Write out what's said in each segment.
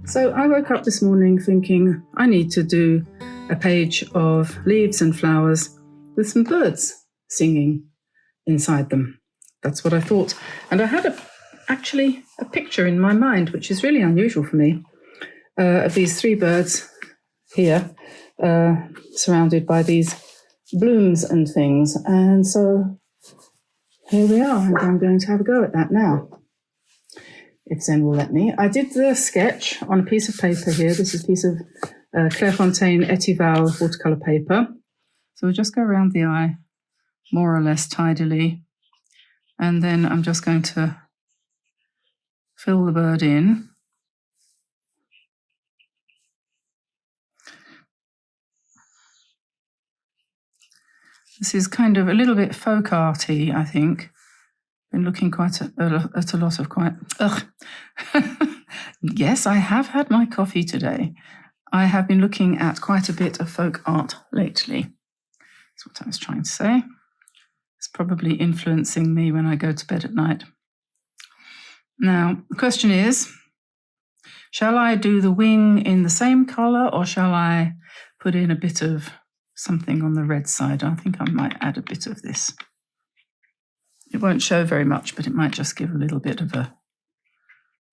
So I woke up this morning thinking I need to do a page of leaves and flowers with some birds singing inside them. That's what I thought. And I had actually a picture in my mind, which is really unusual for me, of these three birds here, surrounded by these blooms and things. And so here we are, and I'm going to have a go at that now, if Zen will let me. I did the sketch on a piece of paper here. This is a piece of Clairefontaine Etival watercolor paper. So we'll just go around the eye more or less tidily. And then I'm just going to fill the bird in. This is kind of a little bit folk arty, I think. Been looking quite at a lot of quite... Yes, I have had my coffee today. I have been looking at quite a bit of folk art lately. That's what I was trying to say. It's probably influencing me when I go to bed at night. Now, the question is, shall I do the wing in the same colour, or shall I put in a bit of something on the red side? I think I might add a bit of this. It won't show very much, but it might just give a little bit of a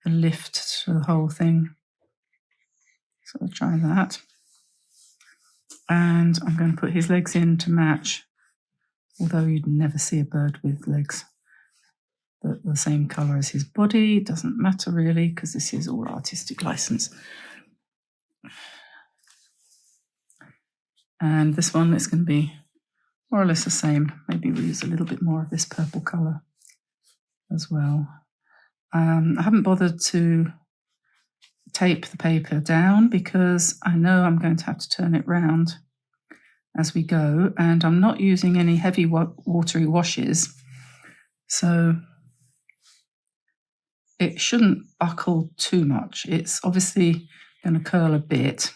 lift to the whole thing. So I'll try that. And I'm going to put his legs in to match, although you'd never see a bird with legs the same colour as his body. It doesn't matter really, because this is all artistic license. And this one is going to be more or less the same. Maybe we'll use a little bit more of this purple colour as well. I haven't bothered to tape the paper down because I know I'm going to have to turn it round as we go, and I'm not using any heavy watery washes, so it shouldn't buckle too much. It's obviously going to curl a bit,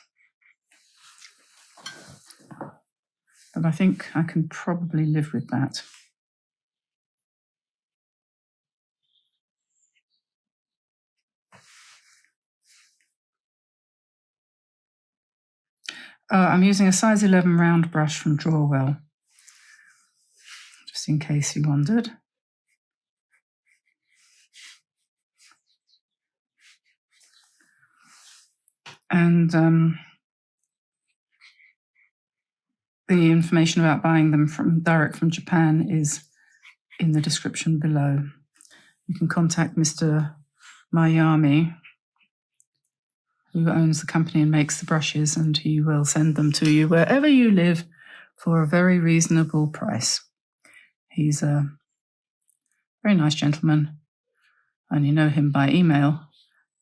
but I think I can probably live with that. I'm using a size 11 round brush from Drawwell, just in case you wondered. And the information about buying them direct from Japan is in the description below. You can contact Mr. Miami, who owns the company and makes the brushes, and he will send them to you wherever you live for a very reasonable price. He's a very nice gentleman. I only know him by email,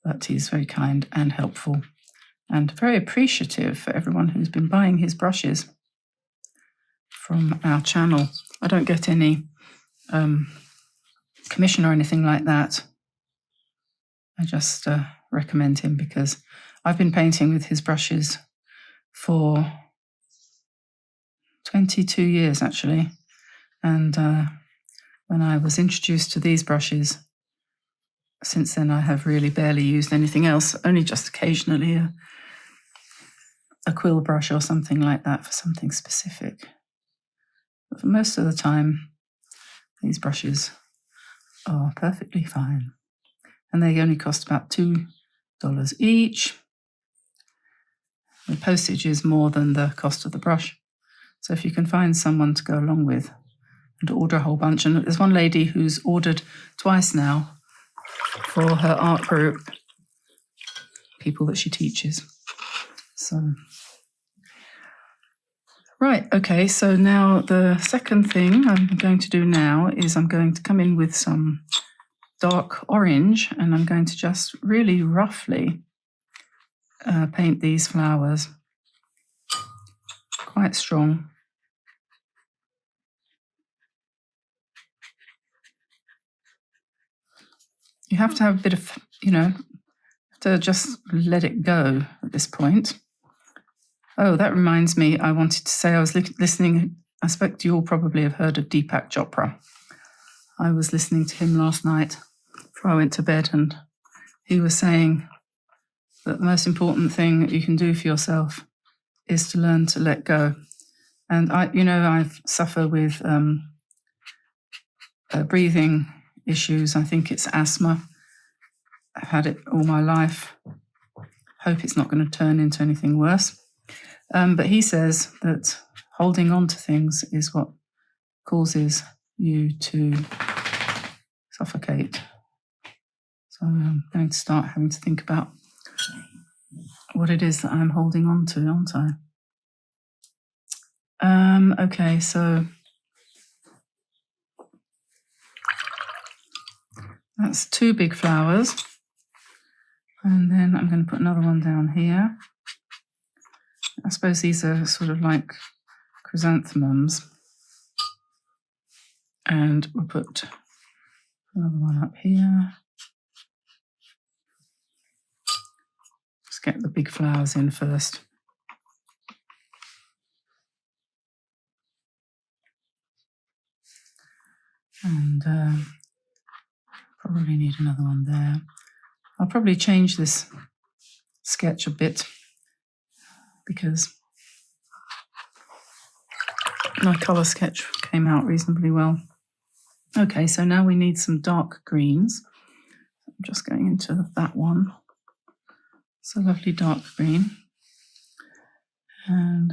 but he's very kind and helpful and very appreciative for everyone who's been buying his brushes from our channel. I don't get any commission or anything like that. I just recommend him because I've been painting with his brushes for 22 years actually, and when I was introduced to these brushes, since then I have really barely used anything else, only just occasionally a quill brush or something like that for something specific. But for most of the time, these brushes are perfectly fine. And they only cost about $2 each. The postage is more than the cost of the brush. So if you can find someone to go along with and order a whole bunch. And there's one lady who's ordered twice now for her art group, people that she teaches. So, right, okay, so now the second thing I'm going to do now is I'm going to come in with some dark orange, and I'm going to just really roughly paint these flowers, quite strong. You have to have a bit of, to just let it go at this point. Oh, that reminds me, I wanted to say I was listening, I expect you all probably have heard of Deepak Chopra. I was listening to him last night before I went to bed, and he was saying that the most important thing that you can do for yourself is to learn to let go. And I suffer with breathing issues. I think it's asthma. I've had it all my life. Hope it's not going to turn into anything worse. But he says that holding on to things is what causes you to suffocate. So I'm going to start having to think about what it is that I'm holding on to, aren't I? Okay, so that's 2 big flowers. And then I'm going to put another one down here. I suppose these are sort of like chrysanthemums. And we'll put another one up here. Let's get the big flowers in first. And probably need another one there. I'll probably change this sketch a bit because my colour sketch came out reasonably well. Okay, so now we need some dark greens. I'm just going into that one. It's a lovely dark green. And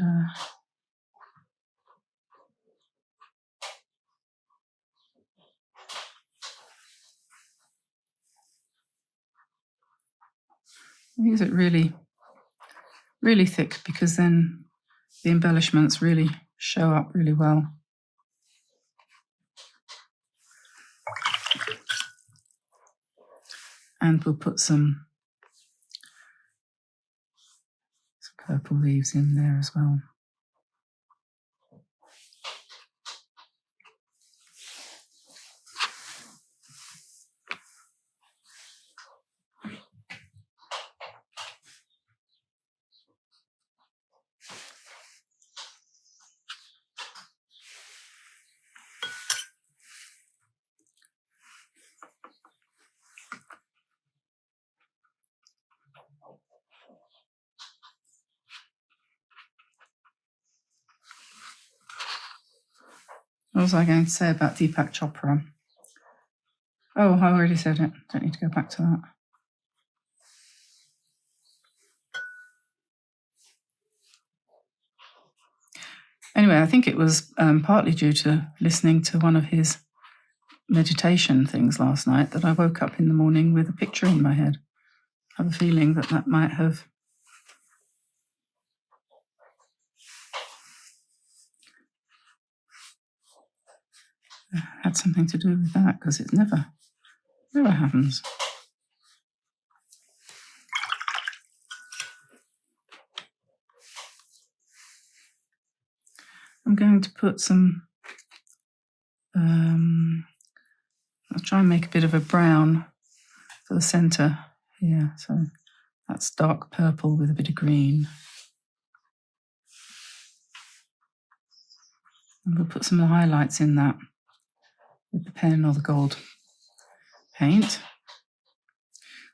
use it really, really thick because then the embellishments really show up really well. And we'll put some purple leaves in there as well. What was I going to say about Deepak Chopra? Oh, I already said it. Don't need to go back to that. Anyway, I think it was partly due to listening to one of his meditation things last night that I woke up in the morning with a picture in my head. I have a feeling that that might have had something to do with that, because it never happens. I'm going to put some, I'll try and make a bit of a brown for the centre here. So that's dark purple with a bit of green. And we'll put some highlights in that with the pen or the gold paint.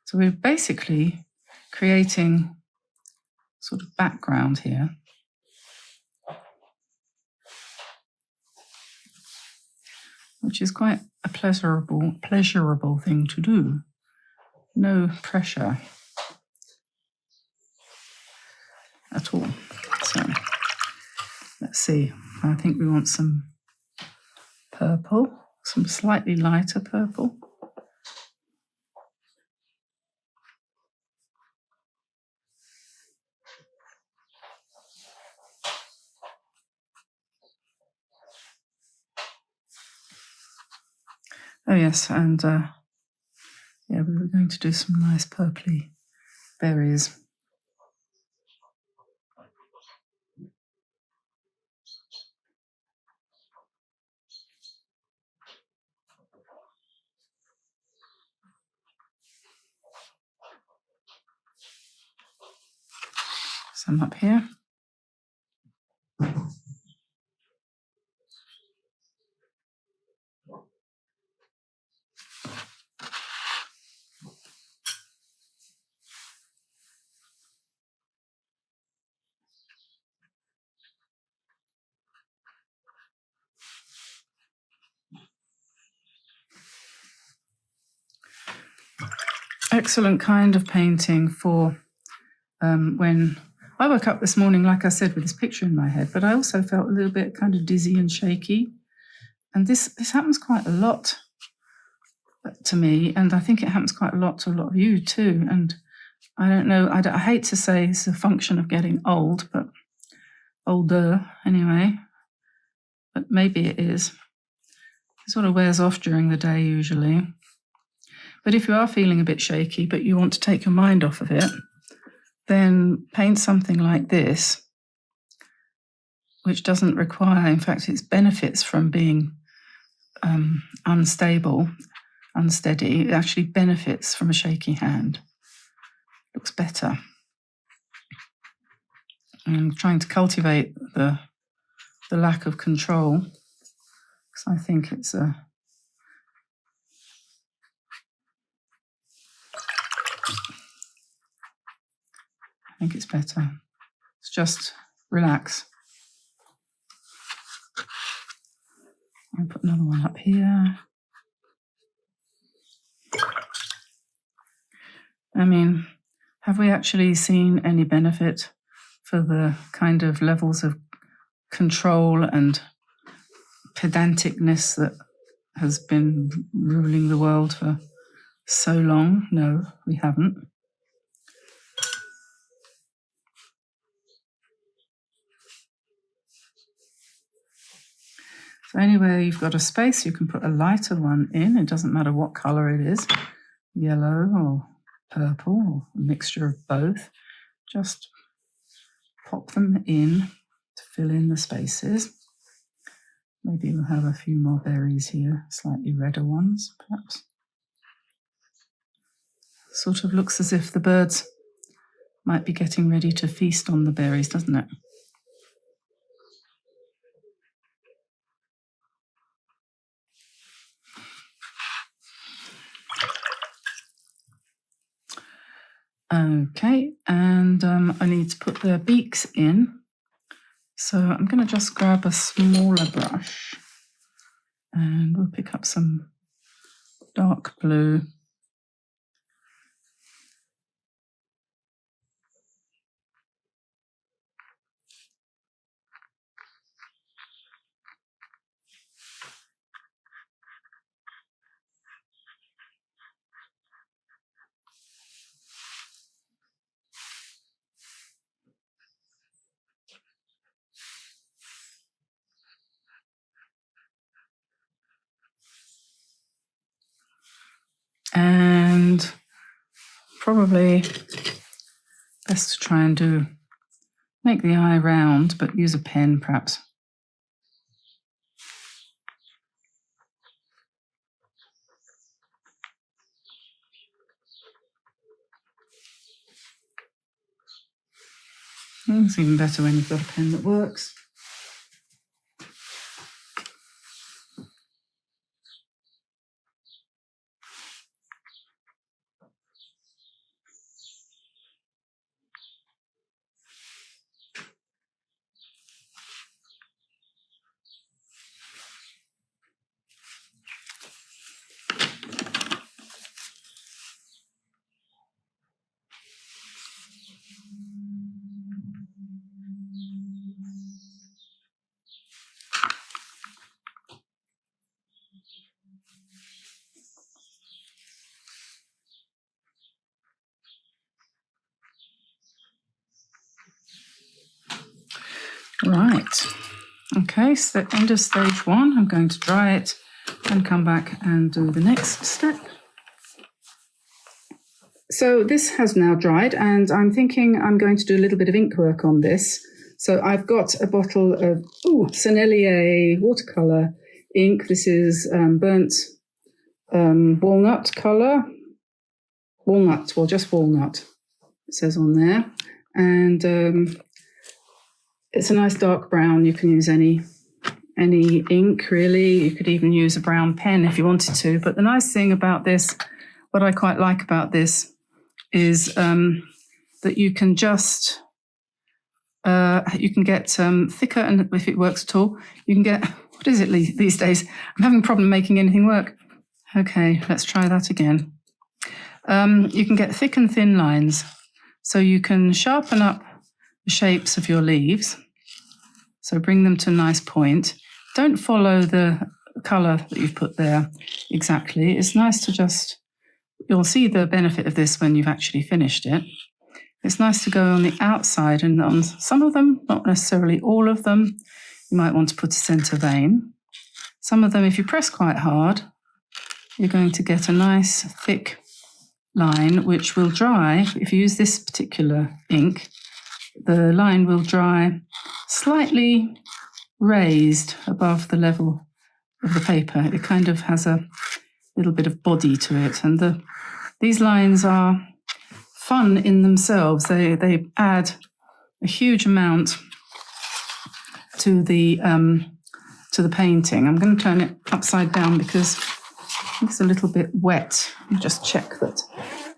So we're basically creating sort of background here. Which is quite a pleasurable thing to do. No pressure at all. So let's see. I think we want some purple, some slightly lighter purple. Oh yes, and yeah, we were going to do some nice purpley berries. Some up here. excellent kind of painting for when I woke up this morning, like I said, with this picture in my head, but I also felt a little bit kind of dizzy and shaky. And this happens quite a lot to me, and I think it happens quite a lot to a lot of you too. And I don't know, I hate to say it's a function of getting old, but older anyway, but maybe it is. It sort of wears off during the day usually. But if you are feeling a bit shaky, but you want to take your mind off of it, then paint something like this, which doesn't require, in fact, it benefits from being unstable, unsteady. It actually benefits from a shaky hand. Looks better. I'm trying to cultivate the lack of control, because I think it's I think it's better. It's just relax. I'll put another one up here. I mean, have we actually seen any benefit for the kind of levels of control and pedanticness that has been ruling the world for so long? No, we haven't. So anywhere you've got a space, you can put a lighter one in. It doesn't matter what colour it is, yellow or purple or a mixture of both. Just pop them in to fill in the spaces. Maybe we'll have a few more berries here, slightly redder ones, perhaps. Sort of looks as if the birds might be getting ready to feast on the berries, doesn't it? Okay, and I need to put the beaks in. So I'm going to just grab a smaller brush and we'll pick up some dark blue. And probably best to try and make the eye round, but use a pen perhaps. It's even better when you've got a pen that works. Right, okay, so end of stage one. I'm going to dry it and come back and do the next step. So this has now dried and I'm thinking I'm going to do a little bit of ink work on this. So I've got a bottle of Sennelier watercolor ink. This is burnt walnut colour. Walnut, well, just walnut, it says on there. And it's a nice dark brown. You can use any ink, really. You could even use a brown pen if you wanted to. But the nice thing about this, what I quite like about this, is that you can just get thicker, and if it works at all, you can get, what is it these days? I'm having a problem making anything work. Okay, let's try that again. You can get thick and thin lines. So you can sharpen up the shapes of your leaves. So bring them to a nice point. Don't follow the colour that you've put there exactly. It's nice to just, you'll see the benefit of this when you've actually finished it. It's nice to go on the outside, and on some of them, not necessarily all of them, you might want to put a centre vein. Some of them, if you press quite hard, you're going to get a nice thick line which will dry. If you use this particular ink, the line will dry slightly raised above the level of the paper. It kind of has a little bit of body to it, and these lines are fun in themselves. They add a huge amount to the painting. I'm going to turn it upside down because it's a little bit wet. I'll just check that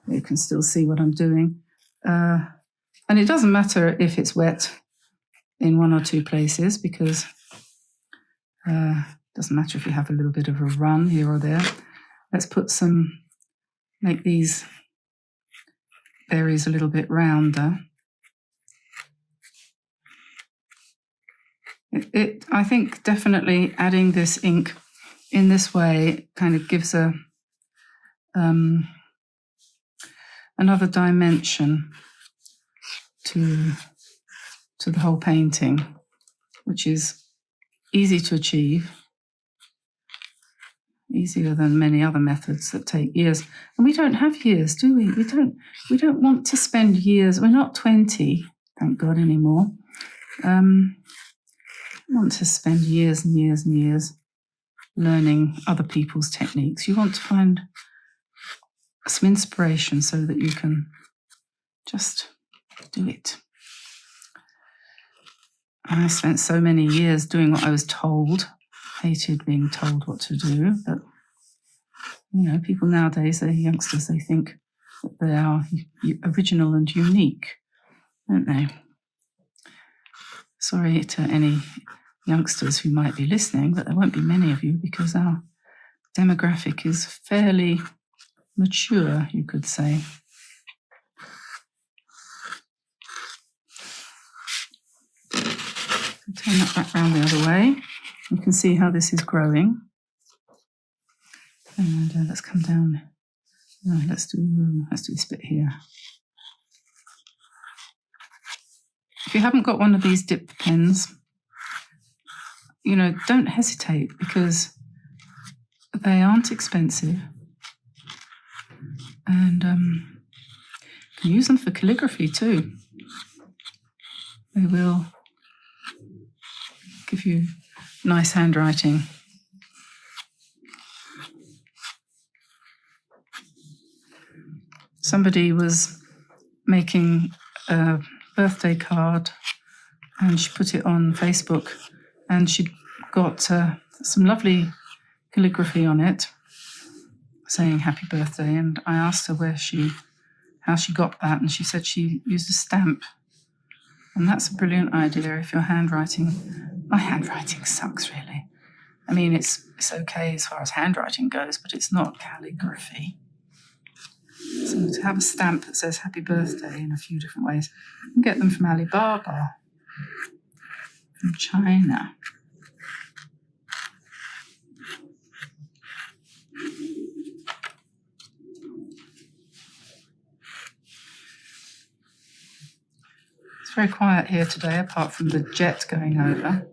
you can still see what I'm doing. And it doesn't matter if it's wet in one or two places, because it doesn't matter if you have a little bit of a run here or there. Let's make these berries a little bit rounder. I think definitely adding this ink in this way kind of gives another dimension to the whole painting, which is easy to achieve, easier than many other methods that take years. And we don't have years, do we? We don't want to spend years. We're not 20, thank God, anymore. We want to spend years and years and years learning other people's techniques. You want to find some inspiration so that you can just do it. I spent so many years doing what I was told. Hated being told what to do, but people nowadays, they're youngsters, they think that they are original and unique, don't they? Sorry to any youngsters who might be listening, but there won't be many of you because our demographic is fairly mature, you could say. Turn that back round the other way. You can see how this is growing. And let's come down. Let's do this bit here. If you haven't got one of these dip pens, don't hesitate, because they aren't expensive, and you can use them for calligraphy too. They will give you nice handwriting. Somebody was making a birthday card and she put it on Facebook, and she'd got some lovely calligraphy on it saying happy birthday, and I asked her how she got that, and she said she used a stamp. And that's a brilliant idea if your handwriting... My handwriting sucks, really. I mean, it's okay as far as handwriting goes, but it's not calligraphy. So to have a stamp that says happy birthday in a few different ways. You can get them from Alibaba, from China. It's very quiet here today, apart from the jet going over.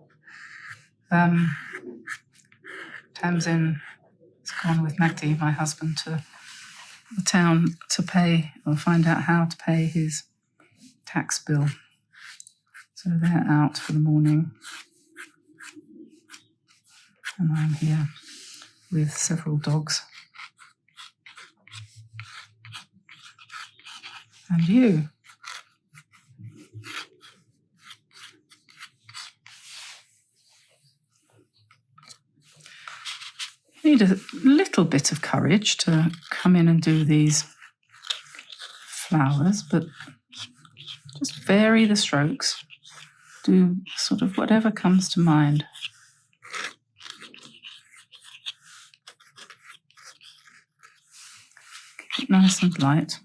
Tamsin has gone with Magdi, my husband, to the town to pay or find out how to pay his tax bill. So they're out for the morning. And I'm here with several dogs. And you. You need a little bit of courage to come in and do these flowers, but just vary the strokes. Do sort of whatever comes to mind. Keep it nice nice and light.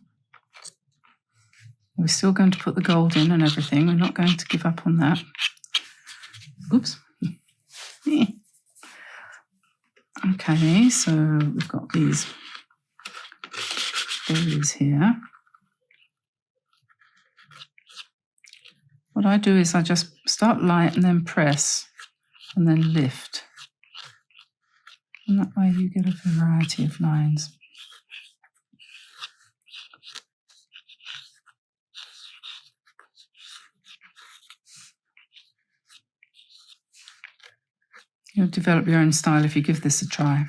We're still going to put the gold in and everything. We're not going to give up on that. Oops. Okay, so we've got these berries here. What I do is I just start light and then press and then lift. And that way you get a variety of lines. You'll develop your own style if you give this a try.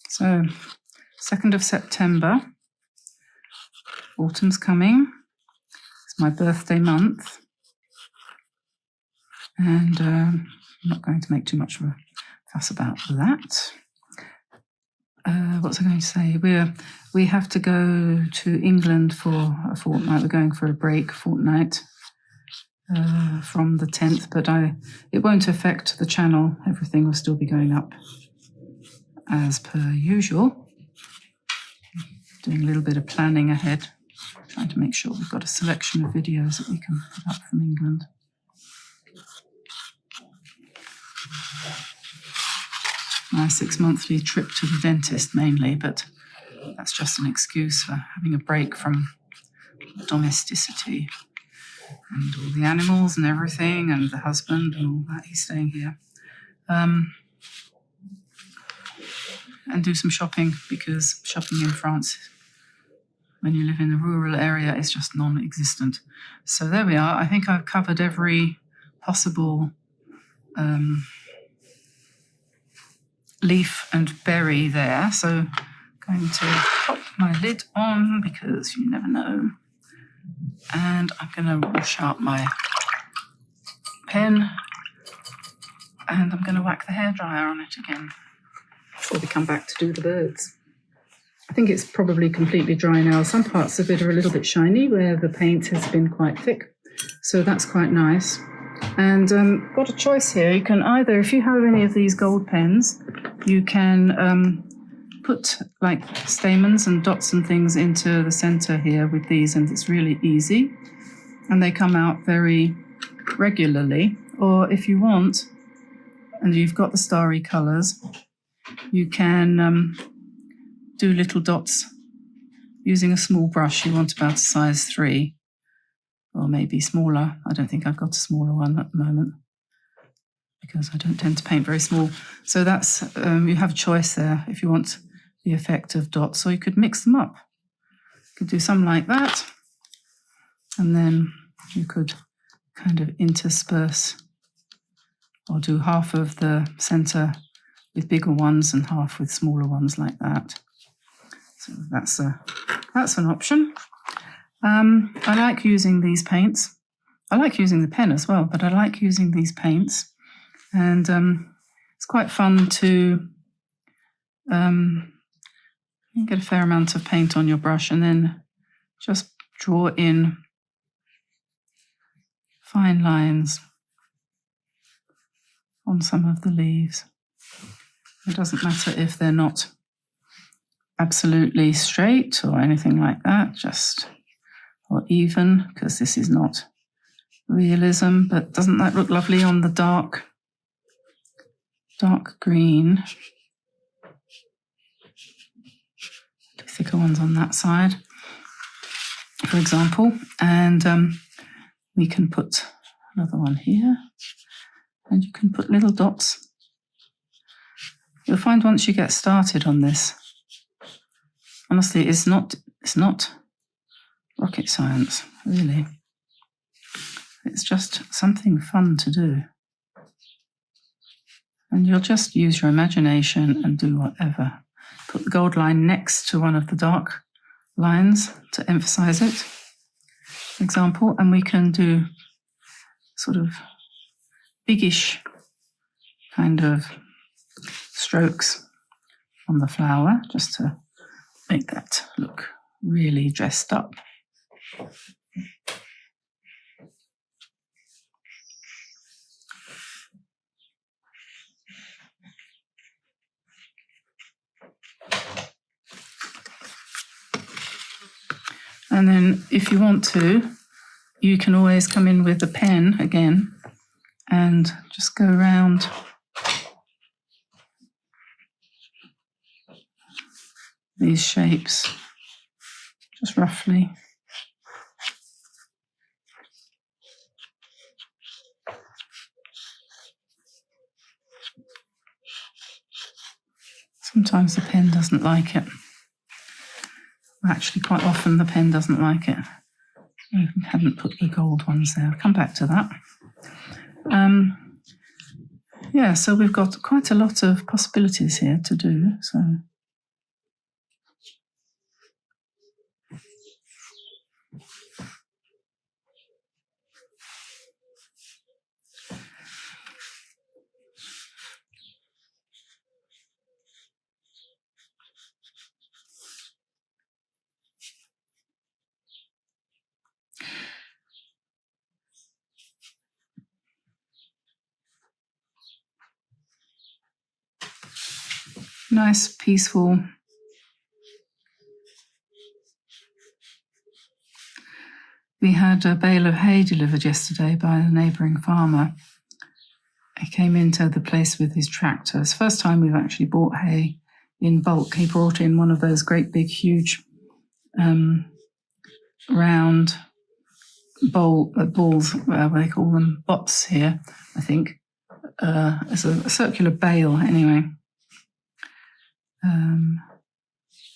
So, 2nd of September, autumn's coming. It's my birthday month. And I'm not going to make too much of a fuss about that. What was I going to say? We have to go to England for a fortnight. We're going for a break fortnight from the 10th, but it won't affect the channel. Everything will still be going up as per usual. Doing a little bit of planning ahead, trying to make sure we've got a selection of videos that we can put up from England. My 6-monthly trip to the dentist mainly, but that's just an excuse for having a break from domesticity and all the animals and everything and the husband and all that. He's staying here. And do some shopping, because shopping in France, when you live in a rural area, is just non-existent. So there we are. I think I've covered every possible leaf and berry there. So I'm going to pop my lid on because you never know. And I'm going to wash out my pen and I'm going to whack the hairdryer on it again before we come back to do the birds. I think it's probably completely dry now. Some parts of it are a little bit shiny where the paint has been quite thick. So that's quite nice. And got a choice here. You can either, if you have any of these gold pens, you can put like stamens and dots and things into the center here with these, and it's really easy. And they come out very regularly. Or if you want, and you've got the starry colors, you can do little dots using a small brush. You want about a size 3. Or maybe smaller. I don't think I've got a smaller one at the moment because I don't tend to paint very small. So that's, you have a choice there if you want the effect of dots, or you could mix them up. You could do some like that, and then you could kind of intersperse or do half of the center with bigger ones and half with smaller ones like that. So that's an option. I like using these paints. I like using the pen as well, but I like using these paints. And it's quite fun to get a fair amount of paint on your brush and then just draw in fine lines on some of the leaves. It doesn't matter if they're not absolutely straight or anything like that, or even, because this is not realism, but doesn't that look lovely on the dark green? Thicker ones on that side, for example, and we can put another one here, and you can put little dots. You'll find once you get started on this, honestly, it's not rocket science, really. It's just something fun to do. And you'll just use your imagination and do whatever. Put the gold line next to one of the dark lines to emphasize it, for example, and we can do sort of biggish kind of strokes on the flower just to make that look really dressed up. And then if you want to, you can always come in with a pen again and just go around these shapes, just roughly. Sometimes the pen doesn't like it. Actually, quite often the pen doesn't like it. I haven't put the gold ones there. I'll come back to that. Yeah, so we've got quite a lot of possibilities here to do. So nice, peaceful. We had a bale of hay delivered yesterday by a neighbouring farmer. He came into the place with his tractor. It's the first time we've actually bought hay in bulk. He brought in one of those great big, huge, round balls, what they call them, bots here, I think. It's a circular bale, anyway.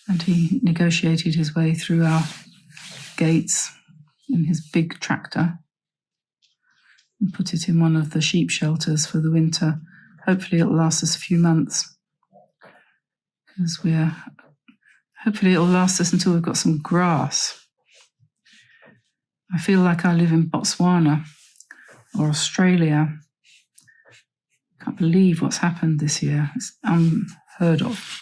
And he negotiated his way through our gates in his big tractor and put it in one of the sheep shelters for the winter. Hopefully it'll last us a few months, because hopefully it'll last us until we've got some grass. I feel like I live in Botswana or Australia. I can't believe what's happened this year. It's unheard of.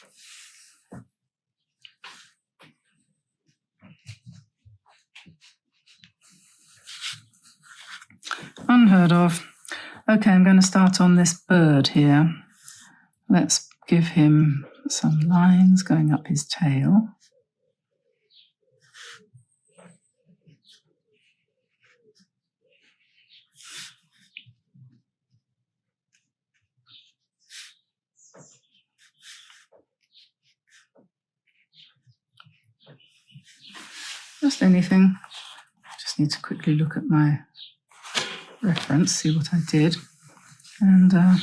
Unheard of. Okay, I'm going to start on this bird here. Let's give him some lines going up his tail. Just anything. Just need to quickly look at my reference, see what I did. And I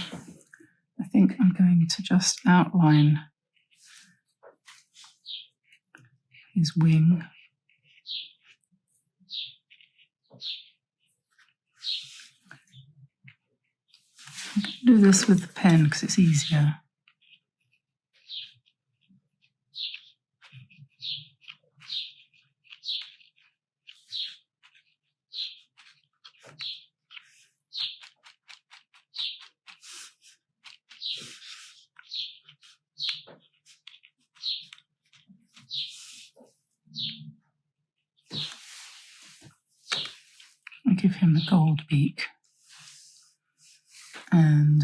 think I'm going to just outline his wing. I can do this with the pen because it's easier. I give him a gold beak. And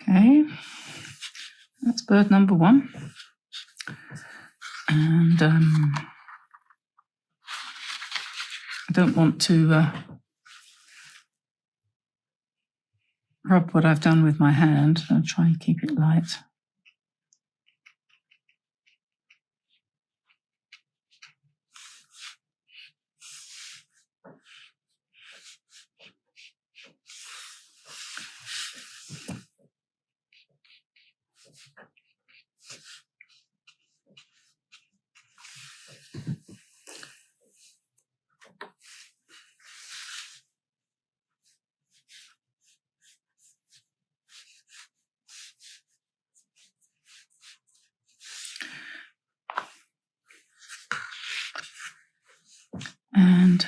okay, that's bird number one. And I don't want to rub what I've done with my hand. I'll try and keep it light. And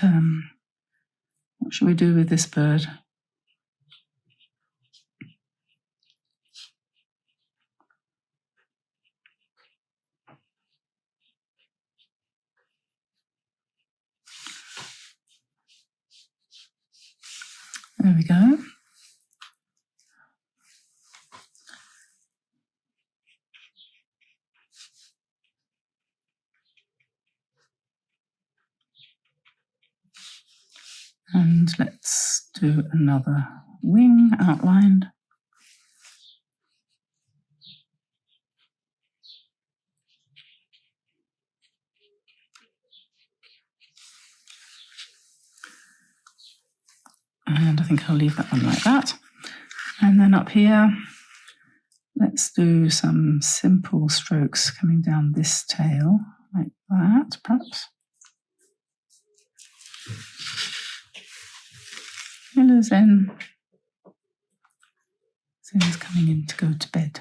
what should we do with this bird? There we go. And let's do another wing outlined. And I think I'll leave that one like that. And then up here, let's do some simple strokes coming down this tail, like that, perhaps. Hello, Zen. Zen's coming in to go to bed.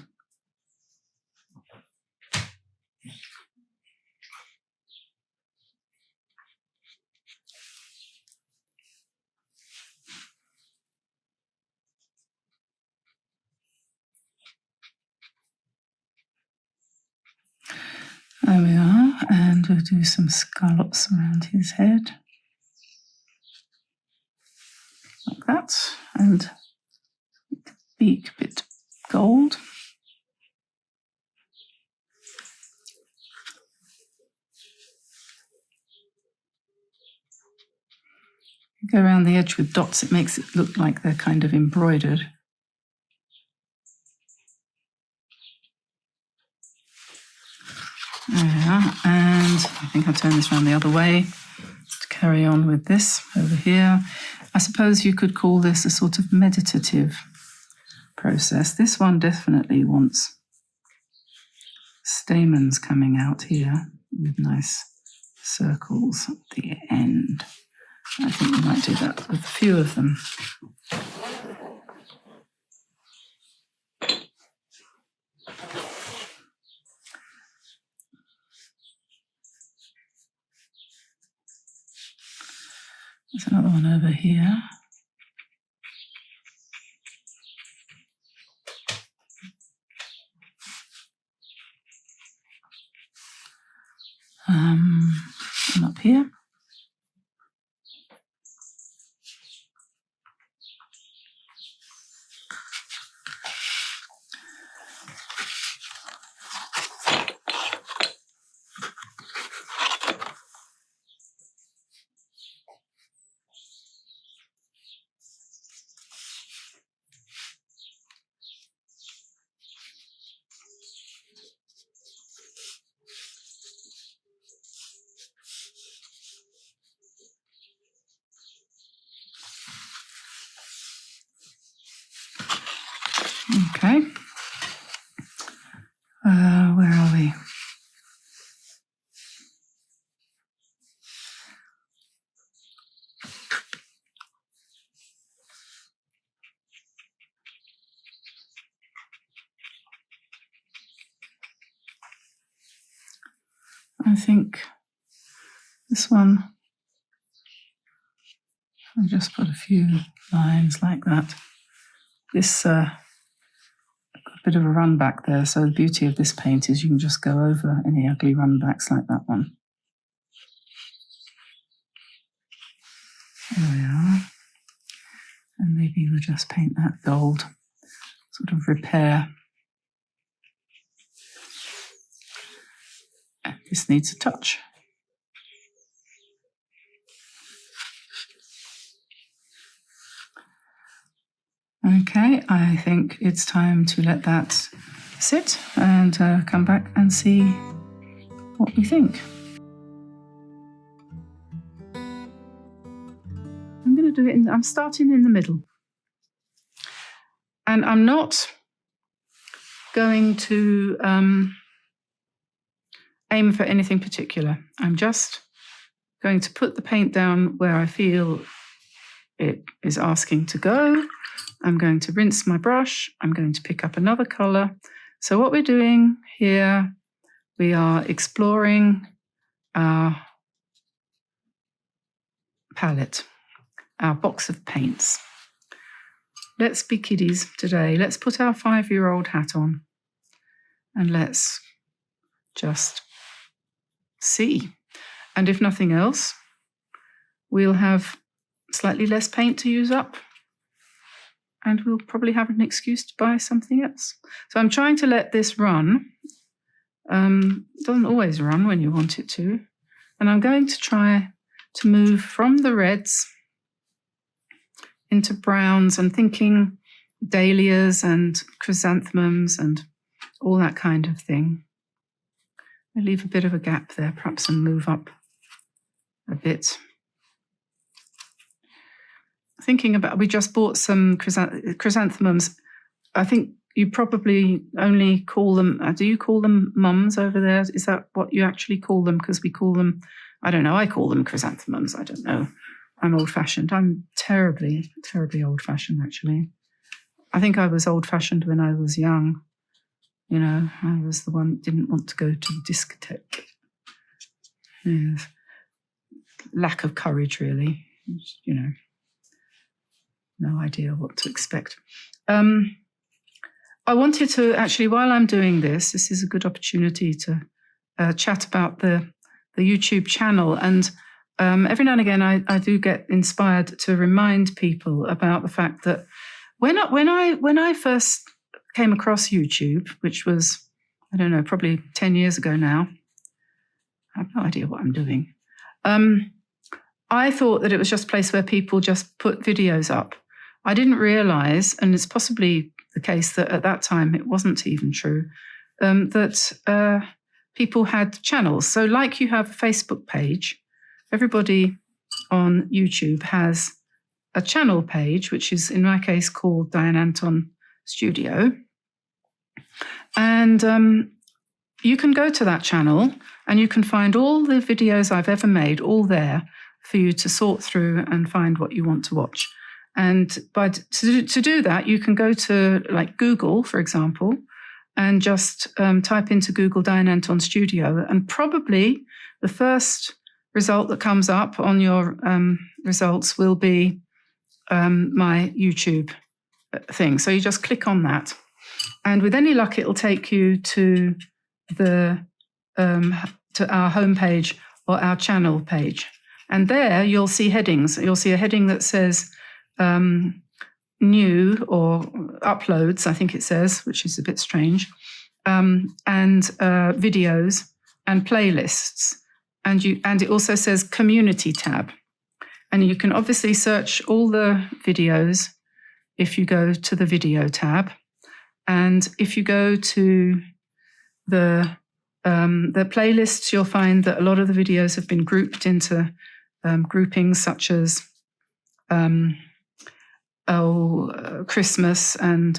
There we are, and we'll do some scallops around his head. Like that, and the beak a bit gold. Go around the edge with dots, it makes it look like they're kind of embroidered. There we are, and I think I'll turn this around the other way to carry on with this over here. I suppose you could call this a sort of meditative process. This one definitely wants stamens coming out here with nice circles at the end. I think we might do that with a few of them. There's another one over here. And up here. Okay. Where are we? I think this one, I'll just put a few lines like that. This got a bit of a run back there, so the beauty of this paint is you can just go over any ugly run backs like that one. There we are. And maybe we'll just paint that gold, sort of repair. And this needs a touch. Okay, I think it's time to let that sit and come back and see what we think. I'm going to do it I'm starting in the middle. And I'm not going to aim for anything particular. I'm just going to put the paint down where I feel it is asking to go. I'm going to rinse my brush. I'm going to pick up another colour. So what we're doing here, we are exploring our palette, our box of paints. Let's be kiddies today. Let's put our 5-year-old hat on and let's just see. And if nothing else, we'll have slightly less paint to use up, and we'll probably have an excuse to buy something else. So I'm trying to let this run. It doesn't always run when you want it to. And I'm going to try to move from the reds into browns and thinking dahlias and chrysanthemums and all that kind of thing. I'll leave a bit of a gap there, perhaps, and move up a bit. Thinking about, we just bought some chrysanthemums. I think you probably only call them, do you call them mums over there? Is that what you actually call them? Because we call them, I don't know, I call them chrysanthemums. I don't know. I'm old-fashioned. I'm terribly, terribly old-fashioned, actually. I think I was old-fashioned when I was young. You know, I was the one that didn't want to go to the discotheque. Yes. Lack of courage, really. You know, no idea what to expect. I wanted to actually, while I'm doing this is a good opportunity to chat about the YouTube channel. And every now and again, I do get inspired to remind people about the fact that when I first came across YouTube, which was, I don't know, probably 10 years ago now, I have no idea what I'm doing. I thought that it was just a place where people just put videos up. I didn't realize, and it's possibly the case that at that time it wasn't even true, that people had channels. So like you have a Facebook page, everybody on YouTube has a channel page, which is in my case called Diane Antone Studio. And you can go to that channel and you can find all the videos I've ever made, all there for you to sort through and find what you want to watch. And to do that, you can go to like Google, for example, and just type into Google Diane Antone Studio, and probably the first result that comes up on your results will be my YouTube thing. So you just click on that, and with any luck, it'll take you to to our homepage or our channel page, and there you'll see headings. You'll see a heading that says new or uploads, I think it says, which is a bit strange, and videos and playlists. And it also says community tab. And you can obviously search all the videos if you go to the video tab. And if you go to the playlists, you'll find that a lot of the videos have been grouped into groupings such as Christmas and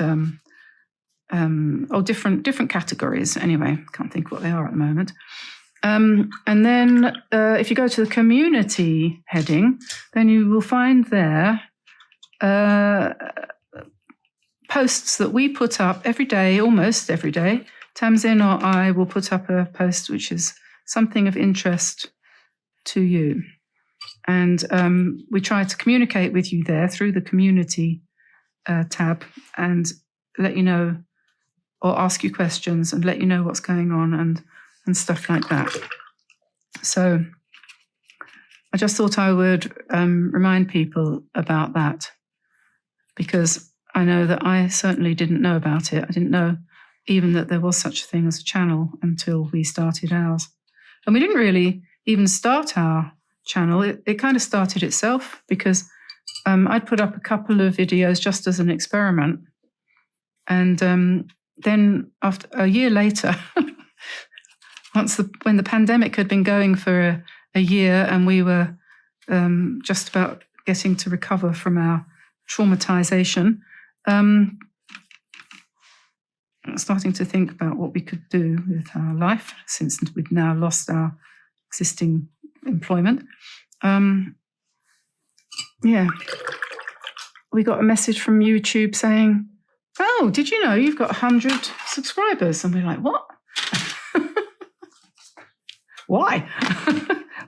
different categories. Anyway, can't think what they are at the moment. And then if you go to the community heading, then you will find there posts that we put up every day, almost every day. Tamzin or I will put up a post which is something of interest to you. And we try to communicate with you there through the community tab and let you know, or ask you questions and let you know what's going on and stuff like that. So I just thought I would remind people about that, because I know that I certainly didn't know about it. I didn't know even that there was such a thing as a channel until we started ours. And we didn't really even start our channel. It kind of started itself because I'd put up a couple of videos just as an experiment. And then after a year later, when the pandemic had been going for a year and we were just about getting to recover from our traumatization, starting to think about what we could do with our life since we'd now lost our existing employment. We got a message from YouTube saying, "Oh, did you know you've got 100 subscribers?" And we're like, "What? Why?"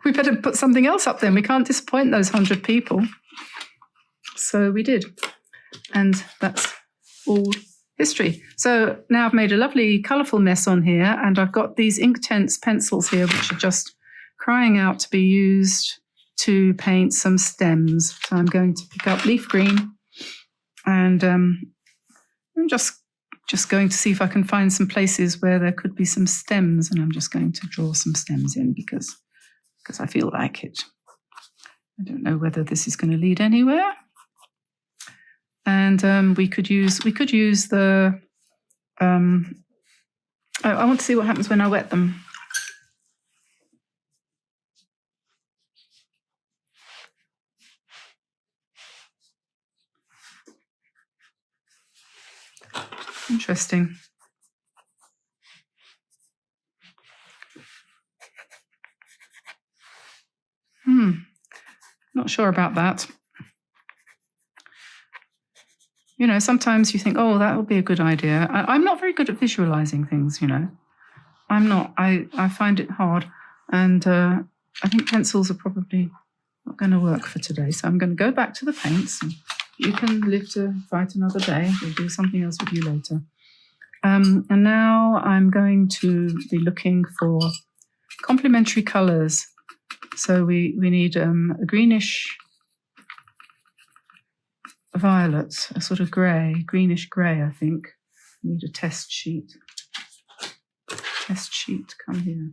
we better put something else up then. We can't disappoint those 100 people. So we did. And that's all history. So now I've made a lovely colourful mess on here, and I've got these Inktense pencils here, which are just crying out to be used to paint some stems. So I'm going to pick up leaf green, and I'm just going to see if I can find some places where there could be some stems, and I'm just going to draw some stems in because I feel like it. I don't know whether this is going to lead anywhere. And we could use the. I want to see what happens when I wet them. Interesting. Not sure about that. You know, sometimes you think, oh, that would be a good idea. I'm not very good at visualizing things, you know. I'm not. I find it hard. And I think pencils are probably not going to work for today. So I'm going to go back to the paints. And you can live to fight another day. We'll do something else with you later. And now I'm going to be looking for complementary colours. So we need a greenish violet, a sort of grey, greenish grey, I think. I need a test sheet. Test sheet, come here.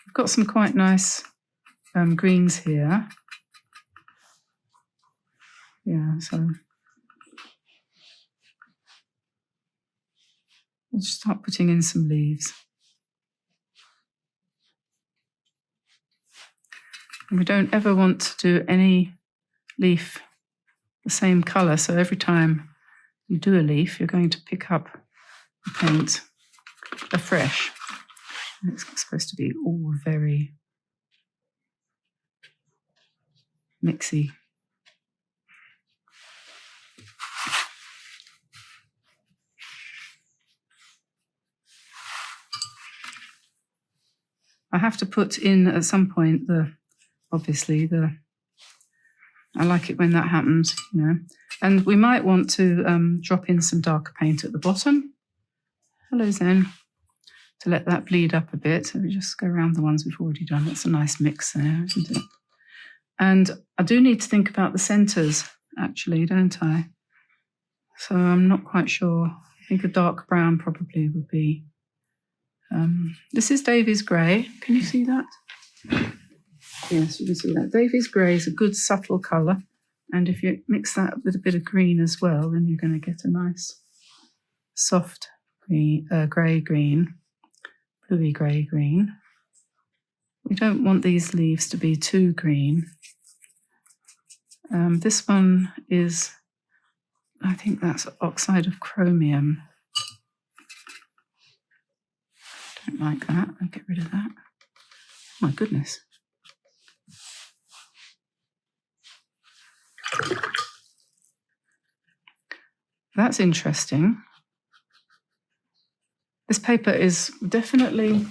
I've got some quite nice greens here. Yeah, so I'll just start putting in some leaves. And we don't ever want to do any leaf the same colour. So every time you do a leaf, you're going to pick up the paint afresh. And it's supposed to be all very mixy. I have to put in at some point obviously I like it when that happens, you know. And we might want to drop in some darker paint at the bottom. Hello, Zen. To let that bleed up a bit. So we just go around the ones we've already done. That's a nice mix there, isn't it? And I do need to think about the centres, actually, don't I? So I'm not quite sure. I think a dark brown probably would be. This is Davies Grey. Can you see that? Yes, you can see that. Davies Grey is a good subtle colour. And if you mix that with a bit of green as well, then you're going to get a nice soft green, grey green, bluey grey green. We don't want these leaves to be too green. This one is, I think that's oxide of chromium. Don't like that. I'll get rid of that. Oh my goodness. That's interesting. This paper is definitely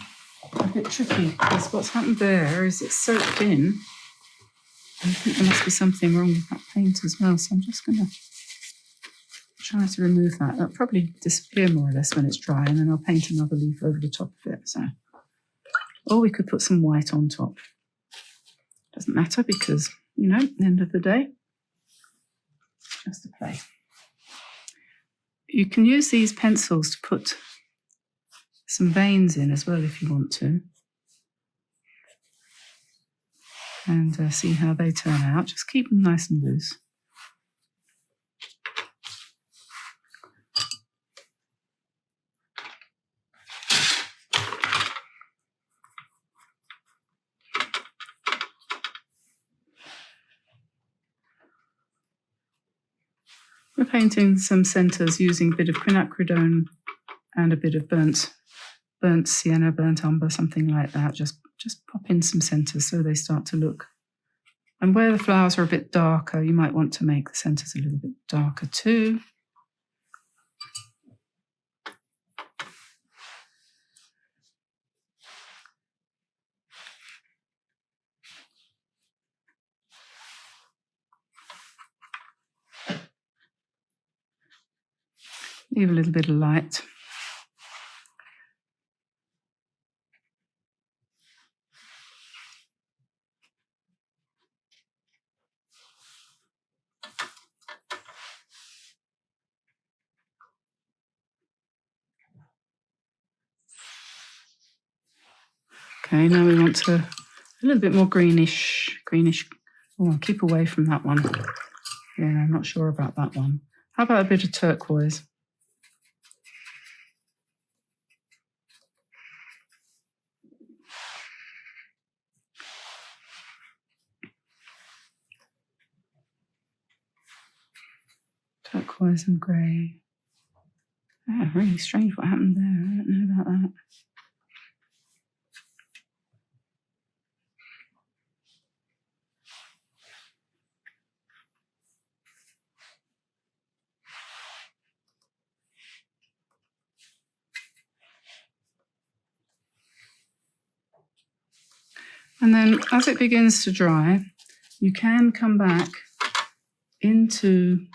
a bit tricky because what's happened there is it's soaked in. I think there must be something wrong with that paint as well. So I'm just going to try to remove that. That'll probably disappear more or less when it's dry, and then I'll paint another leaf over the top of it. So, or we could put some white on top. Doesn't matter because, you know, at the end of the day, it's just a play. You can use these pencils to put some veins in as well if you want to. And see how they turn out. Just keep them nice and loose. We're painting some centres using a bit of quinacridone and a bit of burnt sienna, burnt umber, something like that. Just pop in some centres so they start to look And where the flowers are a bit darker, you might want to make the centres a little bit darker too. Leave a little bit of light. Okay, now we want a little bit more greenish. Oh, I'll keep away from that one. Yeah, I'm not sure about that one. How about a bit of turquoise? Turquoise and grey. Oh, really strange what happened there. I don't know about that. And then as it begins to dry, you can come back into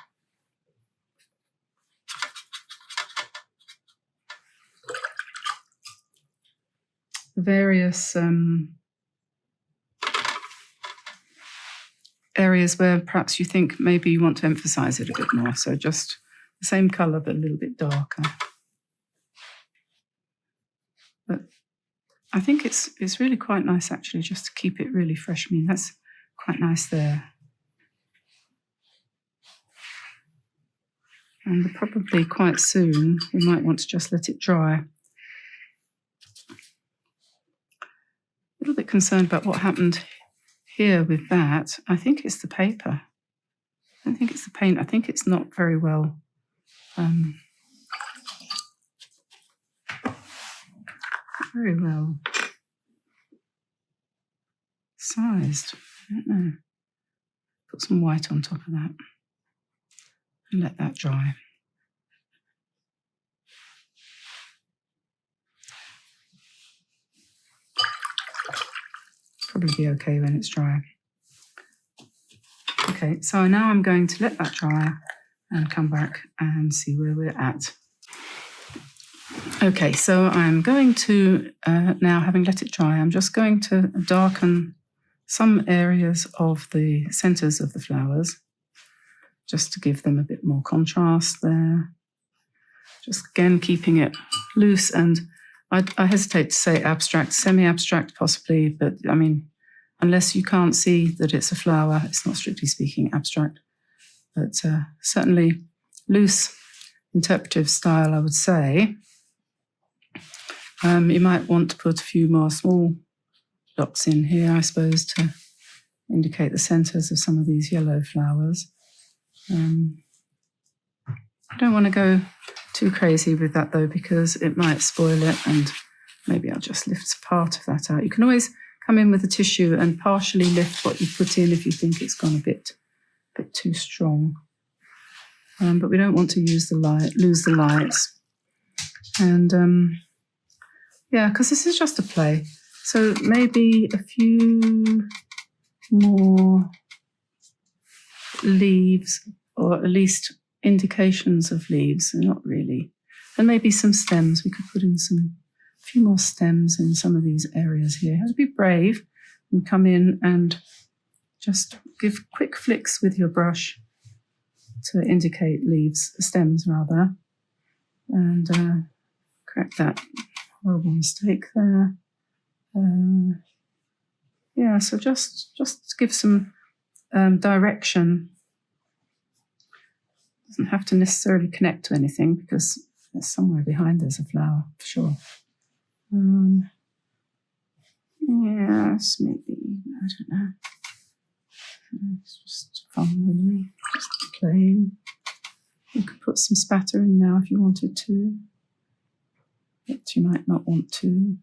the various areas where perhaps you think maybe you want to emphasize it a bit more. So just the same color, but a little bit darker. But I think it's really quite nice actually, just to keep it really fresh. I mean, that's quite nice there. And probably quite soon, we might want to just let it dry. A little bit concerned about what happened here with that. I think it's the paper. I don't think it's the paint. I think it's not very well sized. I don't know. Put some white on top of that and let that dry. Probably be okay when it's dry. Okay, so now I'm going to let that dry and come back and see where we're at. Okay, so I'm going to, now having let it dry, I'm just going to darken some areas of the centres of the flowers, just to give them a bit more contrast there. Just again, keeping it loose, and I hesitate to say abstract, semi-abstract possibly, but I mean, unless you can't see that it's a flower, it's not strictly speaking abstract, but certainly loose interpretive style, I would say. You might want to put a few more small dots in here, I suppose, to indicate the centres of some of these yellow flowers. I don't want to go too crazy with that though, because it might spoil it, and maybe I'll just lift part of that out. You can always come in with a tissue and partially lift what you put in if you think it's gone a bit too strong. But we don't want to lose the lights. And yeah, because this is just a play. So maybe a few more leaves, or at least indications of leaves, not really. And maybe some stems. We could put in a few more stems in some of these areas here. You have to be brave and come in and just give quick flicks with your brush to indicate leaves, stems rather, and correct that horrible mistake there. Yeah, so just give some direction. Doesn't have to necessarily connect to anything, because there's somewhere behind there's a flower, for sure. Yes, maybe, I don't know. It's just fun, really, just playing. You could put some spatter in now if you wanted to, but you might not want to.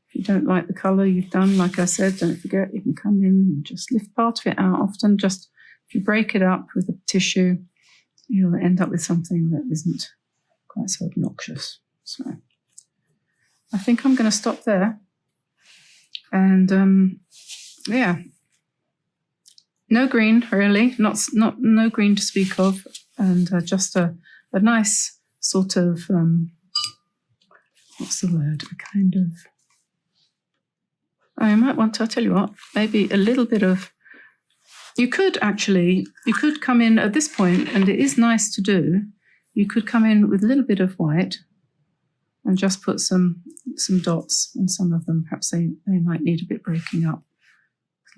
If you don't like the colour you've done, like I said, don't forget you can come in and just lift part of it out. Often just if you break it up with a tissue, you'll end up with something that isn't quite so obnoxious. So I think I'm going to stop there. And yeah, no green really, not no green to speak of, and just a nice sort of what's the word? A kind of. I might want to. I'll tell you what. Maybe a little bit of. You could come in at this point, and it is nice to do. You could come in with a little bit of white, and just put some dots on some of them. Perhaps they might need a bit breaking up,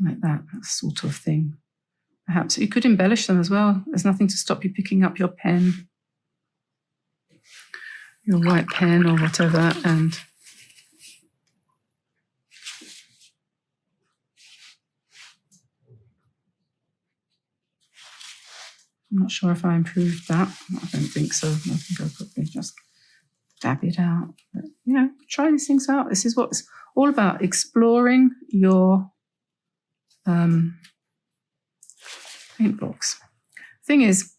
like that sort of thing. Perhaps you could embellish them as well. There's nothing to stop you picking up your pen, your white pen or whatever, and I'm not sure if I improved that. I don't think so. I think I'll probably just dab it out. But, try these things out. This is what it's all about, exploring your paint box. Thing is,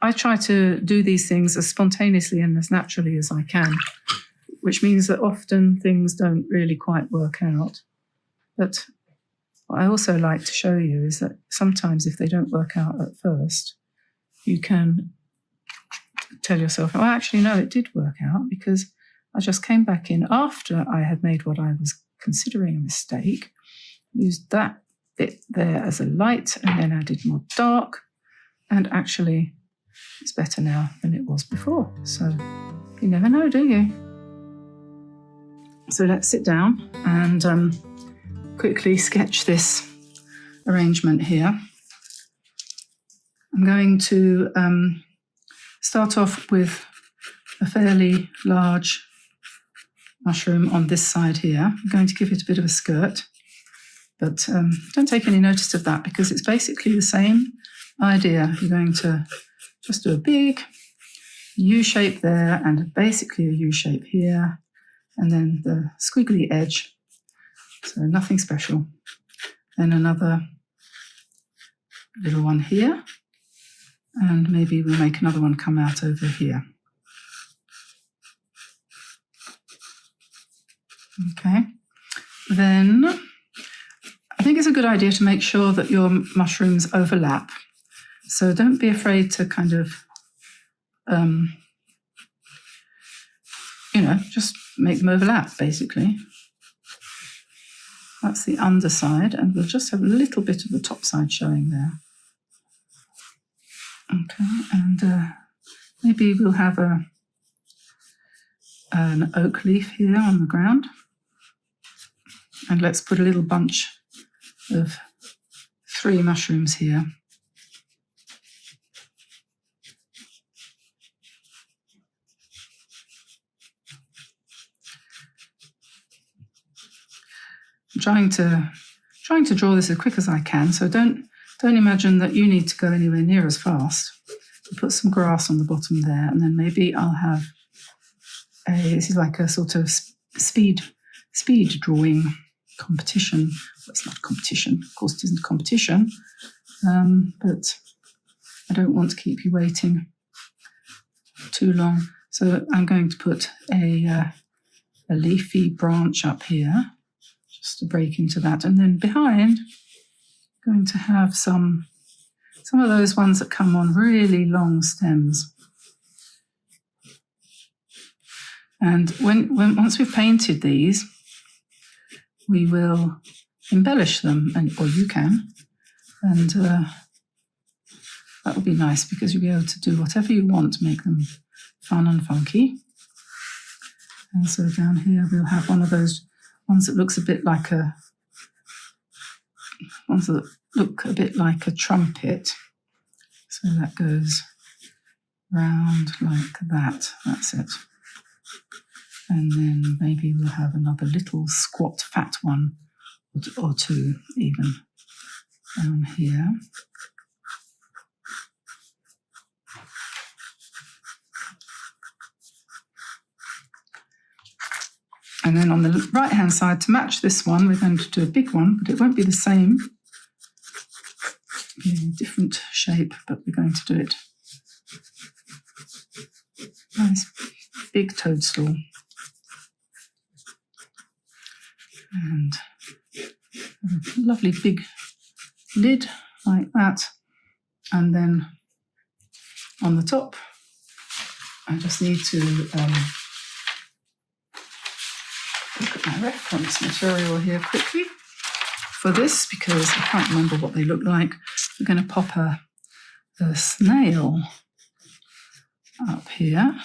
I try to do these things as spontaneously and as naturally as I can, which means that often things don't really quite work out. But what I also like to show you is that sometimes if they don't work out at first, you can tell yourself, oh, actually, no, it did work out because I just came back in after I had made what I was considering a mistake, used that bit there as a light, and then added more dark, and actually it's better now than it was before. So you never know, do you? So let's sit down and quickly sketch this arrangement here. I'm going to start off with a fairly large mushroom on this side here. I'm going to give it a bit of a skirt, but don't take any notice of that because it's basically the same idea. You're going to just do a big U shape there and basically a U shape here, and then the squiggly edge, so nothing special. Then another little one here, and maybe we'll make another one come out over here. Okay, then I think it's a good idea to make sure that your mushrooms overlap. So don't be afraid to kind of, just make them overlap, basically. That's the underside, and we'll just have a little bit of the top side showing there. Okay, and maybe we'll have an oak leaf here on the ground. And let's put a little bunch of 3 mushrooms here. I'm trying to draw this as quick as I can, so don't imagine that you need to go anywhere near as fast. I'll put some grass on the bottom there, and then maybe I'll have this is like a sort of speed drawing competition. Well, it's not a competition, of course it isn't a competition, but I don't want to keep you waiting too long. So I'm going to put a leafy branch up here, just to break into that, and then behind, I'm going to have some of those ones that come on really long stems. And once we've painted these, we will embellish them, or you can, and that will be nice because you'll be able to do whatever you want to make them fun and funky. And so down here we'll have one of those ones that looks a bit like a trumpet. So that goes round like that. That's it. And then maybe we'll have another little squat fat one or 2 even down here. And then on the right-hand side, to match this one, we're going to do a big one, but it won't be the same. It'll be a different shape, but we're going to do it. Nice big toadstool. And a lovely big lid like that. And then on the top, I just need to look at my reference material here quickly for this, because I can't remember what they look like. We're going to pop a snail up here.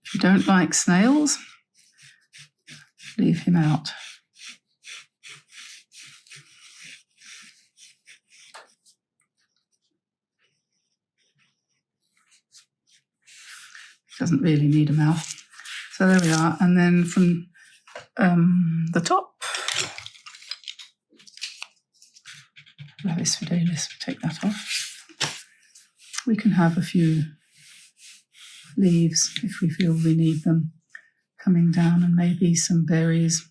If you don't like snails, leave him out. Doesn't really need a mouth. So there we are. And then from the top, Lavis Fidelis, take that off. We can have a few leaves if we feel we need them coming down, and maybe some berries.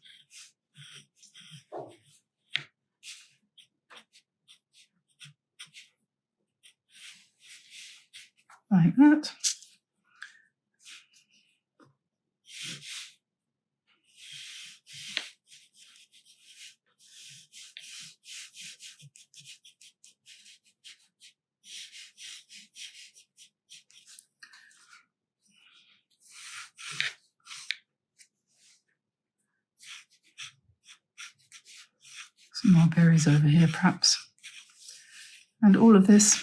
Like that. Some more berries over here, perhaps. And all of this,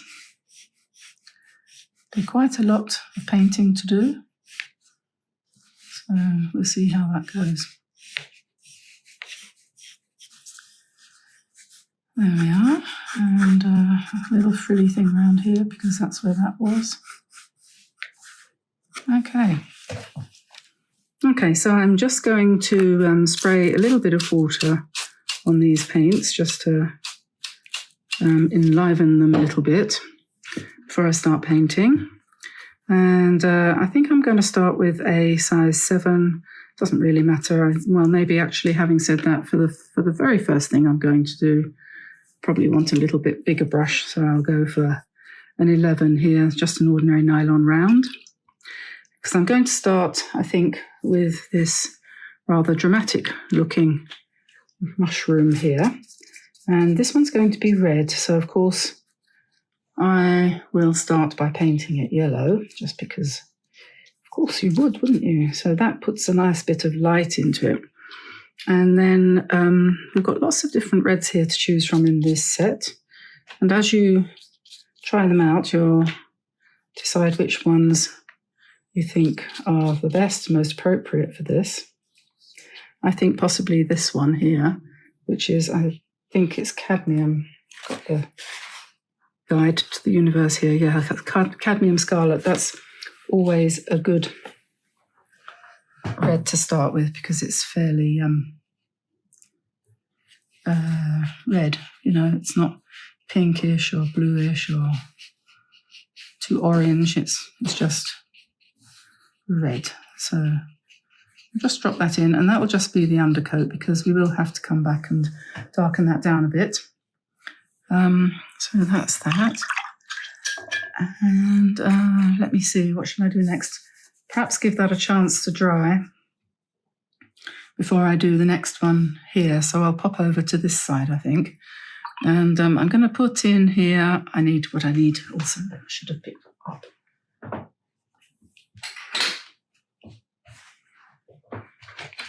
there's quite a lot of painting to do. So we'll see how that goes. There we are. And a little frilly thing around here, because that's where that was. Okay, so I'm just going to spray a little bit of water on these paints just to enliven them a little bit before I start painting. And I think I'm going to start with a size 7. Doesn't really matter. Well, maybe actually, having said that, for the very first thing I'm going to do, probably want a little bit bigger brush, so I'll go for an 11 here, just an ordinary nylon round. Because I'm going to start, I think, with this rather dramatic looking mushroom here. And this one's going to be red, so of course I will start by painting it yellow, just because of course you would, wouldn't you? So that puts a nice bit of light into it. And then we've got lots of different reds here to choose from in this set. And as you try them out, you'll decide which ones you think are the best, most appropriate for this. I think possibly this one here, which is, I think it's cadmium. Got the guide to the universe here. Yeah, cadmium scarlet. That's always a good red to start with, because it's fairly red. You know, it's not pinkish or bluish or too orange. It's just red. So I'll just drop that in, and that will just be the undercoat, because we will have to come back and darken that down a bit. So that's that. And let me see, what should I do next? Perhaps give that a chance to dry before I do the next one here. So I'll pop over to this side, I think. And I'm going to put in here, I need what I need also. I should have picked up.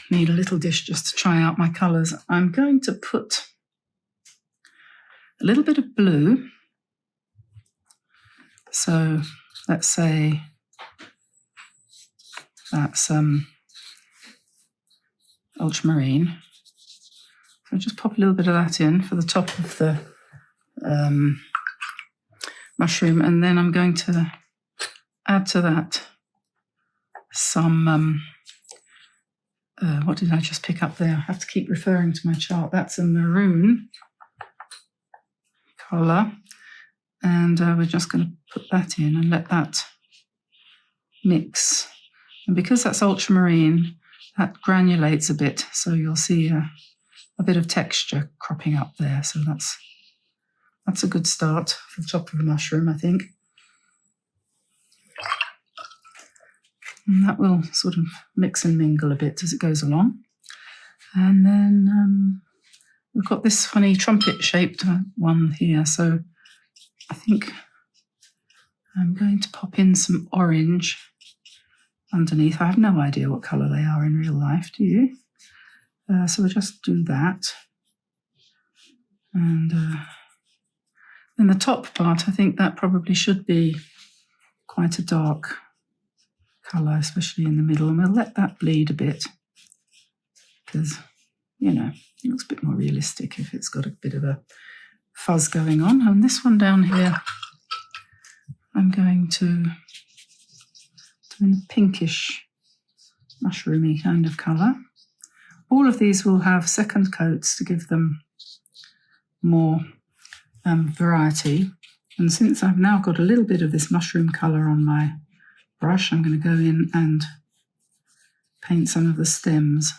Need a little dish just to try out my colours. I'm going to put a little bit of blue. So let's say that's ultramarine. So just pop a little bit of that in for the top of the mushroom, and then I'm going to add to that some what did I just pick up there? I have to keep referring to my chart. That's a maroon colour, and we're just going to put that in and let that mix. And because that's ultramarine, that granulates a bit, so you'll see a bit of texture cropping up there. So that's a good start for the top of the mushroom, I think. And that will sort of mix and mingle a bit as it goes along. And then we've got this funny trumpet-shaped one here, so I think I'm going to pop in some orange underneath. I have no idea what colour they are in real life, do you? So we'll just do that. And in the top part, I think that probably should be quite a dark colour, especially in the middle. And we'll let that bleed a bit because, you know, it looks a bit more realistic if it's got a bit of a fuzz going on. And this one down here, I'm going to do in a pinkish, mushroomy kind of colour. All of these will have second coats to give them more variety. And since I've now got a little bit of this mushroom colour on my brush, I'm going to go in and paint some of the stems,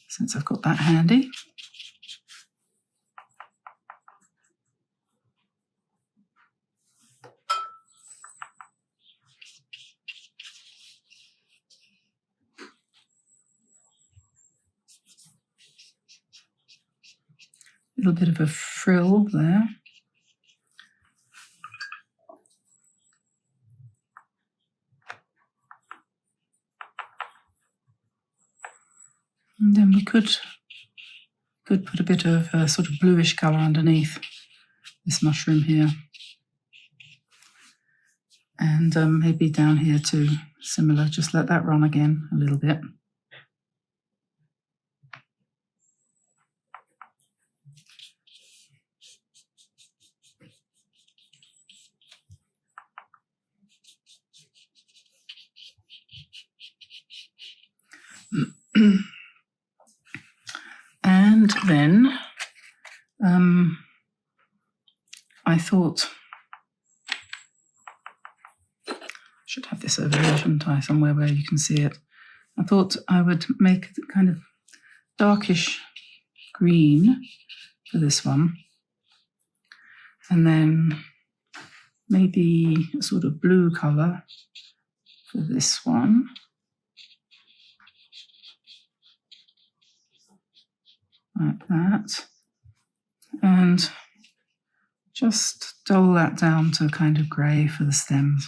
since I've got that handy. A little bit of a frill there. And then we could put a bit of a sort of bluish colour underneath this mushroom here. And maybe down here too, similar. Just let that run again a little bit. And then I thought I should have this over here, shouldn't I? Somewhere where you can see it. I thought I would make a kind of darkish green for this one, and then maybe a sort of blue colour for this one. Like that. And just dull that down to kind of grey for the stems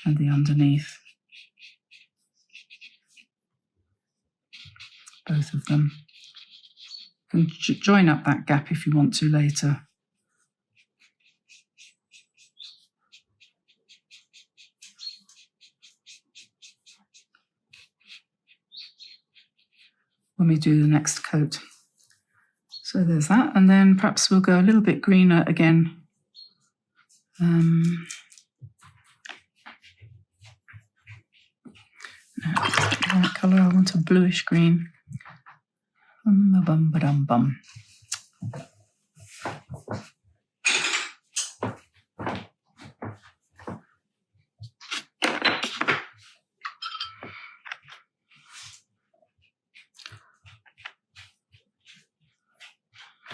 and the underneath. Both of them. You can join up that gap if you want to later. When we do the next coat. So there's that, and then perhaps we'll go a little bit greener again. The right colour, I want a bluish green. Bum.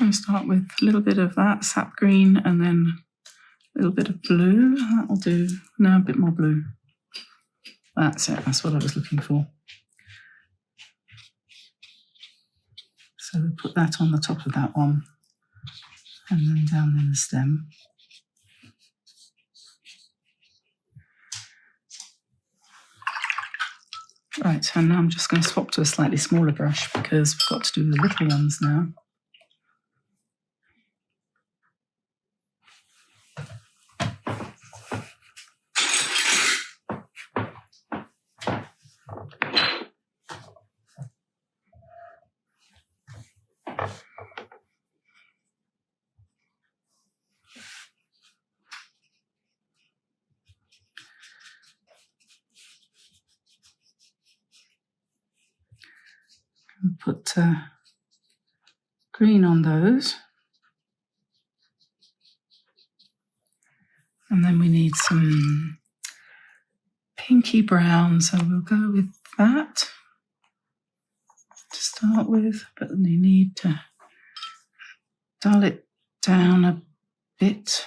I'll start with a little bit of that sap green and then a little bit of blue. That'll do. No, a bit more blue. That's it. That's what I was looking for. So we put that on the top of that one and then down in the stem. Right, and now I'm just going to swap to a slightly smaller brush because we've got to do the little ones now. Put green on those, and then we need some pinky brown, so we'll go with that to start with, but then you need to dull it down a bit.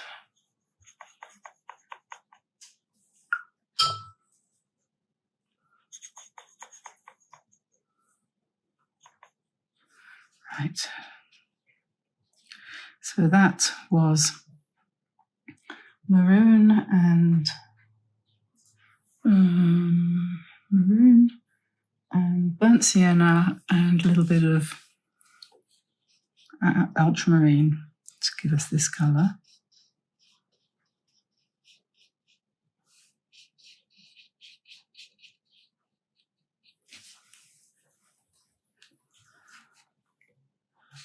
Right. So that was maroon and burnt sienna and a little bit of ultramarine to give us this colour.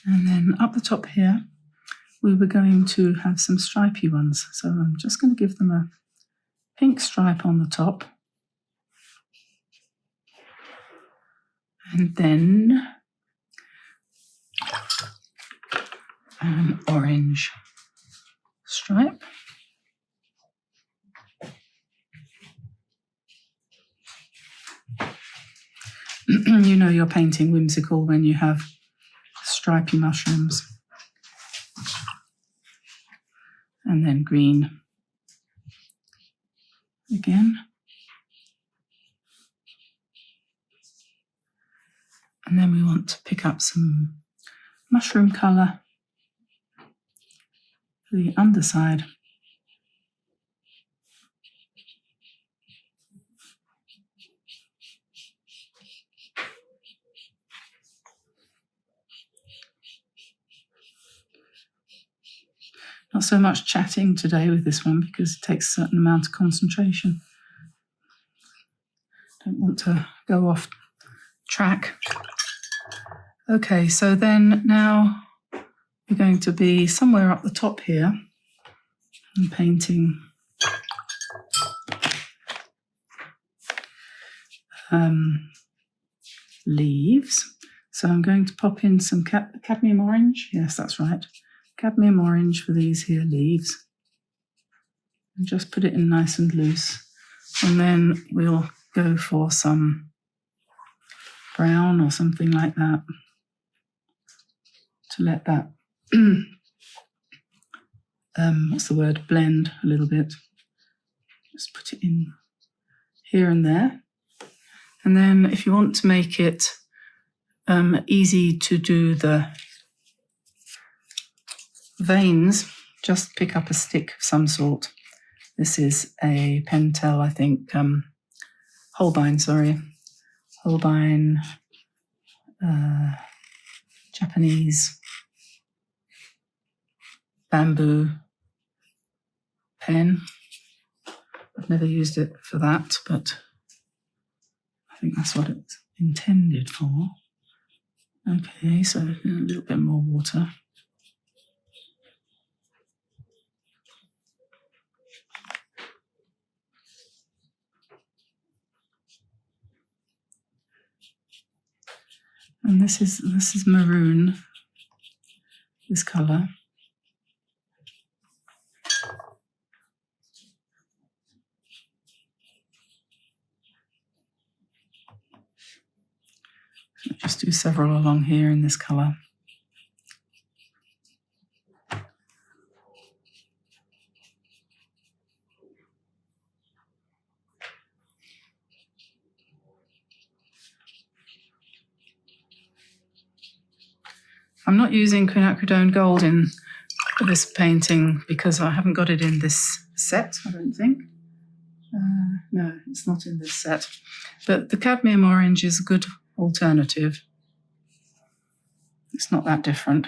And then up the top here, we were going to have some stripy ones. So I'm just going to give them a pink stripe on the top. And then an orange stripe. You know you're painting whimsical when you have stripy mushrooms. And then green again. And then we want to pick up some mushroom colour for the underside. Not so much chatting today with this one because it takes a certain amount of concentration. Don't want to go off track. Okay, so then now we're going to be somewhere up the top here and painting leaves. So I'm going to pop in some cadmium orange. Yes, that's right. Cadmium orange for these here leaves. And just put it in nice and loose. And then we'll go for some brown or something like that to let that, what's the word, blend a little bit. Just put it in here and there. And then if you want to make it easy to do the veins, just pick up a stick of some sort. This is a Pentel, I think, Holbein, Japanese bamboo pen. I've never used it for that, but I think that's what it's intended for. Okay, so a little bit more water. And this is maroon, this colour. Just do several along here in this colour. I'm not using quinacridone gold in this painting because I haven't got it in this set, I don't think. No, it's not in this set. But the cadmium orange is a good alternative. It's not that different.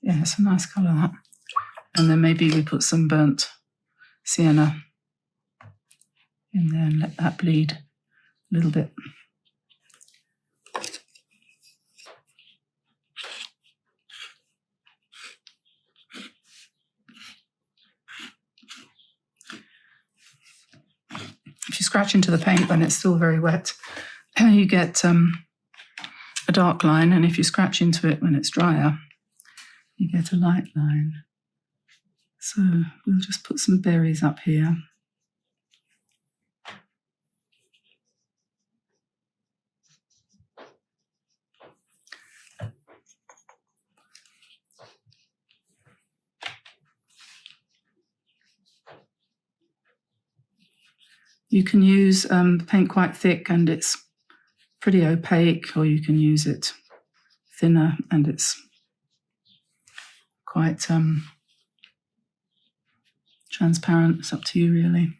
Yeah, it's a nice colour, that. And then maybe we put some burnt sienna in there and let that bleed a little bit. scratch into the paint when it's still very wet, you get a dark line, and if you scratch into it when it's drier, you get a light line. So we'll just put some berries up here. You can use paint quite thick and it's pretty opaque, or you can use it thinner and it's quite transparent. It's up to you, really.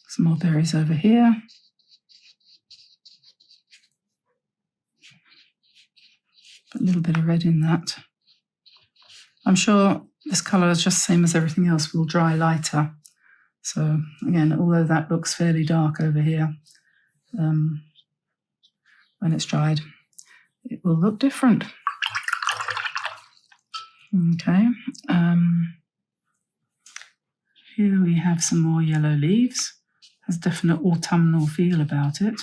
Some more berries over here. Put a little bit of red in that. I'm sure this colour is just the same as everything else, will dry lighter. So again, although that looks fairly dark over here, when it's dried, it will look different. Okay, here we have some more yellow leaves. Has definite autumnal feel about it.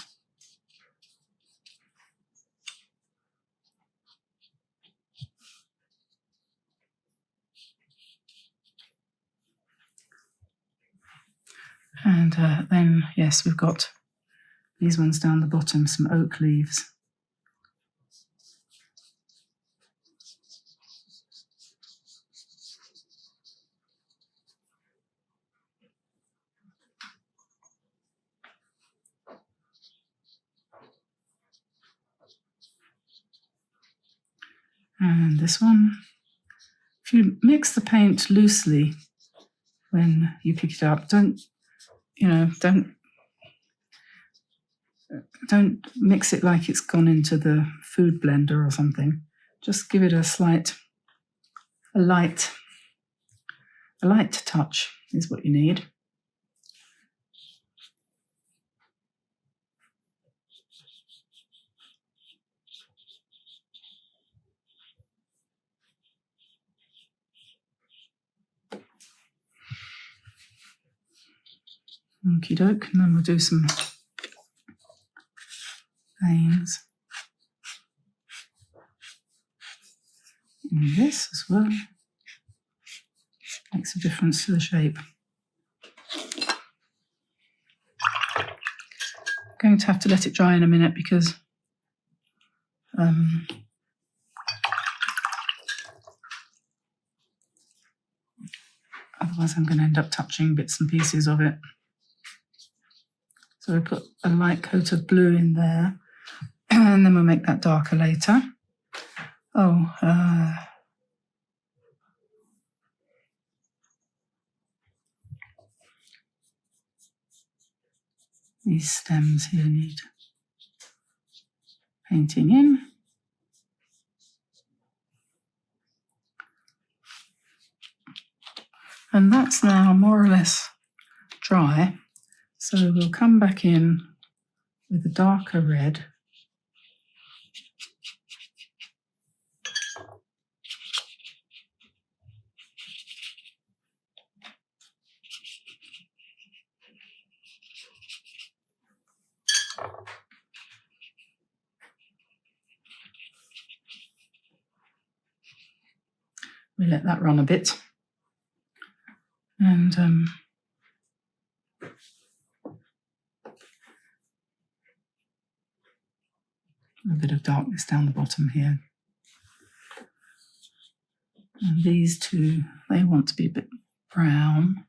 And then, yes, we've got these ones down the bottom, some oak leaves. And this one. If you mix the paint loosely when you pick it up, don't mix it like it's gone into the food blender or something. Just give it a light touch is what you need. Okie doke, and then we'll do some veins in this as well. Makes a difference to the shape. Going to have to let it dry in a minute because otherwise I'm going to end up touching bits and pieces of it. So we put a light coat of blue in there, and then we'll make that darker later. These stems here need painting in. And that's now more or less dry. So we'll come back in with a darker red. We let that run a bit. And a bit of darkness down the bottom here. And these two, they want to be a bit brown.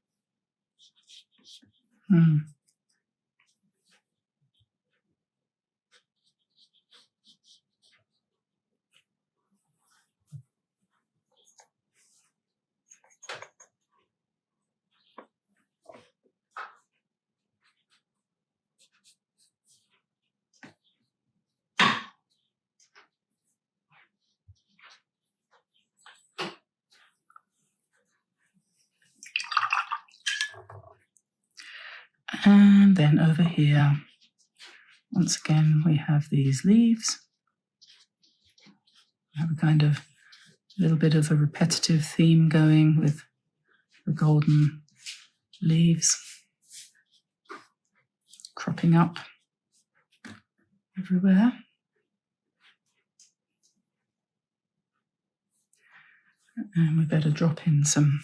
And then over here, once again, we have these leaves. have a kind of little bit of a repetitive theme going with the golden leaves cropping up everywhere. And we better drop in some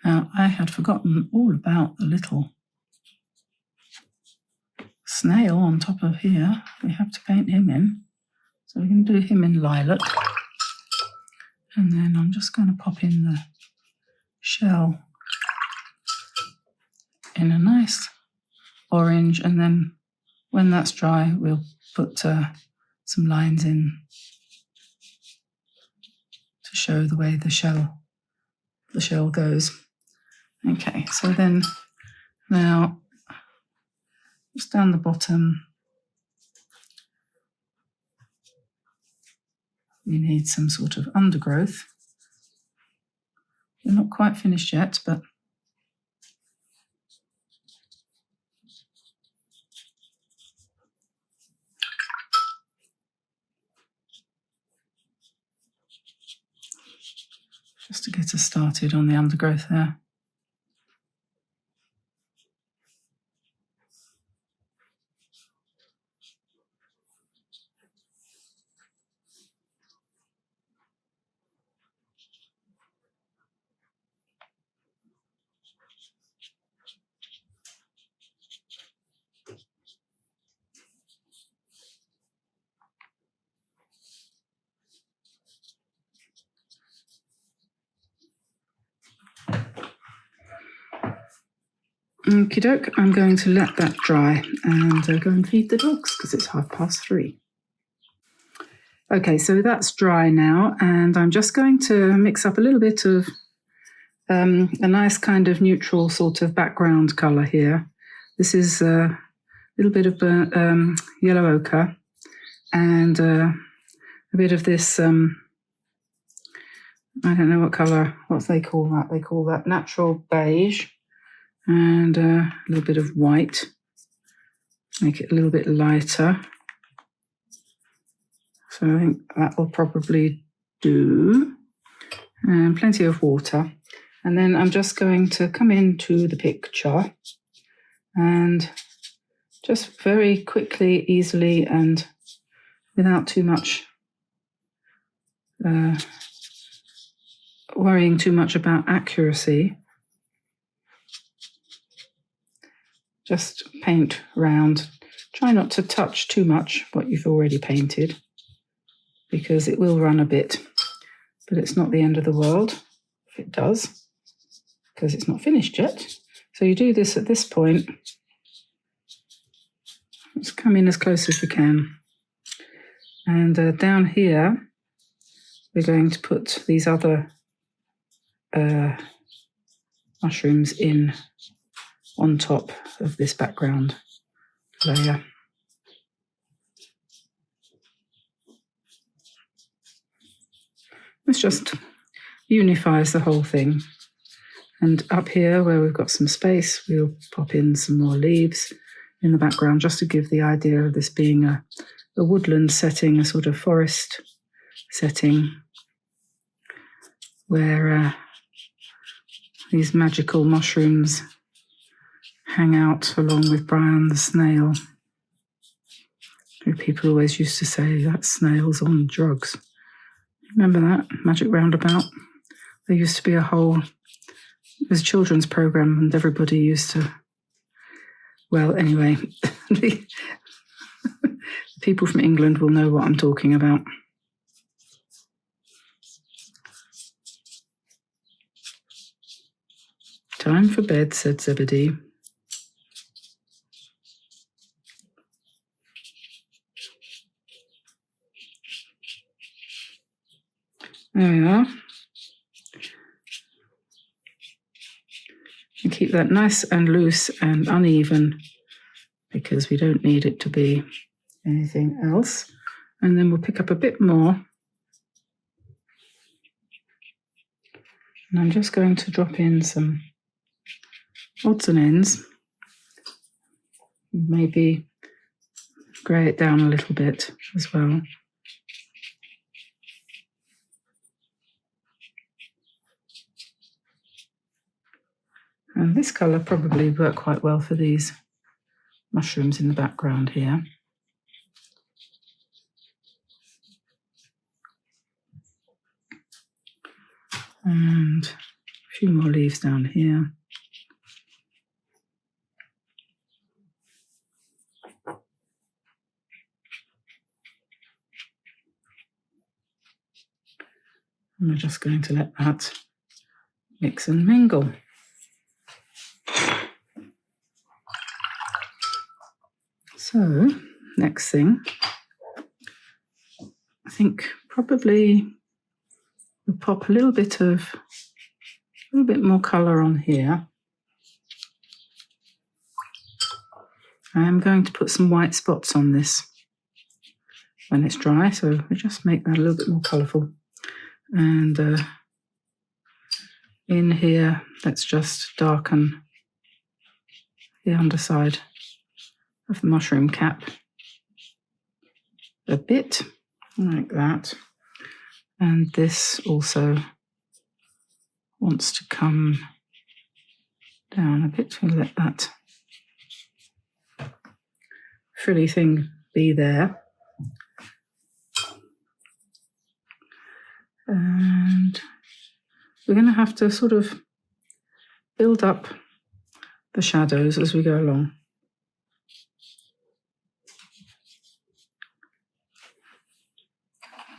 Now, I had forgotten all about the little snail on top of here. We have to paint him in. So we can do him in lilac. And then I'm just going to pop in the shell in a nice orange. And then when that's dry, we'll put some lines in to show the way the shell goes. Okay, so then now just down the bottom, we need some sort of undergrowth. We're not quite finished yet, but just to get us started on the undergrowth there. Okie doke, I'm going to let that dry and go and feed the dogs because it's 3:30. Okay, so that's dry now, and I'm just going to mix up a little bit of a nice kind of neutral sort of background colour here. This is a little bit of yellow ochre and a bit of this, I don't know what they call that. They call that natural beige. And a little bit of white, make it a little bit lighter. So I think that will probably do. And plenty of water. And then I'm just going to come into the picture and just very quickly, easily, and without too much worrying too much about accuracy, just paint round. Try not to touch too much what you've already painted because it will run a bit, but it's not the end of the world if it does because it's not finished yet. So you do this at this point. Let's come in as close as we can. And down here, we're going to put these other mushrooms in on top of this background layer. This just unifies the whole thing. And up here where we've got some space, we'll pop in some more leaves in the background just to give the idea of this being a woodland setting, a sort of forest setting where these magical mushrooms hang out along with Brian the snail, who people always used to say that snail's on drugs. Remember that Magic Roundabout? There used to be it was a children's program and everybody used to, well, anyway, the people from England will know what I'm talking about. Time for bed, said Zebedee. There we are. And keep that nice and loose and uneven because we don't need it to be anything else. And then we'll pick up a bit more. And I'm just going to drop in some odds and ends. Maybe grey it down a little bit as well. And this colour probably worked quite well for these mushrooms in the background here. And a few more leaves down here. And we're just going to let that mix and mingle. So, next thing, I think probably we'll pop a little bit more colour on here. I am going to put some white spots on this when it's dry, so we just make that a little bit more colourful. And in here, let's just darken the underside of the mushroom cap a bit, like that. And this also wants to come down a bit. We'll let that frilly thing be there. And we're going to have to sort of build up the shadows as we go along.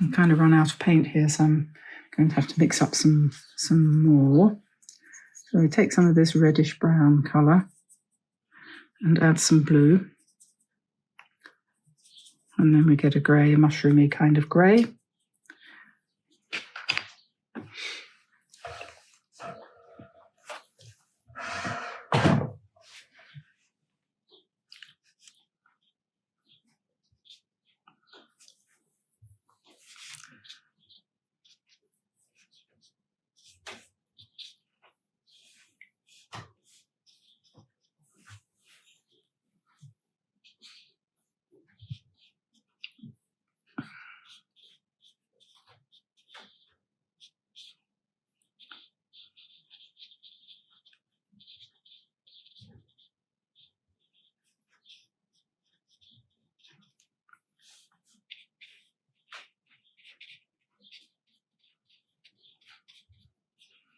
I'm kind of run out of paint here, so I'm going to have to mix up some more. So we take some of this reddish brown colour and add some blue. And then we get a grey, a mushroomy kind of grey.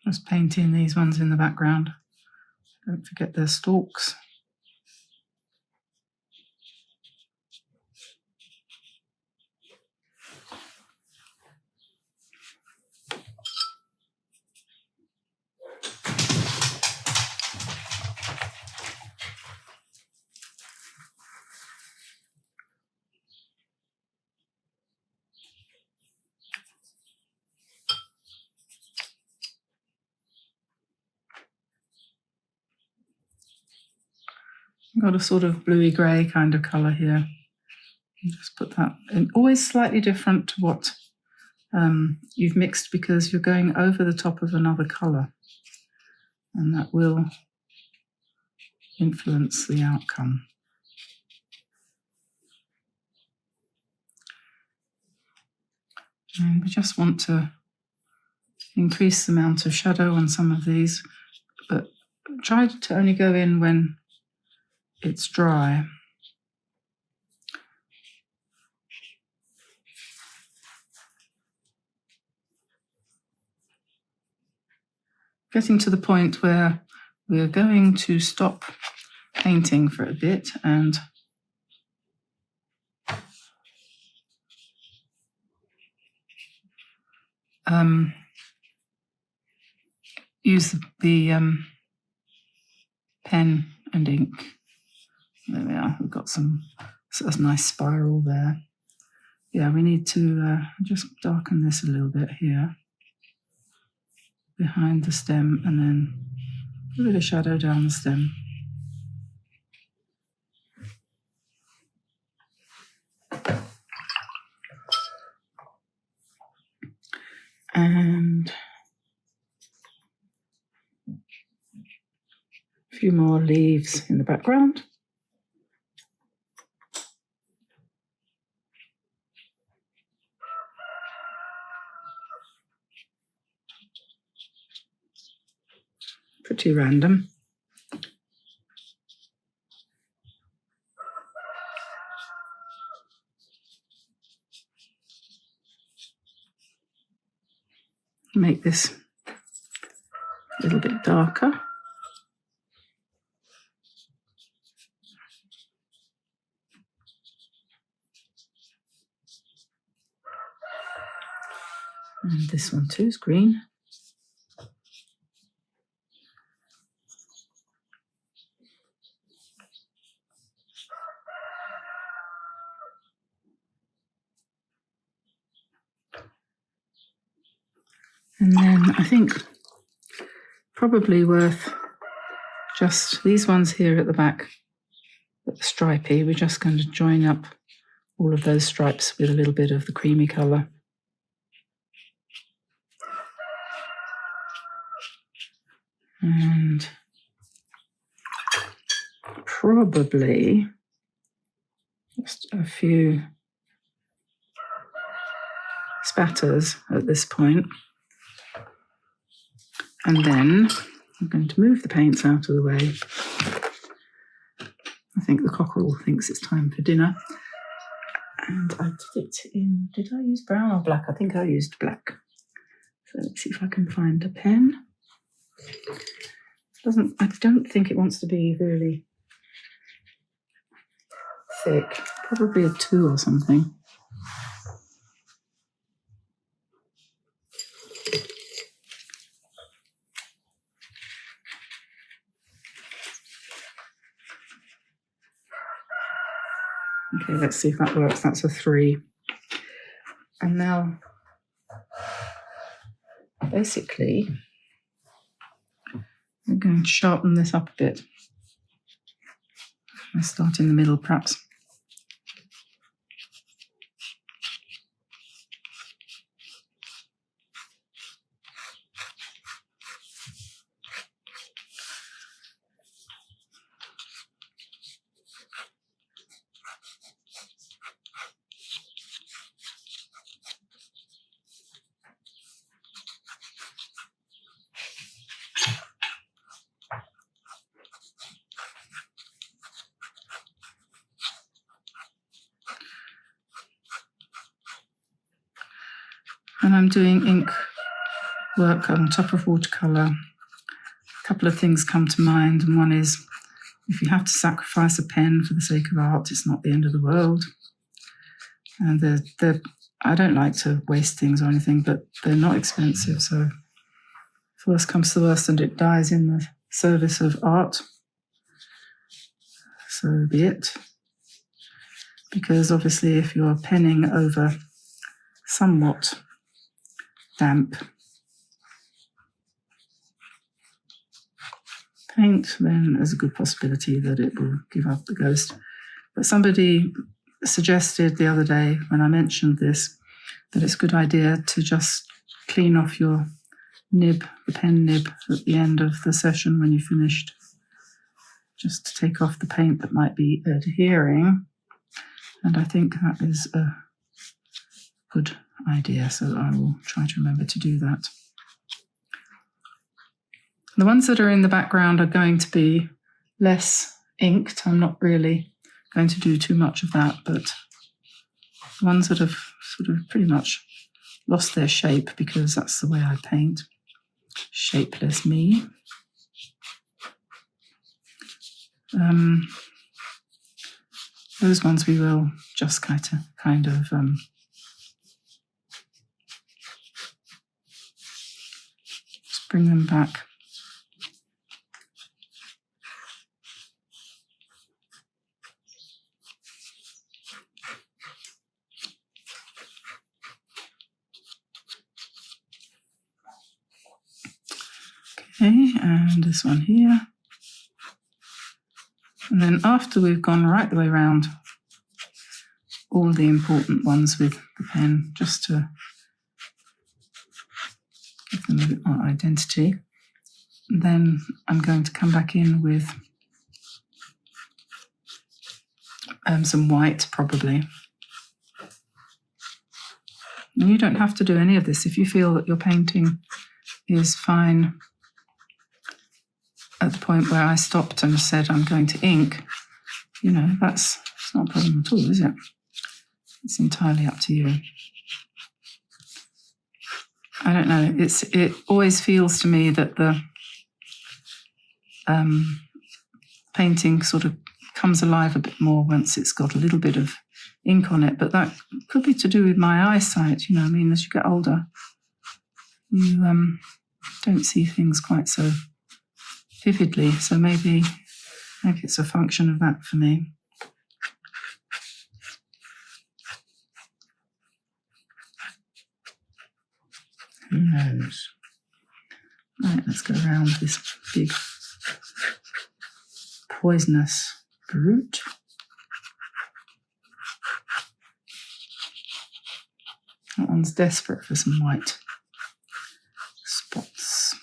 Just painting these ones in the background. Don't forget their stalks. Got a sort of bluey grey kind of colour here. Just put that in. Always slightly different to what you've mixed, because you're going over the top of another colour, and that will influence the outcome. And we just want to increase the amount of shadow on some of these, but try to only go in when it's dry. Getting to the point where we're going to stop painting for a bit and use the pen and ink. There we are. We've got a nice spiral there. Yeah, we need to just darken this a little bit here. behind the stem and then a bit of shadow down the stem. And a few more leaves in the background. Pretty random. Make this a little bit darker. And this one too is green. And then I think probably worth just these ones here at the back, stripy. We're just going to join up all of those stripes with a little bit of the creamy colour. And probably just a few spatters at this point. And then I'm going to move the paints out of the way. I think the cockerel thinks it's time for dinner. And I did it in, did I use brown or black? I think I used black. So let's see if I can find a pen. I don't think it wants to be really thick. Probably a 2 or something. Okay, let's see if that works. That's a 3. And now, basically, I'm going to sharpen this up a bit. I'll start in the middle, perhaps. And I'm doing ink work on top of watercolor. A couple of things come to mind, and one is if you have to sacrifice a pen for the sake of art, it's not the end of the world. And I don't like to waste things or anything, but they're not expensive, so if worst comes to worst and it dies in the service of art, so be it. Because obviously if you're penning over somewhat damp paint, then there's a good possibility that it will give up the ghost. But somebody suggested the other day when I mentioned this that it's a good idea to just clean off your nib, the pen nib, at the end of the session when you're finished, just to take off the paint that might be adhering. And I think that is a good idea, so I will try to remember to do that. The ones that are in the background are going to be less inked. I'm not really going to do too much of that, but the ones that have sort of pretty much lost their shape, because that's the way I paint, shapeless me. Those ones we will just kind of just bring them back. Okay, and this one here. And then after we've gone right the way around all the important ones with the pen, just to give them a bit more identity, then I'm going to come back in with some white, probably. And you don't have to do any of this. If you feel that your painting is fine at the point where I stopped and said I'm going to ink, you know, it's not a problem at all, is it? It's entirely up to you. I don't know. It always feels to me that the painting sort of comes alive a bit more once it's got a little bit of ink on it. But that could be to do with my eyesight. You know, I mean, as you get older, you don't see things quite so vividly. So maybe it's a function of that for me. Who knows? Right, let's go around this big poisonous brute. That one's desperate for some white spots.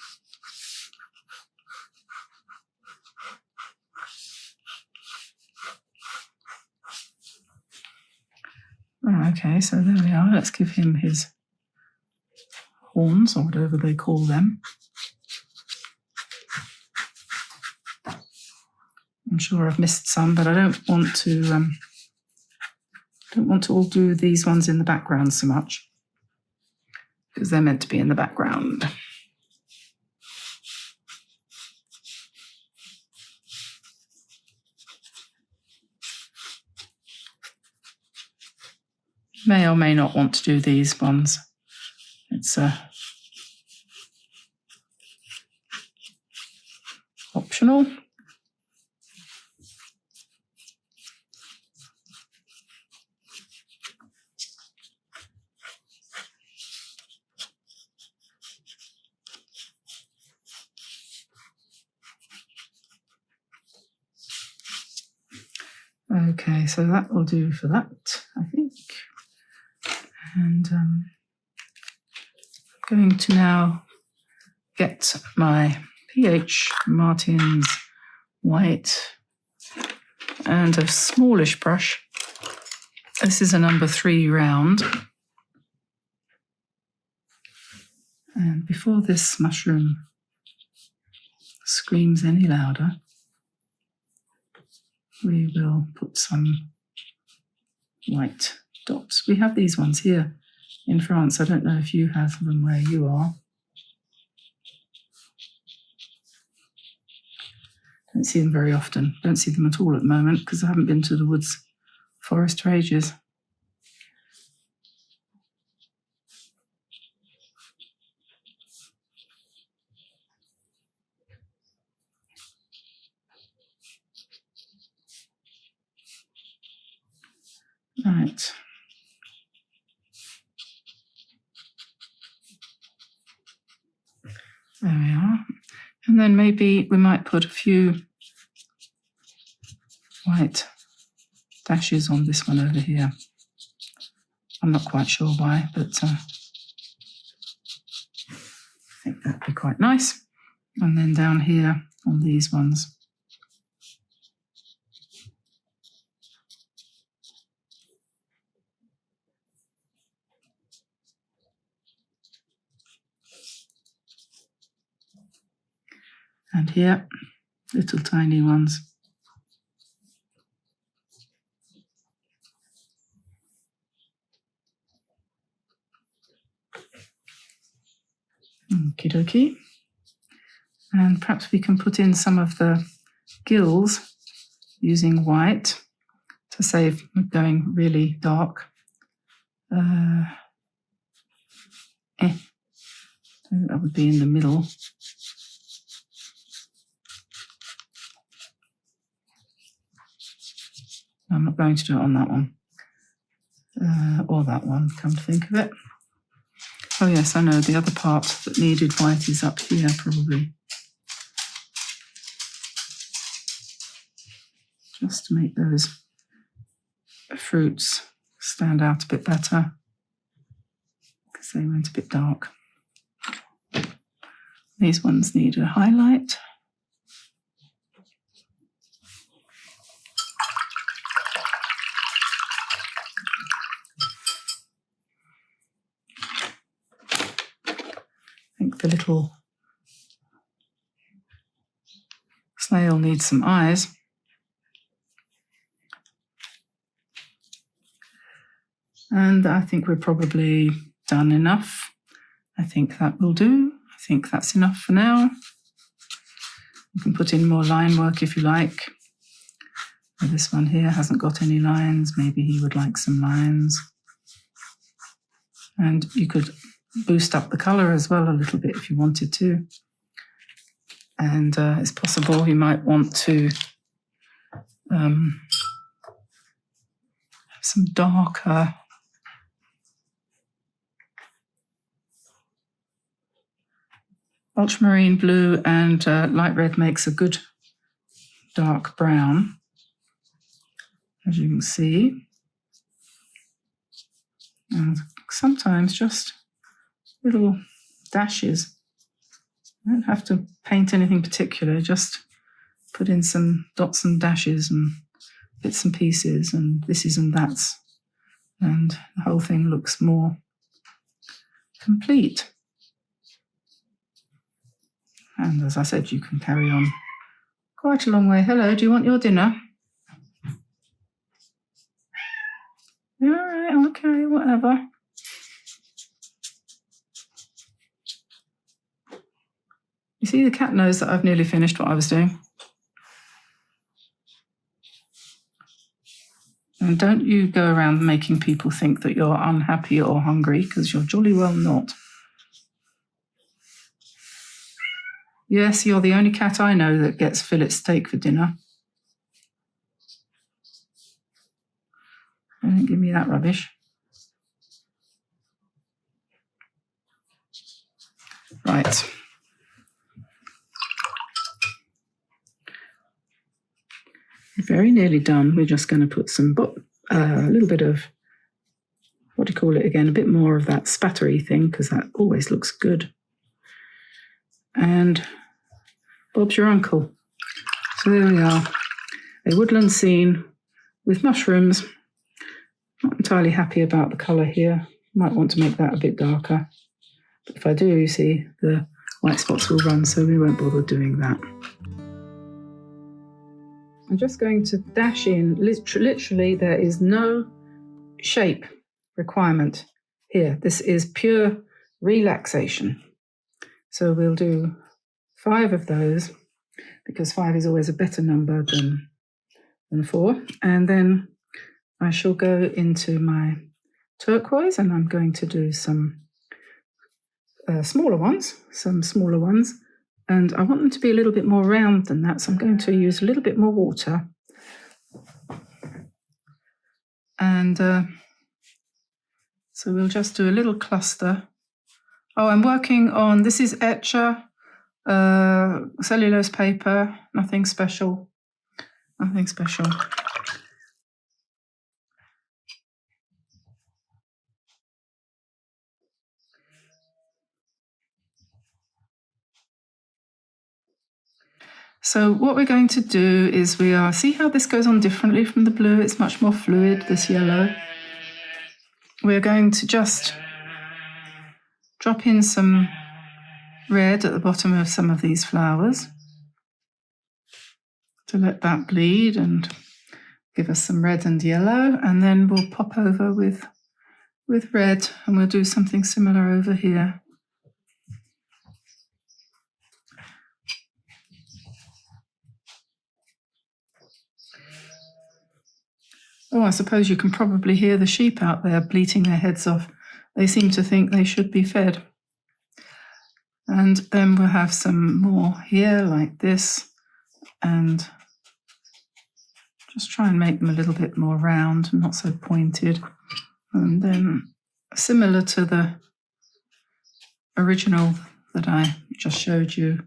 Oh, okay, so there we are. Let's give him his horns, or whatever they call them. I'm sure I've missed some, but I don't want to all do these ones in the background so much, because they're meant to be in the background. May or may not want to do these ones. It's optional. Okay, so that will do for that, I think. And I'm going to now get my PH Martin's white and a smallish brush. This is a number 3 round. And before this mushroom screams any louder, we will put some white dots. We have these ones here in France. I don't know if you have them where you are. Don't see them very often. Don't see them at all at the moment because I haven't been to the woods forest for ages. Right. There we are. And then maybe we might put a few white dashes on this one over here. I'm not quite sure why, but I think that'd be quite nice. And then down here on these ones. And here, little tiny ones. Okie dokie. And perhaps we can put in some of the gills using white to save going really dark. That would be in the middle. I'm not going to do it on that one. Or that one, come to think of it. Oh yes, I know, the other part that needed white is up here, probably. just to make those fruits stand out a bit better, because they went a bit dark. These ones need a highlight. I think the little snail needs some eyes. And I think we're probably done enough. I think that will do. I think that's enough for now. You can put in more line work if you like. This one here hasn't got any lines. Maybe he would like some lines. And you could boost up the colour as well a little bit if you wanted to. And it's possible you might want to have some darker ultramarine blue, and light red makes a good dark brown, as you can see. And sometimes just little dashes. You don't have to paint anything particular, just put in some dots and dashes and bits and pieces and thises and that's, and the whole thing looks more complete. And as I said, you can carry on quite a long way. Hello, do you want your dinner? All right, okay, whatever. You see, the cat knows that I've nearly finished what I was doing. And don't you go around making people think that you're unhappy or hungry, because you're jolly well not. Yes, you're the only cat I know that gets fillet steak for dinner. Don't give me that rubbish. Right. Very nearly done. We're just going to put some, a little bit of, what do you call it again, a bit more of that spattery thing, because that always looks good. And Bob's your uncle. So there we are, a woodland scene with mushrooms. Not entirely happy about the colour here. Might want to make that a bit darker. But if I do, you see, the white spots will run, so we won't bother doing that. I'm just going to dash in, literally there is no shape requirement here. This is pure relaxation. So we'll do 5 of those, because 5 is always a better number than 4. And then I shall go into my turquoise, and I'm going to do some smaller ones. And I want them to be a little bit more round than that, so I'm going to use a little bit more water. And so we'll just do a little cluster. Oh, I'm working on, this is Etcher, cellulose paper, nothing special. So what we're going to do is see how this goes on differently from the blue. It's much more fluid, this yellow. We're going to just drop in some red at the bottom of some of these flowers to let that bleed and give us some red and yellow. And then we'll pop over with red, and we'll do something similar over here. Oh, I suppose you can probably hear the sheep out there bleating their heads off. They seem to think they should be fed. And then we'll have some more here like this, and just try and make them a little bit more round and not so pointed. And then similar to the original that I just showed you,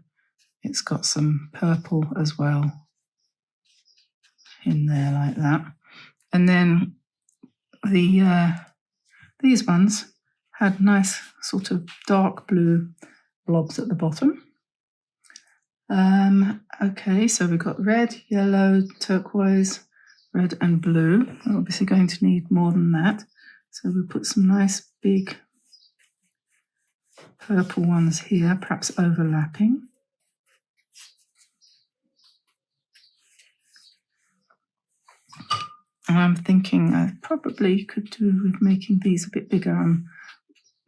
it's got some purple as well in there like that. And then these ones had nice sort of dark blue blobs at the bottom. Okay, so we've got red, yellow, turquoise, red and blue. We're obviously going to need more than that. So we'll put some nice big purple ones here, perhaps overlapping. And I'm thinking I probably could do with making these a bit bigger.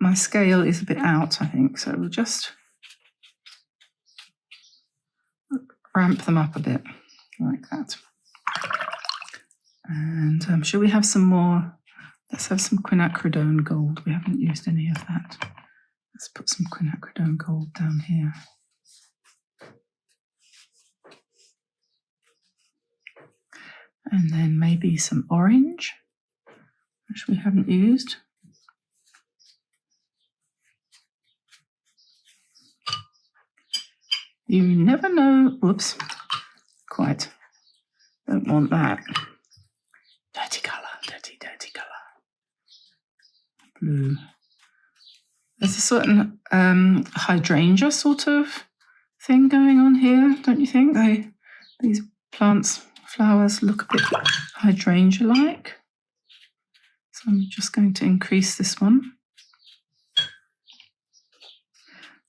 My scale is a bit out, I think, so we'll just ramp them up a bit like that. And shall we have some more? Let's have some quinacridone gold. We haven't used any of that. Let's put some quinacridone gold down here. And then maybe some orange, which we haven't used. You never know. Whoops. Quite. Don't want that. Dirty colour. Dirty colour. Blue. There's a certain hydrangea sort of thing going on here, don't you think? These plants, flowers look a bit hydrangea-like. So I'm just going to increase this one.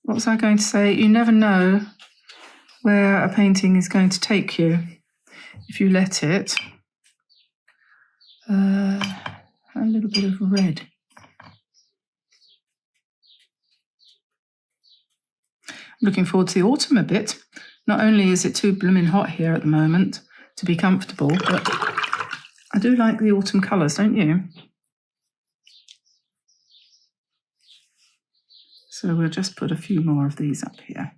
What was I going to say? You never know where a painting is going to take you if you let it. A little bit of red. I'm looking forward to the autumn a bit. Not only is it too blooming hot here at the moment to be comfortable, but I do like the autumn colours, don't you? So we'll just put a few more of these up here.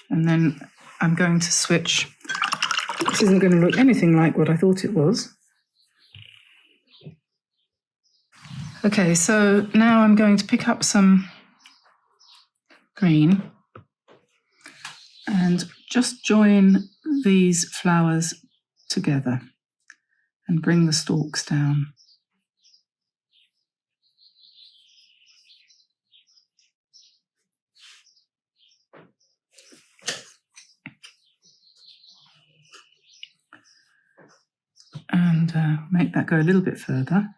And then I'm going to switch. This isn't going to look anything like what I thought it was. Okay, so now I'm going to pick up some green and just join these flowers together and bring the stalks down. And make that go a little bit further,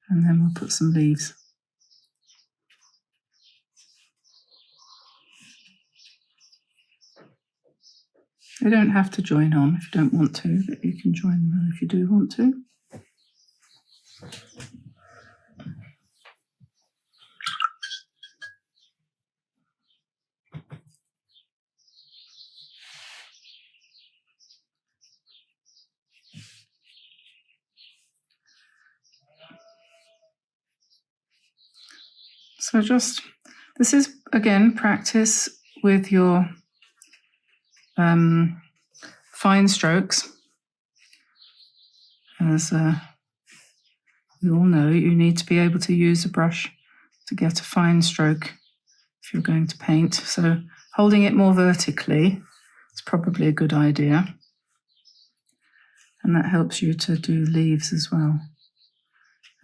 and then we'll put some leaves. They don't have to join on if you don't want to, but you can join them if you do want to. So this is, again, practice with your fine strokes. As we all know, you need to be able to use a brush to get a fine stroke if you're going to paint. So holding it more vertically is probably a good idea. And that helps you to do leaves as well.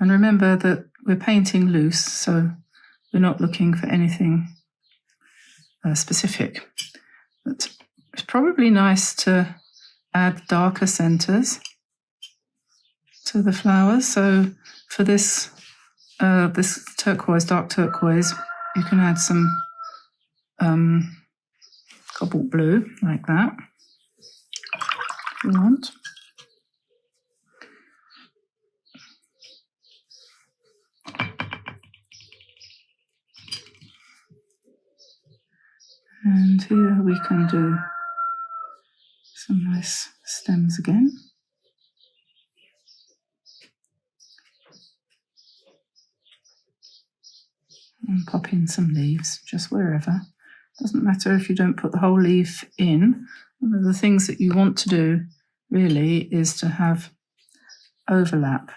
And remember that we're painting loose, so we're not looking for anything specific. But it's probably nice to add darker centres to the flowers. So for this turquoise, dark turquoise, you can add some cobalt blue like that if you want. And here we can do some nice stems again. And pop in some leaves, just wherever. Doesn't matter if you don't put the whole leaf in. One of the things that you want to do, really, is to have overlap.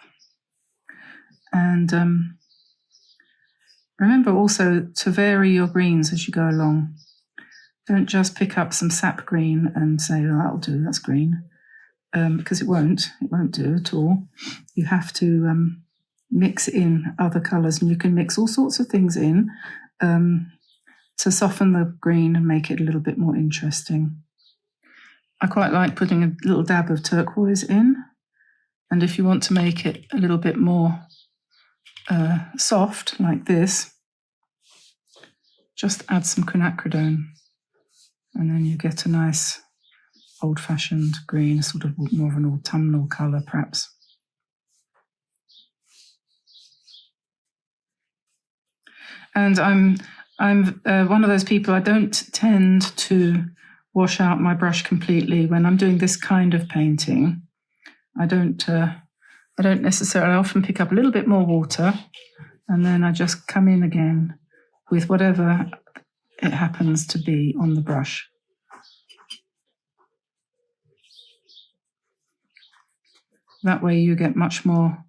And remember also to vary your greens as you go along. Don't just pick up some sap green and say, oh, that'll do, that's green, because it won't do at all. You have to mix in other colours, and you can mix all sorts of things in to soften the green and make it a little bit more interesting. I quite like putting a little dab of turquoise in, and if you want to make it a little bit more soft, like this, just add some quinacridone, and then you get a nice old-fashioned green, sort of more of an autumnal colour perhaps. And I'm one of those people, I don't tend to wash out my brush completely when I'm doing this kind of painting. I don't necessarily, I often pick up a little bit more water, and then I just come in again with whatever it happens to be on the brush. That way you get much more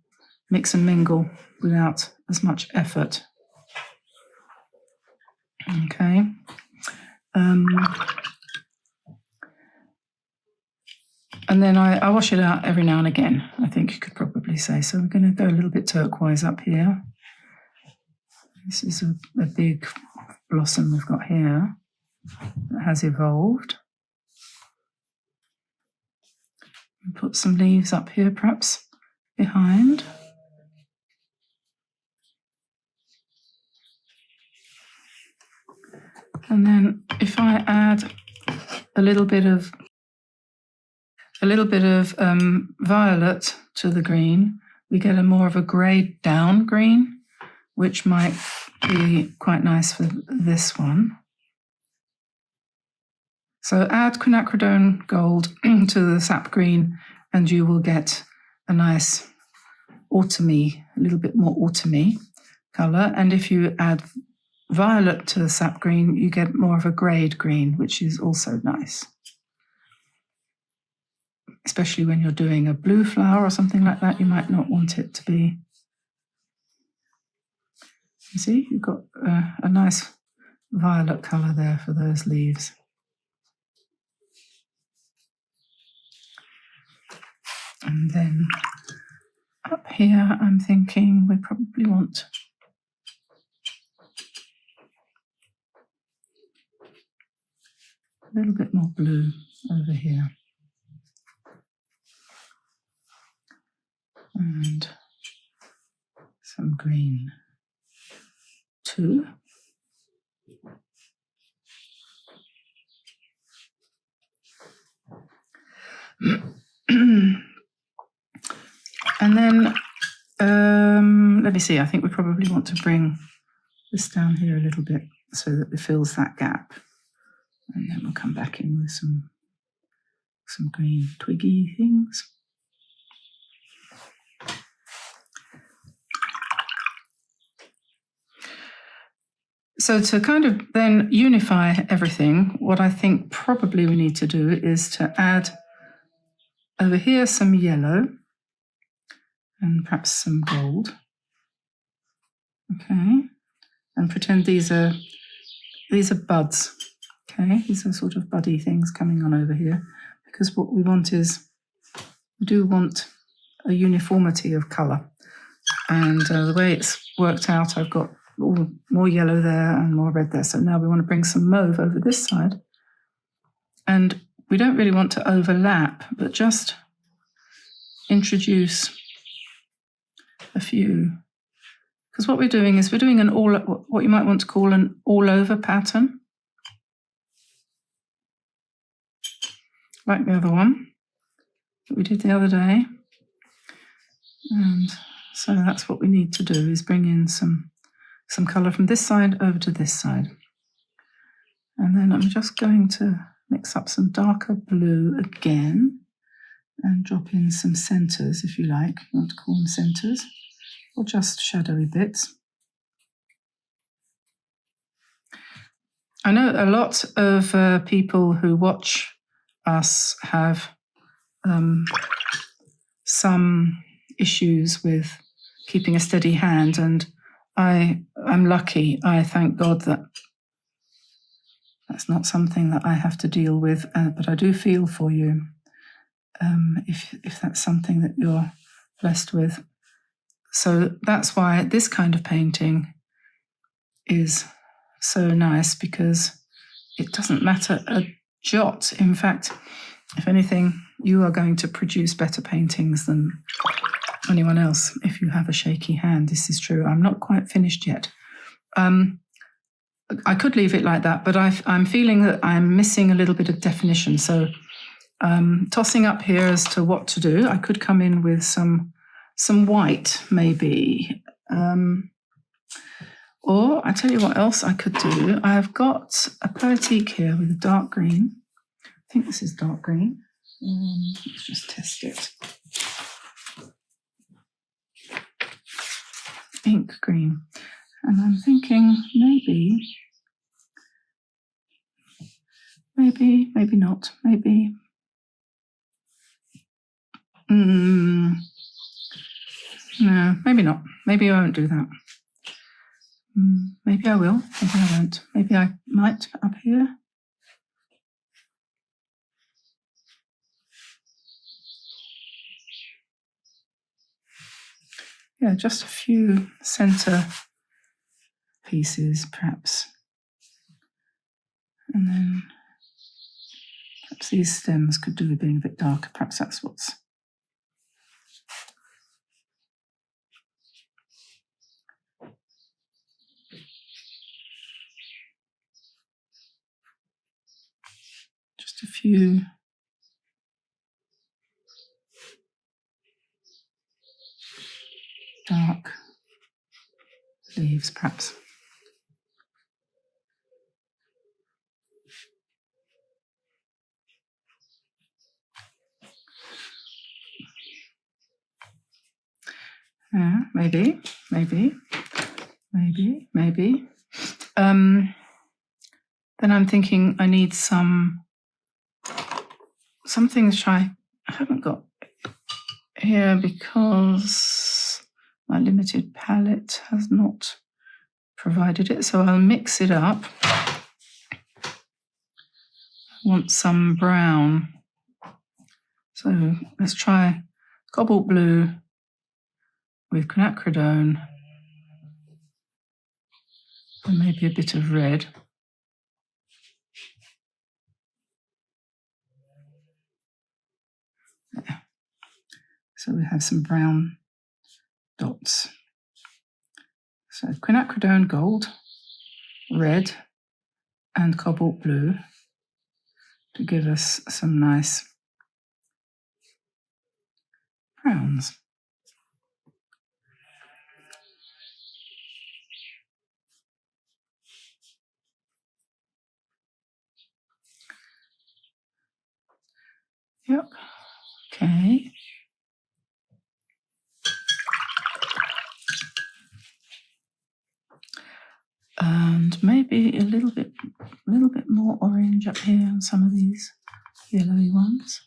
mix and mingle without as much effort. Okay. And then I wash it out every now and again, I think you could probably say. So we're going to go a little bit turquoise up here. This is a big blossom we've got here that has evolved. Put some leaves up here perhaps behind. And then if I add a little bit of violet to the green, we get a more of a greyed down green, which might be quite nice for this one. So add quinacridone gold to the sap green, and you will get a nice autumny, a little bit more autumny colour. And if you add violet to the sap green, you get more of a greyed green, which is also nice. Especially when you're doing a blue flower or something like that, you might not want it to be. You see, you've got a nice violet colour there for those leaves. And then up here, I'm thinking we probably want a little bit more blue over here. And some green too. And then, let me see, I think we probably want to bring this down here a little bit so that it fills that gap. And then we'll come back in with some green twiggy things. So to kind of then unify everything, what I think probably we need to do is to add over here some yellow and perhaps some gold. Okay, and pretend these are buds. Okay, these are sort of buddy things coming on over here, because what we want is, we do want a uniformity of colour. And the way it's worked out, I've got more yellow there and more red there. So now we want to bring some mauve over this side. And we don't really want to overlap, but just introduce a few. Because what we're doing is we're doing what you might want to call an all-over pattern. Like the other one that we did the other day. And so that's what we need to do, is bring in some colour from this side over to this side. And then I'm just going to mix up some darker blue again and drop in some centres, if you like. You want to call them centres, or just shadowy bits. I know a lot of people who watch us have some issues with keeping a steady hand, and I'm lucky. I thank God that That's not something that I have to deal with, but I do feel for you if that's something that you're blessed with. So that's why this kind of painting is so nice, because it doesn't matter a jot. In fact, if anything, you are going to produce better paintings than anyone else if you have a shaky hand. This is true. I'm not quite finished yet. I could leave it like that, but I'm feeling that I'm missing a little bit of definition. So tossing up here as to what to do. I could come in with some white, maybe. Or I tell you what else I could do. I've got a poetique here with a dark green. I think this is dark green. Let's just test it. Ink green. And I'm thinking maybe not. Maybe. No, maybe not. Maybe I won't do that. Maybe I will. Maybe I won't. Maybe I might up here. Yeah, just a few center pieces, perhaps. And then perhaps these stems could do with being a bit darker. Perhaps that's what's... Just a few dark leaves, perhaps. Yeah, maybe. Then I'm thinking I need some things which I haven't got here because my limited palette has not provided it. So I'll mix it up. I want some brown. So let's try cobalt blue with quinacridone and maybe a bit of red. There. So we have some brown dots. So quinacridone gold, red and cobalt blue to give us some nice browns. Yep. Okay. And maybe a little bit more orange up here on some of these yellowy ones.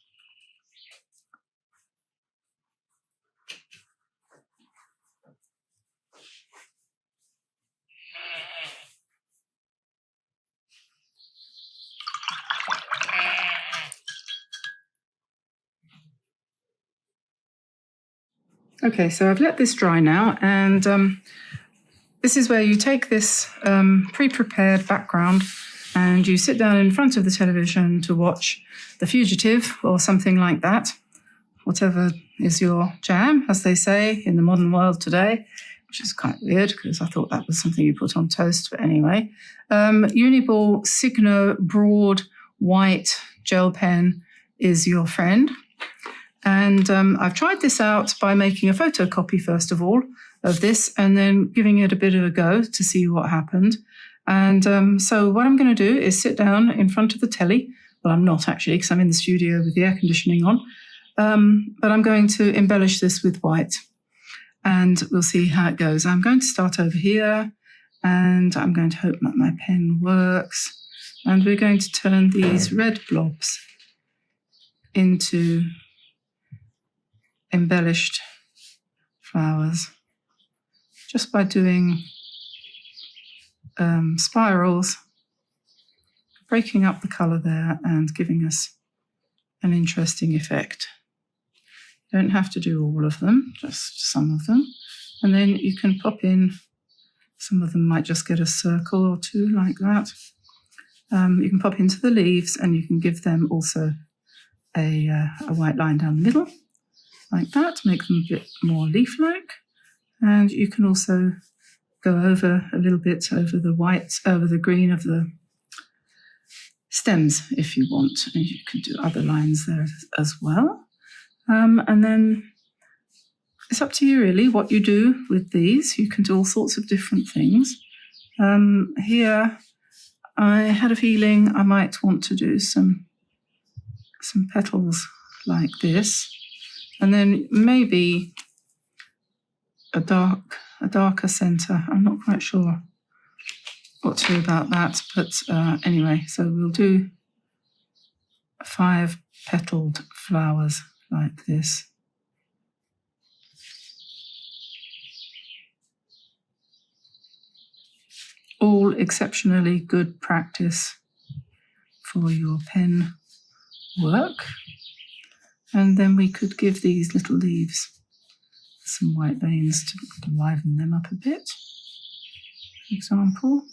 Okay, so I've let this dry now, and this is where you take this pre-prepared background and you sit down in front of the television to watch The Fugitive or something like that, whatever is your jam, as they say in the modern world today, which is quite weird because I thought that was something you put on toast, but anyway. Uniball Signo Broad White Gel Pen is your friend. And I've tried this out by making a photocopy, first of all, of this and then giving it a bit of a go to see what happened. And so what I'm going to do is sit down in front of the telly. Well, I'm not actually because I'm in the studio with the air conditioning on. But I'm going to embellish this with white and we'll see how it goes. I'm going to start over here and I'm going to hope that my pen works. And we're going to turn these red blobs into embellished flowers just by doing spirals breaking up the colour there and giving us an interesting effect. You don't have to do all of them, just some of them. And then you can pop in, some of them might just get a circle or two like that. You can pop into the leaves and you can give them also a white line down the middle, like that, make them a bit more leaf-like. And you can also go over a little bit over the white, over the green of the stems if you want. And you can do other lines there as well. And then it's up to you really what you do with these. You can do all sorts of different things. Here I had a feeling I might want to do some petals like this, and then maybe a darker centre. I'm not quite sure what to do about that, but anyway, so we'll do 5 petaled flowers like this. All exceptionally good practice for your pen work. And then we could give these little leaves some white veins to liven them up a bit, for example.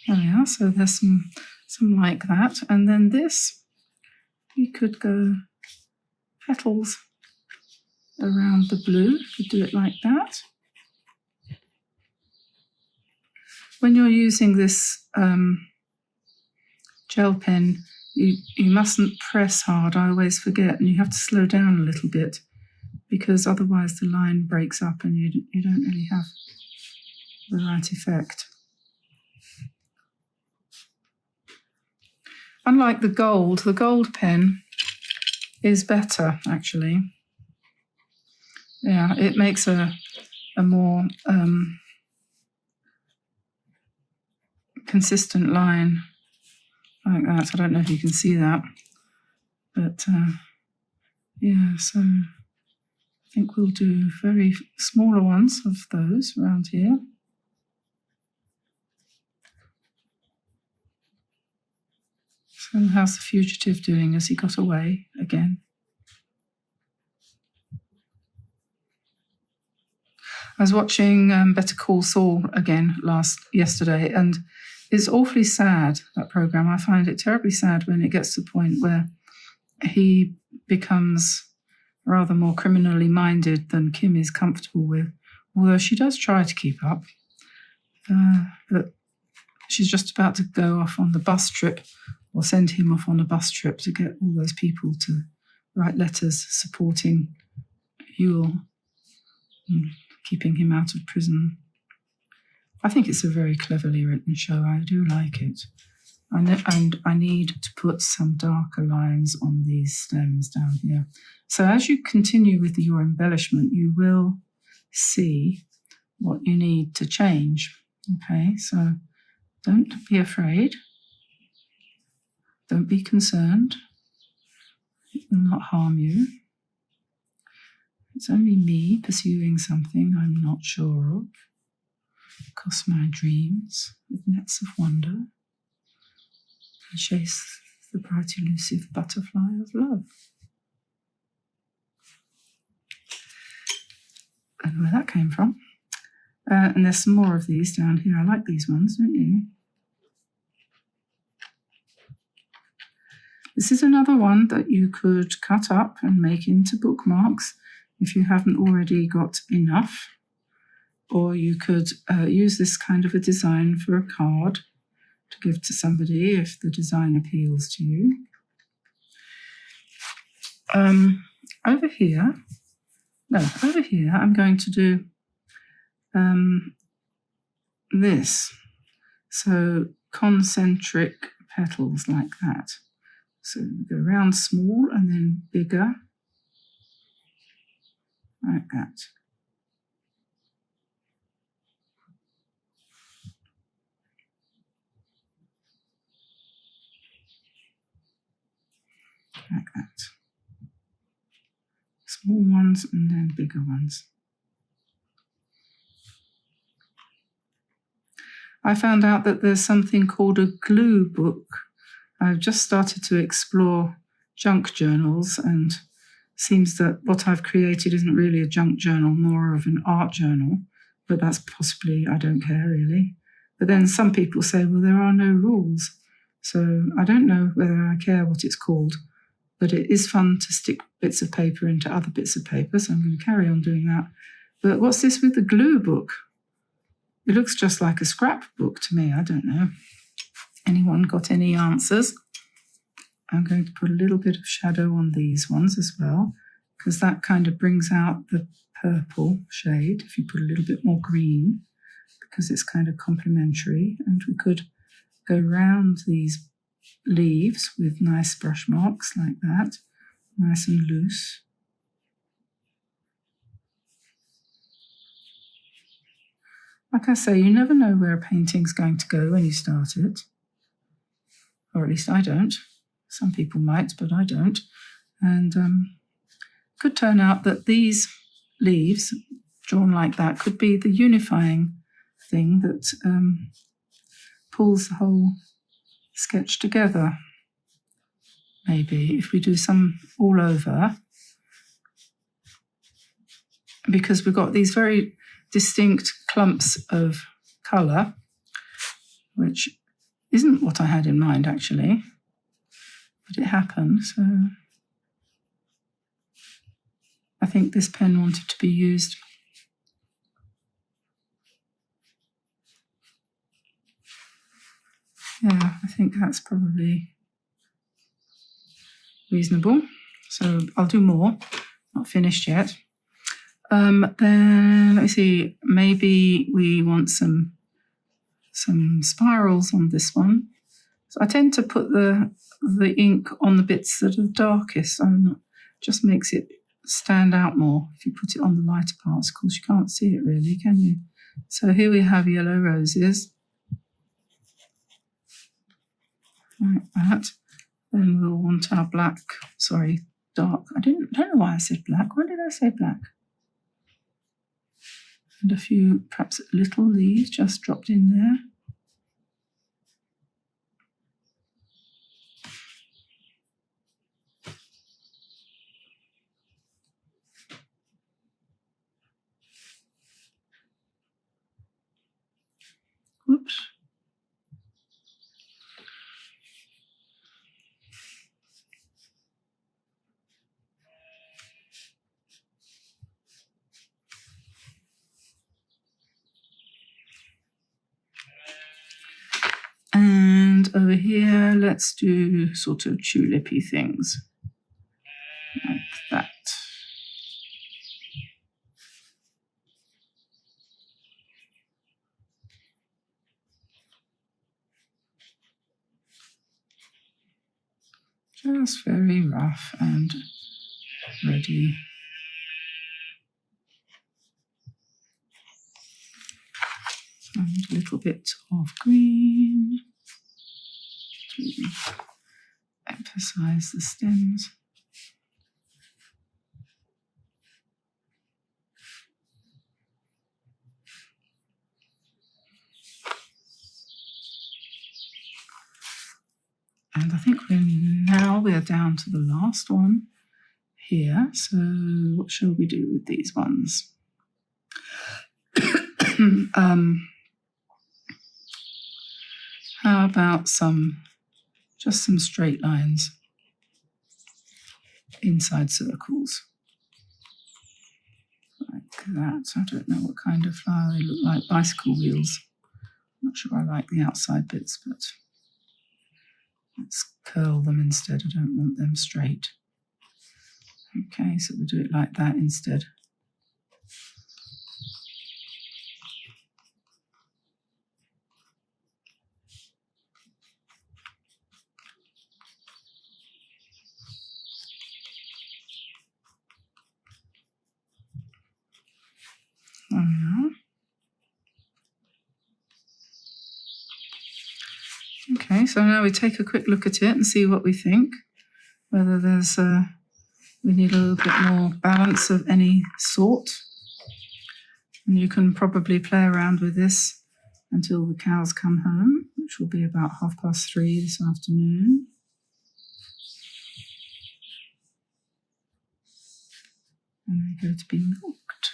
There we are, so there's some like that. And then this, you could go petals around the blue, you could do it like that. When you're using this gel pen, you mustn't press hard. I always forget, and you have to slow down a little bit because otherwise the line breaks up and you don't really have the right effect. Unlike the gold pen is better actually. Yeah, it makes a more consistent line like that. I don't know if you can see that, but yeah, so I think we'll do very smaller ones of those around here. So how's the fugitive doing? Has he got away again? I was watching Better Call Saul again yesterday, and it's awfully sad, that program. I find it terribly sad when it gets to the point where he becomes rather more criminally minded than Kim is comfortable with, although she does try to keep up. But she's just about to go off on the bus trip, or send him off on a bus trip to get all those people to write letters supporting Yule and keeping him out of prison. I think it's a very cleverly written show. I do like it. And I need to put some darker lines on these stems down here. So as you continue with your embellishment, you will see what you need to change. Okay, so don't be afraid. Don't be concerned. It will not harm you. It's only me pursuing something I'm not sure of. Cross my dreams with nets of wonder and chase the bright elusive butterfly of love. I don't know where that came from. And there's some more of these down here. I like these ones, don't you? This is another one that you could cut up and make into bookmarks if you haven't already got enough. Or you could use this kind of a design for a card to give to somebody if the design appeals to you. Over here, I'm going to do this. So concentric petals like that. So go round small and then bigger, like that. Like that. Small ones and then bigger ones. I found out that there's something called a glue book. I've just started to explore junk journals, and seems that what I've created isn't really a junk journal, more of an art journal, but that's possibly, I don't care really. But then some people say, well, there are no rules. So I don't know whether I care what it's called, but it is fun to stick bits of paper into other bits of paper, so I'm going to carry on doing that. But what's this with the glue book? It looks just like a scrapbook to me. I don't know. Anyone got any answers? I'm going to put a little bit of shadow on these ones as well, because that kind of brings out the purple shade. If you put a little bit more green, because it's kind of complementary. And we could go round these leaves with nice brush marks like that, nice and loose. Like I say, you never know where a painting's going to go when you start it. Or at least I don't. Some people might, but I don't. And could turn out that these leaves, drawn like that, could be the unifying thing that pulls the whole sketch together. Maybe if we do some all over, because we've got these very distinct clumps of colour, which isn't what I had in mind actually, but it happened. So I think this pen wanted to be used. Yeah, I think that's probably reasonable. So I'll do more, not finished yet. Then let me see, maybe we want some spirals on this one. So I tend to put the ink on the bits that are darkest, and just makes it stand out more if you put it on the lighter parts. Of course, you can't see it really, can you? So here we have yellow roses, like that. Then we'll want our black, dark. I don't know why I said black. Why did I say black? And a few, perhaps little leaves just dropped in there. Whoops. And over here, let's do sort of tulipy things, like that. Just very rough and ready. And a little bit of green to emphasize the stems. And I think we're down to the last one here. So what shall we do with these ones? How about just some straight lines inside circles, like that. I don't know what kind of flower they look like. Bicycle wheels. I'm not sure I like the outside bits, but let's curl them instead. I don't want them straight. Okay, so we'll do it like that instead. Okay, so now we take a quick look at it and see what we think, whether we need a little bit more balance of any sort. And you can probably play around with this until the cows come home, which will be about 3:30 this afternoon. And they go to be milked.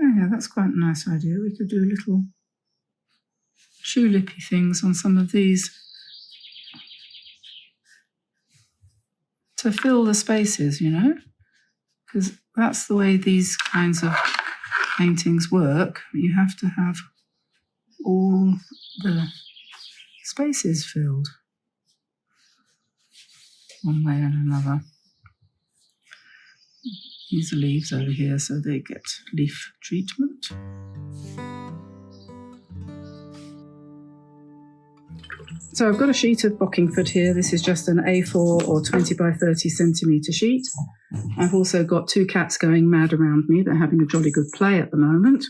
Oh yeah, that's quite a nice idea. We could do little tulipy things on some of these to fill the spaces, you know, because that's the way these kinds of paintings work. You have to have all the spaces filled one way and another. These are leaves over here, so they get leaf treatment. So I've got a sheet of Bockingford here. This is just an A4 or 20 by 30 centimetre sheet. I've also got 2 cats going mad around me. They're having a jolly good play at the moment.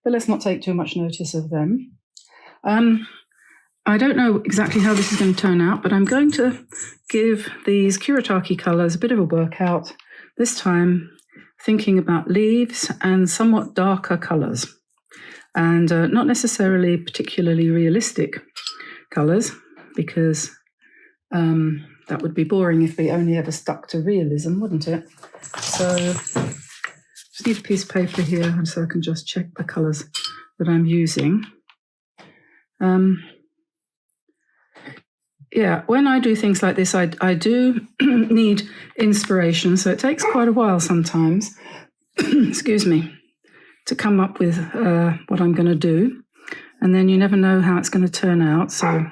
But let's not take too much notice of them. I don't know exactly how this is going to turn out, but I'm going to give these Kuretake colours a bit of a workout, this time thinking about leaves and somewhat darker colours, and not necessarily particularly realistic colours, because that would be boring if we only ever stuck to realism, wouldn't it? So just need a piece of paper here so I can just check the colours that I'm using. Yeah, when I do things like this, I do need inspiration, so it takes quite a while sometimes, excuse me, to come up with what I'm going to do, and then you never know how it's going to turn out. So,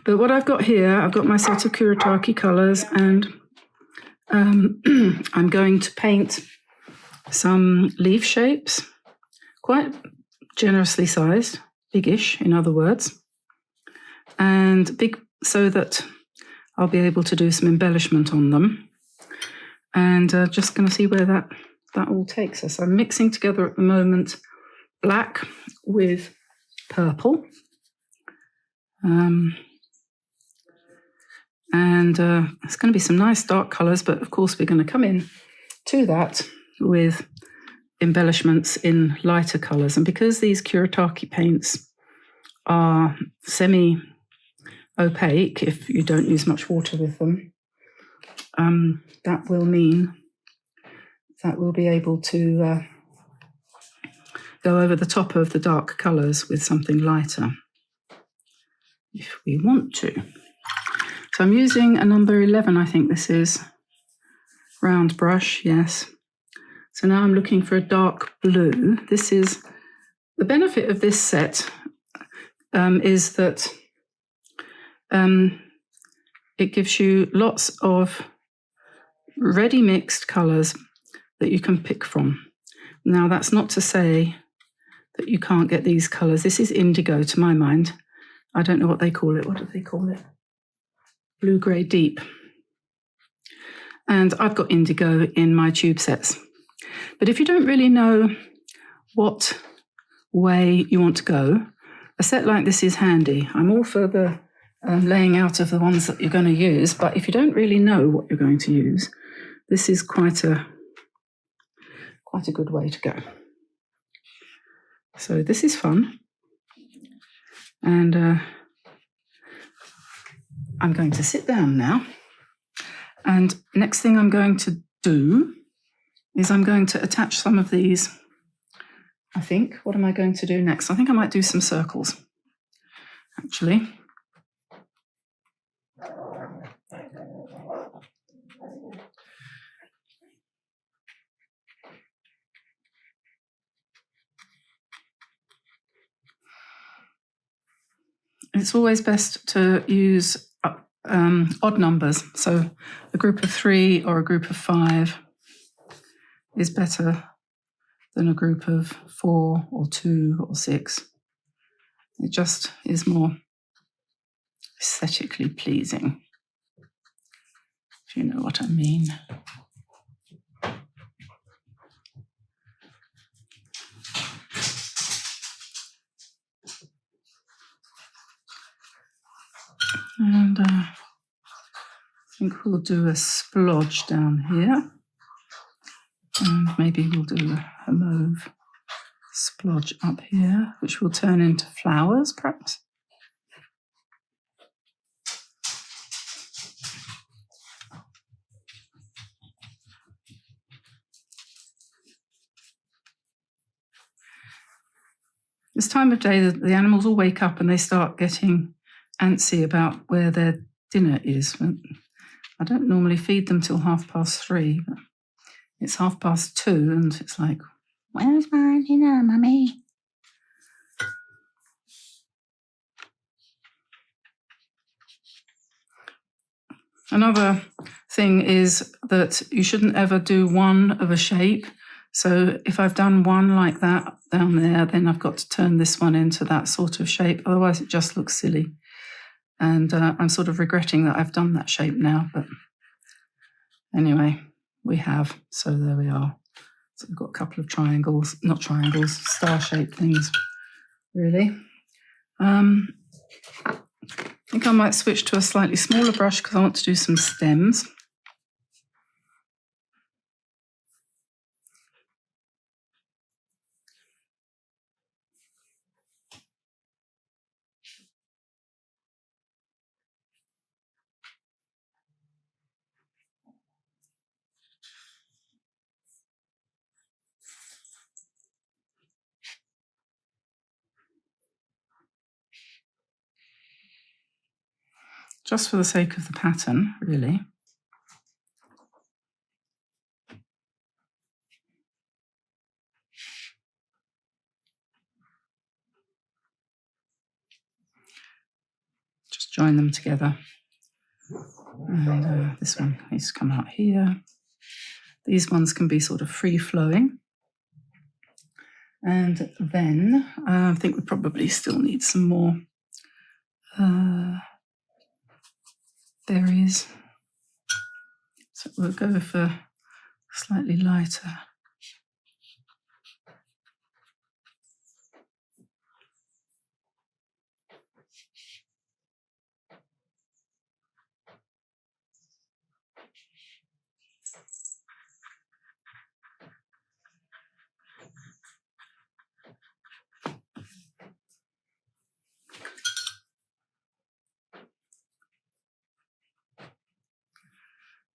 but what I've got here, I've got my set of Kuretake colours, and I'm going to paint some leaf shapes, quite generously sized, biggish, in other words. And big, so that I'll be able to do some embellishment on them. And just going to see where that all takes us. I'm mixing together at the moment black with purple. And it's going to be some nice dark colours, but of course we're going to come in to that with embellishments in lighter colours. And because these Kuretake paints are semi-opaque, if you don't use much water with them, that will mean that we'll be able to go over the top of the dark colours with something lighter, if we want to. So I'm using a number 11, I think this is, round brush, yes. So now I'm looking for a dark blue. This is, the benefit of this set is that it gives you lots of ready mixed colours that you can pick from. Now, that's not to say that you can't get these colours. This is indigo to my mind. I don't know what they call it. What do they call it? Blue grey deep. And I've got indigo in my tube sets. But if you don't really know what way you want to go, a set like this is handy. I'm all for the laying out of the ones that you're going to use, but if you don't really know what you're going to use, this is quite a good way to go. So this is fun, and I'm going to sit down now, and next thing I'm going to do is I'm going to attach some of these. I think, what am I going to do next? I think I might do some circles, actually. It's always best to use odd numbers. So a group of 3 or a group of 5 is better than a group of 4 or 2 or 6. It just is more aesthetically pleasing, if you know what I mean. And I think we'll do a splodge down here. And maybe we'll do a mauve splodge up here, which will turn into flowers, perhaps. This time of day, the animals all wake up and they start getting antsy about where their dinner is. I don't normally feed them till 3:30, but it's 2:30 and it's like, where's my dinner, Mummy? Another thing is that you shouldn't ever do one of a shape. So if I've done one like that down there, then I've got to turn this one into that sort of shape. Otherwise, it just looks silly. And I'm sort of regretting that I've done that shape now. But anyway, we have. So there we are. So we've got a couple of triangles, not triangles, star-shaped things, really. I think I might switch to a slightly smaller brush because I want to do some stems. Just for the sake of the pattern, really. Just join them together. And this one needs to come out here. These ones can be sort of free-flowing. And then I think we probably still need some more berries. So we'll go for slightly lighter.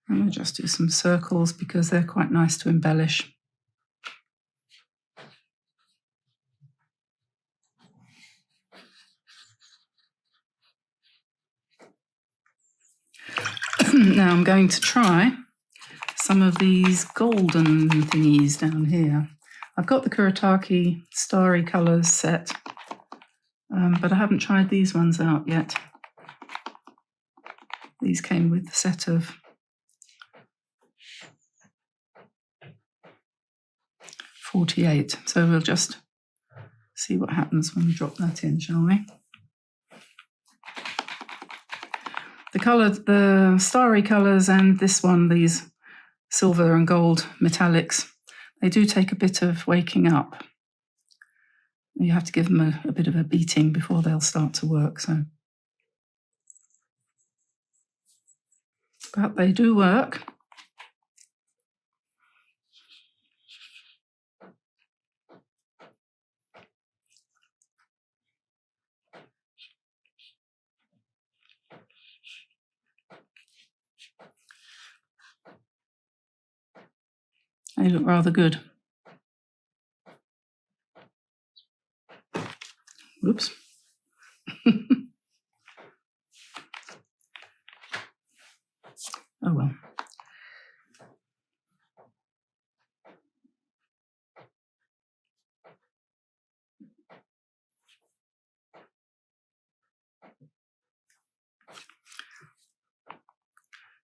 And we'll just do some circles because they're quite nice to embellish. Now I'm going to try some of these golden thingies down here. I've got the Kuretake Starry Colours set, but I haven't tried these ones out yet. These came with the set of 48. So we'll just see what happens when we drop that in, shall we? The starry colours and this one, these silver and gold metallics, they do take a bit of waking up. You have to give them a bit of a beating before they'll start to work. But they do work. They look rather good. Whoops. Oh well.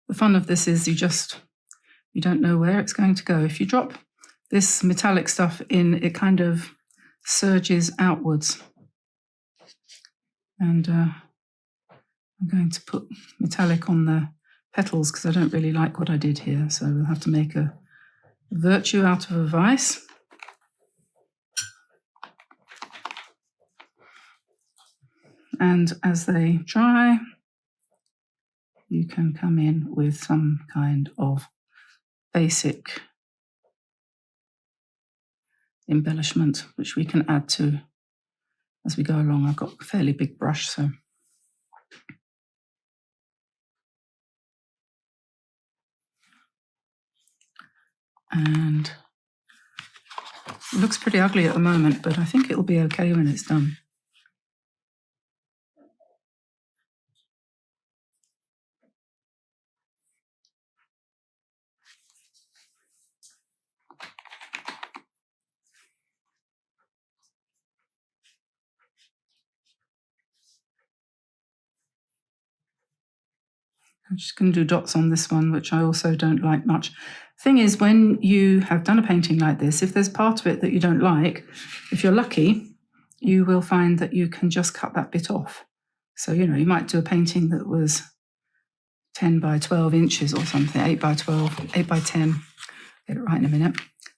The fun of this is you don't know where it's going to go. If you drop this metallic stuff in, it kind of surges outwards. And I'm going to put metallic on the petals because I don't really like what I did here. So we'll have to make a virtue out of a vice. And as they dry, you can come in with some kind of basic embellishment, which we can add to as we go along. I've got a fairly big brush, so. And it looks pretty ugly at the moment, but I think it'll be okay when it's done. I'm just going to do dots on this one, which I also don't like much. Thing is, when you have done a painting like this, if there's part of it that you don't like, if you're lucky, you will find that you can just cut that bit off. So, you might do a painting that was 10 by 12 inches or something, 8 by 12, 8 by 10, get it right in a minute.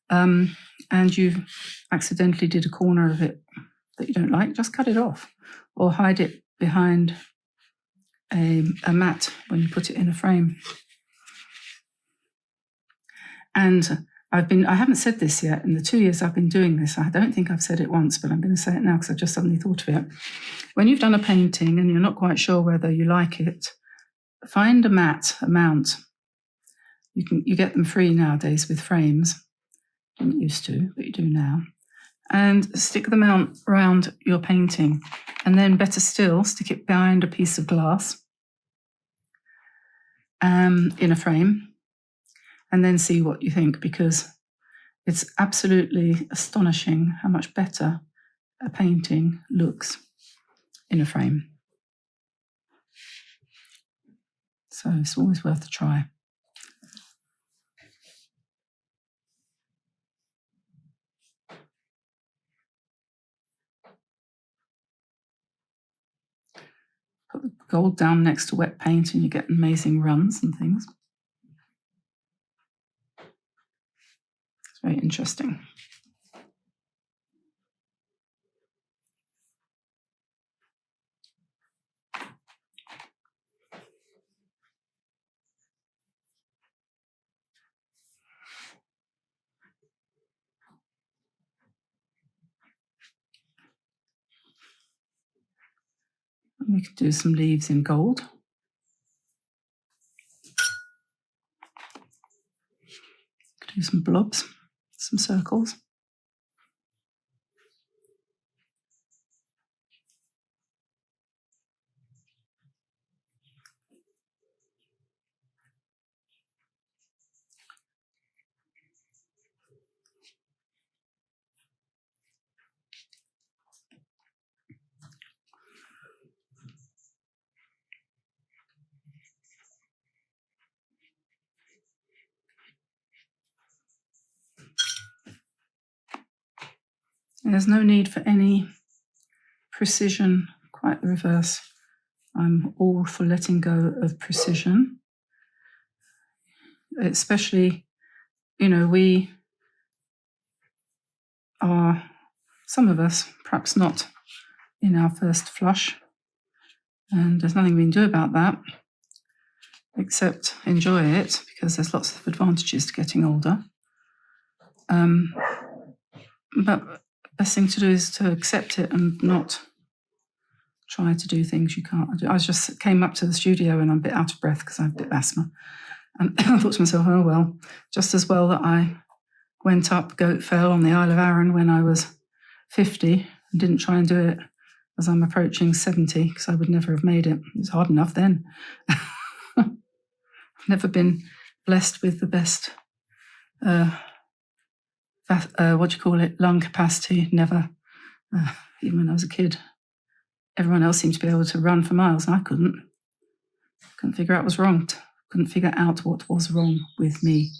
And you accidentally did a corner of it that you don't like, just cut it off or hide it behind a mat when you put it in a frame. And I haven't said this yet. In the 2 years I've been doing this, I don't think I've said it once, but I'm going to say it now because I just suddenly thought of it. When you've done a painting and you're not quite sure whether you like it, find a mount. You get them free nowadays with frames. Didn't used to, but you do now. And stick the mount around your painting. And then better still, stick it behind a piece of glass in a frame. And then see what you think, because it's absolutely astonishing how much better a painting looks in a frame. So it's always worth a try. Put the gold down next to wet paint and you get amazing runs and things. It's very interesting. And we could do some leaves in gold. Could do some blobs, some circles. There's no need for any precision, quite the reverse. I'm all for letting go of precision. Especially, we are, some of us, perhaps not in our first flush, and there's nothing we can do about that, except enjoy it, because there's lots of advantages to getting older. But best thing to do is to accept it and not try to do things you can't do. I just came up to the studio and I'm a bit out of breath because I have a bit of asthma. And I thought to myself, oh, well, just as well that I went up Goat Fell on the Isle of Arran when I was 50 and didn't try and do it as I'm approaching 70, because I would never have made it. It was hard enough then. I've never been blessed with the best lung capacity, never. Even when I was a kid, everyone else seemed to be able to run for miles, and I couldn't figure out what was wrong. Couldn't figure out what was wrong with me.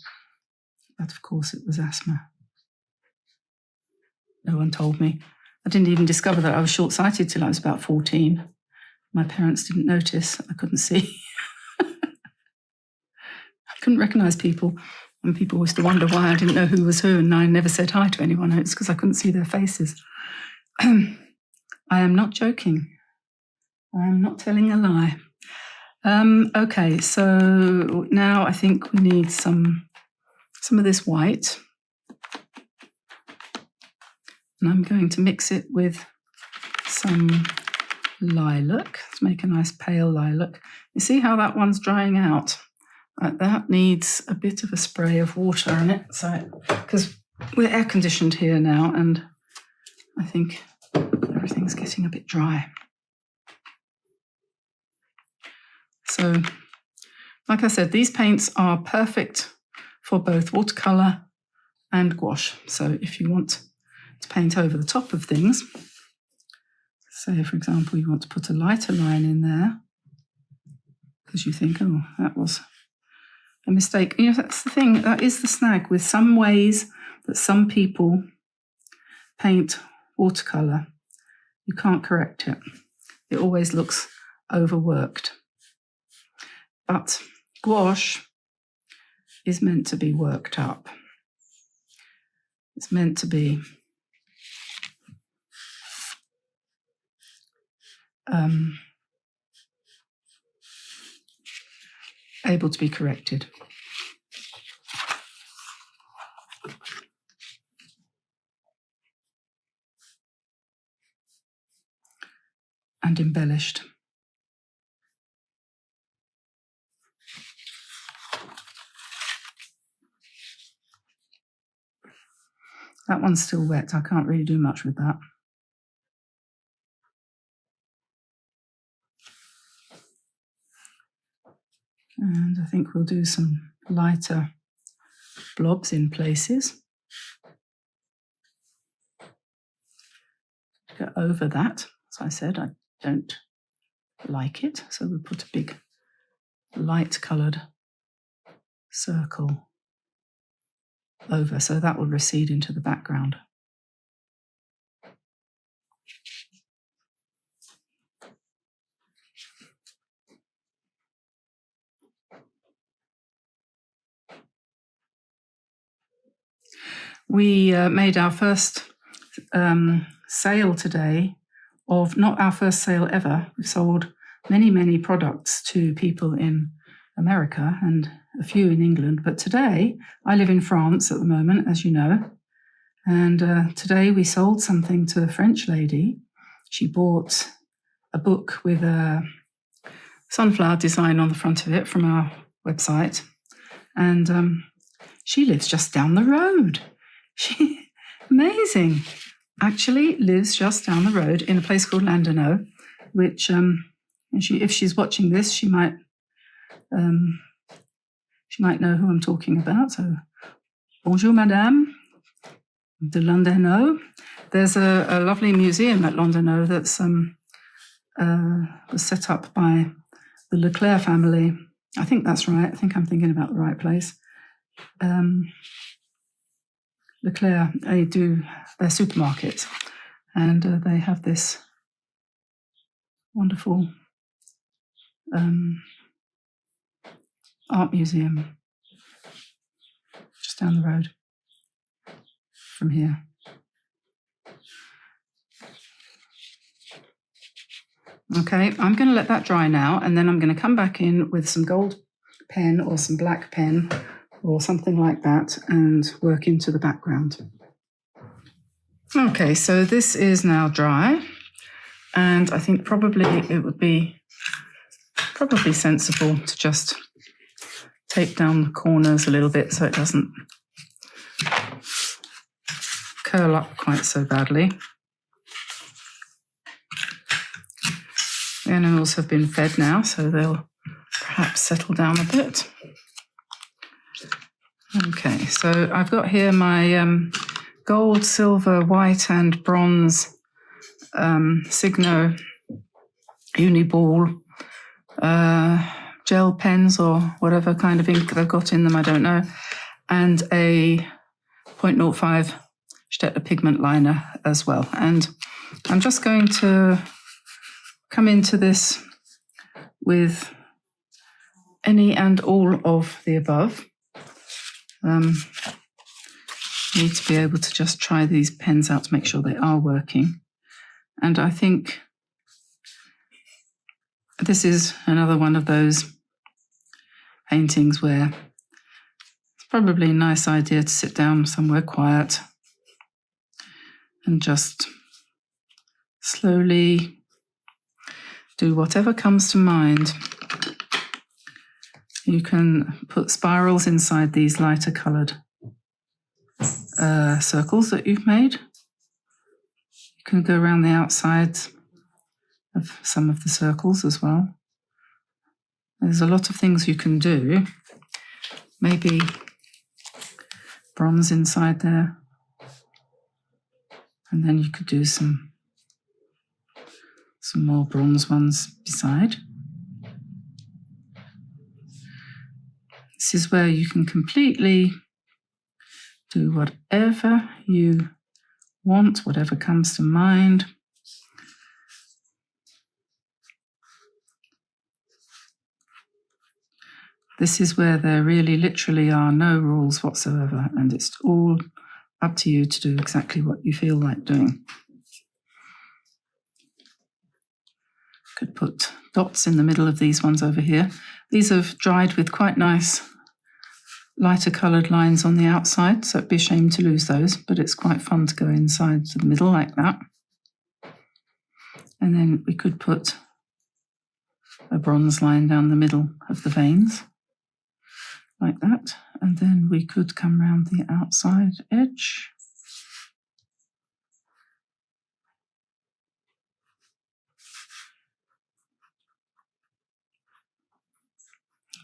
But of course it was asthma. No one told me. I didn't even discover that I was short-sighted till I was about 14. My parents didn't notice. I couldn't see. I couldn't recognise people. And people used to wonder why I didn't know who was who, and I never said hi to anyone. It's because I couldn't see their faces. I am not joking. I am not telling a lie. Okay, so now I think we need some of this white. And I'm going to mix it with some lilac. Let's make a nice pale lilac. You see how that one's drying out? That needs a bit of a spray of water on it, so because we're air conditioned here now, and I think everything's getting a bit dry. So, like I said, these paints are perfect for both watercolor and gouache. So if you want to paint over the top of things, say for example you want to put a lighter line in there because you think, oh, that was a mistake. You know, that's the thing, that is the snag with some ways that some people paint watercolor. You can't correct it. It always looks overworked. But gouache is meant to be worked up. It's meant to be able to be corrected. And embellished. That one's still wet. I can't really do much with that. And I think we'll do some lighter blobs in places. Go over that. As I said, I don't like it, so we'll put a big light coloured circle over, so that will recede into the background. We made our first sale today of, not our first sale ever. We've sold many products to people in America and a few in England. But today, I live in France at the moment, as you know. And today we sold something to a French lady. She bought a book with a sunflower design on the front of it from our website. And she lives just down the road. She, amazing. Actually lives just down the road in a place called Landerneau, which if she's watching this, she might know who I'm talking about. So, bonjour, madame de Landerneau. There's a lovely museum at Landerneau that's was set up by the Leclerc family. I think that's right. I think I'm thinking about the right place. Leclerc, they do their supermarkets, and they have this wonderful art museum just down the road from here. Okay, I'm going to let that dry now, and then I'm going to come back in with some gold pen or some black pen or something like that and work into the background. Okay, so this is now dry, and I think probably it would be sensible to just tape down the corners a little bit so it doesn't curl up quite so badly. The animals have been fed now, so they'll perhaps settle down a bit. Okay, so I've got here my gold, silver, white and bronze Signo Uniball gel pens or whatever kind of ink they've got in them, I don't know, and a 0.05 Staedtler pigment liner as well. And I'm just going to come into this with any and all of the above. Need to be able to just try these pens out to make sure they are working. And I think This is another one of those paintings where it's probably a nice idea to sit down somewhere quiet and just slowly do whatever comes to mind. You can put spirals inside these lighter coloured circles that you've made. You can go around the outsides of some of the circles as well. There's a lot of things you can do. Maybe bronze inside there. And then you could do some more bronze ones beside. This is where you can completely do whatever you want, whatever comes to mind. This is where there really literally are no rules whatsoever, and it's all up to you to do exactly what you feel like doing. Could put dots in the middle of these ones over here. These have dried with quite nice lighter coloured lines on the outside, so it'd be a shame to lose those, but it's quite fun to go inside to the middle like that. And then we could put a bronze line down the middle of the veins, like that. And then we could come round the outside edge.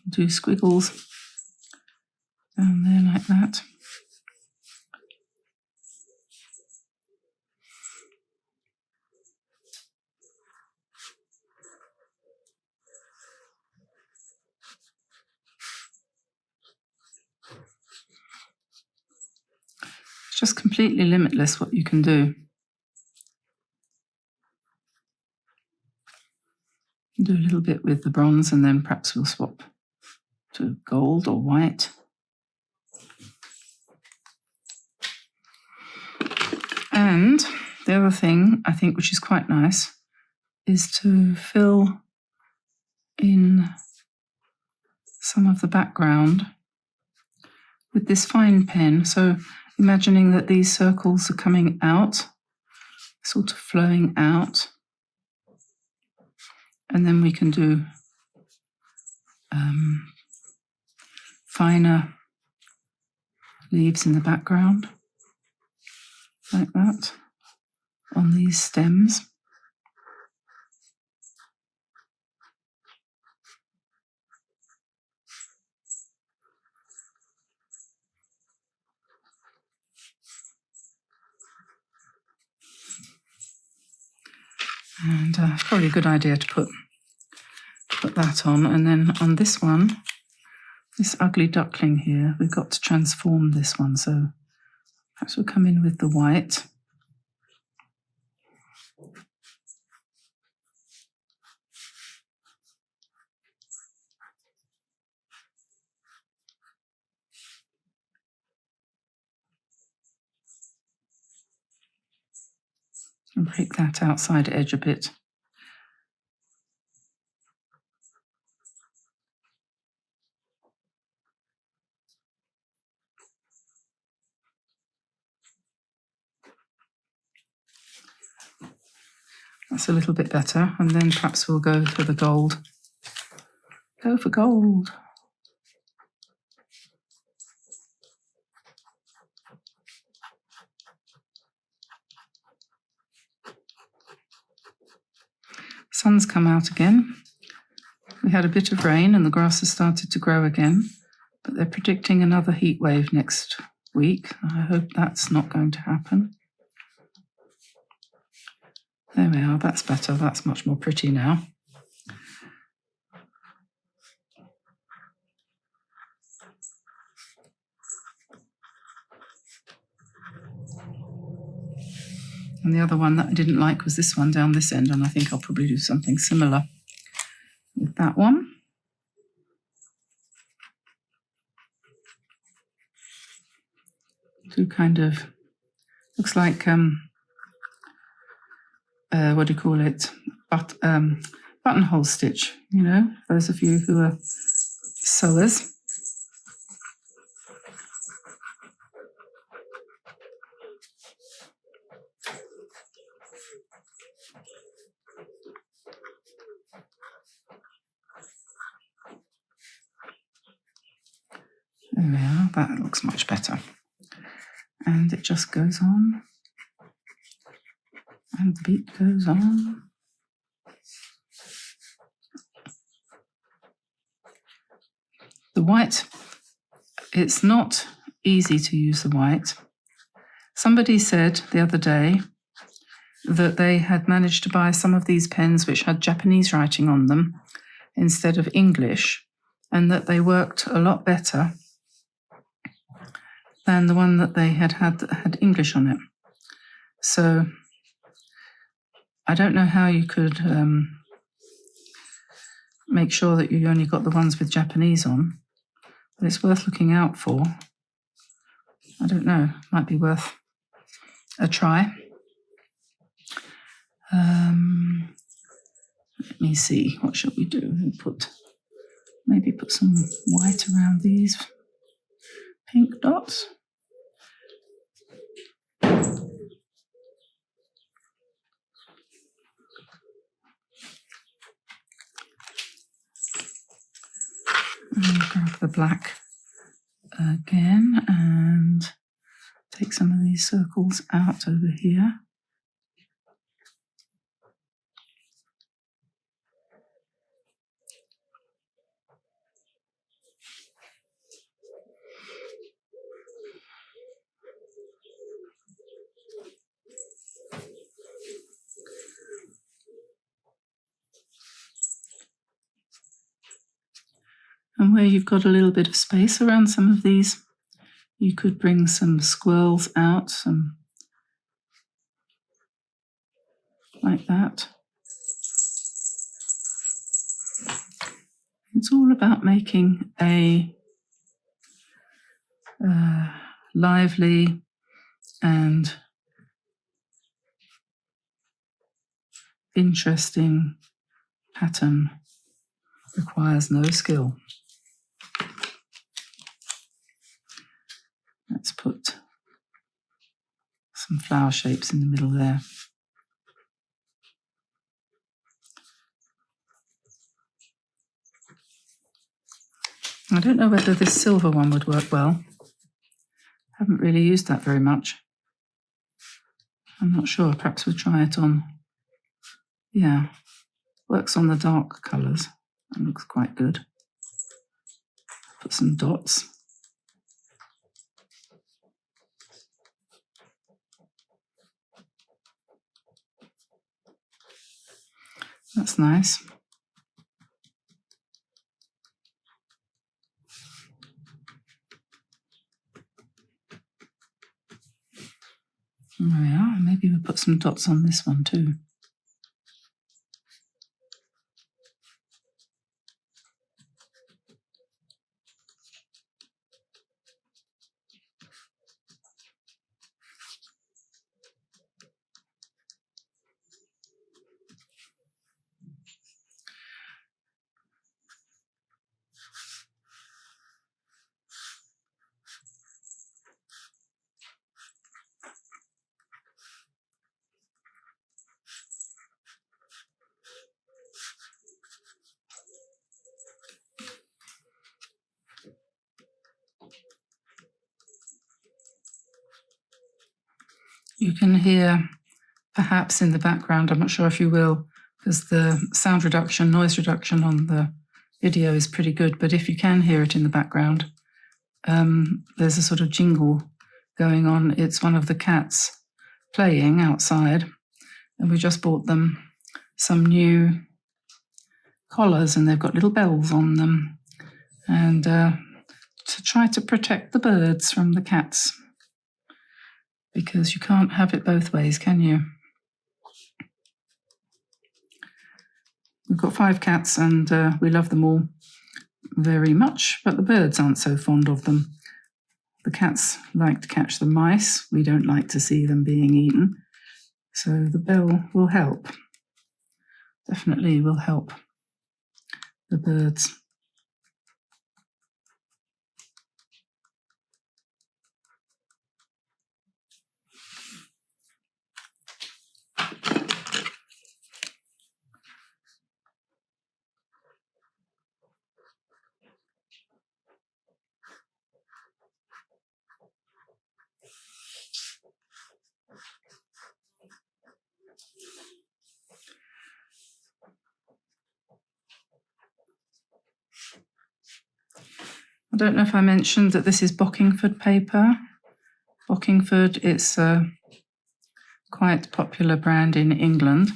Do squiggles down there like that. It's just completely limitless what you can do. Do a little bit with the bronze and then perhaps we'll swap to gold or white. And the other thing I think which is quite nice is to fill in some of the background with this fine pen. So imagining that these circles are coming out, sort of flowing out. And then we can do finer leaves in the background, like that, on these stems. And it's probably a good idea to put that on. And then on this one, this ugly duckling here, we've got to transform this one. So perhaps we'll come in with the white. And break that outside edge a bit. That's a little bit better. And then perhaps we'll go for the gold. Go for gold. Sun's come out again. We had a bit of rain and the grass has started to grow again, but they're predicting another heat wave next week. I hope that's not going to happen. There we are, that's better. That's much more pretty now. And the other one that I didn't like was this one down this end, and I think I'll probably do something similar with that one. Do kind of, looks like, what do you call it? buttonhole stitch, you know, those of you who are sewers. There we are, that looks much better. And it just goes on, and the beat goes on. The white, it's not easy to use the white. Somebody said the other day that they had managed to buy some of these pens which had Japanese writing on them instead of English, and that they worked a lot better than the one that they had that had English on it. So I don't know how you could make sure that you only got the ones with Japanese on, but it's worth looking out for. I don't know, might be worth a try. Let me see, what shall we do? Maybe put some white around these pink dots. And grab the black again and take some of these circles out over here. And where you've got a little bit of space around some of these, you could bring some squirrels out, like that. It's all about making a lively and interesting pattern. Requires no skill. Let's put some flower shapes in the middle there. I don't know whether this silver one would work well. Haven't really used that very much. I'm not sure, perhaps we'll try it on. Yeah, works on the dark colours. That looks quite good. Put some dots. That's nice. There we are. Maybe we'll put some dots on this one too. You can hear, perhaps in the background, I'm not sure if you will, because the sound reduction, noise reduction on the video is pretty good, but if you can hear it in the background, there's a sort of jingle going on. It's one of the cats playing outside, and we just bought them some new collars, and they've got little bells on them, and to try to protect the birds from the cats. Because you can't have it both ways, can you? We've got 5 cats and we love them all very much, but the birds aren't so fond of them. The cats like to catch the mice. We don't like to see them being eaten. So the bell will help. definitely will help the birds. I don't know if I mentioned that this is Bockingford paper. Bockingford, it's a quite popular brand in England.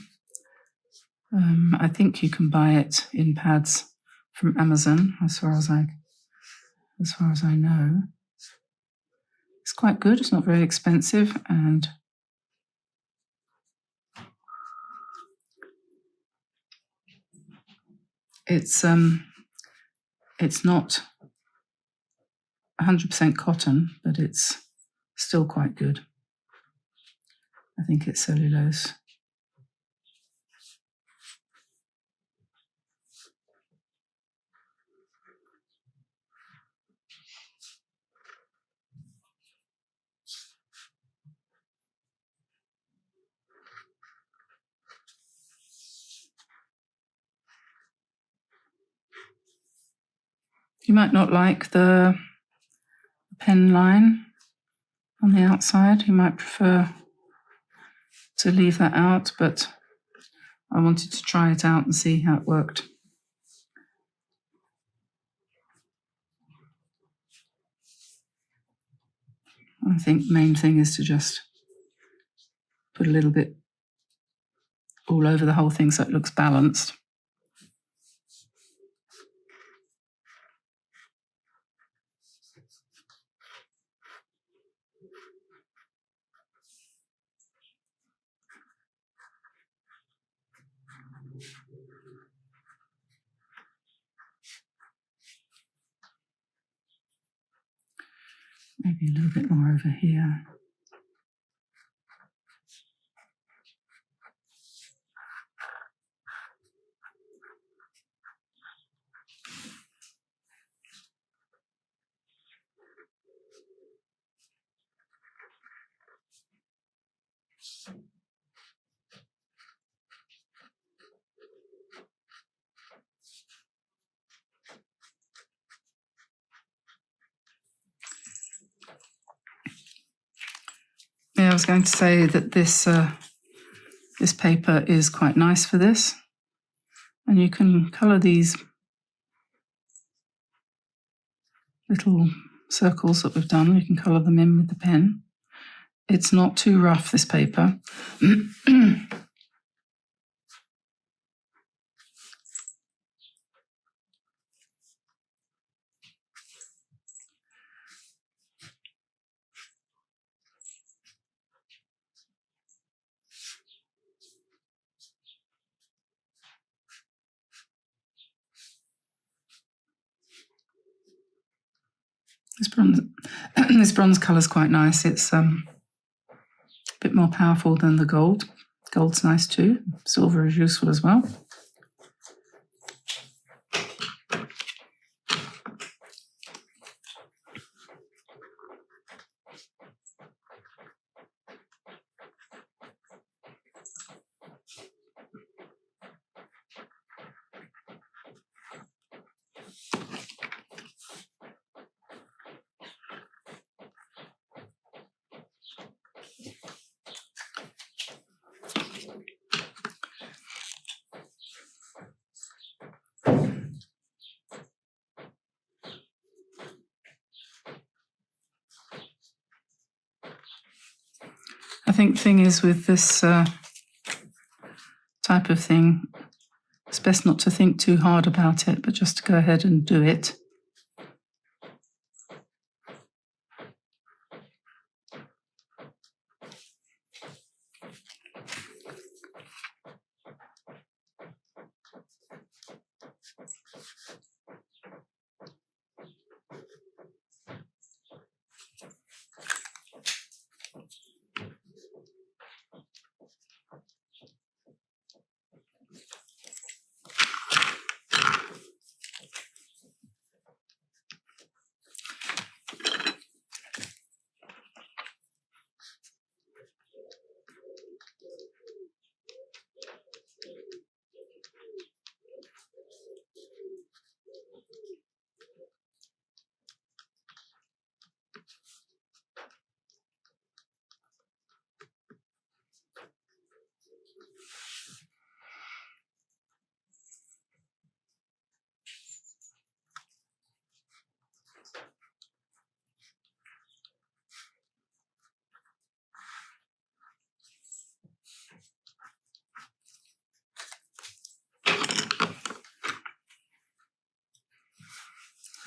I think you can buy it in pads from Amazon, as far as I know. It's quite good. It's not very expensive, and it's not 100% cotton, but it's still quite good. I think it's cellulose. You might not like the pen line on the outside. You might prefer to leave that out, but I wanted to try it out and see how it worked. I think the main thing is to just put a little bit all over the whole thing so it looks balanced. Maybe a little bit more over here. Yeah, I was going to say that this paper is quite nice for this, and you can colour these little circles that we've done. You can colour them in with the pen. It's not too rough, this paper. This bronze colour is quite nice. It's a bit more powerful than the gold. Gold's nice too. Silver is useful as well. I think the thing is with this type of thing, it's best not to think too hard about it, but just to go ahead and do it.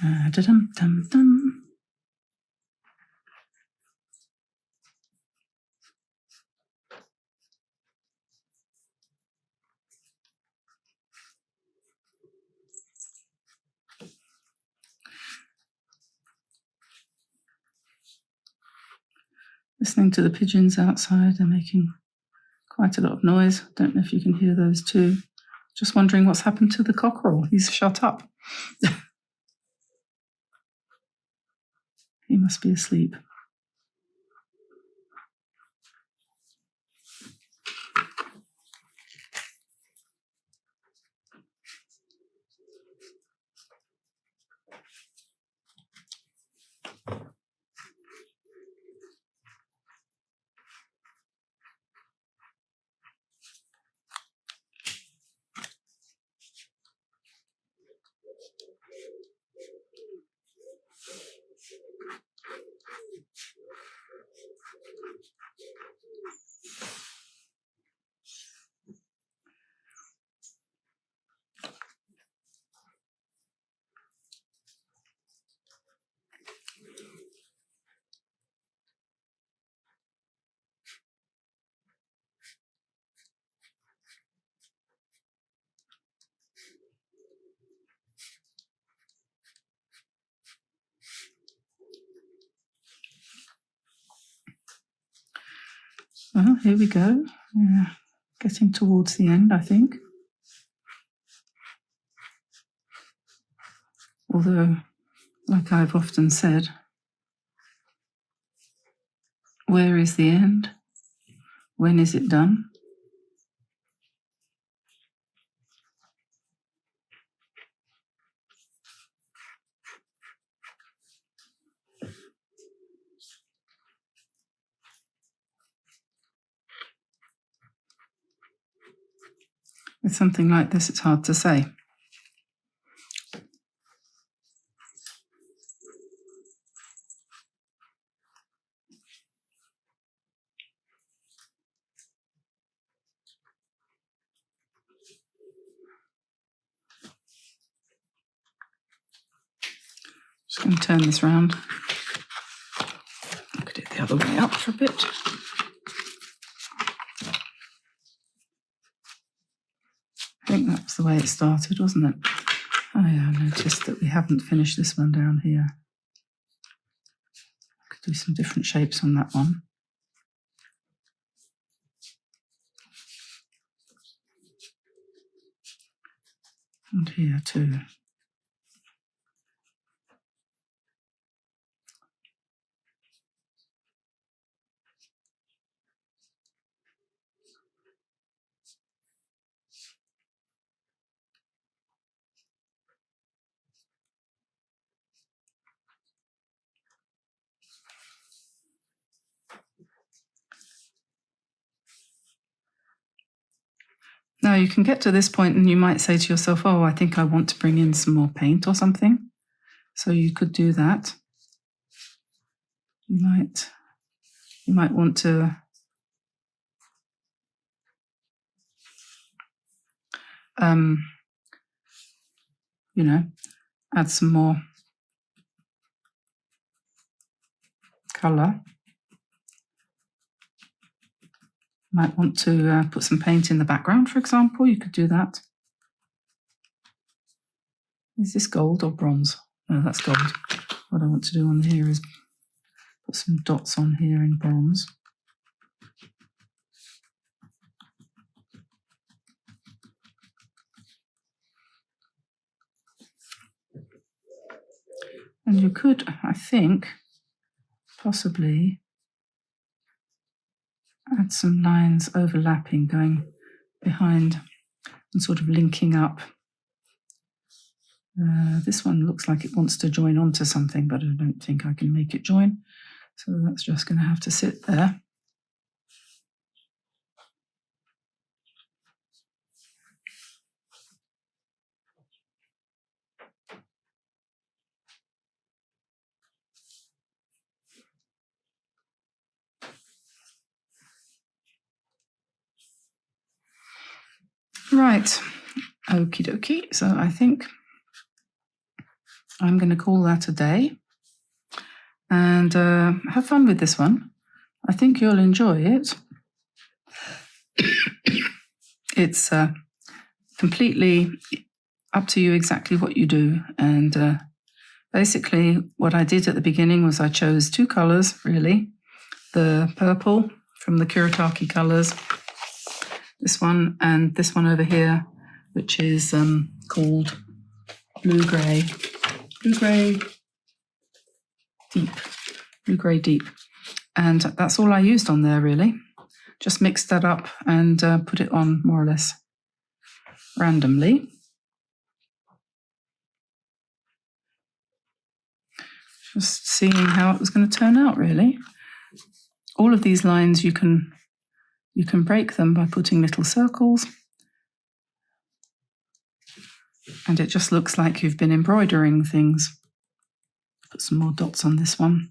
Da-dum-dum-dum. Listening to the pigeons outside, they're making quite a lot of noise. Don't know if you can hear those too. Just wondering what's happened to the cockerel. He's shut up. He must be asleep. Well, here we go. Getting towards the end, I think. Although, like I've often said, where is the end? When is it done? With something like this, it's hard to say. Just going to turn this round. Look at it the other way up for a bit. I think that was the way it started, wasn't it? Oh yeah, I noticed that we haven't finished this one down here. I could do some different shapes on that one. And here too. Now you can get to this point and you might say to yourself, oh, I think I want to bring in some more paint or something. So you could do that. You might want to add some more colour. Might want to put some paint in the background, for example. You could do that. Is this gold or bronze? No, that's gold. What I want to do on here is put some dots on here in bronze. And you could, I think, possibly add some lines overlapping, going behind and sort of linking up. This one looks like it wants to join onto something, but I don't think I can make it join. So that's just going to have to sit there. Right, okie dokie. So I think I'm going to call that a day and have fun with this one. I think you'll enjoy it. It's completely up to you exactly what you do. And basically what I did at the beginning was I chose two colours, really. The purple from the Kuretake colours, this one, and this one over here, which is called blue-grey deep. And that's all I used on there, really. Just mixed that up and put it on more or less randomly. Just seeing how it was going to turn out, really. All of these lines, you can break them by putting little circles. And it just looks like you've been embroidering things. Put some more dots on this one.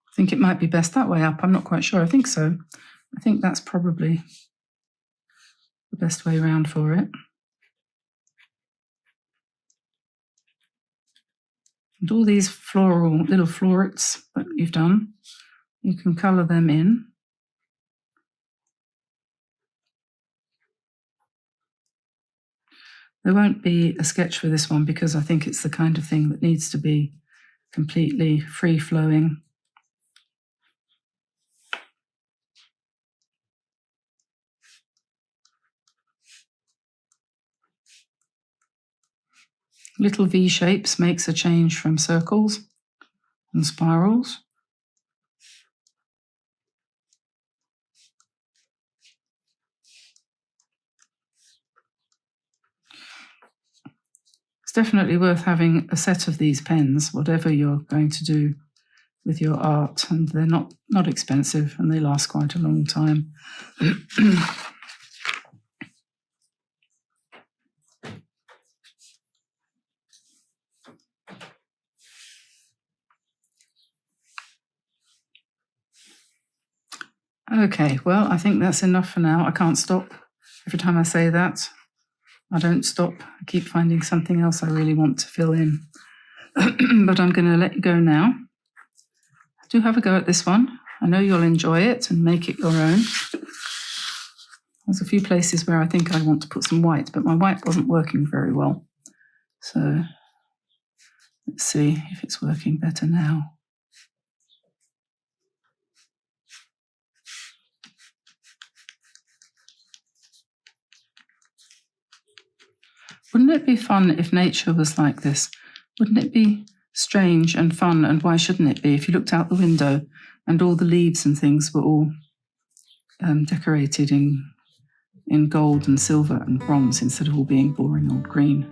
I think it might be best that way up. I'm not quite sure. I think so. I think that's probably the best way around for it. And all these floral little florets that you've done, you can colour them in. There won't be a sketch for this one because I think it's the kind of thing that needs to be completely free-flowing. Little V shapes makes a change from circles and spirals. It's definitely worth having a set of these pens, whatever you're going to do with your art, and they're not expensive and they last quite a long time. Okay, well, I think that's enough for now. I can't stop. Every time I say that, I don't stop. I keep finding something else I really want to fill in. But I'm going to let you go now. Do have a go at this one. I know you'll enjoy it and make it your own. There's a few places where I think I want to put some white, but my white wasn't working very well. So let's see if it's working better now. Wouldn't it be fun if nature was like this? Wouldn't it be strange and fun, and why shouldn't it be, if you looked out the window and all the leaves and things were all decorated in gold and silver and bronze instead of all being boring old green?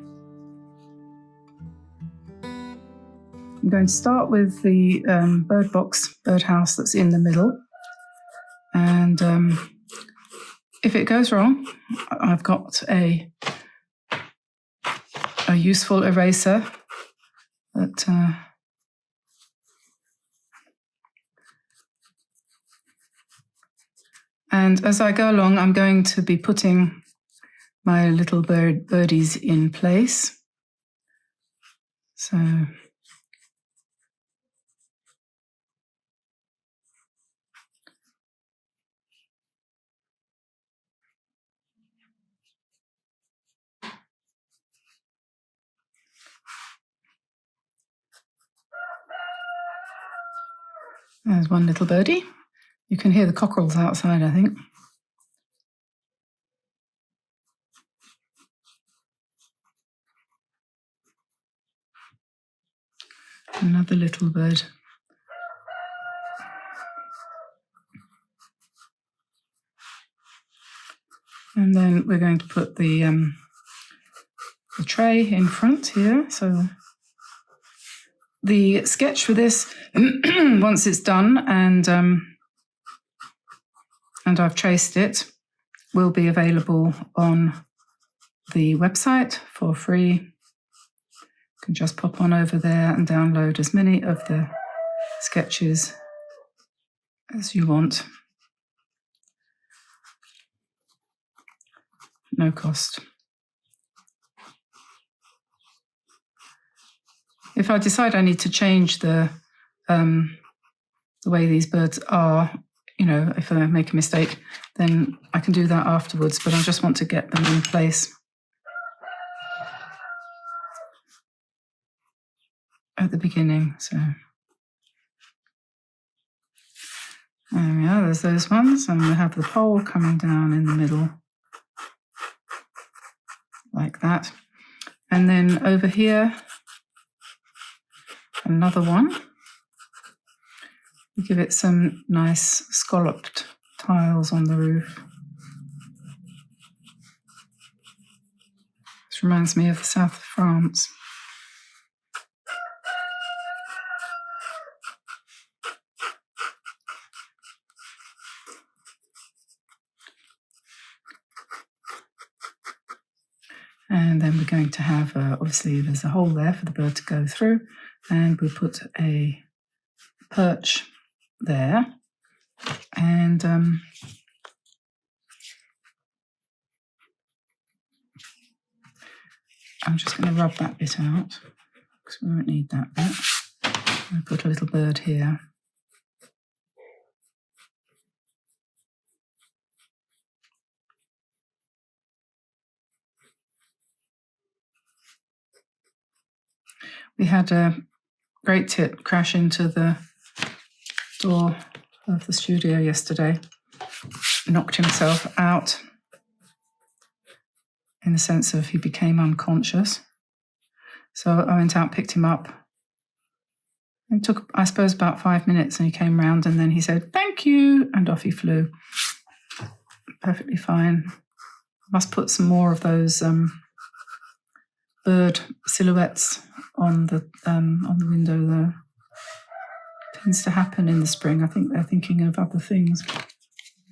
I'm going to start with the birdhouse that's in the middle. And if it goes wrong, I've got a useful eraser that and as I go along, I'm going to be putting my little birdies in place. So there's one little birdie. You can hear the cockerels outside, I think. Another little bird. And then we're going to put the tray in front here. So the sketch for this, once it's done and I've traced it, will be available on the website for free. You can just pop on over there and download as many of the sketches as you want. No cost. If I decide I need to change the way these birds are, you know, if I make a mistake, then I can do that afterwards, but I just want to get them in place at the beginning. So there we are, there's those ones, and we have the pole coming down in the middle like that. And then over here, another one. We give it some nice scalloped tiles on the roof. This reminds me of the south of France. And then we're going to have, obviously there's a hole there for the bird to go through, and we'll put a perch there. And I'm just going to rub that bit out because we won't need that bit. I'll put a little bird here. We had a great tip crash into the door of the studio yesterday, knocked himself out in the sense of he became unconscious. So I went out, picked him up. It took, I suppose, about 5 minutes, and he came round and then he said, "Thank you," and off he flew. Perfectly fine. Must put some more of those bird silhouettes on the window though. Tends to happen in the spring. I think they're thinking of other things.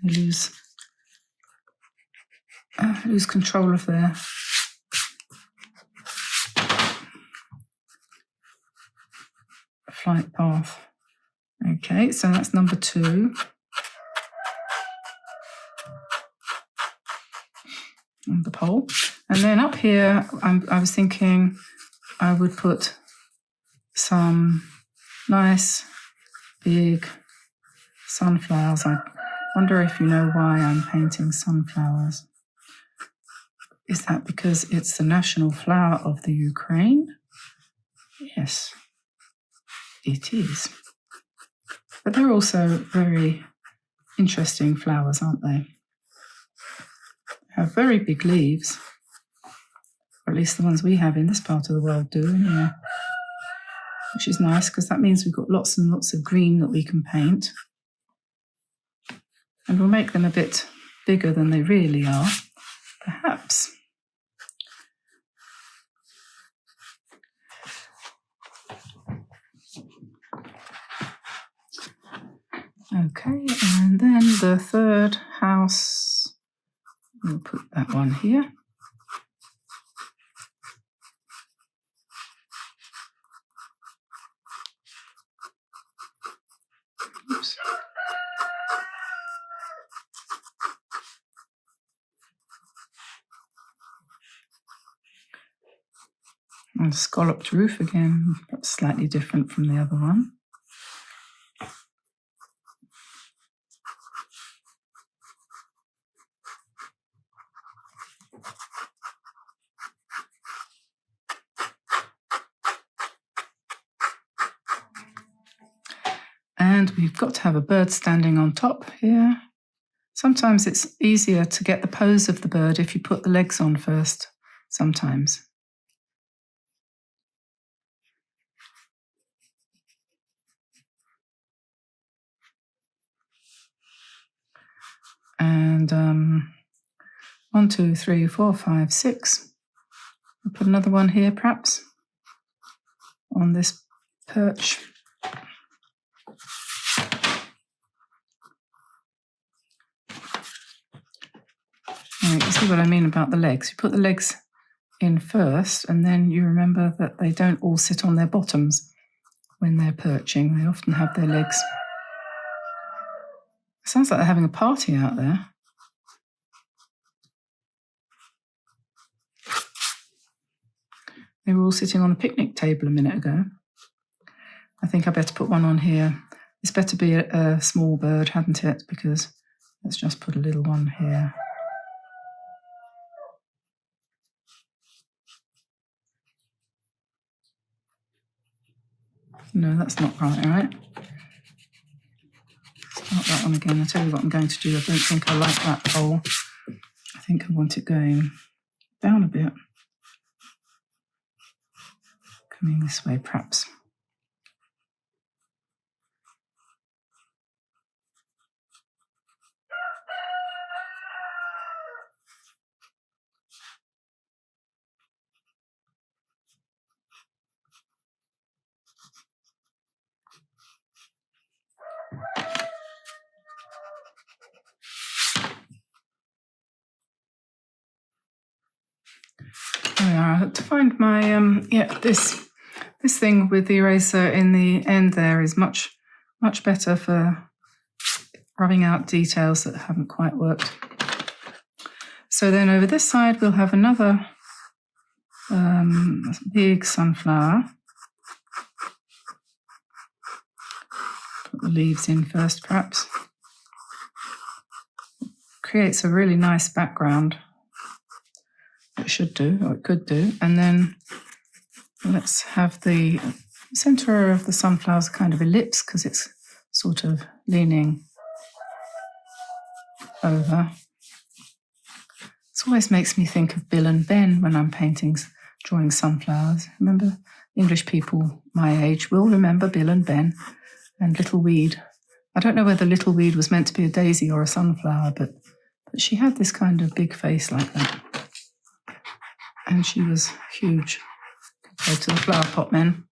They lose control of their flight path. Okay, so that's number 2. On the pole. And then up here, I was thinking I would put some nice big sunflowers. I wonder if you know why I'm painting sunflowers. Is that because it's the national flower of the Ukraine? Yes, it is. But they're also very interesting flowers, aren't they? Have very big leaves, or at least the ones we have in this part of the world do anyway, which is nice because that means we've got lots and lots of green that we can paint, and we'll make them a bit bigger than they really are, perhaps. Okay, and then the third house, we'll put that one here. Oops. And scalloped roof again, but slightly different from the other one. And we've got to have a bird standing on top here. Sometimes it's easier to get the pose of the bird if you put the legs on first, sometimes. And 1, 2, 3, 4, 5, 6. I'll put another one here perhaps on this perch. Right, you see what I mean about the legs. You put the legs in first, and then you remember that they don't all sit on their bottoms when they're perching. They often have their legs. It sounds like they're having a party out there. They were all sitting on a picnic table a minute ago. I think I better put one on here. It's better be a small bird, hadn't it? Because let's just put a little one here. No, that's not right, right? Start that one again. I'll tell you what I'm going to do. I don't think I like that hole. I think I want it going down a bit. Coming this way, perhaps. There we are. I have to find my this thing with the eraser in the end there is much better for rubbing out details that haven't quite worked. So then over this side we'll have another big sunflower. Put the leaves in first perhaps. Creates a really nice background. It should do, or it could do. And then let's have the center of the sunflower's kind of ellipse because it's sort of leaning over. It always makes me think of Bill and Ben when I'm drawing sunflowers. Remember, English people my age will remember Bill and Ben and Little Weed. I don't know whether Little Weed was meant to be a daisy or a sunflower, but she had this kind of big face like that. And she was huge compared to the flower pot men.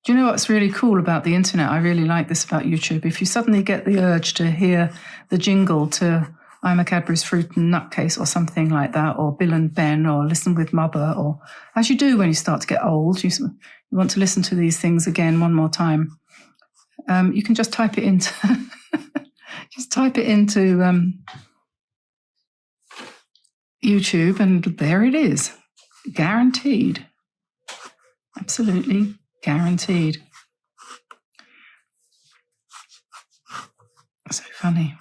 Do you know what's really cool about the internet? I really like this about YouTube. If you suddenly get the urge to hear the jingle to I'm a Cadbury's Fruit and Nutcase or something like that, or Bill and Ben, or Listen with Mother, or as you do when you start to get old, you want to listen to these things again one more time. You can just type it into YouTube, and there it is. Guaranteed. Absolutely guaranteed. So funny.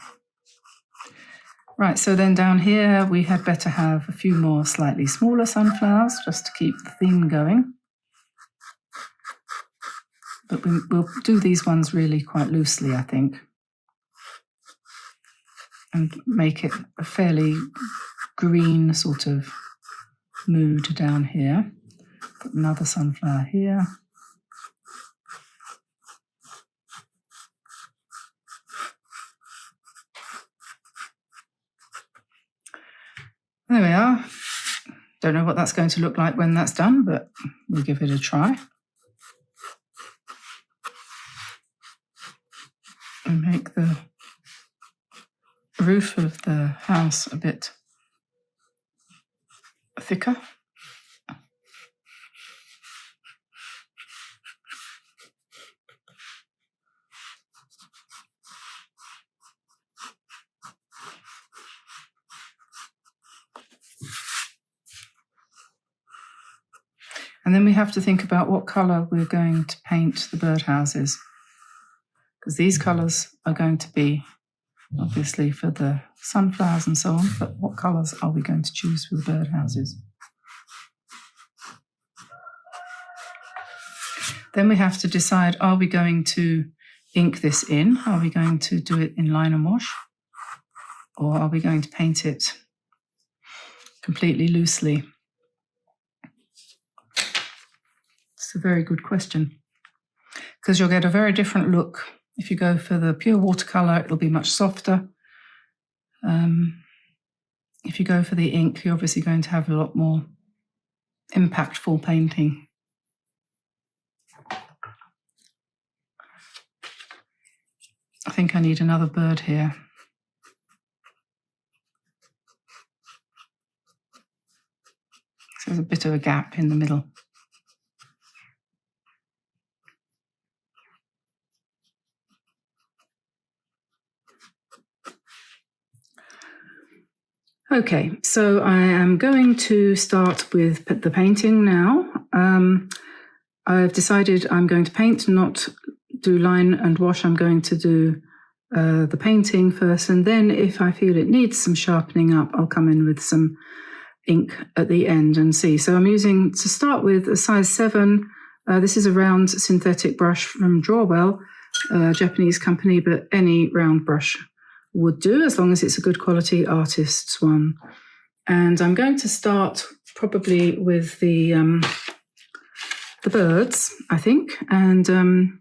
Right, so then down here we had better have a few more slightly smaller sunflowers just to keep the theme going. But we'll do these ones really quite loosely, I think, and make it a fairly green sort of mood down here. Put another sunflower here. There we are. Don't know what that's going to look like when that's done, but we'll give it a try. And make the roof of the house a bit thicker. And then we have to think about what colour we're going to paint the birdhouses, because these colours are going to be obviously for the sunflowers and so on, but what colours are we going to choose for the birdhouses? Then we have to decide, are we going to ink this in? Are we going to do it in line and wash? Or are we going to paint it completely loosely? It's a very good question, because you'll get a very different look. If you go for the pure watercolor, it'll be much softer. If you go for the ink, you're obviously going to have a lot more impactful painting. I think I need another bird here. So there's a bit of a gap in the middle. Okay, so I am going to start with the painting now. I've decided I'm going to paint, not do line and wash. I'm going to do the painting first, and then if I feel it needs some sharpening up, I'll come in with some ink at the end and see. So I'm using, to start with, a size 7. This is a round synthetic brush from Drawwell, a Japanese company, but any round brush would do as long as it's a good quality artist's one. And I'm going to start probably with the birds, I think. And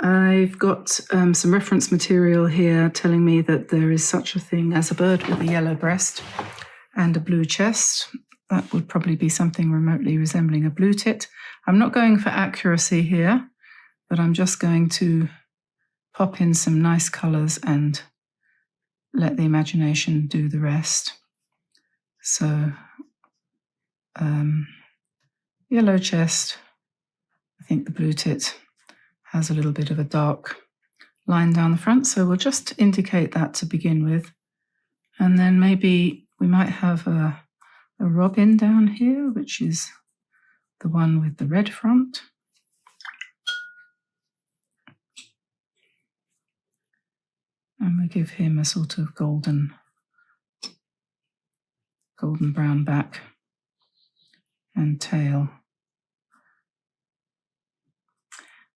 I've got some reference material here telling me that there is such a thing as a bird with a yellow breast and a blue chest. That would probably be something remotely resembling a blue tit. I'm not going for accuracy here, but I'm just going to pop in some nice colours and let the imagination do the rest. So, yellow chest. I think the blue tit has a little bit of a dark line down the front, so we'll just indicate that to begin with. And then maybe we might have a robin down here, which is the one with the red front. And we give him a sort of golden brown back and tail.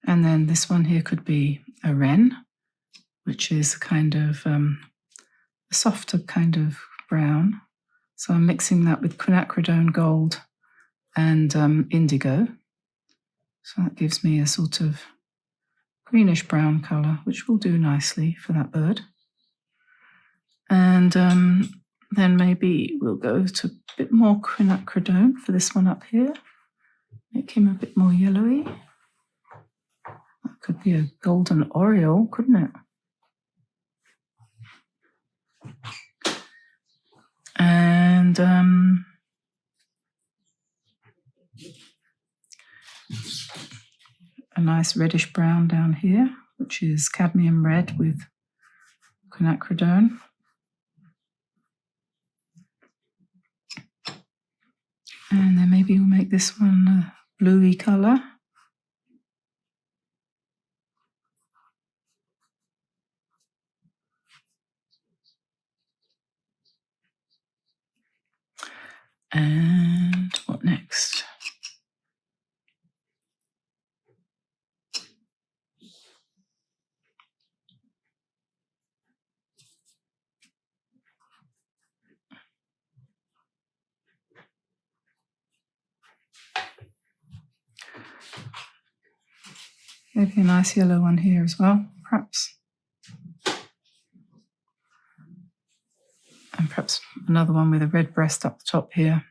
And then this one here could be a wren, which is kind of a softer kind of brown. So I'm mixing that with quinacridone gold and indigo. So that gives me a sort of greenish brown colour, which will do nicely for that bird. And then maybe we'll go to a bit more quinacridone for this one up here. Make him a bit more yellowy. That could be a golden oriole, couldn't it? And a nice reddish brown down here, which is cadmium red with quinacridone. And then maybe we'll make this one a bluey colour. And what next? Maybe a nice yellow one here as well, perhaps. And perhaps another one with a red breast up the top here.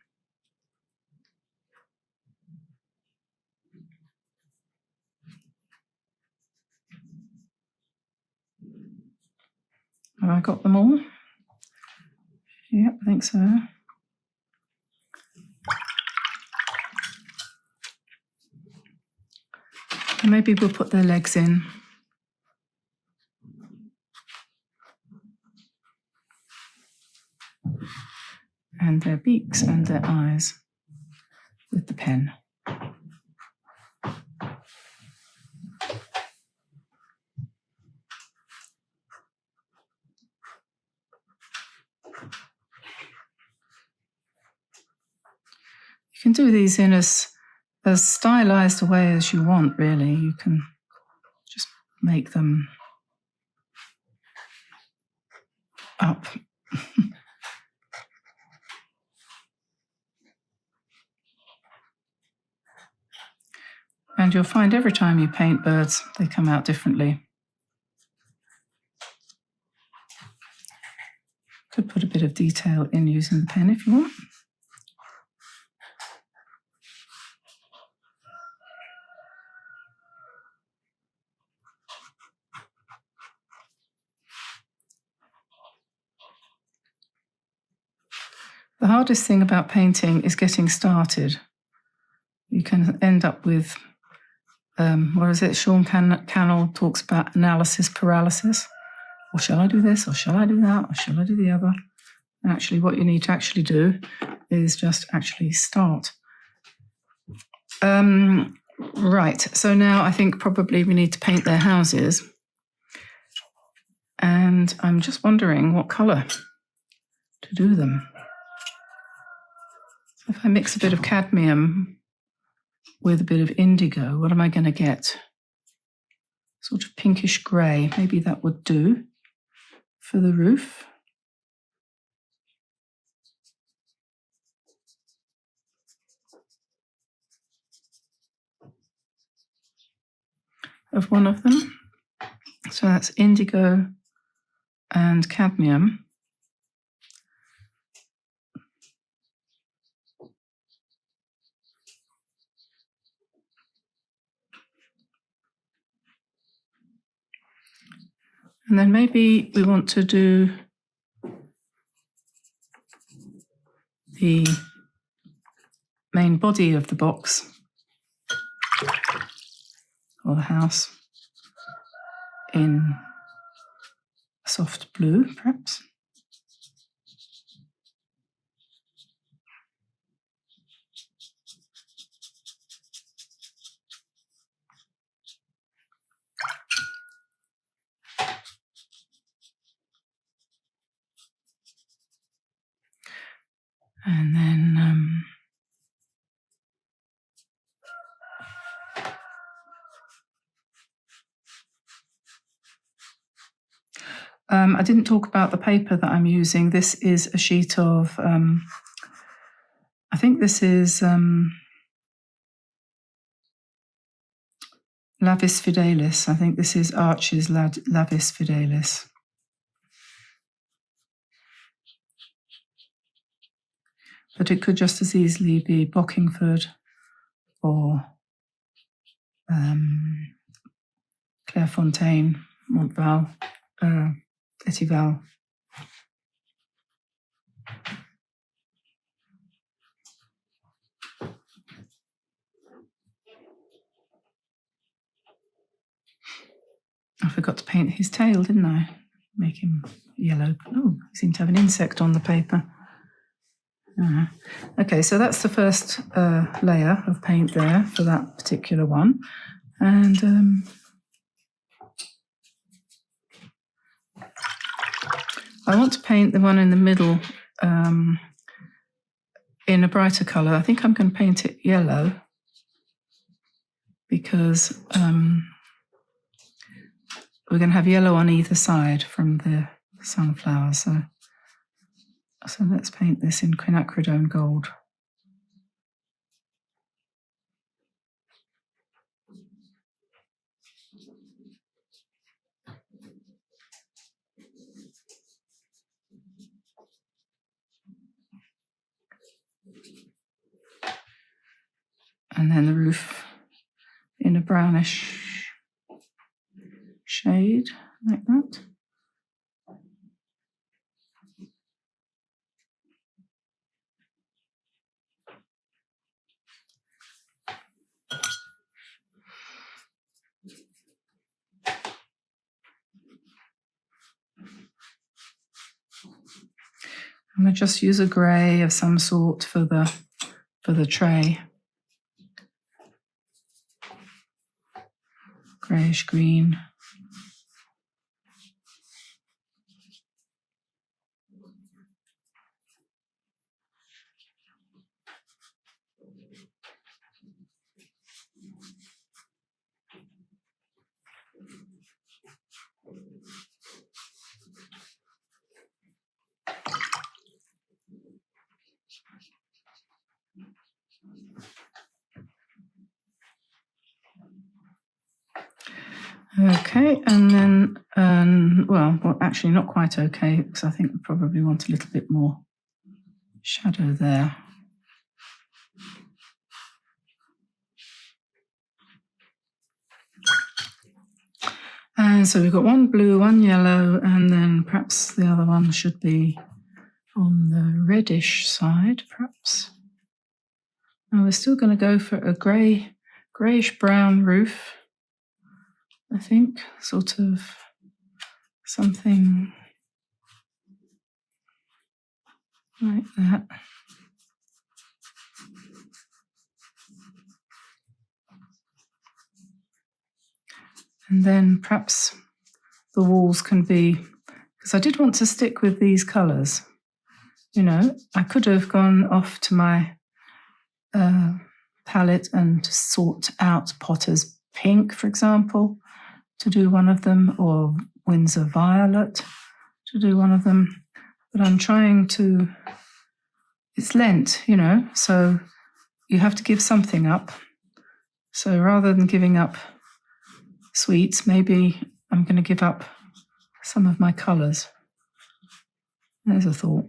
Have I got them all? Yep, I think so. And maybe we'll put their legs in. And their beaks and their eyes with the pen. You can do these in as stylized a way as you want, really. You can just make them up. And you'll find every time you paint birds, they come out differently. Could put a bit of detail in using the pen if you want. The hardest thing about painting is getting started. You can end up with, what is it? Sean Cannell talks about analysis paralysis. Or shall I do this? Or shall I do that? Or shall I do the other? And actually, what you need to actually do is just actually start. Right, so now I think probably we need to paint their houses. And I'm just wondering what colour to do them. So if I mix a bit of cadmium with a bit of indigo, what am I going to get? Sort of pinkish grey. Maybe that would do for the roof. Of one of them. So that's indigo and cadmium. And then maybe we want to do the main body of the box or the house in a soft blue, perhaps. And then I didn't talk about the paper that I'm using. This is a sheet of, I think this is Lavis Fidelis. I think this is Archie's Lavis Fidelis. But it could just as easily be Bockingford or Clairefontaine, Montval, Etival. I forgot to paint his tail, didn't I? Make him yellow. Oh, I seem to have an insect on the paper. Okay, so that's the first layer of paint there for that particular one. And I want to paint the one in the middle in a brighter colour. I think I'm going to paint it yellow because we're going to have yellow on either side from the sunflower. So let's paint this in quinacridone gold. And then the roof in a brownish shade, like that. I'm going to just use a grey of some sort for the tray. Greyish green. Okay, and then, well, actually not quite okay, because I think we probably want a little bit more shadow there. And so we've got one blue, one yellow, and then perhaps the other one should be on the reddish side, perhaps. And we're still going to go for a greyish brown roof, I think, sort of something like that. And then perhaps the walls can be, because I did want to stick with these colours. You know, I could have gone off to my palette and sort out Potter's Pink, for example, to do one of them, or Winsor Violet to do one of them. But I'm trying to, it's Lent, you know, so you have to give something up. So rather than giving up sweets, maybe I'm going to give up some of my colours. There's a thought.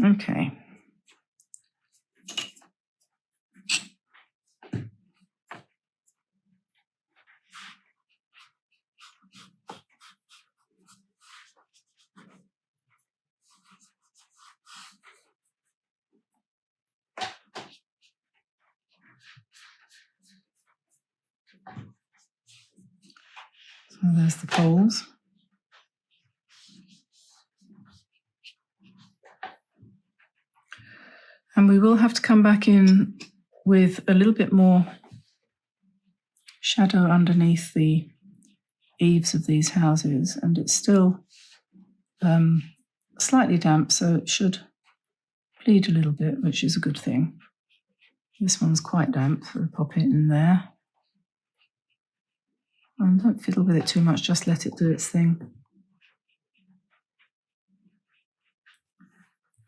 Okay. So there's the poles. And we will have to come back in with a little bit more shadow underneath the eaves of these houses, and it's still slightly damp, so it should bleed a little bit, which is a good thing. This one's quite damp, so we'll pop it in there. And don't fiddle with it too much, just let it do its thing.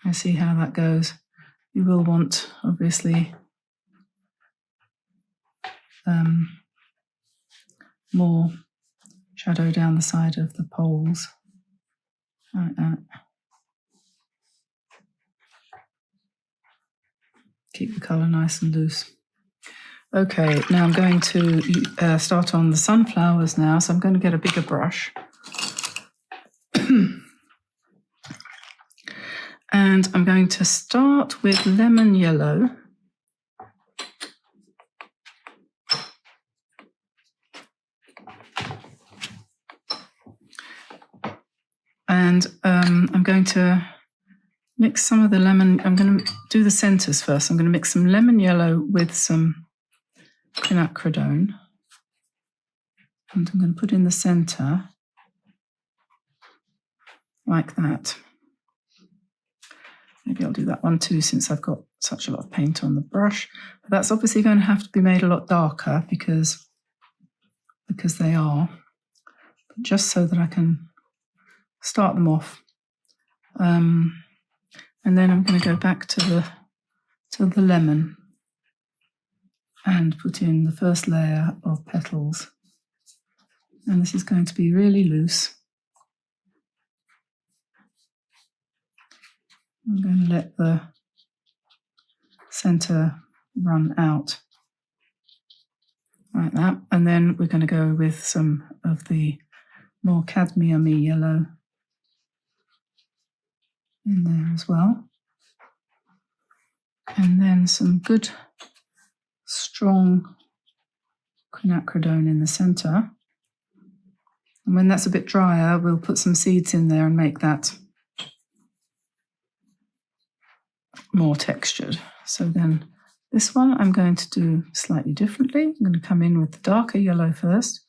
I see how that goes. You will want, obviously, more shadow down the side of the poles, like that. Keep the colour nice and loose. Okay, now I'm going to start on the sunflowers now, so I'm going to get a bigger brush. And I'm going to start with lemon yellow. And I'm going to mix some of the lemon. I'm going to do the centres first. I'm going to mix some lemon yellow with some quinacridone. And I'm going to put in the centre like that. Maybe I'll do that one too, since I've got such a lot of paint on the brush. But that's obviously going to have to be made a lot darker because they are. But just so that I can start them off. And then I'm going to go back to the lemon and put in the first layer of petals. And this is going to be really loose. I'm going to let the centre run out like that. And then we're going to go with some of the more cadmium-y yellow in there as well. And then some good strong quinacridone in the centre. And when that's a bit drier, we'll put some seeds in there and make that more textured. So then this one I'm going to do slightly differently. I'm going to come in with the darker yellow first.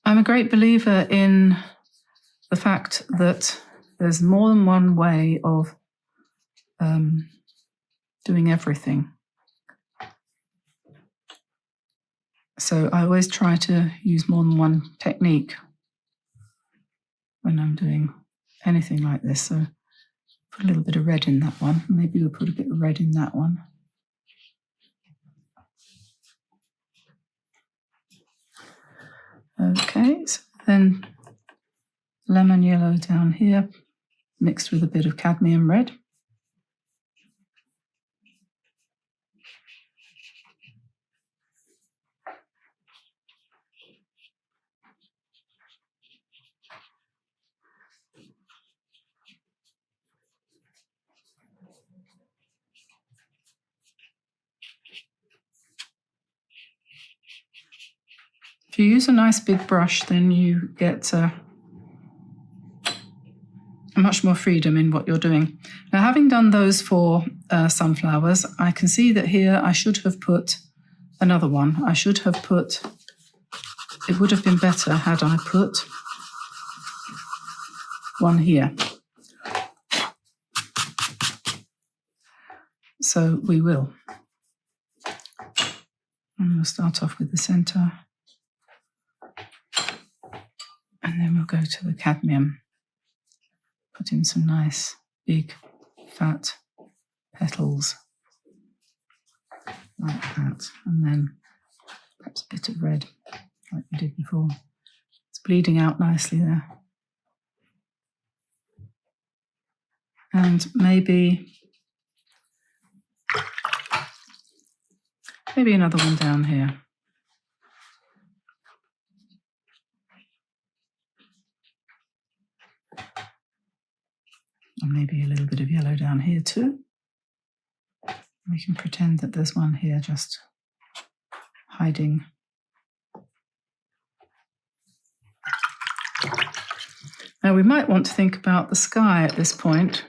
I'm a great believer in the fact that there's more than one way of doing everything. So I always try to use more than one technique when I'm doing anything like this. So put a little bit of red in that one. Maybe we'll put a bit of red in that one. Okay, so then lemon yellow down here, mixed with a bit of cadmium red. If you use a nice big brush, then you get much more freedom in what you're doing. Now, having done those for sunflowers, I can see that here I should have put another one. I should have put, it would have been better had I put one here. So we will. And we'll start off with the center. And then we'll go to the cadmium. Put in some nice, big, fat petals like that. And then perhaps a bit of red, like we did before. It's bleeding out nicely there. And maybe another one down here. And maybe a little bit of yellow down here too. We can pretend that there's one here just hiding. Now we might want to think about the sky at this point.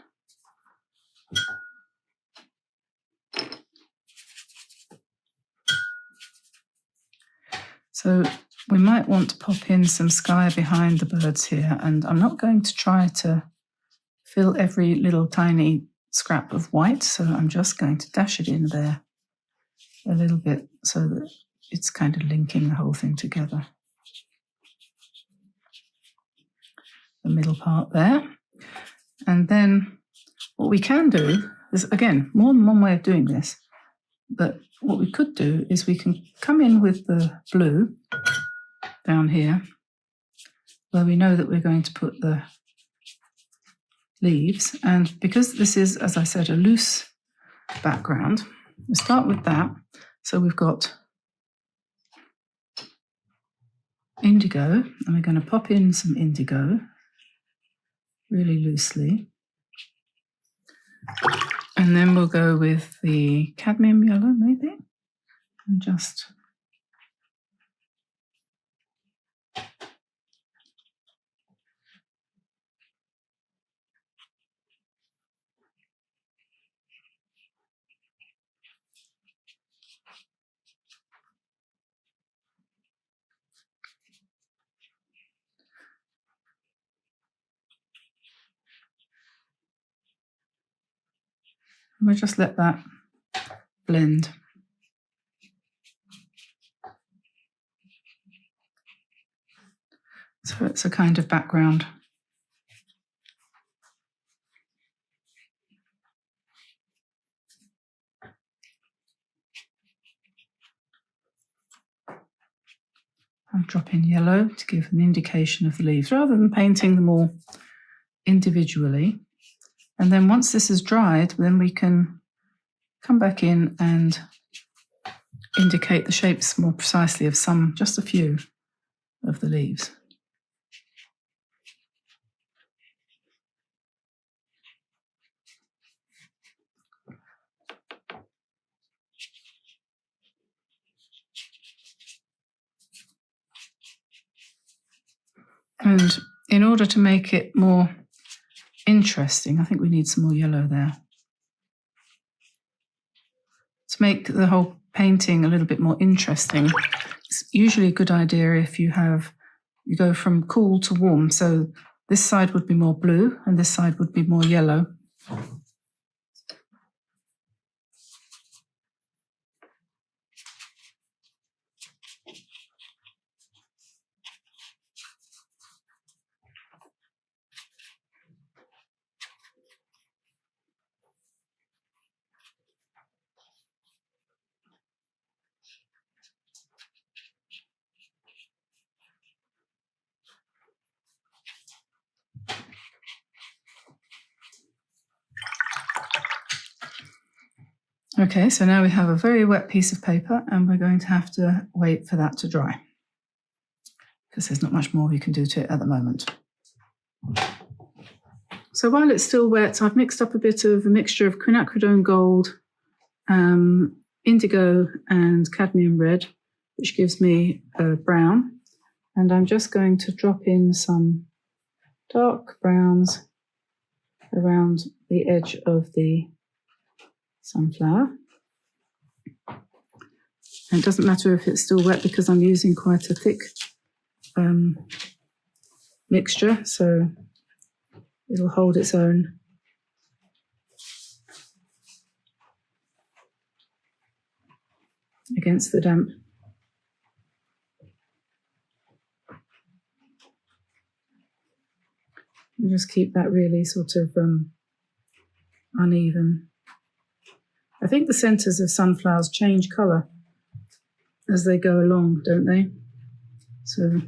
So we might want to pop in some sky behind the birds here, and I'm not going to try to fill every little tiny scrap of white, so I'm just going to dash it in there a little bit so that it's kind of linking the whole thing together. The middle part there. And then what we can do is, again, more than one way of doing this, but what we could do is we can come in with the blue down here, where we know that we're going to put the leaves. And because this is, as I said, a loose background, we start with that. So we've got indigo, and we're going to pop in some indigo really loosely. And then we'll go with the cadmium yellow, maybe, and just we'll just let that blend. So it's a kind of background. I'll drop in yellow to give an indication of the leaves, rather than painting them all individually. And then once this is dried, then we can come back in and indicate the shapes more precisely of some, just a few of the leaves. And in order to make it more interesting, I think we need some more yellow there. To make the whole painting a little bit more interesting, it's usually a good idea if you go from cool to warm. So this side would be more blue and this side would be more yellow. Okay, so now we have a very wet piece of paper and we're going to have to wait for that to dry because there's not much more we can do to it at the moment. So while it's still wet, I've mixed up a bit of a mixture of quinacridone gold, indigo and cadmium red, which gives me a brown. And I'm just going to drop in some dark browns around the edge of the sunflower. And it doesn't matter if it's still wet because I'm using quite a thick mixture, so it'll hold its own. Against the damp. And just keep that really sort of uneven. I think the centres of sunflowers change colour as they go along, don't they? So,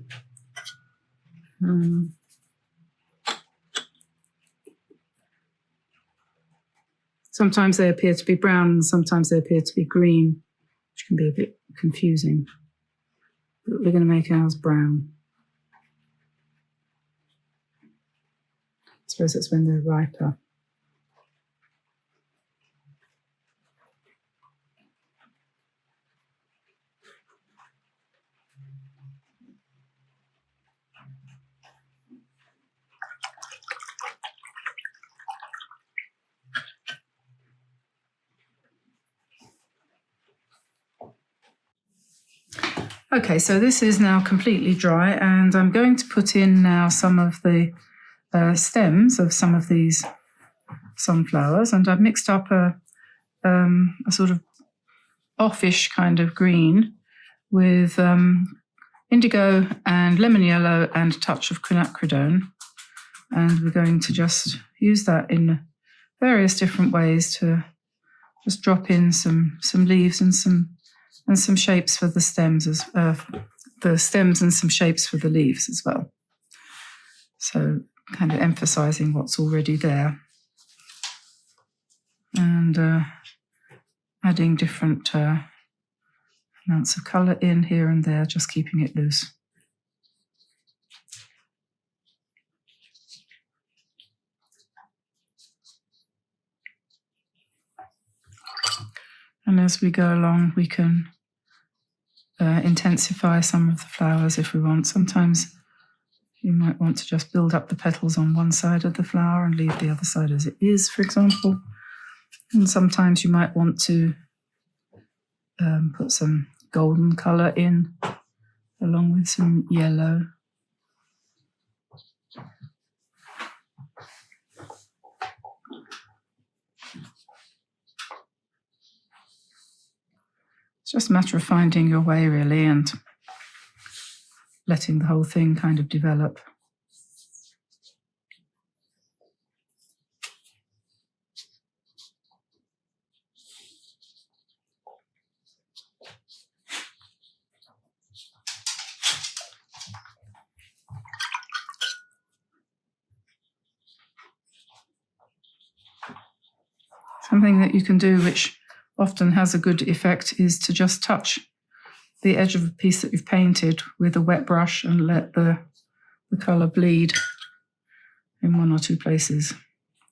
sometimes they appear to be brown and sometimes they appear to be green, which can be a bit confusing. But we're going to make ours brown. I suppose that's when they're riper. Okay, so this is now completely dry and I'm going to put in now some of the stems of some of these sunflowers, and I've mixed up a sort of offish kind of green with indigo and lemon yellow and a touch of quinacridone, and we're going to just use that in various different ways to just drop in some leaves and some shapes for the stems and some shapes for the leaves as well. So kind of emphasizing what's already there and adding different amounts of color in here and there, just keeping it loose. And as we go along, we can intensify some of the flowers if we want. Sometimes you might want to just build up the petals on one side of the flower and leave the other side as it is, for example. And sometimes you might want to put some golden colour in along with some yellow. It's just a matter of finding your way, really, and letting the whole thing kind of develop. Something that you can do, which often has a good effect, is to just touch the edge of a piece that you've painted with a wet brush and let the colour bleed in one or two places.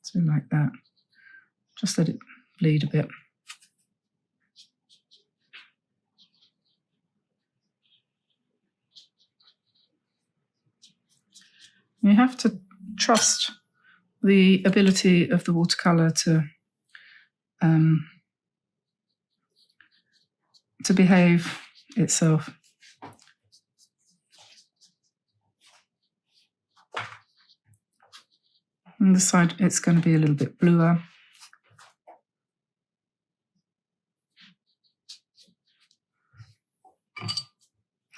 So like that. Just let it bleed a bit. You have to trust the ability of the watercolour to behave itself. On this side, it's going to be a little bit bluer.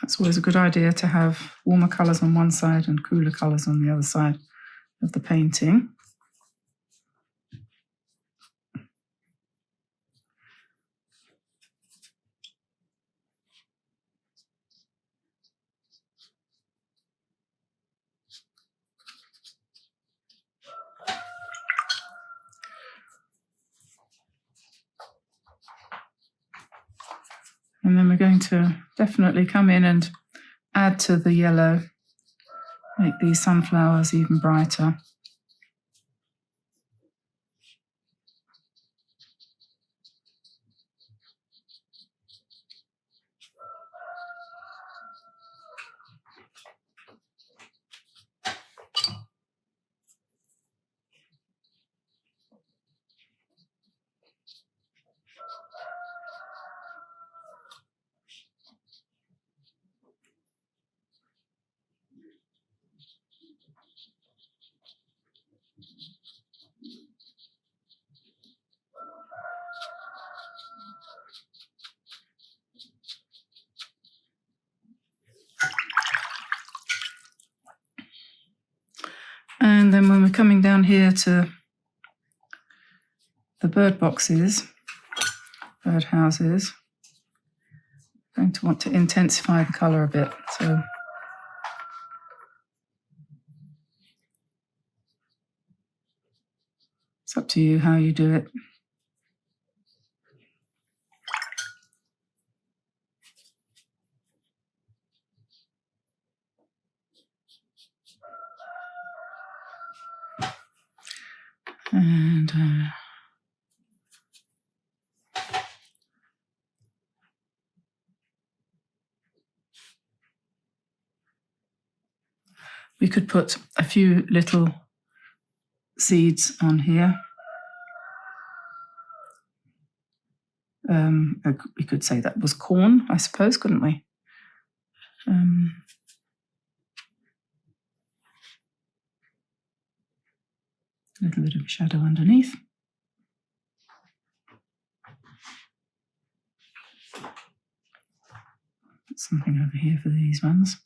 That's always a good idea to have warmer colours on one side and cooler colours on the other side of the painting. And then we're going to definitely come in and add to the yellow, make these sunflowers even brighter. And then when we're coming down here to the bird boxes, bird houses, I'm going to want to intensify the colour a bit. So it's up to you how you do it. And we could put a few little seeds on here. We could say that was corn, I suppose, couldn't we? A little bit of shadow underneath. Something over here for these ones.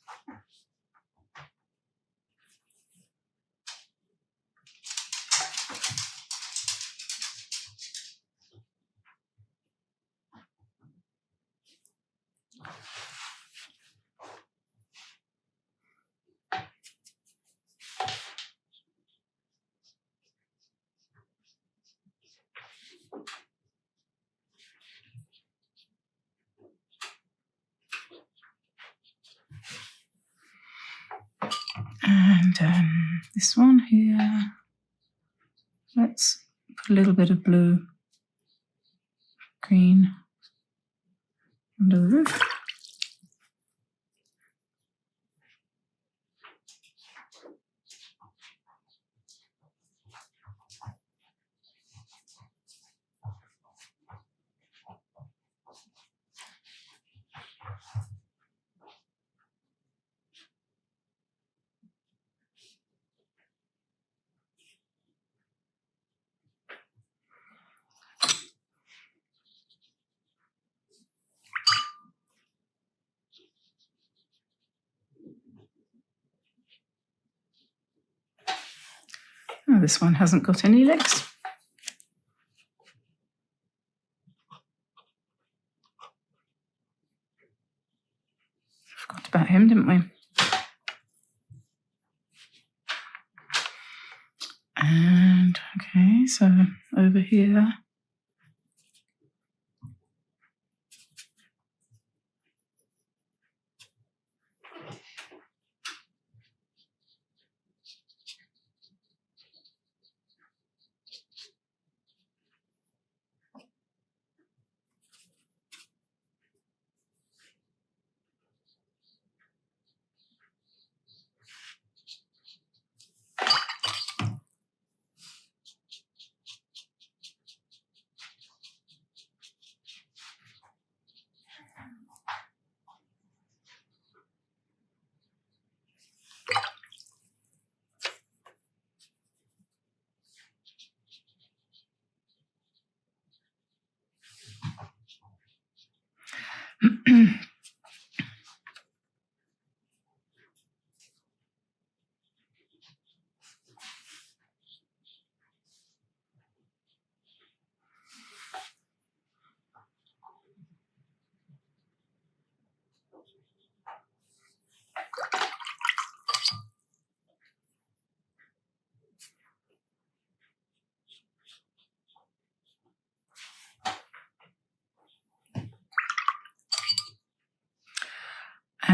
And this one here, let's put a little bit of blue, green under the roof. Oh, this one hasn't got any legs. Forgot about him, didn't we? And okay, so over here.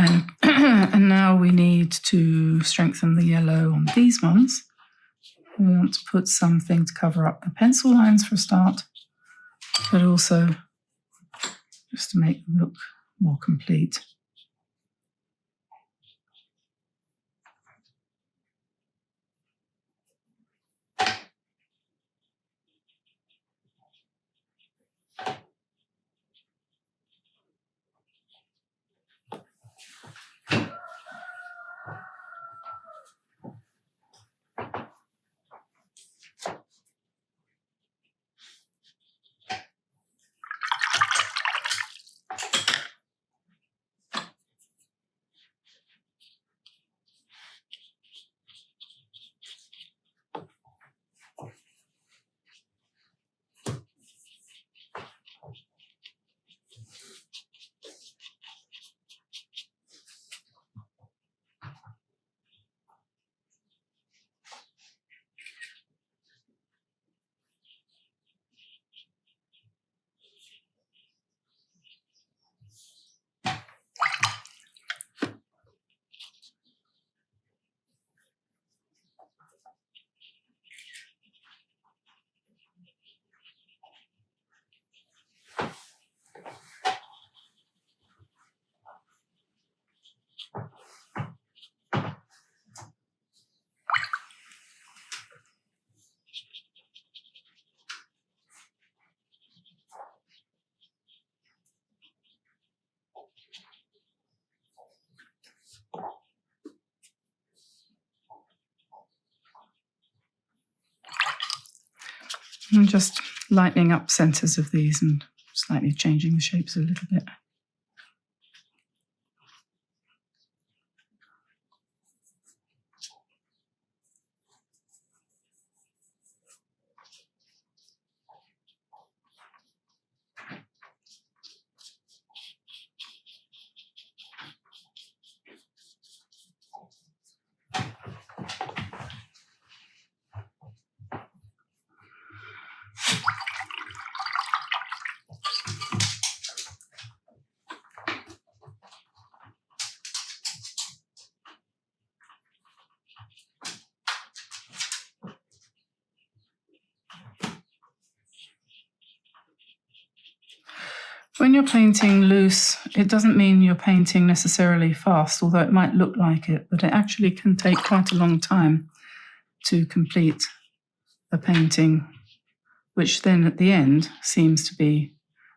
And, and now we need to strengthen the yellow on these ones. We want to put something to cover up the pencil lines for a start, but also just to make them look more complete. I'm just lightening up centers of these and slightly changing the shapes a little bit. When you're painting loose, it doesn't mean you're painting necessarily fast, although it might look like it, but it actually can take quite a long time to complete a painting, which then at the end seems to be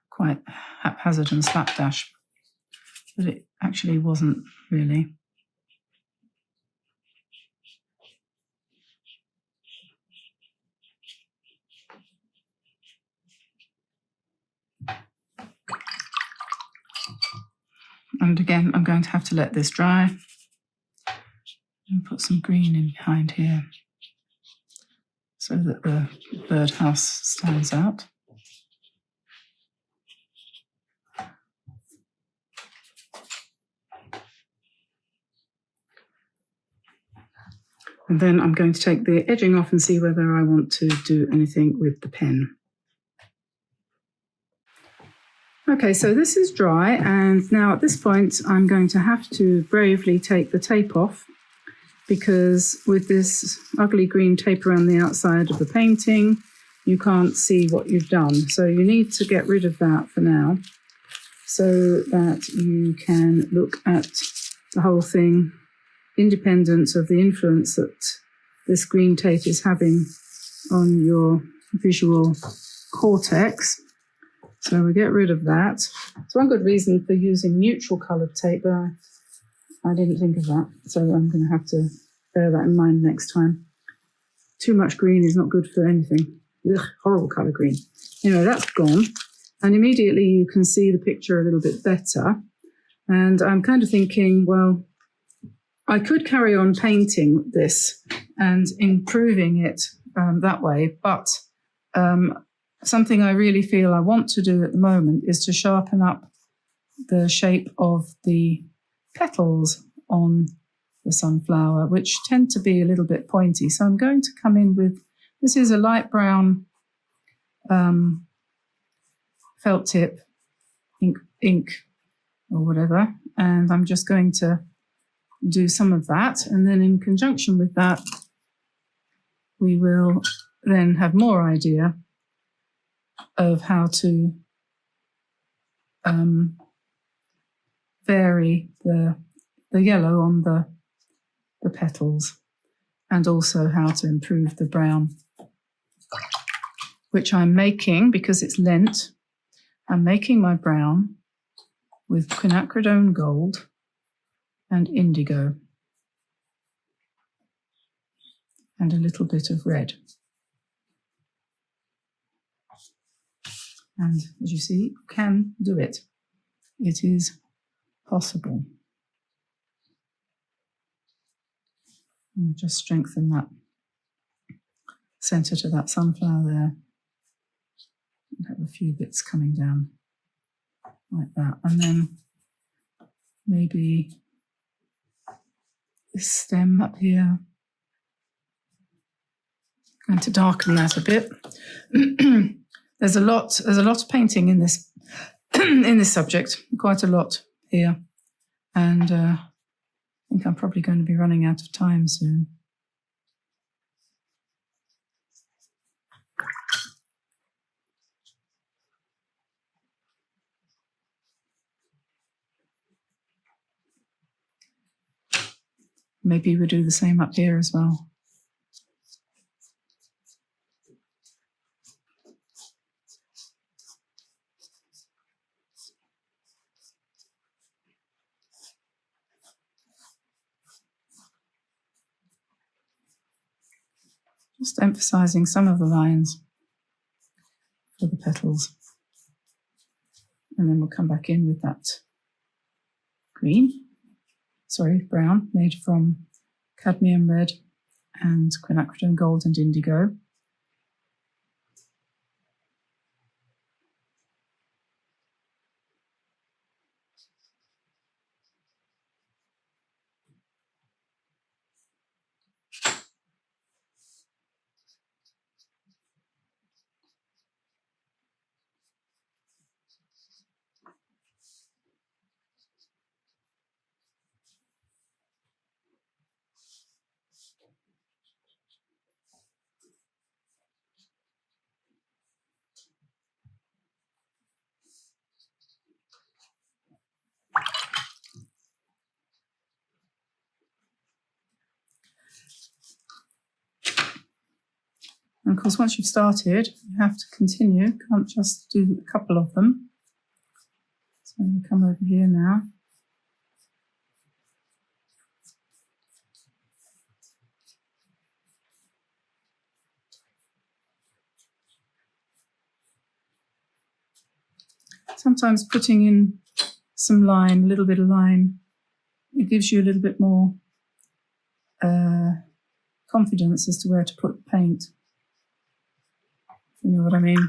quite haphazard and slapdash, but it actually wasn't really. And again, I'm going to have to let this dry and put some green in behind here so that the birdhouse stands out. And then I'm going to take the edging off and see whether I want to do anything with the pen. Okay, so this is dry, and now at this point I'm going to have to bravely take the tape off, because with this ugly green tape around the outside of the painting, you can't see what you've done. So you need to get rid of that for now, so that you can look at the whole thing independent of the influence that this green tape is having on your visual cortex. So we get rid of that. It's one good reason for using neutral coloured tape, but I didn't think of that. So I'm going to have to bear that in mind next time. Too much green is not good for anything. Ugh, horrible colour green. Anyway, that's gone. And immediately you can see the picture a little bit better. And I'm kind of thinking, well, I could carry on painting this and improving it that way, but something I really feel I want to do at the moment is to sharpen up the shape of the petals on the sunflower, which tend to be a little bit pointy. So I'm going to come in with, this is a light brown felt tip ink or whatever. And I'm just going to do some of that. And then in conjunction with that, we will then have more idea of how to vary the yellow on the petals, and also how to improve the brown, which I'm making because it's Lent. I'm making my brown with quinacridone gold and indigo and a little bit of red. And as you see, you can do it. It is possible. And just strengthen that centre to that sunflower there. And have a few bits coming down like that. And then maybe this stem up here. Going to darken that a bit. There's a lot of painting in this in this subject, quite a lot here, and I think I'm probably going to be running out of time soon. Maybe we'll do the same up here as well. Just emphasizing some of the lines for the petals. And then we'll come back in with that brown, made from cadmium red and quinacridone gold and indigo. And of course, once you've started, you have to continue. You can't just do a couple of them. So I'm going to come over here now. Sometimes putting in some line, a little bit of line, it gives you a little bit more confidence as to where to put the paint. You know what I mean?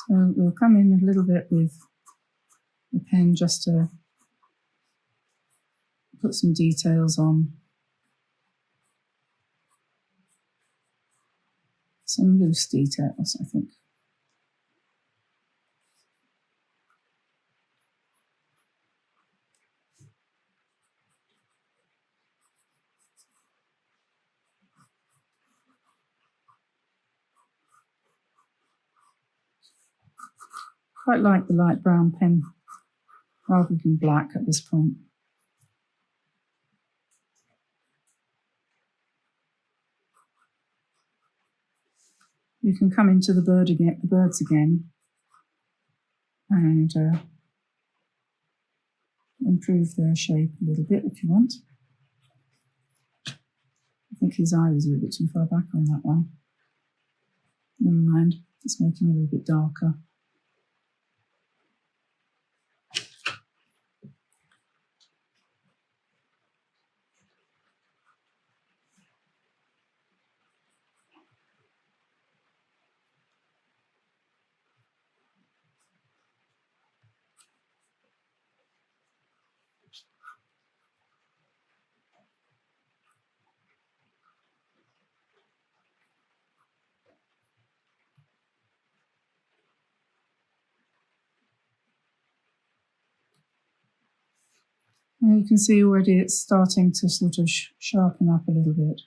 So we'll come in a little bit with the pen just to put some details on. Some loose details, I think. Quite like the light brown pen rather than black at this point. You can come into the birds again, and improve their shape a little bit if you want. I think his eye was a little bit too far back on that one. Never mind, let's make him a little bit darker. And you can see already it's starting to sort of sharpen up a little bit.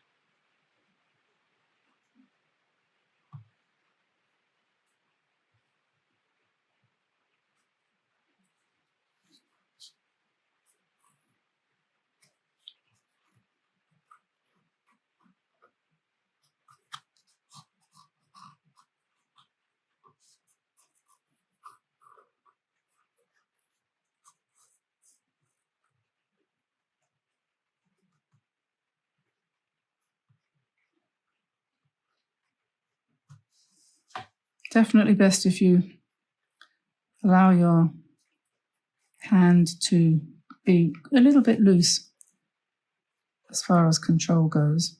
Definitely best if you allow your hand to be a little bit loose as far as control goes.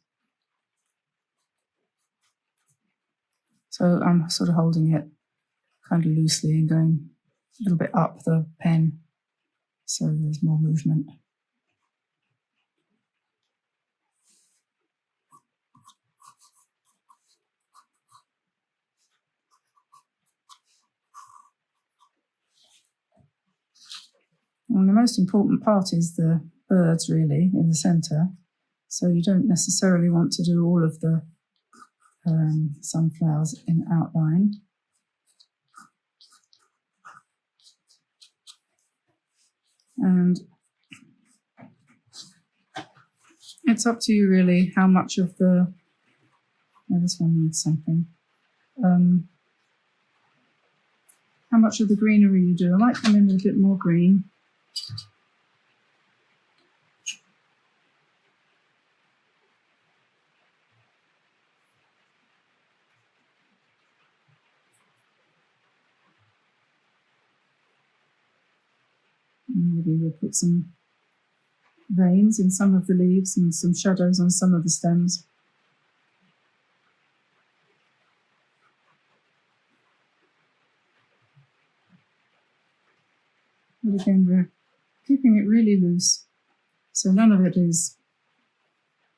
So I'm sort of holding it kind of loosely and going a little bit up the pen so there's more movement. And the most important part is the birds really in the centre. So you don't necessarily want to do all of the sunflowers in outline. And it's up to you really how much of the, this one needs something, how much of the greenery you do. I like them in a bit more green. Maybe we'll put some veins in some of the leaves and some shadows on some of the stems. But again, we're keeping it really loose, so none of it is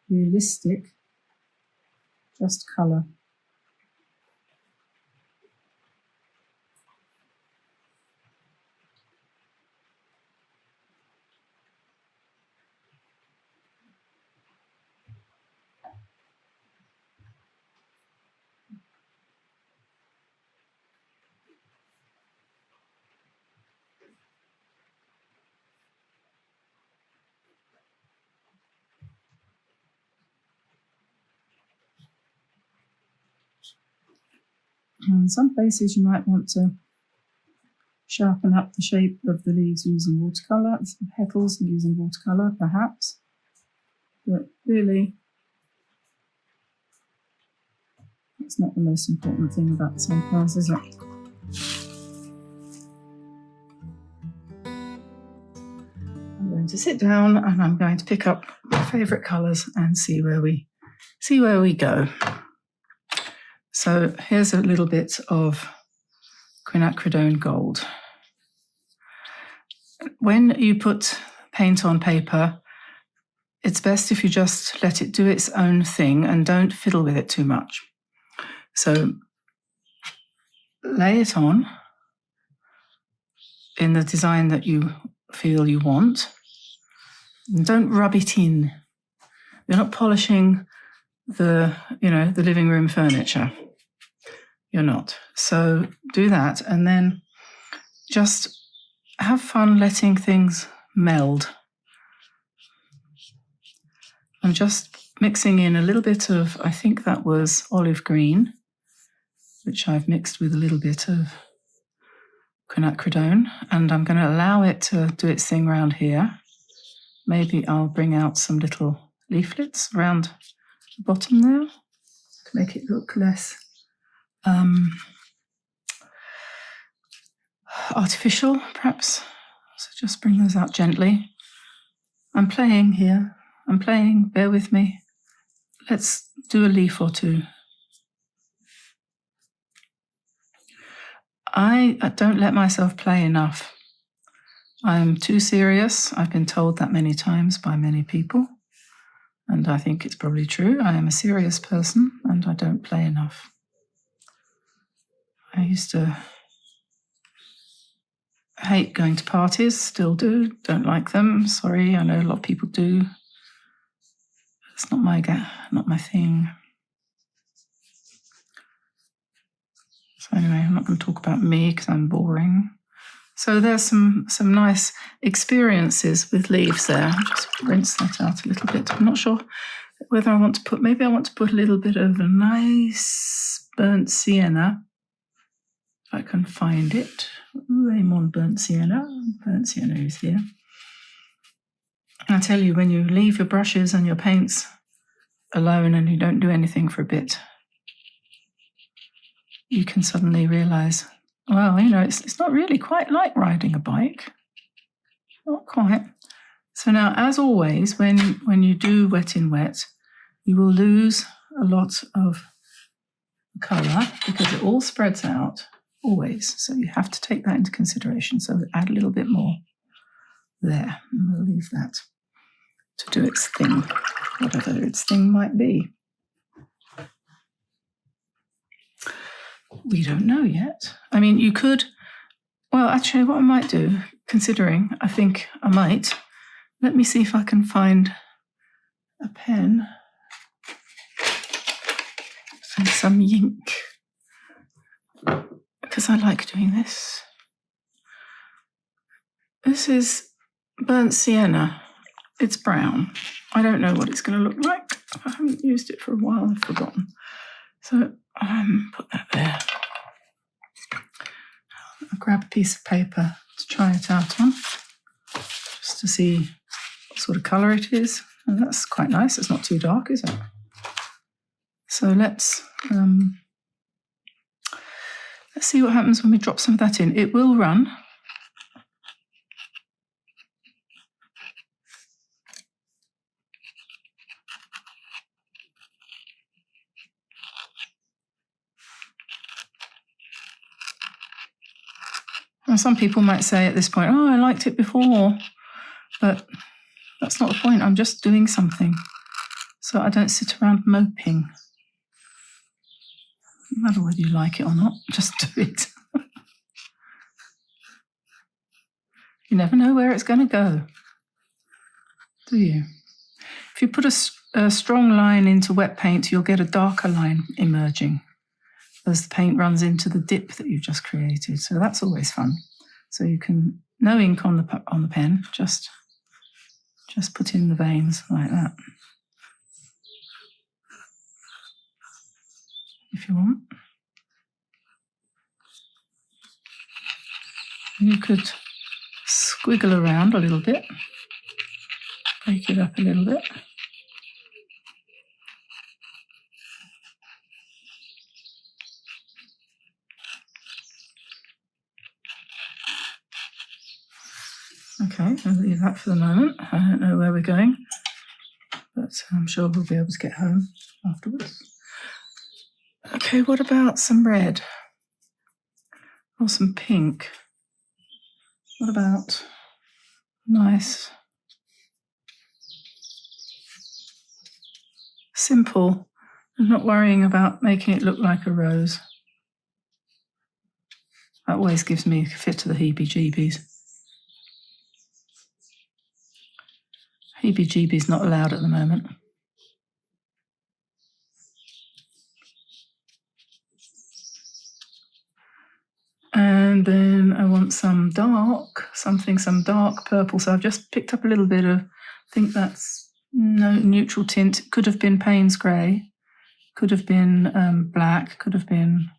realistic, just colour. And in some places you might want to sharpen up the shape of the leaves using watercolour, some petals using watercolour perhaps, but really that's not the most important thing about sunflowers, is it? I'm going to sit down and I'm going to pick up my favourite colours and see where we go. So here's a little bit of quinacridone gold. When you put paint on paper, it's best if you just let it do its own thing and don't fiddle with it too much. So lay it on in the design that you feel you want. And don't rub it in. You're not polishing the living room furniture. You're not. So do that, and then just have fun letting things meld. I'm just mixing in a little bit of, I think that was olive green, which I've mixed with a little bit of quinacridone, and I'm going to allow it to do its thing around here. Maybe I'll bring out some little leaflets around the bottom there to make it look less artificial, perhaps. So just bring those out gently. I'm playing here. I'm playing, bear with me. Let's do a leaf or two. I don't let myself play enough. I'm too serious. I've been told that many times by many people, and I think it's probably true. I am a serious person and I don't play enough. I used to hate going to parties, still do, don't like them. Sorry, I know a lot of people do. It's not my thing. So anyway, I'm not going to talk about me because I'm boring. So there's some nice experiences with leaves there. I'll just rinse that out a little bit. I'm not sure whether I want to put, maybe I want to put a little bit of a nice burnt sienna, if I can find it. Raymond burnt sienna. Burnt sienna is here. I tell you, when you leave your brushes and your paints alone and you don't do anything for a bit, you can suddenly realize, well, it's not really quite like riding a bike. Not quite. So now, as always, when you do wet in wet, you will lose a lot of colour because it all spreads out, always. So you have to take that into consideration. So add a little bit more there, and we'll leave that to do its thing, whatever its thing might be. We don't know yet. I mean, you could, well, actually, what I might do, considering, I think I might, let me see if I can find a pen and some ink, because I like doing this. This is burnt sienna. It's brown. I don't know what it's going to look like. I haven't used it for a while. I've forgotten. So put that there. I'll grab a piece of paper to try it out on, just to see what sort of colour it is. And that's quite nice. It's not too dark, is it? So let's see what happens when we drop some of that in. It will run. And some people might say at this point, oh, I liked it before, but that's not the point. I'm just doing something. So I don't sit around moping. No matter whether you like it or not, just do it. You never know where it's going to go, do you? If you put a strong line into wet paint, you'll get a darker line emerging as the paint runs into the dip that you've just created. So that's always fun. So you can, no ink on the pen, just put in the veins like that, if you want. You could squiggle around a little bit, break it up a little bit. Okay, I'll leave that for the moment. I don't know where we're going, but I'm sure we'll be able to get home afterwards. Okay, what about some red? Or some pink? What about nice simple. I'm not worrying about making it look like a rose. That always gives me a fit to the heebie-jeebies. Heebie-jeebies not allowed at the moment. And then I want some dark purple. So I've just picked up a little bit of, I think that's neutral tint. Could have been Payne's Grey, could have been black, could have been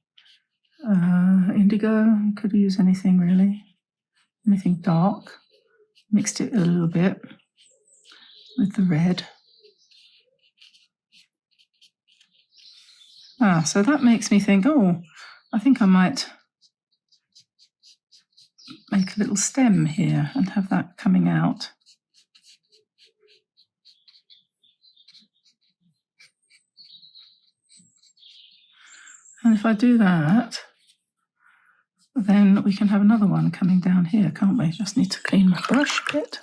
indigo. Could use anything really, anything dark. Mixed it a little bit with the red. So that makes me think, oh, I think I might make a little stem here and have that coming out. And if I do that, then we can have another one coming down here, can't we? Just need to clean my brush a bit.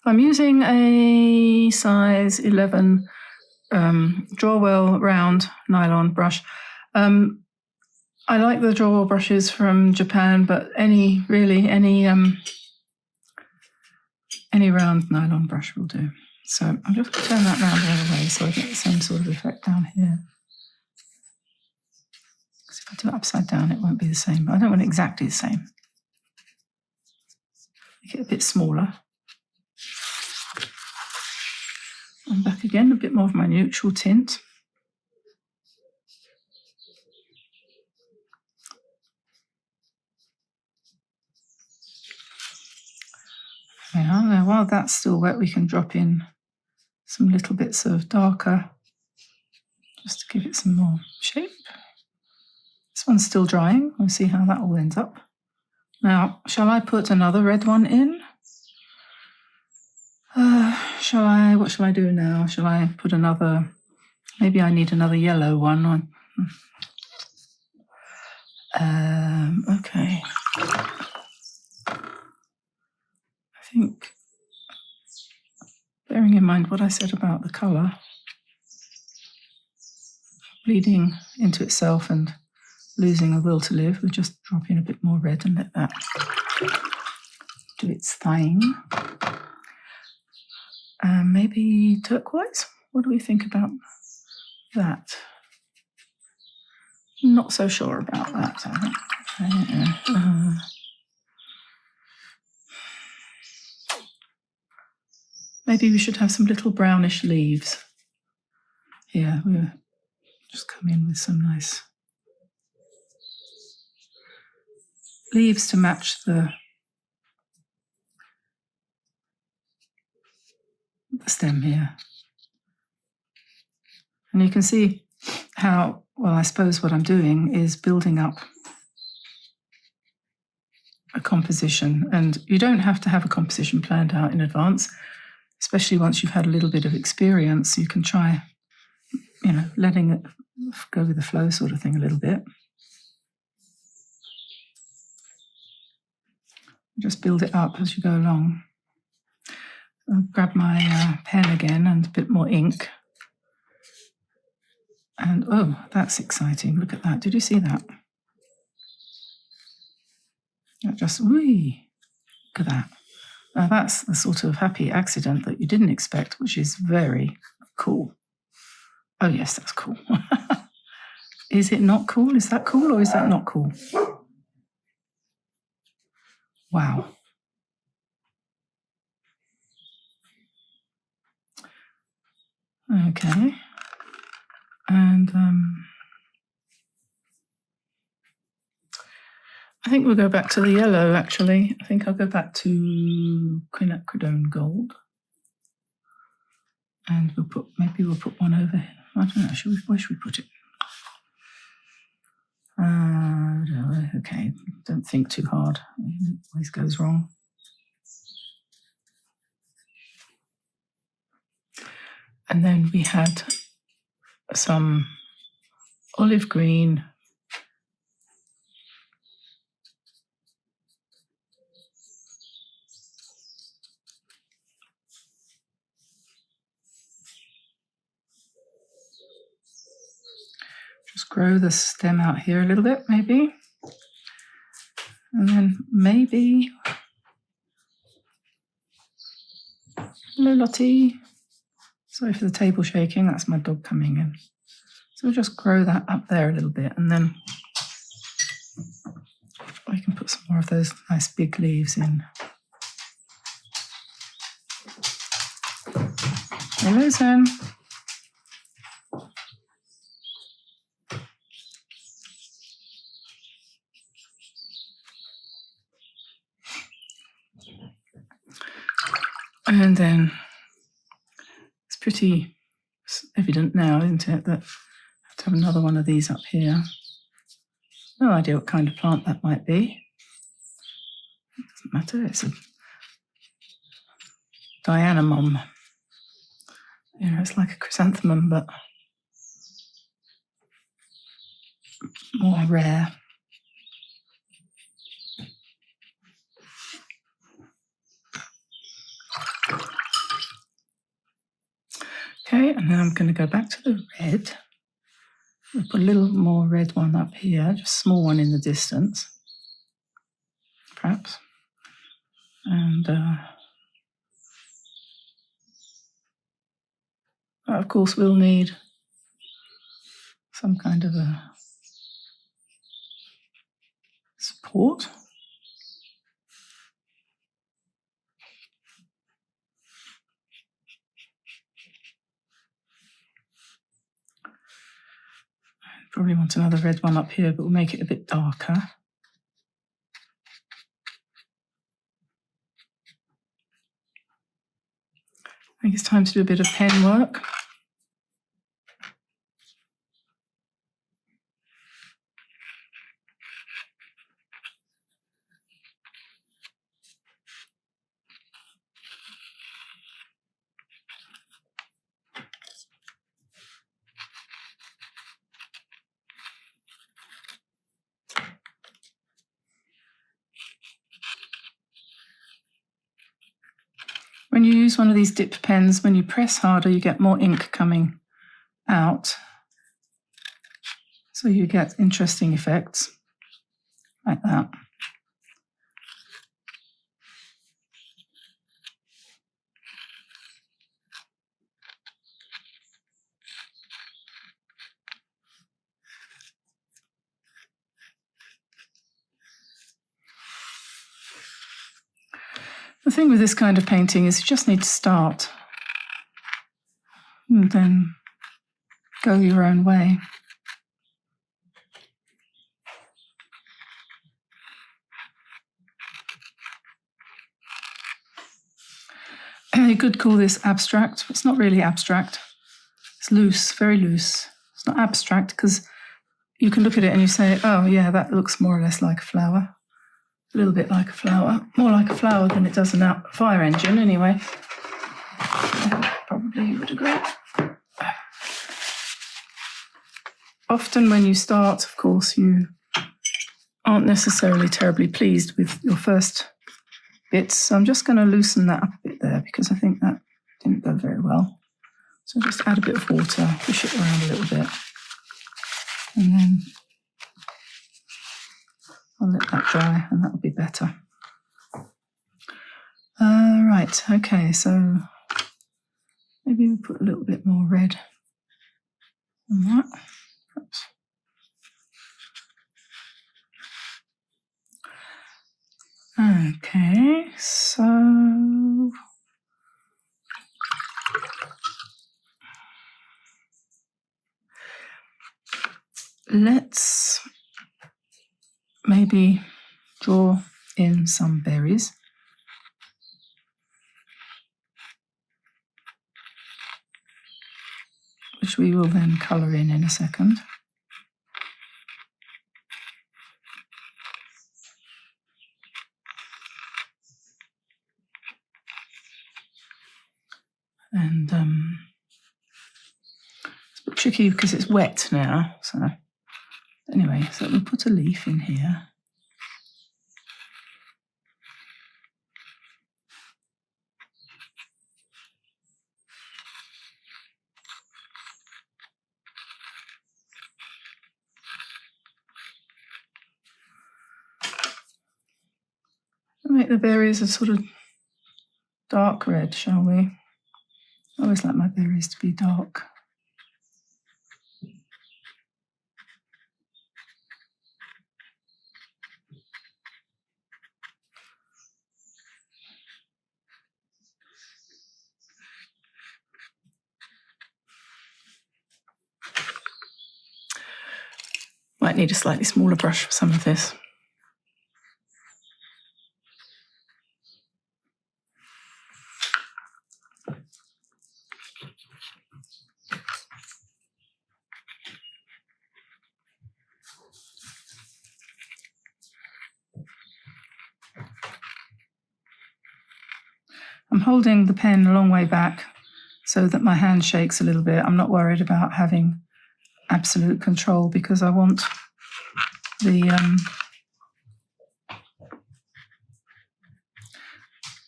I'm using a size 11 Drawwell round nylon brush. I like the Drawwell brushes from Japan, but any round nylon brush will do. So I'm just going to turn that round the other way so I get the same sort of effect down here. Because if I do it upside down, it won't be the same. I don't want it exactly the same. Make it a bit smaller. And back again, a bit more of my neutral tint. Now, while that's still wet, we can drop in some little bits of darker, just to give it some more shape. This one's still drying. We'll see how that all ends up. Now, shall I put another red one in? What shall I do now? Shall I put another, maybe I need another yellow one. Okay. I think, bearing in mind what I said about the colour bleeding into itself and losing the will to live, we'll just drop in a bit more red and let that do its thing. Maybe turquoise? What do we think about that? Not so sure about that, I think. Maybe we should have some little brownish leaves. Here, we'll just come in with some nice leaves to match the stem here. And you can see how, well, I suppose what I'm doing is building up a composition. And you don't have to have a composition planned out in advance, especially once you've had a little bit of experience. You can try, letting it go with the flow sort of thing a little bit. Just build it up as you go along. I'll grab my pen again and a bit more ink. And oh, that's exciting. Look at that. Did you see that? Just, whee, look at that. Now that's the sort of happy accident that you didn't expect, which is very cool. Oh yes, that's cool. Is it not cool? Is that cool or is that not cool? Wow. Okay. And I think we'll go back to the yellow, actually. I think I'll go back to quinacridone gold. And maybe we'll put one over here. I don't know, where should we put it? Okay, don't think too hard. It always goes wrong. And then we had some olive green. grow the stem out here a little bit, maybe. And then maybe, hello Lottie. Sorry for the table shaking, that's my dog coming in. So we'll just grow that up there a little bit, and then I can put some more of those nice big leaves in. Hello, Sam. And then it's pretty evident now, isn't it, that I have to have another one of these up here. No idea what kind of plant that might be. It doesn't matter, it's a Dianamum. You know, it's like a chrysanthemum, but more rare. Okay, and then I'm going to go back to the red. I'll put a little more red one up here, just a small one in the distance, perhaps. And of course we'll need some kind of a support. Probably want another red one up here, but we'll make it a bit darker. I think it's time to do a bit of pen work. When you use one of these dipped pens, when you press harder, you get more ink coming out. So you get interesting effects like that. The thing with this kind of painting is you just need to start and then go your own way. You could call this abstract. It's not really abstract. It's loose, very loose. It's not abstract because you can look at it and you say, oh yeah, that looks more or less like a flower. A little bit like a flower. More like a flower than it does a fire engine anyway. Probably you would agree. Often when you start, of course, you aren't necessarily terribly pleased with your first bits. So I'm just going to loosen that up a bit there because I think that didn't go very well. So just add a bit of water, push it around a little bit, and then I'll let that dry and that'll be better. Right, okay, so maybe we'll put a little bit more red on that. Perhaps. Okay, so let's maybe draw in some berries. Which we will then colour in a second. And it's a bit tricky because it's wet now. So anyway, so we'll put a leaf in here. Make the berries a sort of dark red, shall we? I always like my berries to be dark. Might need a slightly smaller brush for some of this. I'm holding the pen a long way back so that my hand shakes a little bit. I'm not worried about having absolute control because I want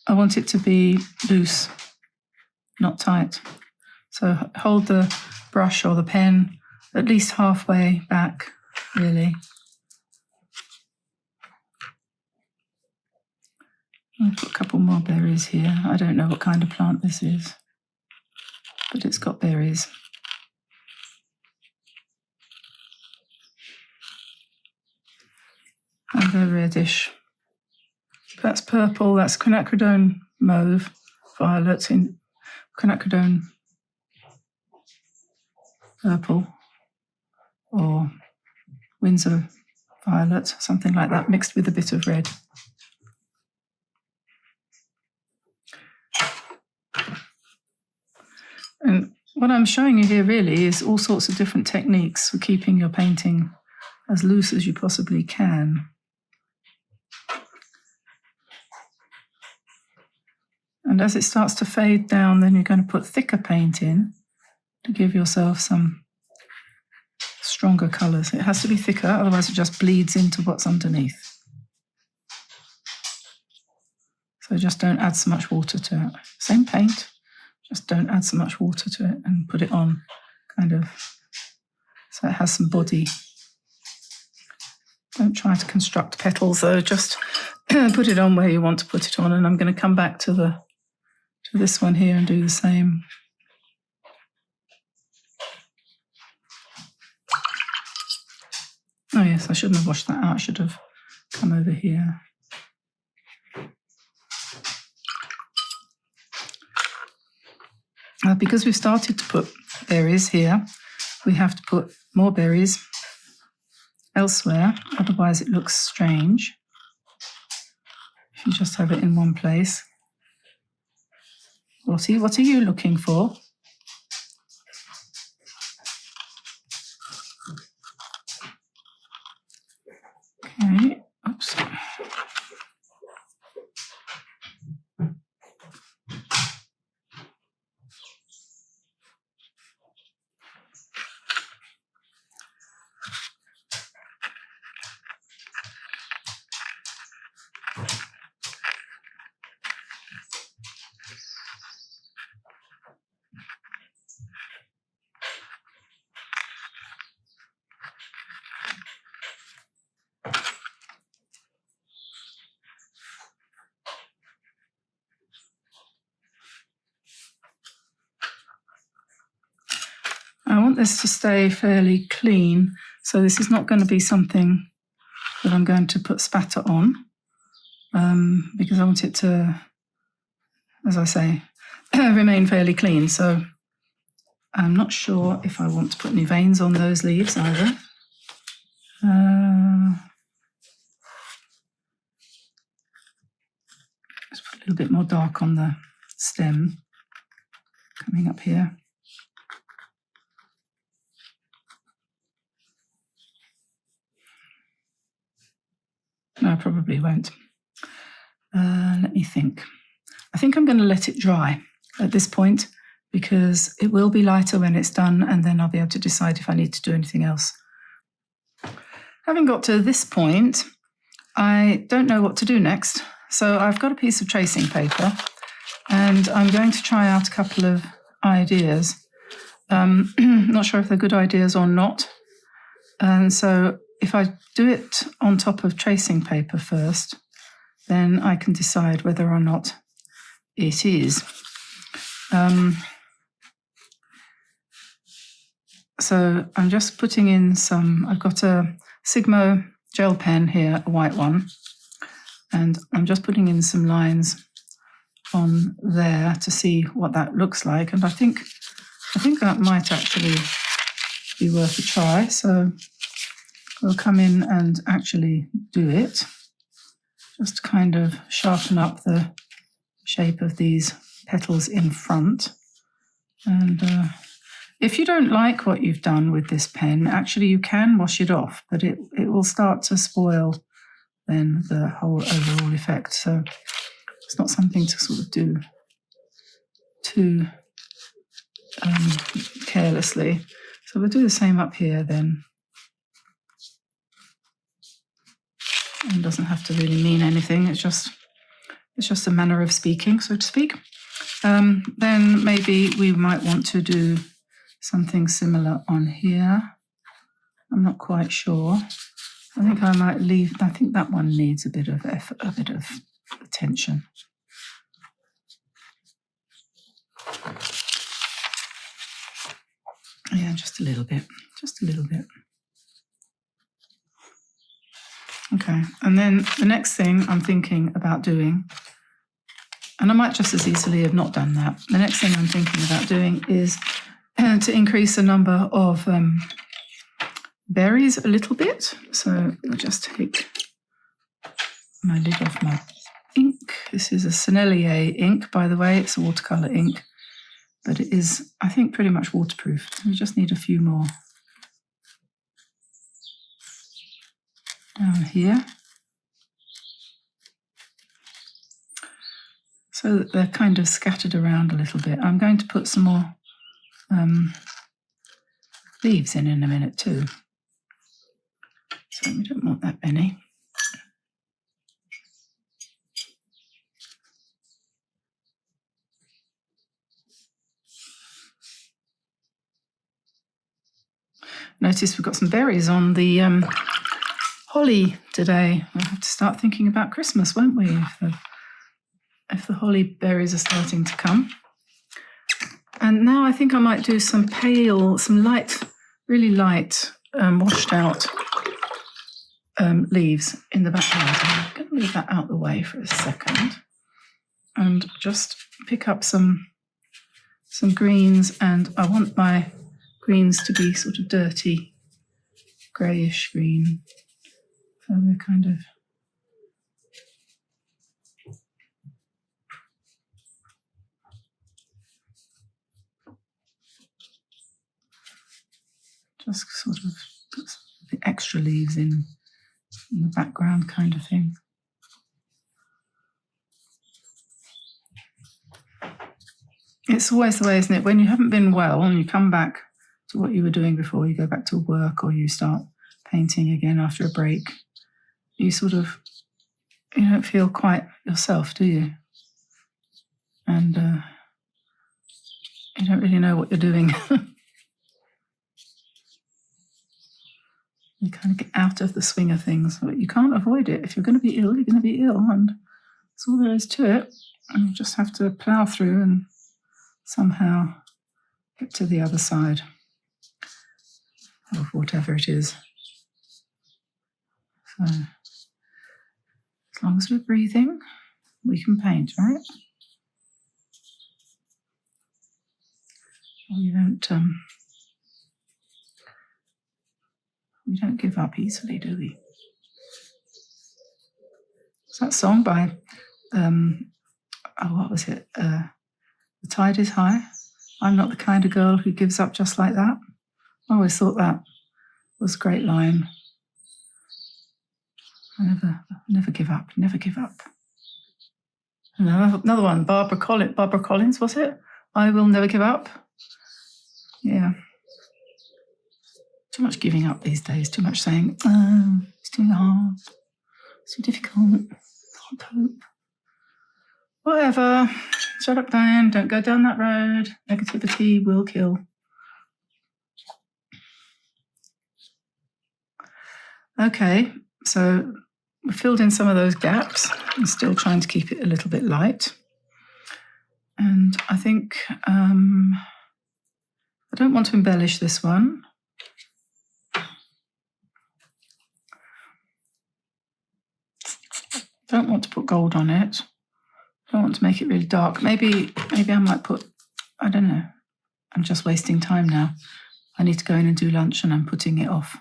I want it to be loose, not tight. So hold the brush or the pen at least halfway back, really. I'll put a couple more berries here. I don't know what kind of plant this is, but it's got berries. And they're reddish. That's purple, that's quinacridone mauve, violet, in quinacridone purple, or Windsor violet, something like that, mixed with a bit of red. And what I'm showing you here really is all sorts of different techniques for keeping your painting as loose as you possibly can. And as it starts to fade down, then you're going to put thicker paint in to give yourself some stronger colours. It has to be thicker, otherwise it just bleeds into what's underneath. So just don't add so much water to it. Same paint, just don't add so much water to it and put it on kind of so it has some body. Don't try to construct petals though, just put it on where you want to put it on, and I'm going to come back to this one here and do the same. Oh yes, I shouldn't have washed that out. I should have come over here. Because we've started to put berries here, we have to put more berries elsewhere, otherwise it looks strange if you just have it in one place. Lottie, what are you looking for? Okay, oops. I want this to stay fairly clean, so this is not going to be something that I'm going to put spatter on, because I want it to, as I say, remain fairly clean. So I'm not sure if I want to put any veins on those leaves either. Let's put a little bit more dark on the stem coming up here. No, I probably won't. Let me think. I think I'm going to let it dry at this point because it will be lighter when it's done, and then I'll be able to decide if I need to do anything else. Having got to this point, I don't know what to do next. So I've got a piece of tracing paper and I'm going to try out a couple of ideas. Not sure if they're good ideas or not. And so if I do it on top of tracing paper first, then I can decide whether or not it is. So I'm just putting in some, I've got a Sigmo gel pen here, a white one, and I'm just putting in some lines on there to see what that looks like. And I think that might actually be worth a try. So we'll come in and actually do it. Just kind of sharpen up the shape of these petals in front. And if you don't like what you've done with this pen, actually you can wash it off, but it will start to spoil then the whole overall effect. So it's not something to sort of do too carelessly. So we'll do the same up here then. It doesn't have to really mean anything. It's just a manner of speaking, so to speak. Then maybe we might want to do something similar on here. I'm not quite sure. I think I might leave. I think that one needs a bit of effort, a bit of attention. Yeah, just a little bit. Just a little bit. Okay, and then the next thing I'm thinking about doing, and I might just as easily have not done that. The next thing I'm thinking about doing is to increase the number of berries a little bit. So I'll just take my lid off my ink. This is a Sennelier ink, by the way. It's a watercolor ink, but it is, I think, pretty much waterproof. We just need a few more down here, so that they're kind of scattered around a little bit. I'm going to put some more leaves in a minute too. So we don't want that many. Notice we've got some berries on the holly today. We'll have to start thinking about Christmas, won't we? If the holly berries are starting to come. And now I think I might do some pale, some light, really light, washed out leaves in the background. I'm going to move that out the way for a second and just pick up some greens, and I want my greens to be sort of dirty, greyish green. So we're kind of just sort of put the extra leaves in the background kind of thing. It's always the way, isn't it? When you haven't been well and you come back to what you were doing before, you go back to work or you start painting again after a break, you don't feel quite yourself, do you? And you don't really know what you're doing. You kind of get out of the swing of things, but you can't avoid it. If you're going to be ill, you're going to be ill, and that's all there is to it. And you just have to plough through and somehow get to the other side of whatever it is. So, as long as we're breathing, we can paint, right? We don't give up easily, do we? It's that song by, what was it? The Tide is High. I'm not the kind of girl who gives up just like that. I always thought that was a great line. I never give up, never give up. Another one, Barbara Collins, was it? I will never give up. Yeah. Too much giving up these days, too much saying, oh, it's too hard, it's too difficult, can't cope. Whatever. Shut up, Diane, don't go down that road. Negativity will kill. Okay, so We've filled in some of those gaps. I'm still trying to keep it a little bit light. And I think I don't want to embellish this one. Don't want to put gold on it. Don't want to make it really dark. Maybe I might put, I don't know. I'm just wasting time now. I need to go in and do lunch and I'm putting it off.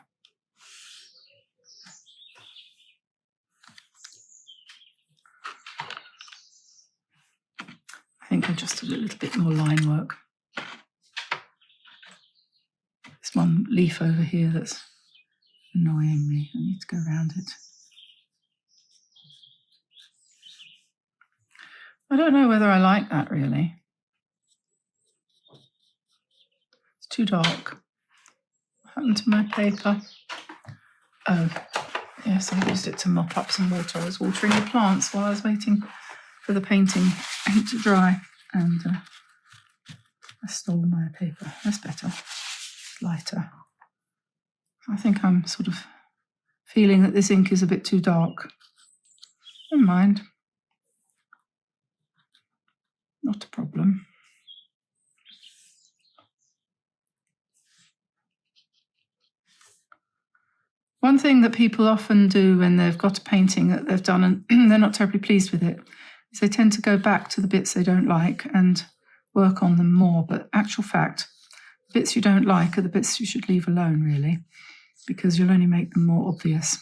I think I'll just do a little bit more line work. There's one leaf over here that's annoying me. I need to go around it. I don't know whether I like that really. It's too dark. What happened to my paper? Oh, yes, I used it to mop up some water. I was watering the plants while I was waiting for the painting to dry, and I stole my paper. That's better, lighter. I think I'm sort of feeling that this ink is a bit too dark. Never mind. Not a problem. One thing that people often do when they've got a painting that they've done and they're not terribly pleased with it is they tend to go back to the bits they don't like and work on them more. But actual fact, the bits you don't like are the bits you should leave alone, really, because you'll only make them more obvious.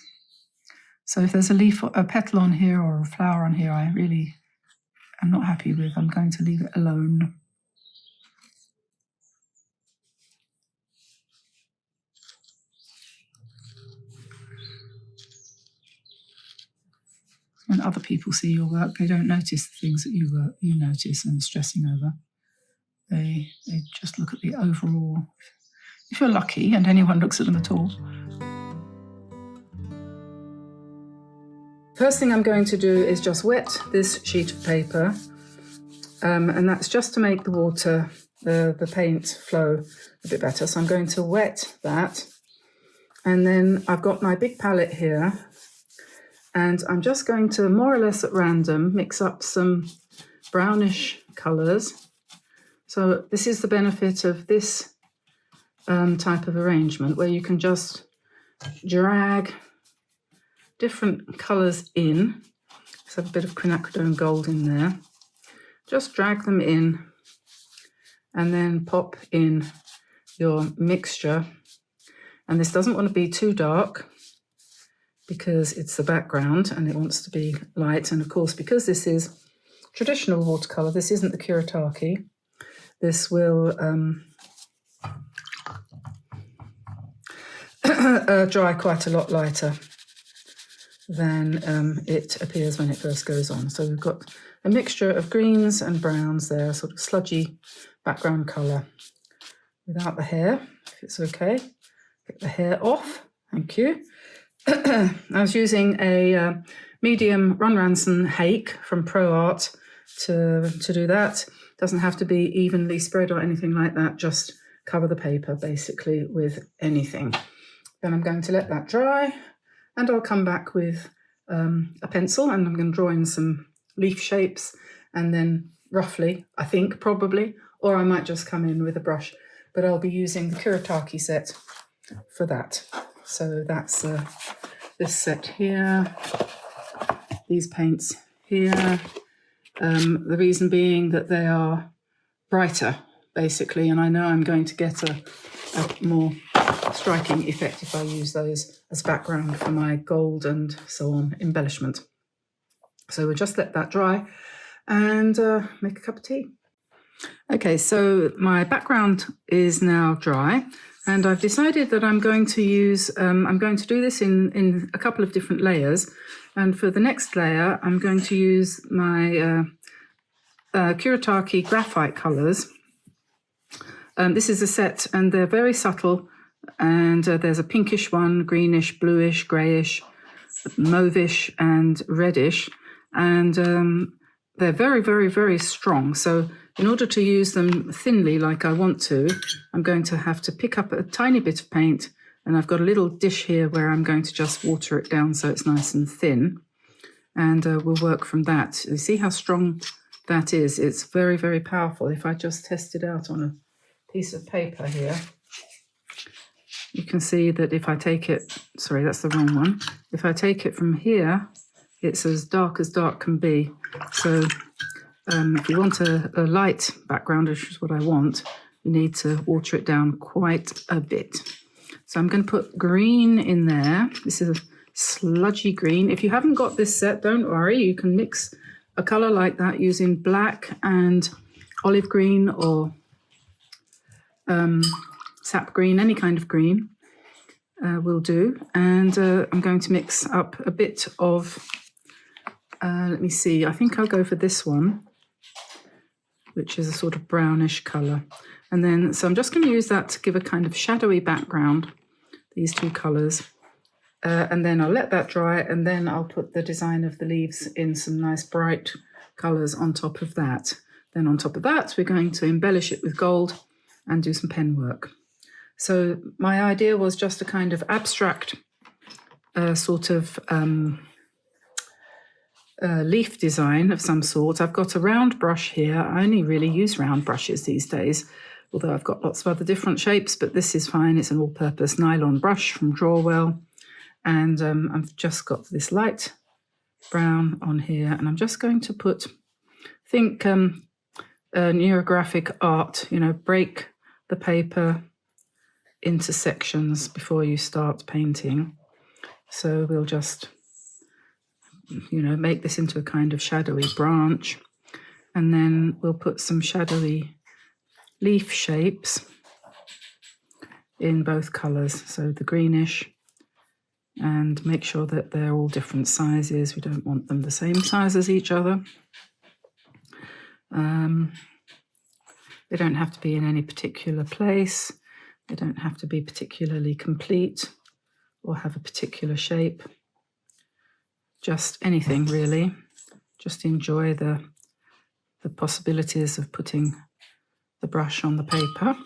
So if there's a leaf or a petal on here or a flower on here I really am not happy with, I'm going to leave it alone. When other people see your work, they don't notice the things that you notice and stressing over. They just look at the overall. If you're lucky and anyone looks at them at all. First thing I'm going to do is just wet this sheet of paper, and that's just to make the water, the paint flow a bit better. So I'm going to wet that, and then I've got my big palette here, and I'm just going to more or less at random mix up some brownish colours. So this is the benefit of this type of arrangement, where you can just drag different colours in. Let's have a bit of quinacridone gold in there. Just drag them in and then pop in your mixture. And this doesn't want to be too dark because it's the background and it wants to be light. And of course, because this is traditional watercolour, this isn't the Kuretake, this will dry quite a lot lighter than it appears when it first goes on. So we've got a mixture of greens and browns there, sort of sludgy background colour. Without the hair, if it's okay. Get the hair off, thank you. I was using a medium Ron Ranson Hake from Pro Art to do that. Doesn't have to be evenly spread or anything like that, just cover the paper basically with anything. Then I'm going to let that dry, and I'll come back with a pencil, and I'm going to draw in some leaf shapes, and then roughly, I think, probably, or I might just come in with a brush, but I'll be using the Kuretake set for that. So that's this set here, these paints here. The reason being that they are brighter, basically, and I know I'm going to get a more striking effect if I use those as background for my gold and so on embellishment. So we'll just let that dry and make a cup of tea. Okay, so my background is now dry, and I've decided that I'm going to use, I'm going to do this in a couple of different layers. And for the next layer, I'm going to use my Kuretake graphite colours. This is a set, and they're very subtle. And there's a pinkish one, greenish, bluish, greyish, mauvish, and reddish. And they're very, very, very strong. So in order to use them thinly like I want to, I'm going to have to pick up a tiny bit of paint And I've got a little dish here where I'm going to just water it down so it's nice and thin. And we'll work from that. You see how strong that is? It's very, very powerful. If I just test it out on a piece of paper here, you can see that if I take it, sorry, that's the wrong one. If I take it from here, it's as dark can be. So if you want a light background, which is what I want, you need to water it down quite a bit. So I'm going to put green in there. This is a sludgy green. If you haven't got this set, don't worry. You can mix a color like that using black and olive green or sap green, any kind of green will do. And I'm going to mix up a bit of, let me see, I think I'll go for this one, which is a sort of brownish color. And then, so I'm just going to use that to give a kind of shadowy background, these two colors. And then I'll let that dry, and then I'll put the design of the leaves in some nice bright colors on top of that. Then on top of that, we're going to embellish it with gold and do some pen work. So my idea was just a kind of abstract sort of leaf design of some sort. I've got a round brush here. I only really use round brushes these days, although I've got lots of other different shapes, but this is fine. It's an all-purpose nylon brush from Drawwell. And I've just got this light brown on here, and I'm just going to put, think neurographic art, you know, break the paper into sections before you start painting. So we'll just, you know, make this into a kind of shadowy branch, and then we'll put some shadowy leaf shapes in both colors, so the greenish, and make sure that they're all different sizes. We don't want them the same size as each other. They don't have to be in any particular place. They don't have to be particularly complete or have a particular shape. Just anything, really. Just enjoy the possibilities of putting the brush on the paper.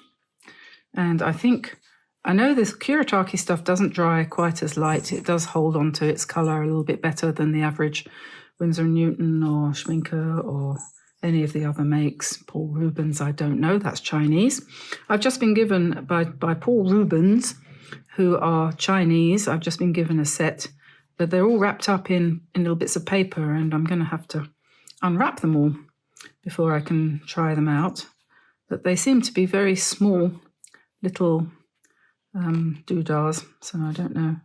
And I know this Kuretake stuff doesn't dry quite as light. It does hold on to its colour a little bit better than the average Winsor & Newton or Schmincke or any of the other makes. Paul Rubens, I don't know, that's Chinese. I've just been given by Paul Rubens, who are Chinese, I've just been given a set, but they're all wrapped up in little bits of paper, and I'm going to have to unwrap them all before I can try them out. But they seem to be very small little doodahs, so I don't know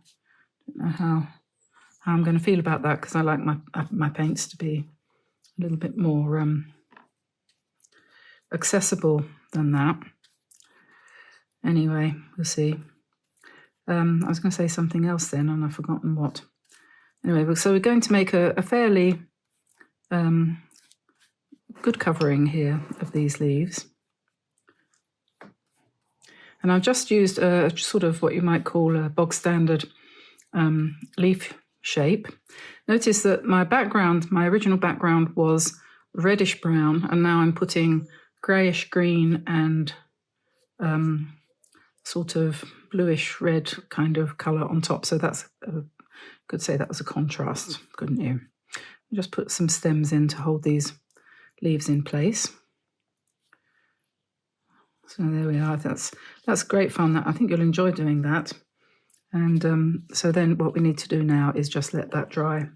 how I'm going to feel about that, because I like my paints to be a little bit more accessible than that. Anyway, we'll see. I was going to say something else then, and I've forgotten what. Anyway, so we're going to make a fairly good covering here of these leaves. And I've just used a sort of what you might call a bog standard leaf shape. Notice that my original background was reddish brown, and now I'm putting greyish green and sort of bluish red kind of colour on top. So that's, could say that was a contrast, couldn't you? Just put some stems in to hold these leaves in place. So there we are. That's great fun. I think you'll enjoy doing that. And so then what we need to do now is just let that dry,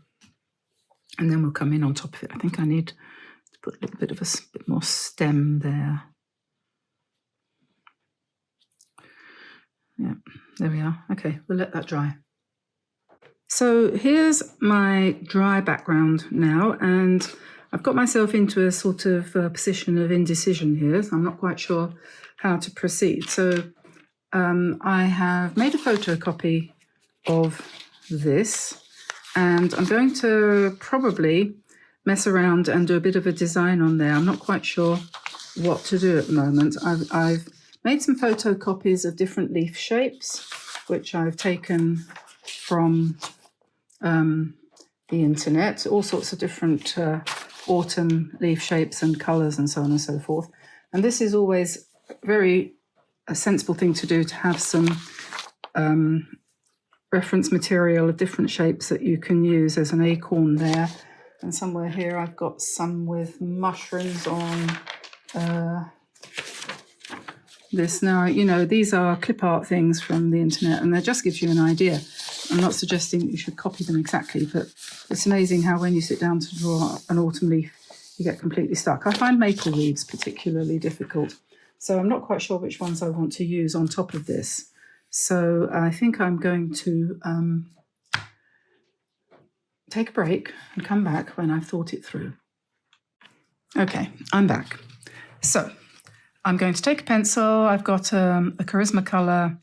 and then we'll come in on top of it. I think I need to put a little bit of a bit more stem there. Yeah, there we are. Okay, we'll let that dry. So here's my dry background now, and I've got myself into a sort of position of indecision here, so I'm not quite sure how to proceed. So I have made a photocopy of this, and I'm going to probably mess around and do a bit of a design on there. I'm not quite sure what to do at the moment. I've made some photocopies of different leaf shapes, which I've taken from the internet, all sorts of different autumn leaf shapes and colours and so on and so forth. And this is always a sensible thing to do, to have some reference material of different shapes that you can use. There's an acorn there, and somewhere here I've got some with mushrooms on. This now, you know, these are clip art things from the internet, and that just gives you an idea. I'm not suggesting that you should copy them exactly, but it's amazing how when you sit down to draw an autumn leaf, you get completely stuck. I find maple leaves particularly difficult, so I'm not quite sure which ones I want to use on top of this. So I think I'm going to take a break and come back when I've thought it through. Okay, I'm back. So I'm going to take a pencil. I've got a Charisma color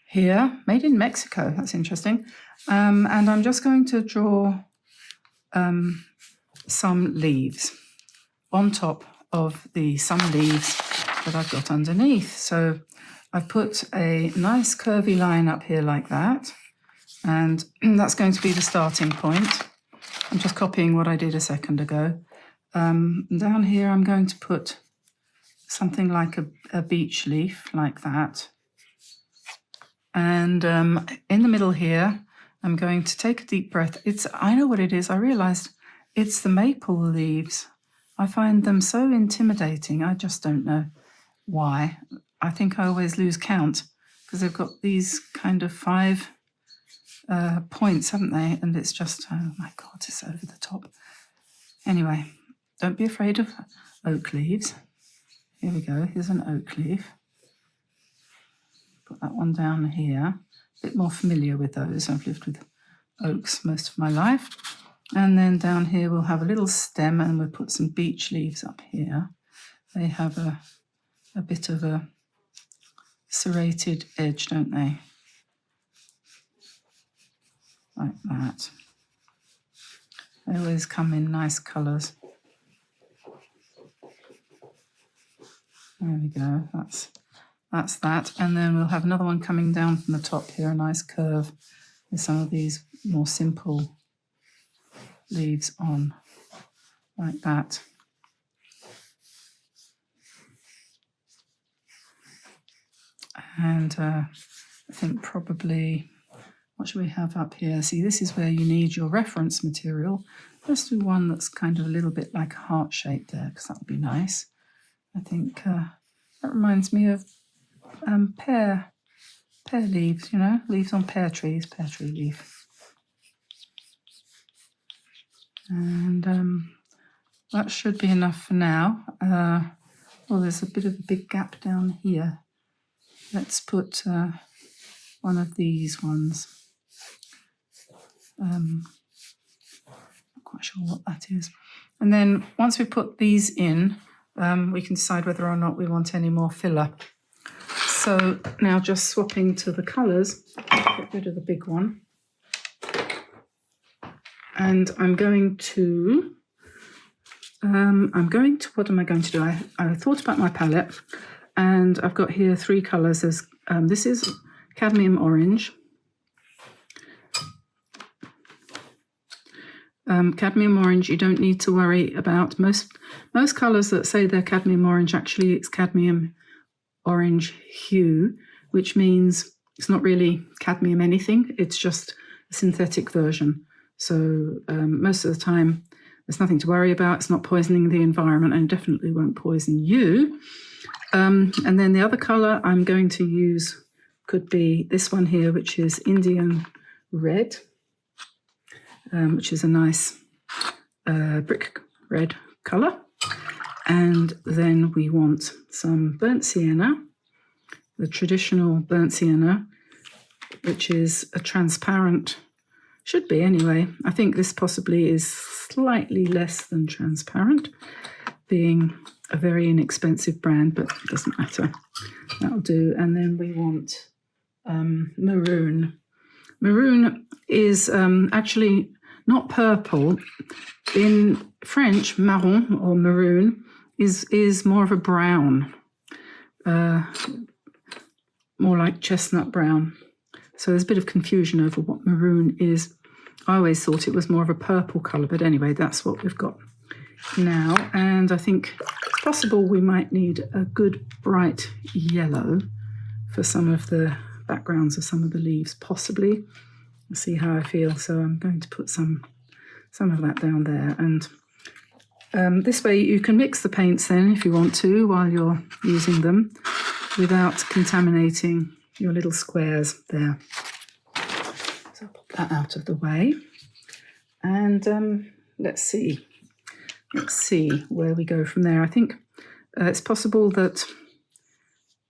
here, made in Mexico. That's interesting. And I'm just going to draw some leaves on top of the some leaves that I've got underneath. So I've put a nice curvy line up here like that. And that's going to be the starting point. I'm just copying what I did a second ago. Down here, I'm going to put something like a beech leaf, like that. And in the middle here, I'm going to take a deep breath. I know what it is. I realized it's the maple leaves. I find them so intimidating. I just don't know why. I think I always lose count because they've got these kind of 5 points, haven't they? And it's just, oh my God, it's over the top. Anyway, don't be afraid of oak leaves. Here we go. Here's an oak leaf. Put that one down here. A bit more familiar with those. I've lived with oaks most of my life. And then down here we'll have a little stem, and we'll put some beech leaves up here. They have a bit of a serrated edge, don't they? Like that. They always come in nice colours. There we go, that's that. And then we'll have another one coming down from the top here, a nice curve with some of these more simple leaves on, like that. And I think probably, what should we have up here? See, this is where you need your reference material. Let's do one that's kind of a little bit like a heart shape there, because that would be nice. I think that reminds me of pear leaves, you know, leaves on pear trees, pear tree leaf. And that should be enough for now. Well, there's a bit of a big gap down here. Let's put one of these ones. Not quite sure what that is. And then once we put these in, we can decide whether or not we want any more filler. So now just swapping to the colours, get rid of the big one. And I'm going to, what am I going to do? I thought about my palette, and I've got here 3 colours. There's, this is cadmium orange. Cadmium orange, you don't need to worry about. Most colours that say they're cadmium orange, actually it's cadmium orange hue, which means it's not really cadmium anything, it's just a synthetic version. So most of the time there's nothing to worry about. It's not poisoning the environment, and definitely won't poison you. And then the other colour I'm going to use could be this one here, which is Indian red. Which is a nice brick red colour. And then we want some burnt sienna, the traditional burnt sienna, which is a transparent, should be anyway. I think this possibly is slightly less than transparent, being a very inexpensive brand, but it doesn't matter. That'll do. And then we want maroon. Maroon is actually not purple. In French, marron or maroon is more of a brown, more like chestnut brown. So there's a bit of confusion over what maroon is. I always thought it was more of a purple colour, but anyway, that's what we've got now. And I think it's possible we might need a good bright yellow for some of the backgrounds of some of the leaves, possibly. I'll see how I feel. So I'm going to put some of that down there. And this way you can mix the paints then if you want to while you're using them without contaminating your little squares there. So I'll pop that out of the way. And let's see where we go from there. I think it's possible that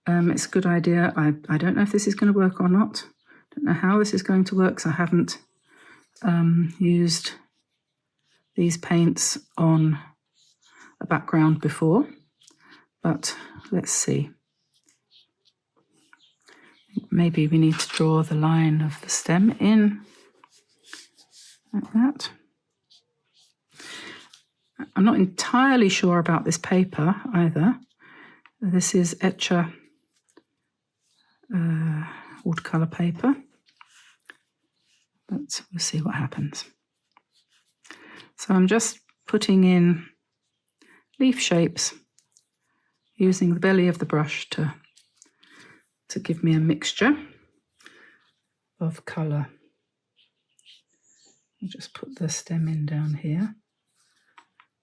it's a good idea. I don't know if this is going to work or not. I don't know how this is going to work because I haven't used these paints on a background before, but let's see. Maybe we need to draw the line of the stem in like that. I'm not entirely sure about this paper either. This is Etcher watercolor paper, but we'll see what happens. So I'm just putting in leaf shapes using the belly of the brush to give me a mixture of colour. I'll just put the stem in down here.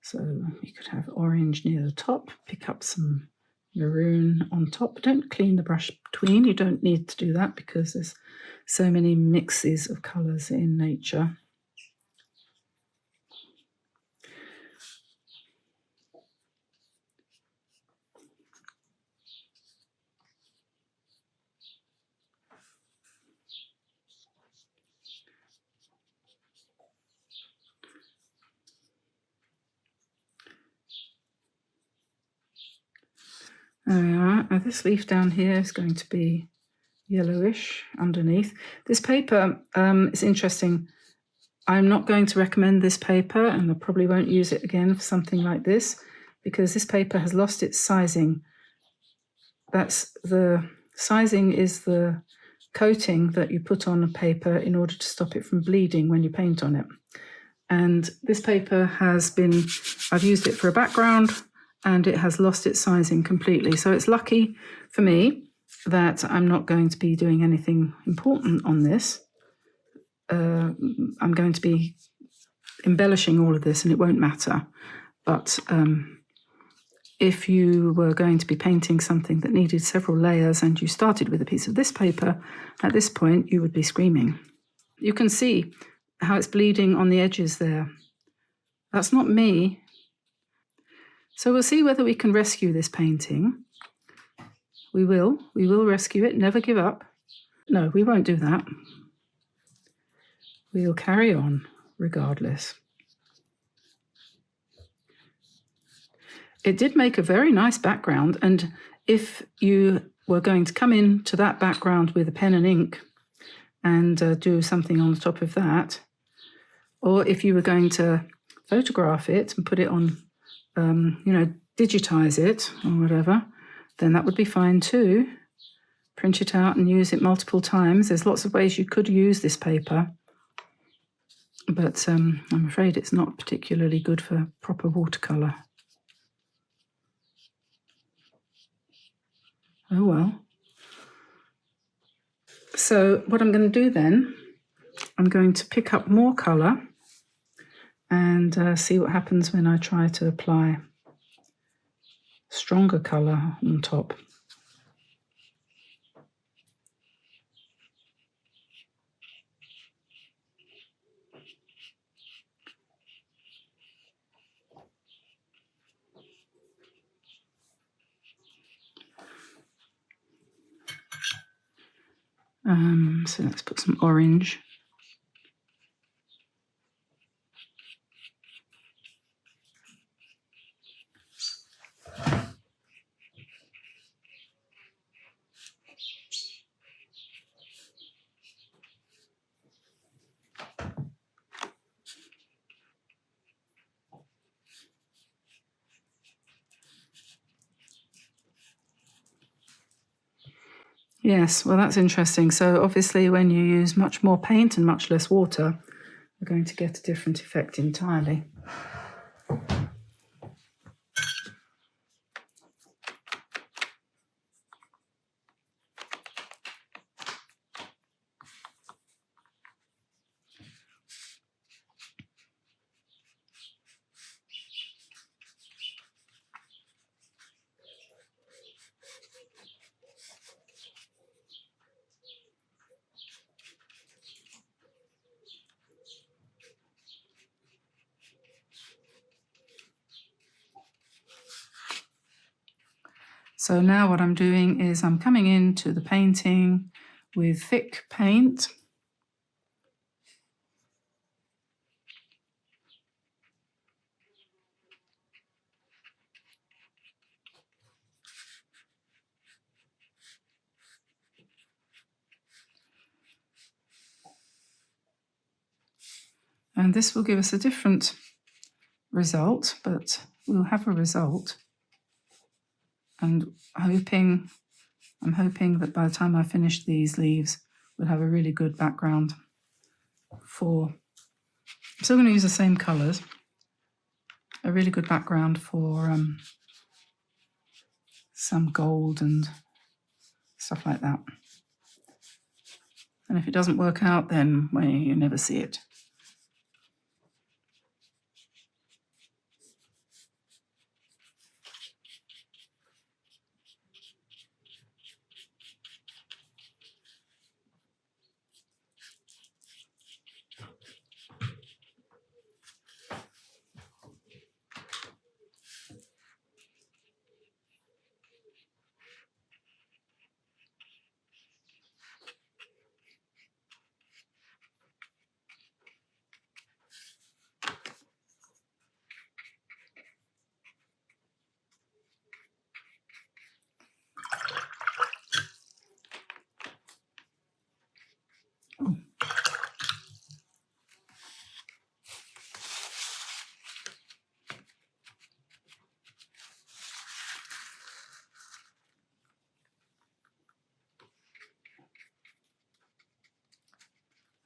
So you could have orange near the top, pick up some maroon on top. Don't clean the brush between. You don't need to do that because there's so many mixes of colours in nature. There we are. Now this leaf down here is going to be yellowish underneath. This paper is interesting. I'm not going to recommend this paper, and I probably won't use it again for something like this because this paper has lost its sizing. That's the sizing is the coating that you put on a paper in order to stop it from bleeding when you paint on it. And this paper has been, I've used it for a background, and it has lost its sizing completely. So it's lucky for me that I'm not going to be doing anything important on this. I'm going to be embellishing all of this and it won't matter. But if you were going to be painting something that needed several layers and you started with a piece of this paper, at this point you would be screaming. You can see how it's bleeding on the edges there. That's not me. So we'll see whether we can rescue this painting. We will rescue it, never give up. No, we won't do that. We'll carry on regardless. It did make a very nice background, and if you were going to come into that background with a pen and ink and do something on the top of that, or if you were going to photograph it and put it on digitize it or whatever, then that would be fine too. Print it out and use it multiple times. There's lots of ways you could use this paper, but I'm afraid it's not particularly good for proper watercolor. Oh well. So what I'm going to do then, I'm going to pick up more color and see what happens when I try to apply stronger color on top. So let's put some orange. Yes, well, that's interesting. So obviously when you use much more paint and much less water, we're going to get a different effect entirely. So now what I'm doing is I'm coming into the painting with thick paint. And this will give us a different result, but we'll have a result. And I'm hoping that by the time I finish these leaves, we'll have a really good background for, I'm still going to use the same colours, a really good background for some gold and stuff like that. And if it doesn't work out, then well, you never see it.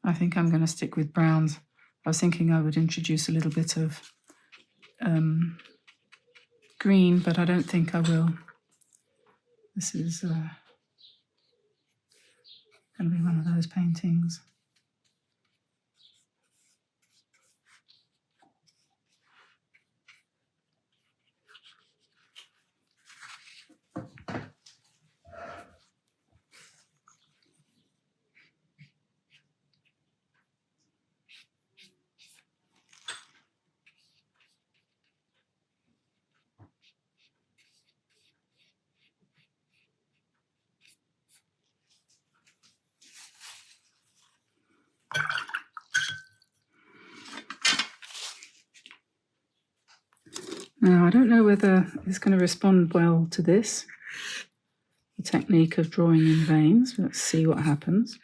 I think I'm going to stick with browns. I was thinking I would introduce a little bit of green, but I don't think I will. This is going to be one of those paintings. Now, I don't know whether it's going to respond well to this, the technique of drawing in veins. Let's see what happens.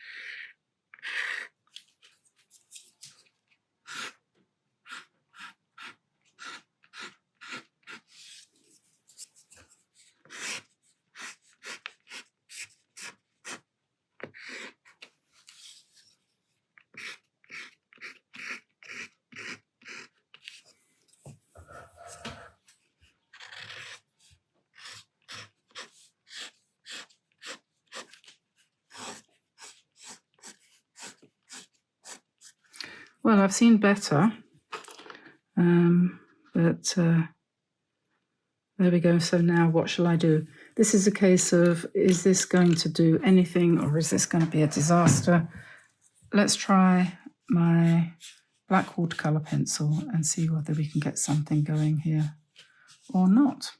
Well, I've seen better, but there we go. So now what shall I do? This is a case of, is this going to do anything or is this going to be a disaster? Let's try my black watercolor pencil and see whether we can get something going here or not.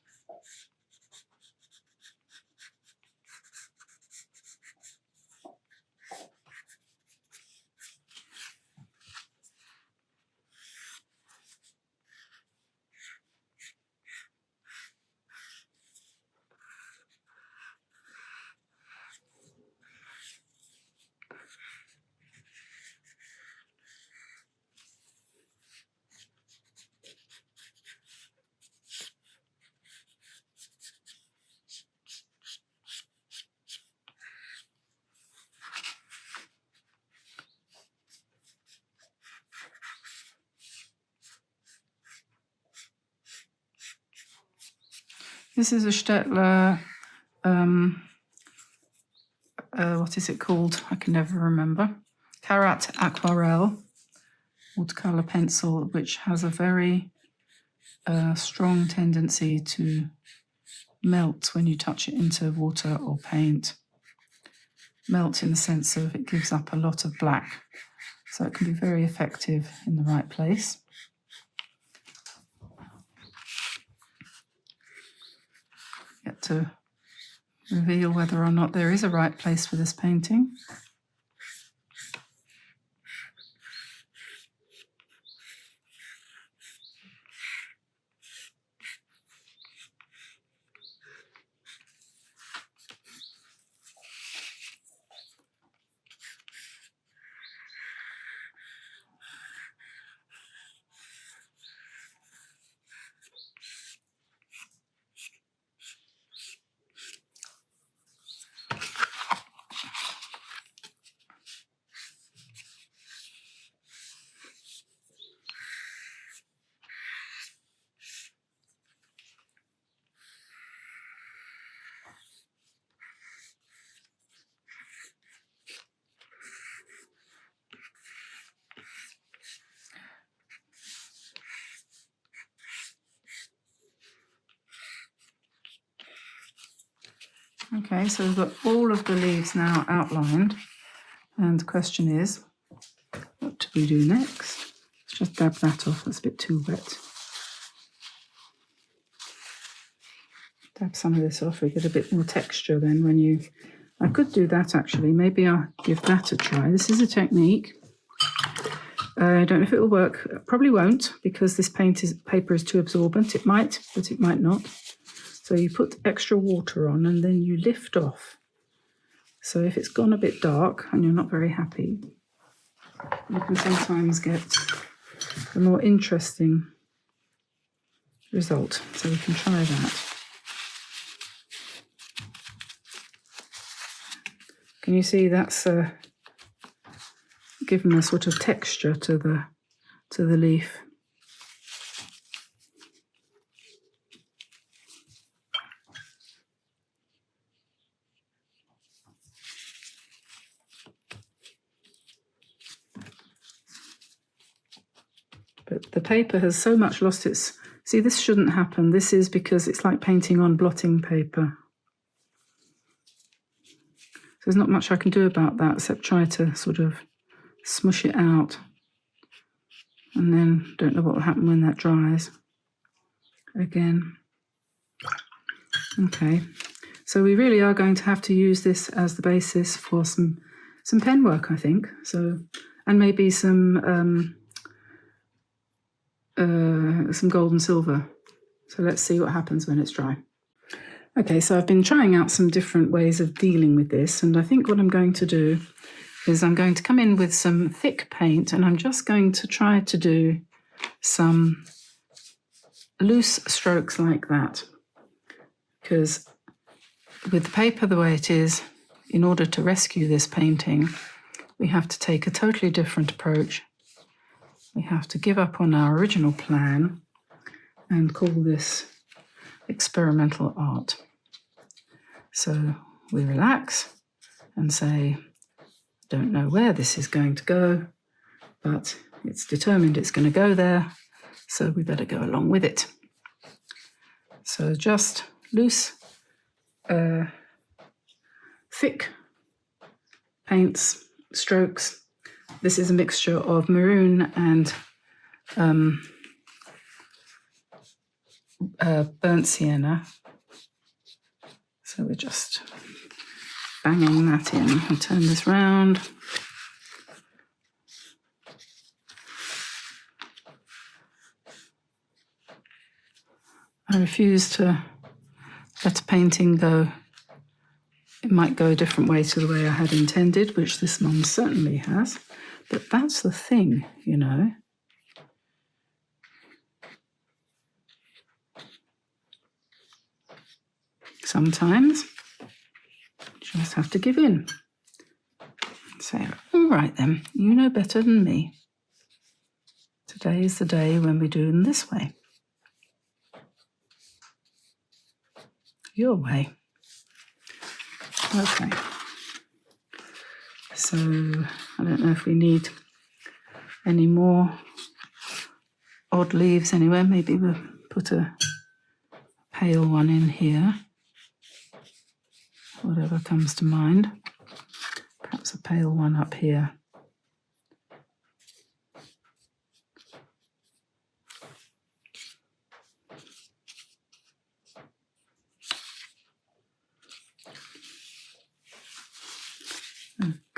This is a Stettler, what is it called? I can never remember. Karat Aquarelle watercolor pencil, which has a very strong tendency to melt when you touch it into water or paint. Melt in the sense of it gives up a lot of black, so it can be very effective in the right place. Get to reveal whether or not there is a right place for this painting. Okay, so we've got all of the leaves now outlined, and the question is, what do we do next? Let's just dab that off, that's a bit too wet. Dab some of this off, we get a bit more texture then when you... I could do that actually, maybe I'll give that a try. This is a technique. I don't know if it will work, probably won't, because this paper is too absorbent. It might, but it might not. So you put extra water on and then you lift off. So if it's gone a bit dark and you're not very happy, you can sometimes get a more interesting result. So we can try that. Can you see that's given a sort of texture to the leaf? But the paper has so much lost its... See, this shouldn't happen. This is because it's like painting on blotting paper. So there's not much I can do about that except try to sort of smush it out. And then don't know what will happen when that dries. Again. Okay. So we really are going to have to use this as the basis for some pen work, I think. So, and maybe some gold and silver. So let's see what happens when it's dry. Okay, so I've been trying out some different ways of dealing with this, and I think what I'm going to do is I'm going to come in with some thick paint, and I'm just going to try to do some loose strokes like that, because with the paper the way it is, in order to rescue this painting, we have to take a totally different approach. We have to give up on our original plan and call this experimental art. So we relax and say, don't know where this is going to go, but it's determined it's going to go there, so we better go along with it. So just loose, thick paints, strokes. This is a mixture of maroon and burnt sienna. So we're just banging that in. I'll turn this round. I refuse to let a painting go. It might go a different way to the way I had intended, which this one certainly has. But that's the thing, you know. Sometimes you just have to give in. Say, all right then, you know better than me. Today is the day when we do them this way. Your way. Okay. So I don't know if we need any more odd leaves anywhere. Maybe we'll put a pale one in here. Whatever comes to mind. Perhaps a pale one up here.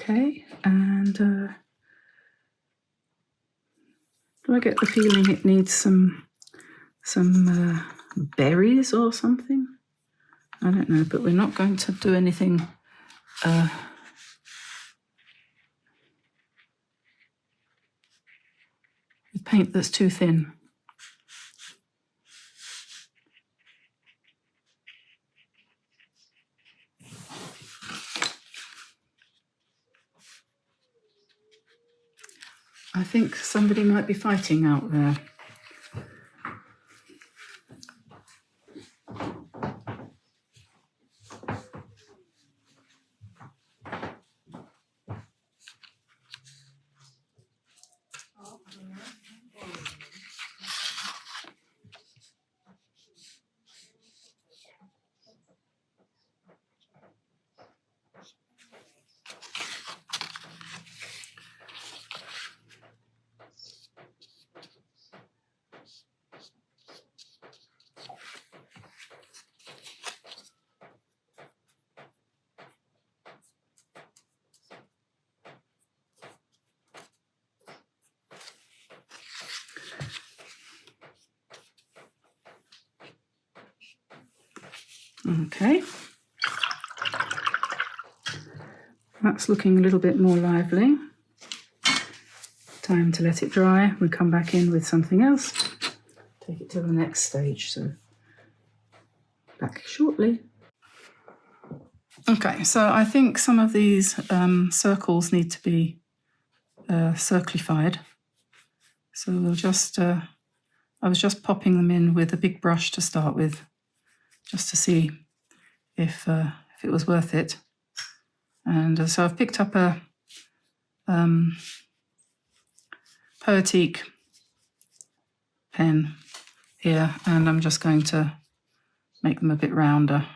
Okay, and do I get the feeling it needs some berries or something? I don't know, but we're not going to do anything with paint that's too thin. I think somebody might be fighting out there. Okay, that's looking a little bit more lively. Time to let it dry. We'll come back in with something else. Take it to the next stage, so back shortly. Okay, so I think some of these circles need to be circlified. So we'll just, I was just popping them in with a big brush to start with, just to see if it was worth it. And so I've picked up a Poetique pen here, and I'm just going to make them a bit rounder.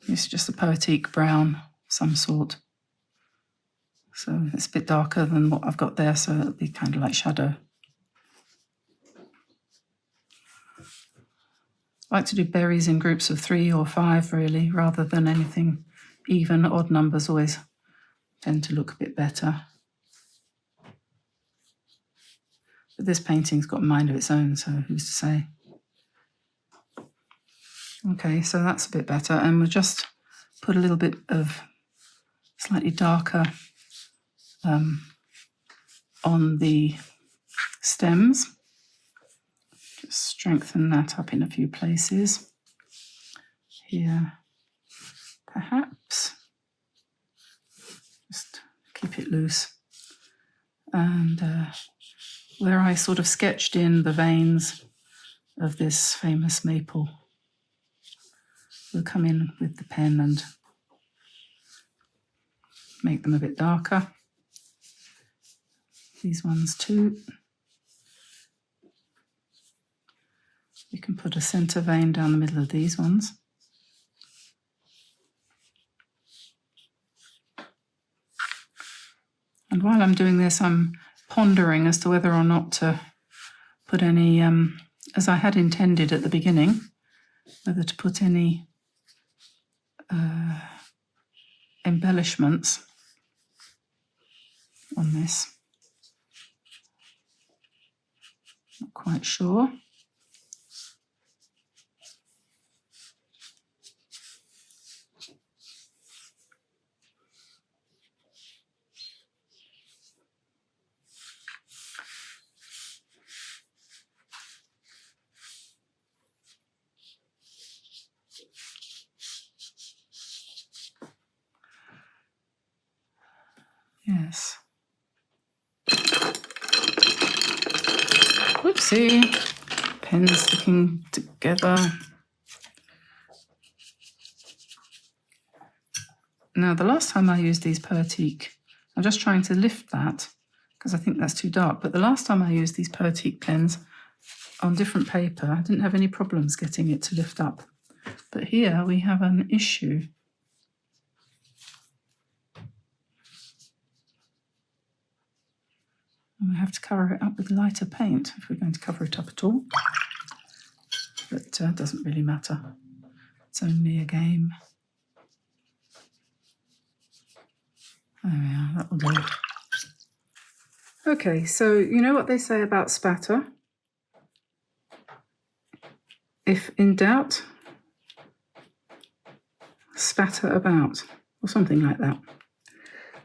It's just a Poetique brown of some sort. So it's a bit darker than what I've got there, so it'll be kind of like shadow. I like to do berries in groups of 3 or 5, really, rather than anything even. Odd numbers always tend to look a bit better. But this painting's got a mind of its own, so who's to say? Okay, so that's a bit better, and we'll just put a little bit of slightly darker on the stems. Just strengthen that up in a few places. Here, perhaps. Just keep it loose. And where I sort of sketched in the veins of this famous maple, we'll come in with the pen and make them a bit darker. These ones too. You can put a centre vein down the middle of these ones. And while I'm doing this, I'm pondering as to whether or not to put any, as I had intended at the beginning, whether to put any embellishments on this. Not quite sure. Yes. Whoopsie. Pens sticking together. Now, the last time I used these Poetique, I'm just trying to lift that because I think that's too dark. But the last time I used these Poetique pens on different paper, I didn't have any problems getting it to lift up. But here we have an issue. And we have to cover it up with lighter paint if we're going to cover it up at all. But it doesn't really matter. It's only a game. There we are, that will do. Okay, so you know what they say about spatter? If in doubt, spatter about, or something like that.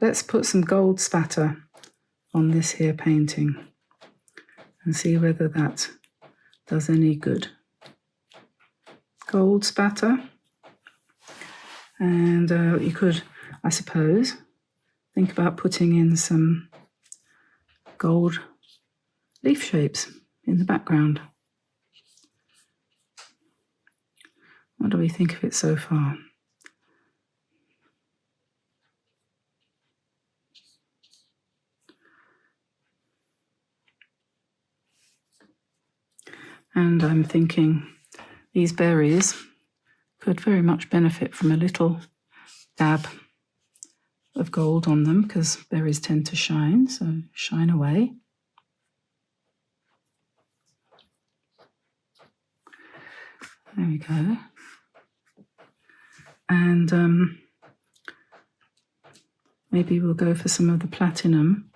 Let's put some gold spatter on this here painting and see whether that does any good. Gold spatter. And you could, I suppose, think about putting in some gold leaf shapes in the background. What do we think of it so far? And I'm thinking these berries could very much benefit from a little dab of gold on them, because berries tend to shine, so shine away. There we go. And maybe we'll go for some of the platinum.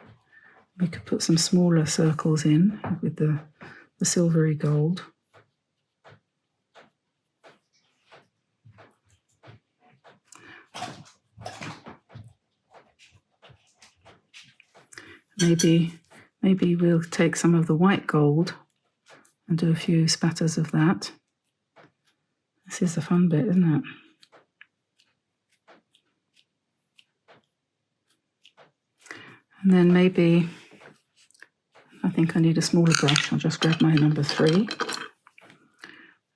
We could put some smaller circles in with the silvery gold. Maybe we'll take some of the white gold and do a few spatters of that. This is the fun bit, isn't it? And then maybe, I think I need a smaller brush. I'll just grab my number 3.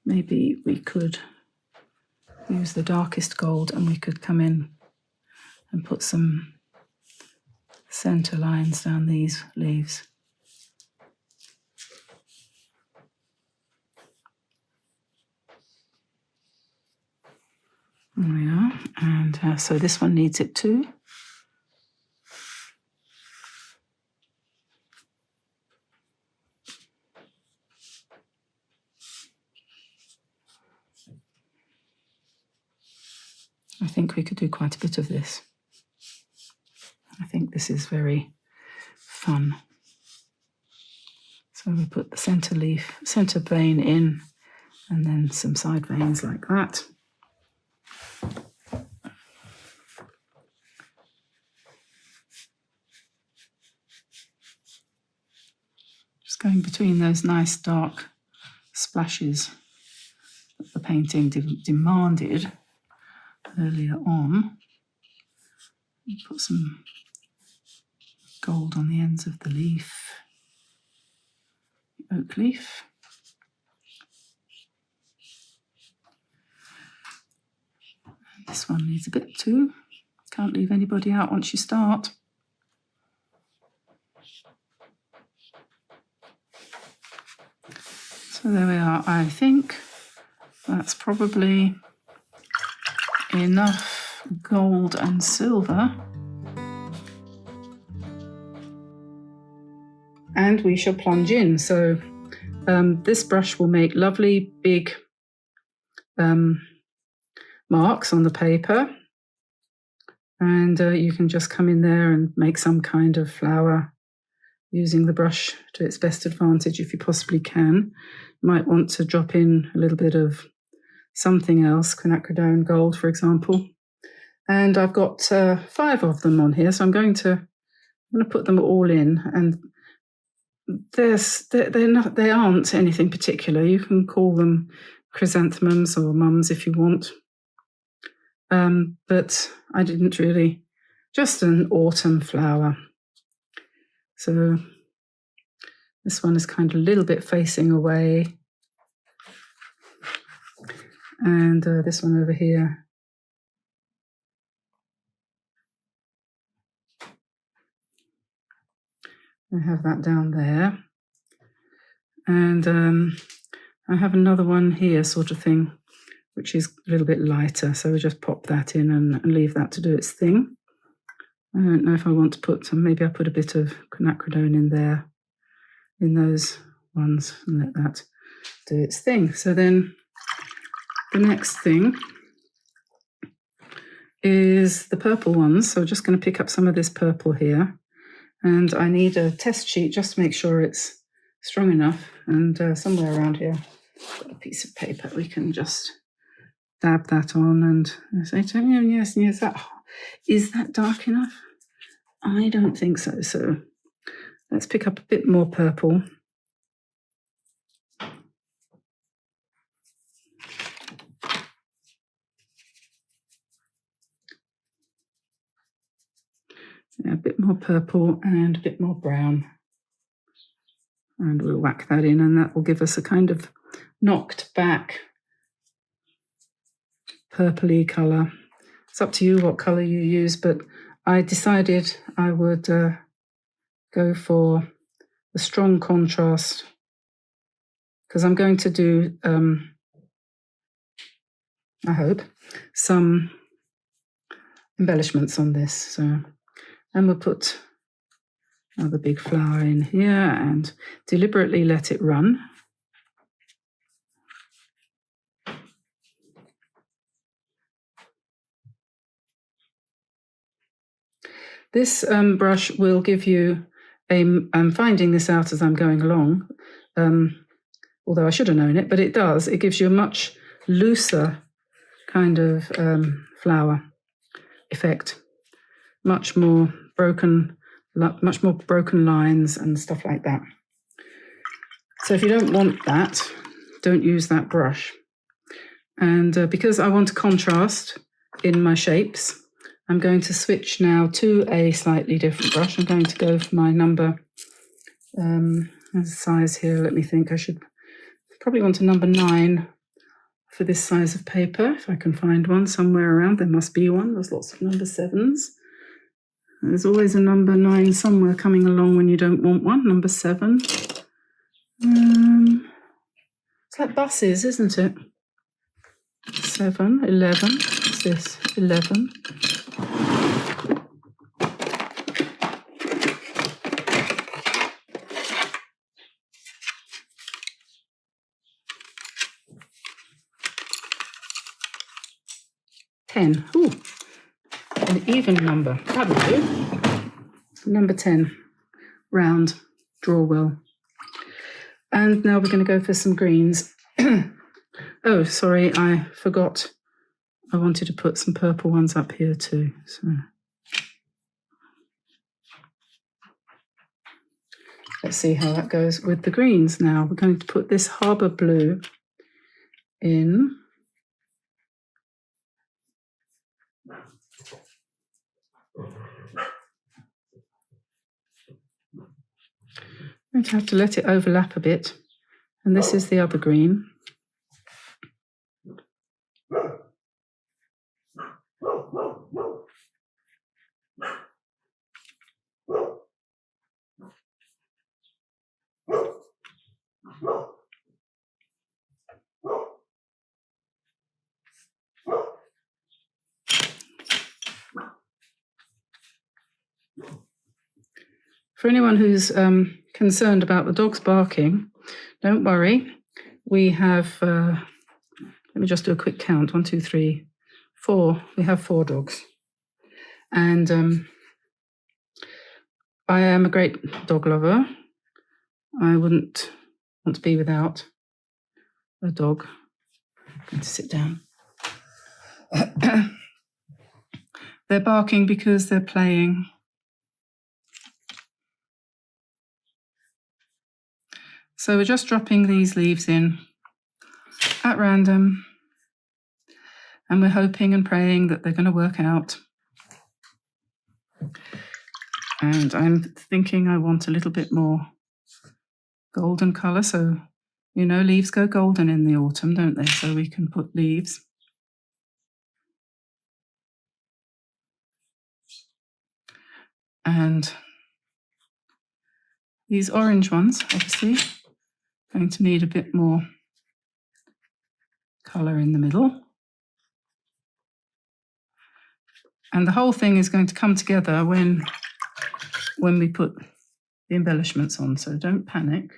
Maybe we could use the darkest gold and we could come in and put some center lines down these leaves. There we are. And so this one needs it too. I think we could do quite a bit of this. I think this is very fun. So we put the center vein in, and then some side veins like that. Just going between those nice dark splashes that the painting demanded earlier on. Put some gold on the ends of the leaf, the oak leaf. And this one needs a bit too. Can't leave anybody out once you start. So there we are. I think that's probably enough gold and silver. And we shall plunge in. So this brush will make lovely big marks on the paper. And you can just come in there and make some kind of flower using the brush to its best advantage if you possibly can. You might want to drop in a little bit of something else, quinacridone gold, for example. And I've got 5 of them on here, so I'm going to put them all in. And they aren't anything particular. You can call them chrysanthemums or mums if you want. But I didn't really, just an autumn flower. So this one is kind of a little bit facing away. And this one over here. I have that down there. And I have another one here sort of thing, which is a little bit lighter. So we just pop that in and leave that to do its thing. I don't know if I want to put some, maybe I put a bit of quinacridone in there, in those ones, and let that do its thing. So then The next thing is the purple ones. So I'm just going to pick up some of this purple here. And I need a test sheet just to make sure it's strong enough. And somewhere around here, I've got a piece of paper. We can just dab that on and say to him, yes, is that dark enough? I don't think so. So let's pick up a bit more purple. Yeah, a bit more purple and a bit more brown. And we'll whack that in, and that will give us a kind of knocked back purpley colour. It's up to you what colour you use, but I decided I would go for a strong contrast because I'm going to do, I hope, some embellishments on this. So, and we'll put another big flower in here and deliberately let it run. This brush will give you I'm finding this out as I'm going along, although I should have known it, but it does. It gives you a much looser kind of flower effect, much more broken lines and stuff like that. So if you don't want that, don't use that brush. And because I want a contrast in my shapes, I'm going to switch now to a slightly different brush. I'm going to go for my number, there's a size here, let me think. I should probably want a number 9 for this size of paper, if I can find one somewhere around. There must be one. There's lots of number 7s. There's always a number 9 somewhere coming along when you don't want one. Number 7. It's like buses, isn't it? 7, 11. What's this? 11. Ooh, an even number. That'll do. Number 10, round, draw well. And now we're going to go for some greens. Oh, sorry, I forgot. I wanted to put some purple ones up here too. So let's see how that goes with the greens now. We're going to put this Harbour Blue in. I'm going to have to let it overlap a bit. And this is the other green. For anyone who's concerned about the dogs barking, don't worry. We have, let me just do a quick count. 1, 2, 3, 4. We have 4 dogs. And I am a great dog lover. I wouldn't want to be without a dog. I'm going to sit down. They're barking because they're playing. So we're just dropping these leaves in at random, and we're hoping and praying that they're going to work out. And I'm thinking I want a little bit more golden colour. So, you know, leaves go golden in the autumn, don't they? So we can put leaves. And these orange ones, obviously, going to need a bit more colour in the middle. And the whole thing is going to come together when we put the embellishments on, so don't panic.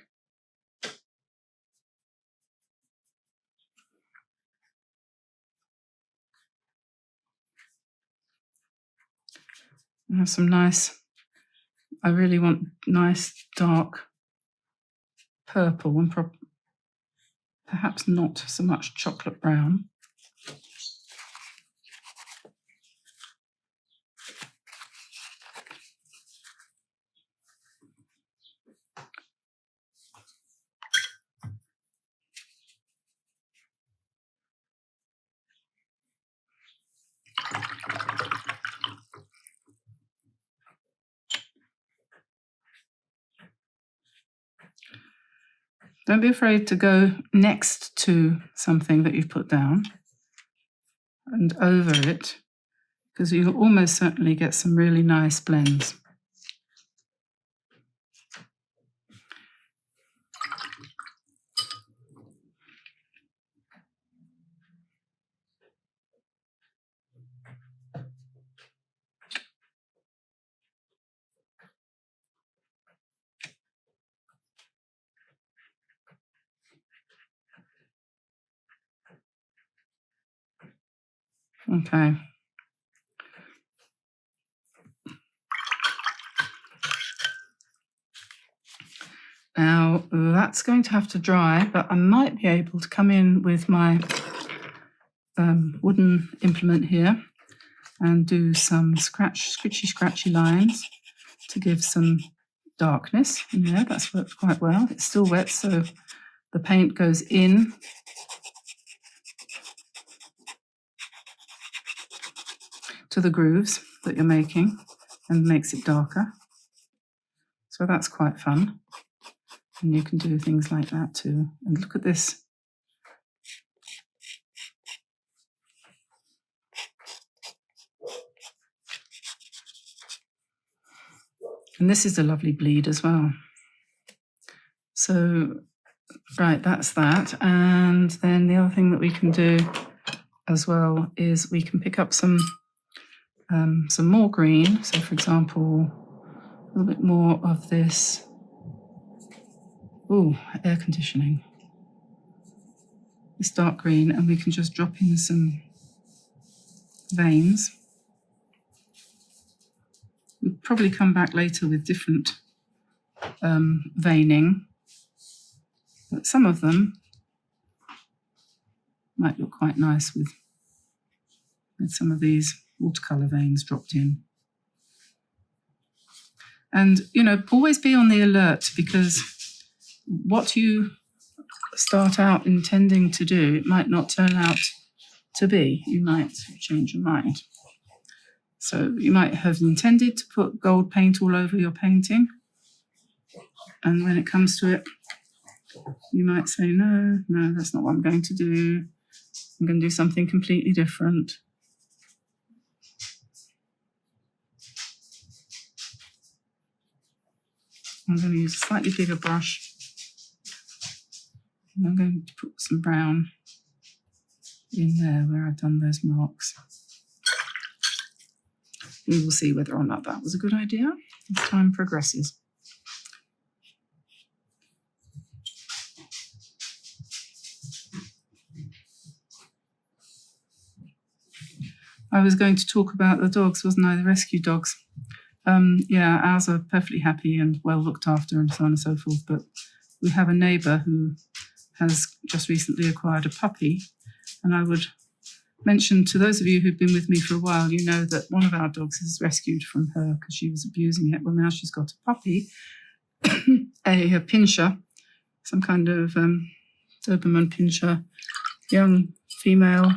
I have some nice, I really want nice dark purple and perhaps not so much chocolate brown. Don't be afraid to go next to something that you've put down and over it, because you'll almost certainly get some really nice blends. Okay. Now that's going to have to dry, but I might be able to come in with my wooden implement here and do some scratchy lines to give some darkness in there. That's worked quite well. It's still wet, so the paint goes in to the grooves that you're making and makes it darker. So that's quite fun. And you can do things like that too. And look at this. And this is a lovely bleed as well. So, right, that's that. And then the other thing that we can do as well is we can pick up some more green. So, for example, a little bit more of this. Oh, air conditioning. This dark green, and we can just drop in some veins. We'll probably come back later with different veining, but some of them might look quite nice with some of these watercolor veins dropped in. And, you know, always be on the alert, because what you start out intending to do, it might not turn out to be. You might change your mind. So you might have intended to put gold paint all over your painting, and when it comes to it, you might say, no, that's not what I'm going to do. I'm going to do something completely different. I'm going to use a slightly bigger brush. And I'm going to put some brown in there where I've done those marks. We will see whether or not that was a good idea as time progresses. I was going to talk about the dogs, wasn't I? The rescue dogs. Yeah, ours are perfectly happy and well looked after and so on and so forth. But we have a neighbour who has just recently acquired a puppy. And I would mention to those of you who've been with me for a while, you know that one of our dogs is rescued from her because she was abusing it. Well, now she's got a puppy, a pinscher, some kind of Doberman pinscher, young female,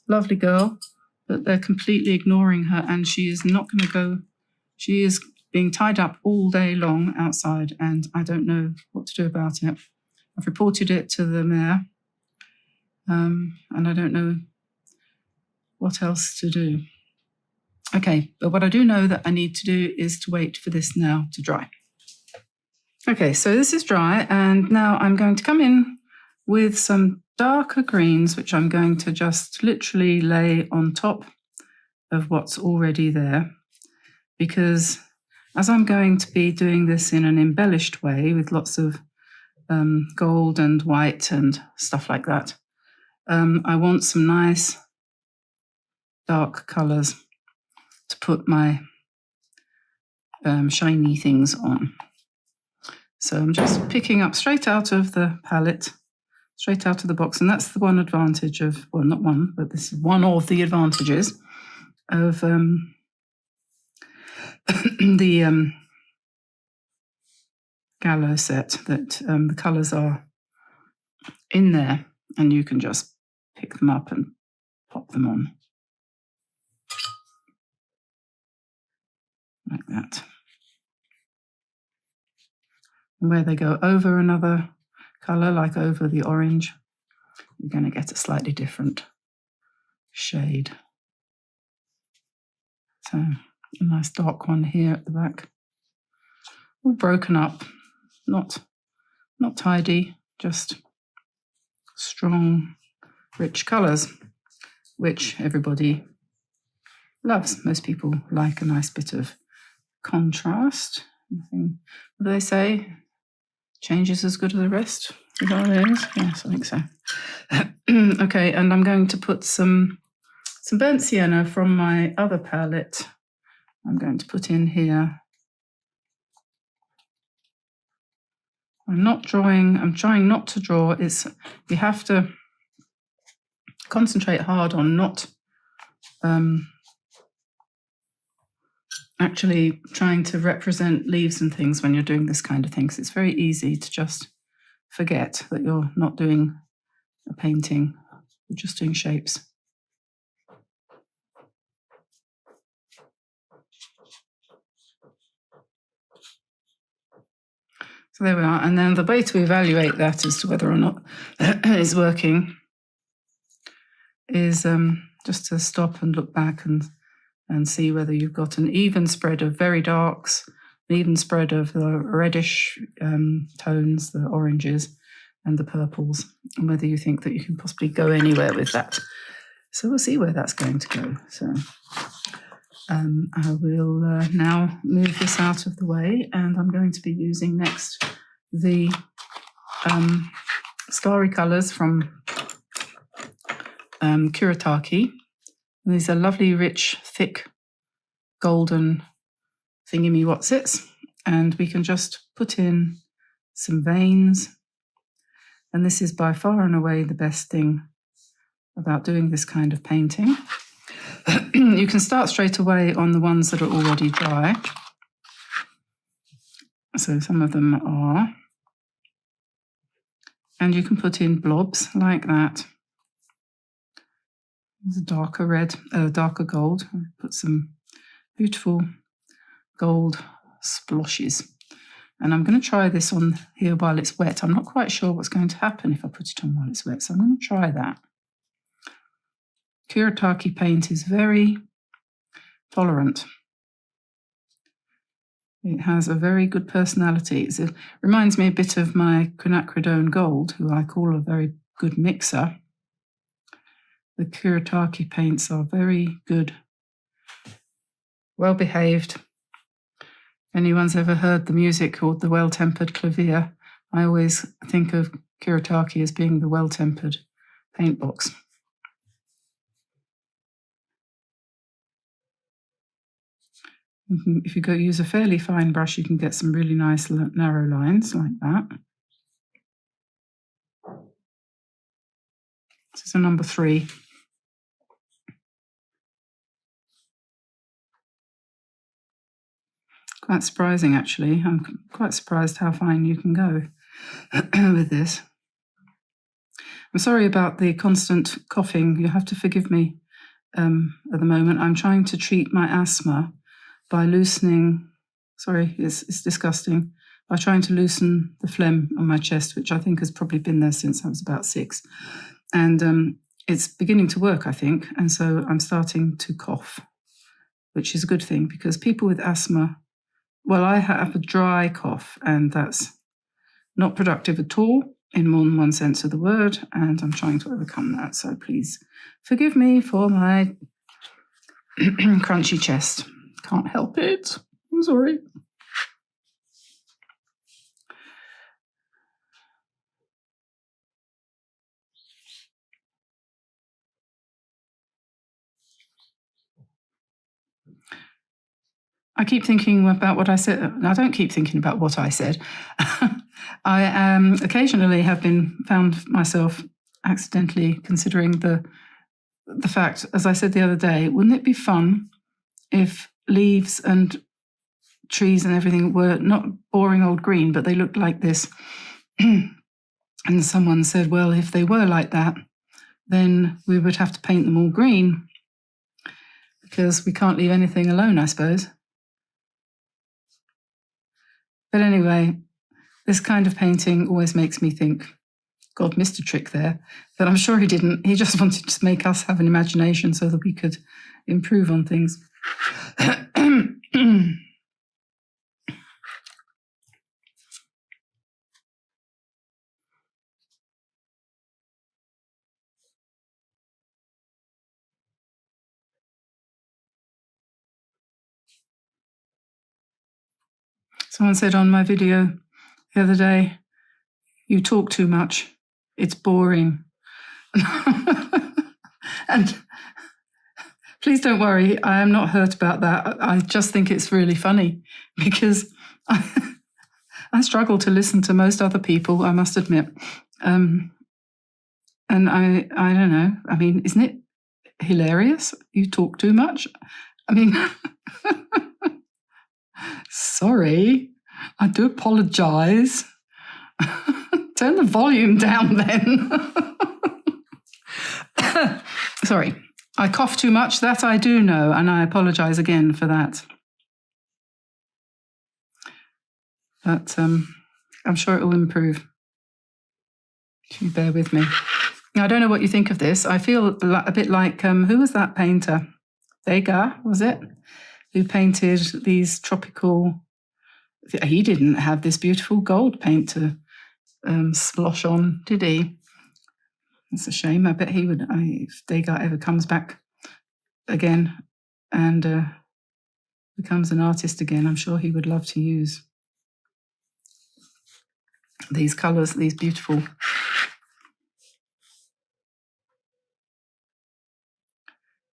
lovely girl. But they're completely ignoring her, and she is not going to go. She is being tied up all day long outside, and I don't know what to do about it. I've reported it to the mayor, and I don't know what else to do. Okay, but what I do know that I need to do is to wait for this now to dry. Okay, so this is dry, and now I'm going to come in with some darker greens, which I'm going to just literally lay on top of what's already there, because as I'm going to be doing this in an embellished way with lots of gold and white and stuff like that, I want some nice dark colours to put my shiny things on. So I'm just picking up straight out of the palette, straight out of the box, and that's the one advantage of, well, not one, but this is one of the advantages of the Gallo set, that the colours are in there and you can just pick them up and pop them on like that. And where they go over another colour, like over the orange, you're going to get a slightly different shade. So a nice dark one here at the back, all broken up, not tidy, just strong, rich colours, which everybody loves. Most people like a nice bit of contrast. What do they say? Change is as good as the rest. Is that what it is? Yes, I think so. Okay, and I'm going to put some burnt sienna from my other palette. I'm going to put in here. I'm trying not to draw. You have to concentrate hard on not actually trying to represent leaves and things when you're doing this kind of thing, because it's very easy to just forget that you're not doing a painting, you're just doing shapes. So there we are. And then the way to evaluate that as to whether or not it's working is just to stop and look back and see whether you've got an even spread of very darks, an even spread of the reddish tones, the oranges and the purples, and whether you think that you can possibly go anywhere with that. So we'll see where that's going to go. So I will now move this out of the way, and I'm going to be using next the starry colours from Kuretake. These are lovely, rich, thick, golden thingy-me-whatsits, and we can just put in some veins. And this is by far and away the best thing about doing this kind of painting. You can start straight away on the ones that are already dry. So some of them are. And you can put in blobs like that. There's a darker red, darker gold. Put some beautiful gold sploshes. And I'm going to try this on here while it's wet. I'm not quite sure what's going to happen if I put it on while it's wet, so I'm going to try that. Kuretake paint is very tolerant. It has a very good personality. It reminds me a bit of my quinacridone gold, who I call a very good mixer. The Kuretake paints are very good, well behaved. If anyone's ever heard the music called the Well-Tempered Clavier, I always think of Kuretake as being the well-tempered paint box. If you use a fairly fine brush, you can get some really nice narrow lines like that. This is a number 3. Quite surprising, actually. I'm quite surprised how fine you can go with this. I'm sorry about the constant coughing. You have to forgive me at the moment. I'm trying to treat my asthma by loosening, sorry, it's disgusting, by trying to loosen the phlegm on my chest, which I think has probably been there since I was about 6. And it's beginning to work, I think. And so I'm starting to cough, which is a good thing, because people with asthma, well, I have a dry cough, and that's not productive at all in more than one sense of the word, and I'm trying to overcome that. So please forgive me for my crunchy chest. Can't help it. I'm sorry. I keep thinking about what I said. I don't keep thinking about what I said. I occasionally have found myself accidentally considering the fact, as I said the other day, wouldn't it be fun if leaves and trees and everything were not boring old green, but they looked like this? And someone said, well, if they were like that, then we would have to paint them all green because we can't leave anything alone, I suppose. But anyway, this kind of painting always makes me think, God missed a trick there, but I'm sure he didn't. He just wanted to make us have an imagination so that we could improve on things. Someone said on my video the other day, you talk too much. It's boring. And please don't worry, I am not hurt about that. I just think it's really funny because I struggle to listen to most other people, I must admit. And I don't know. I mean, isn't it hilarious? You talk too much. I mean, sorry, I do apologise. Turn the volume down then. Sorry, I cough too much, that I do know, and I apologise again for that. But I'm sure it will improve. If you bear with me. Now, I don't know what you think of this. I feel a bit like, who was that painter? Degas, was it? Who painted these tropical... He didn't have this beautiful gold paint to splosh on, did he? It's a shame. I bet he would, if Degas ever comes back again and becomes an artist again, I'm sure he would love to use these colours, these beautiful...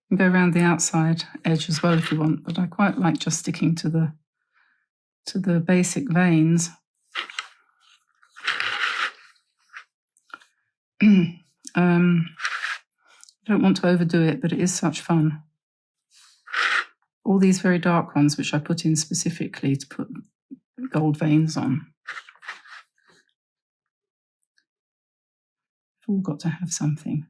You can go around the outside edge as well if you want, but I quite like just sticking to the basic veins. I don't want to overdo it, but it is such fun. All these very dark ones, which I put in specifically to put gold veins on. It's all got to have something.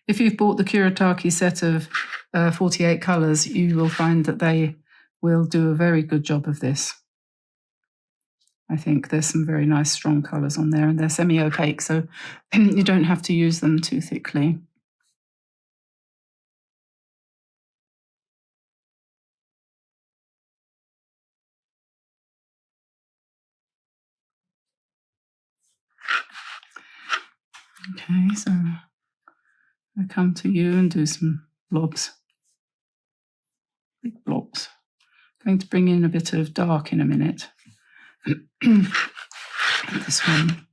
If you've bought the Kuretake set of 48 colours, you will find that they will do a very good job of this. I think there's some very nice strong colours on there, and they're semi-opaque, so you don't have to use them too thickly. Okay, so I come to you and do some blobs, big blobs. I'm going to bring in a bit of dark in a minute. This one.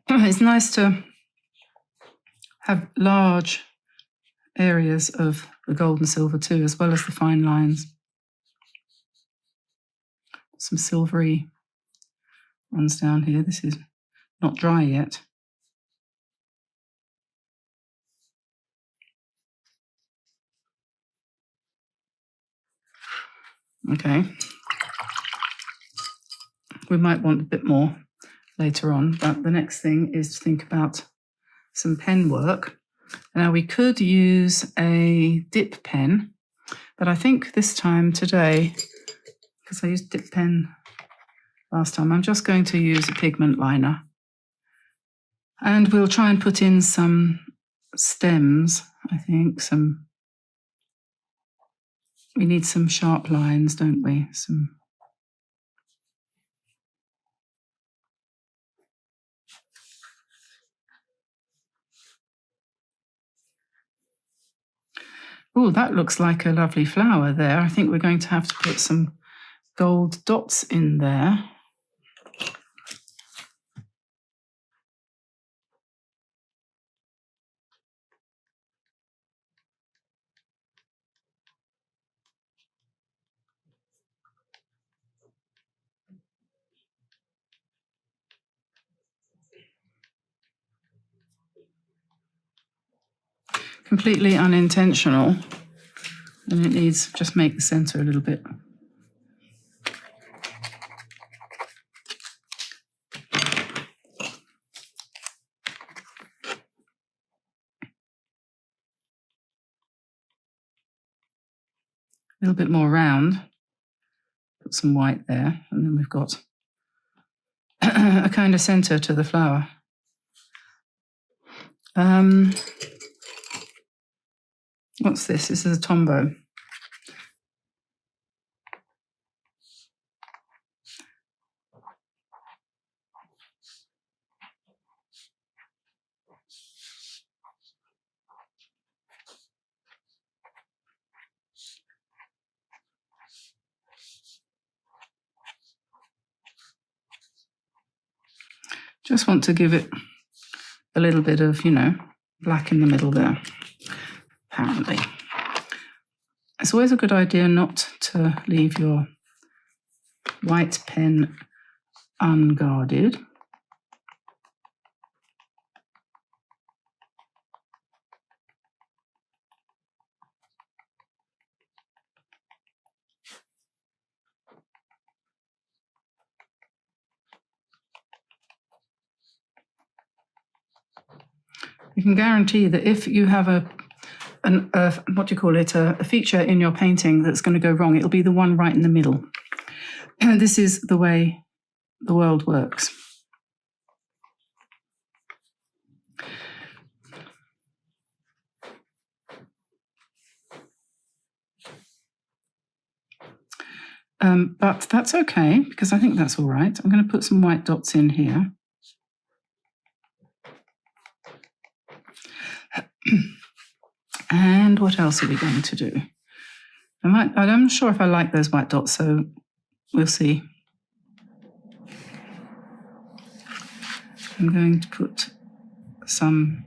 It's nice to have large areas of the gold and silver too, as well as the fine lines. Some silvery ones down here. This is not dry yet. Okay. We might want a bit more later on, but the next thing is to think about some pen work. Now, we could use a dip pen, but I think this time today, because I used dip pen last time, I'm just going to use a pigment liner. And we'll try and put in some stems, I think, some We need some sharp lines, don't we? Oh, that looks like a lovely flower there. I think we're going to have to put some gold dots in there. Completely unintentional, and it needs, just make the center a little bit. A little bit more round, put some white there, and then we've got a kind of center to the flower. What's this? This is a tombow. Just want to give it a little bit of, black in the middle there, apparently. It's always a good idea not to leave your white pen unguarded. You can guarantee that if you have a feature in your painting that's going to go wrong, it'll be the one right in the middle. And this is the way the world works. But that's okay, because I think that's all right. I'm going to put some white dots in here. And what else are we going to do? I'm not sure if I like those white dots, so we'll see. I'm going to put some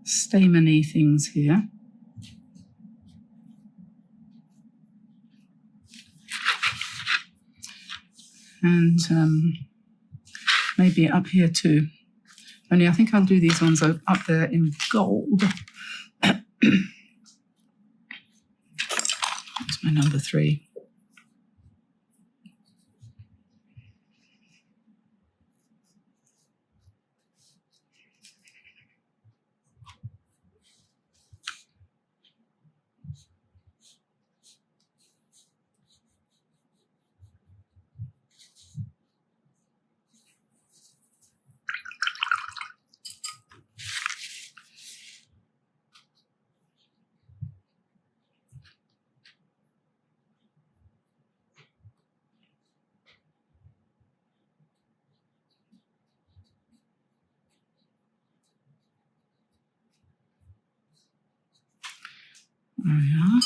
stameny things here. And maybe up here too. Only I think I'll do these ones up there in gold. That's my number 3. There we are.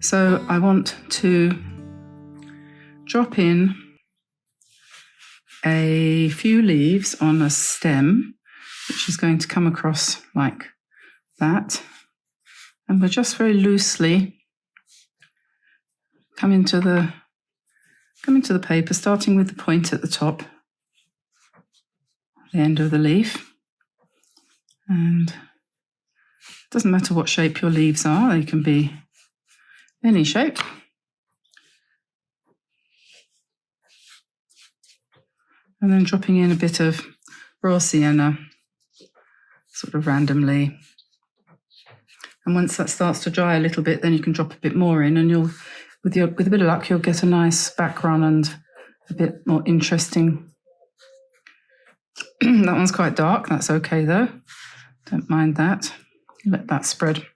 So I want to drop in a few leaves on a stem, which is going to come across like that. And we'll just very loosely come into the paper, starting with the point at the top, the end of the leaf. And it doesn't matter what shape your leaves are, they can be any shape. And then dropping in a bit of raw sienna, sort of randomly. And once that starts to dry a little bit, then you can drop a bit more in, and you'll, with a bit of luck, you'll get a nice background and a bit more interesting That one's quite dark. That's okay though. Don't mind that. Let that spread.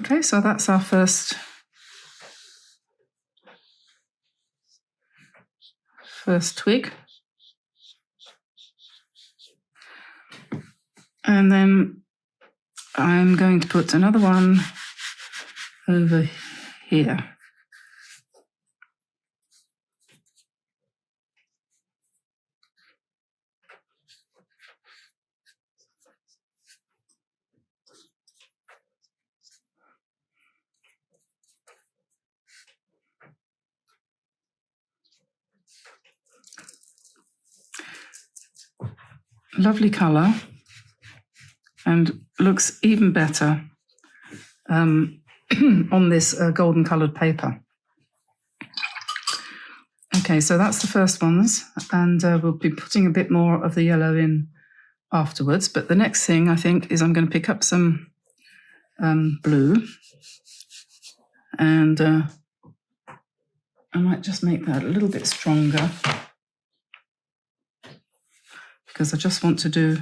Okay, so that's our first twig. And then I'm going to put another one over here. Lovely colour, and looks even better on this golden coloured paper. Okay, so that's the first ones, and we'll be putting a bit more of the yellow in afterwards. But the next thing I think is I'm going to pick up some blue, and I might just make that a little bit stronger, because I just want to do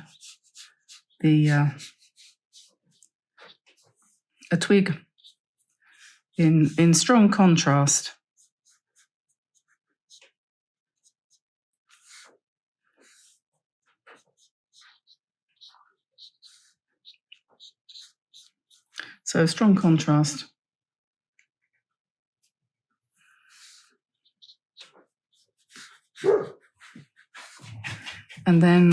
the a twig in strong contrast. So strong contrast. And then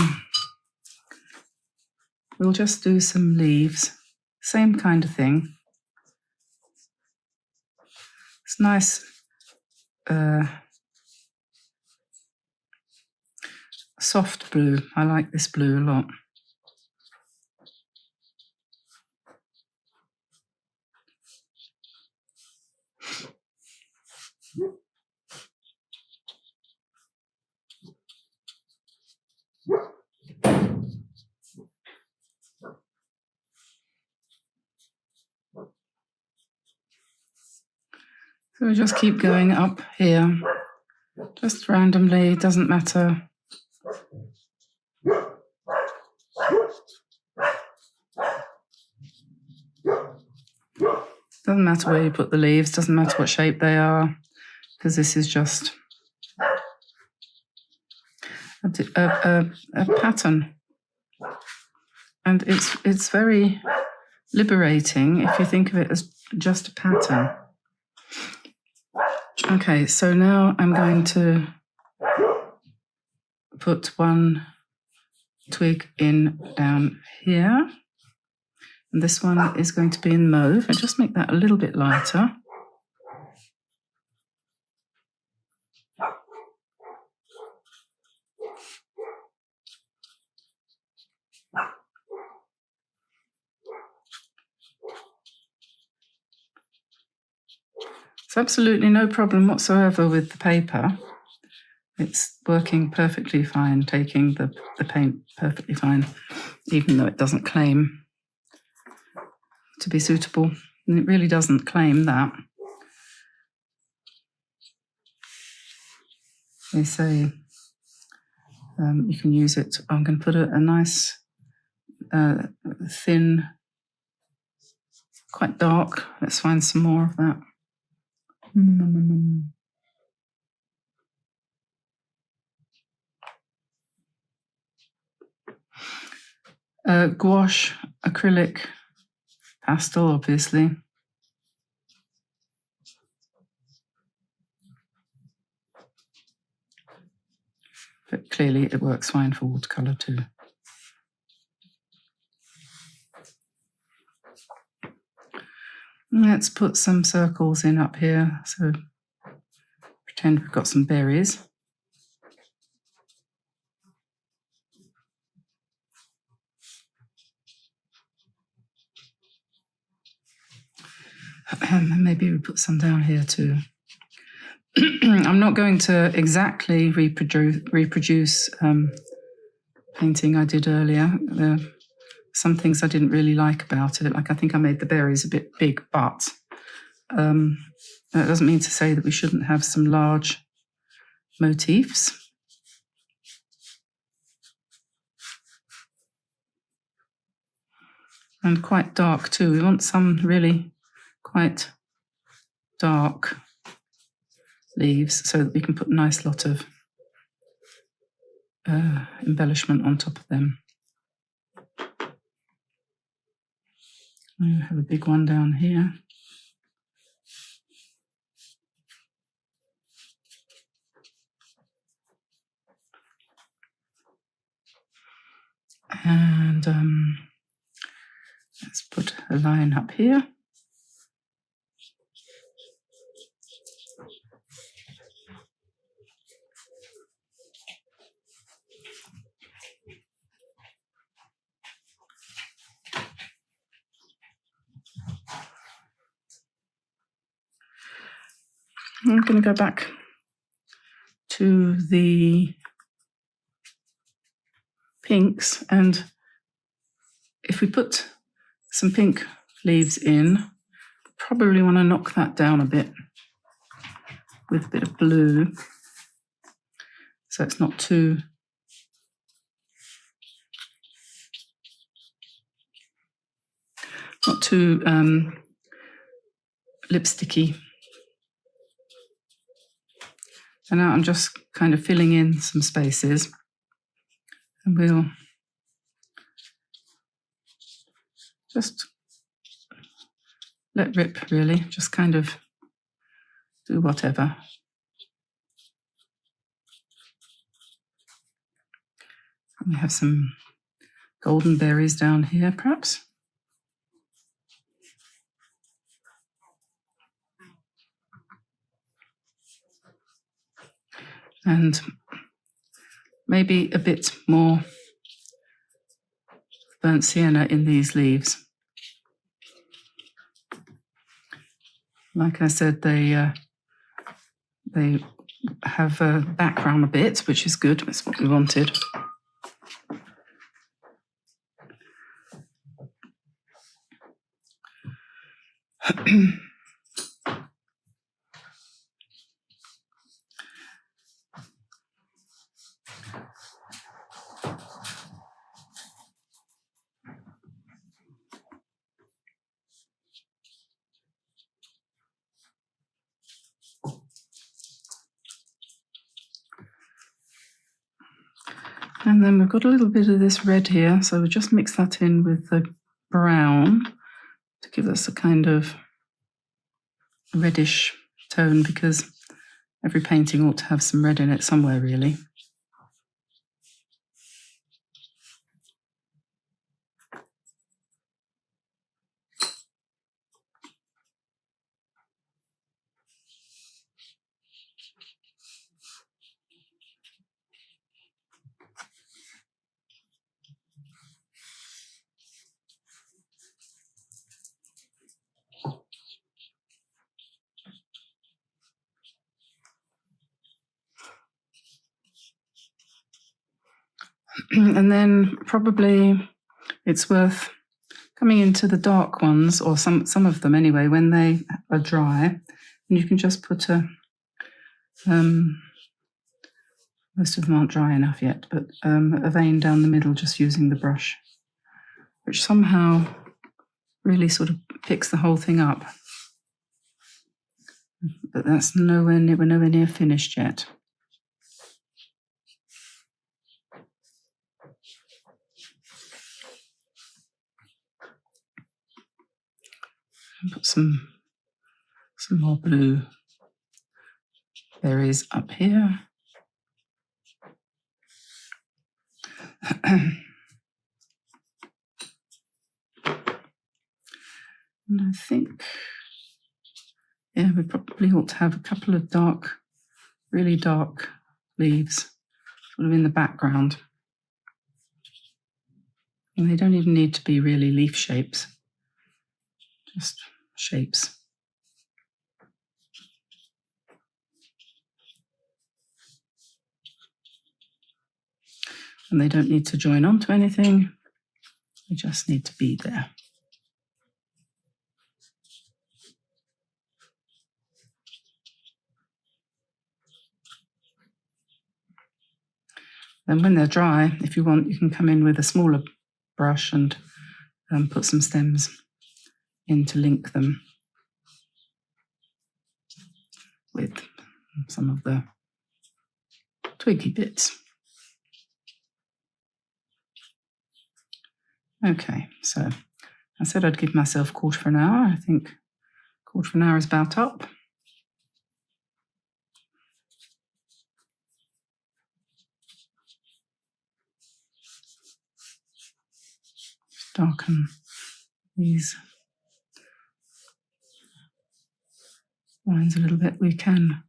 we'll just do some leaves, same kind of thing. It's nice soft blue. I like this blue a lot. So we just keep going up here, just randomly, doesn't matter. Doesn't matter where you put the leaves, doesn't matter what shape they are, because this is just a pattern. And it's very liberating if you think of it as just a pattern. Okay, so now I'm going to put one twig in down here. And this one is going to be in mauve. And just make that a little bit lighter. It's absolutely no problem whatsoever with the paper. It's working perfectly fine, taking the paint perfectly fine, even though it doesn't claim to be suitable. And it really doesn't claim that. They say you can use it. I'm going to put a nice thin, quite dark. Let's find some more of that. Gouache, acrylic, pastel, obviously. But clearly it works fine for watercolor too. Let's put some circles in up here. So pretend we've got some berries. Maybe we put some down here too. I'm not going to exactly reproduce painting I did earlier. There are some things I didn't really like about it. Like I think I made the berries a bit big, but that doesn't mean to say that we shouldn't have some large motifs. and quite dark too. We want some really quite dark leaves so that we can put a nice lot of embellishment on top of them. We have a big one down here. And let's put a line up here. I'm going to go back to the pinks, and if we put some pink leaves in, probably want to knock that down a bit with a bit of blue, so it's not too lipsticky. And now I'm just kind of filling in some spaces, and we'll just let rip, really, just kind of do whatever. We have some golden berries down here, perhaps. And maybe a bit more burnt sienna in these leaves. Like I said, they have a background a bit, which is good. That's what we wanted. And then we've got a little bit of this red here, so we'll just mix that in with the brown to give us a kind of reddish tone, because every painting ought to have some red in it somewhere, really. And then probably it's worth coming into the dark ones, or some of them anyway, when they are dry, and you can just put a most of them aren't dry enough yet, but a vein down the middle, just using the brush, which somehow really sort of picks the whole thing up. But that's we're nowhere near finished yet. Put some more blue berries up here. And I think, yeah, we probably ought to have a couple of really dark leaves sort of in the background. And they don't even need to be really leaf shapes, just shapes. And they don't need to join onto anything, they just need to be there. Then when they're dry, if you want, you can come in with a smaller brush and put some stems in to link them with some of the twiggy bits. Okay, so I said I'd give myself a quarter of an hour. I think a quarter of an hour is about up. Darken these lines a little bit. We can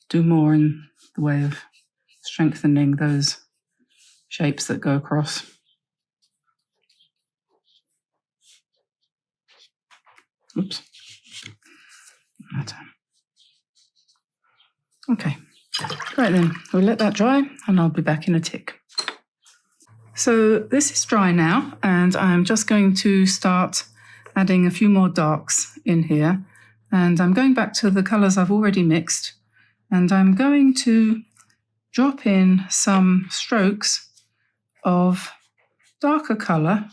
do more in the way of strengthening those shapes that go across. Oops. Okay, right then, we'll let that dry and I'll be back in a tick. So this is dry now, and I'm just going to start adding a few more darks in here. And I'm going back to the colours I've already mixed, and I'm going to drop in some strokes of darker colour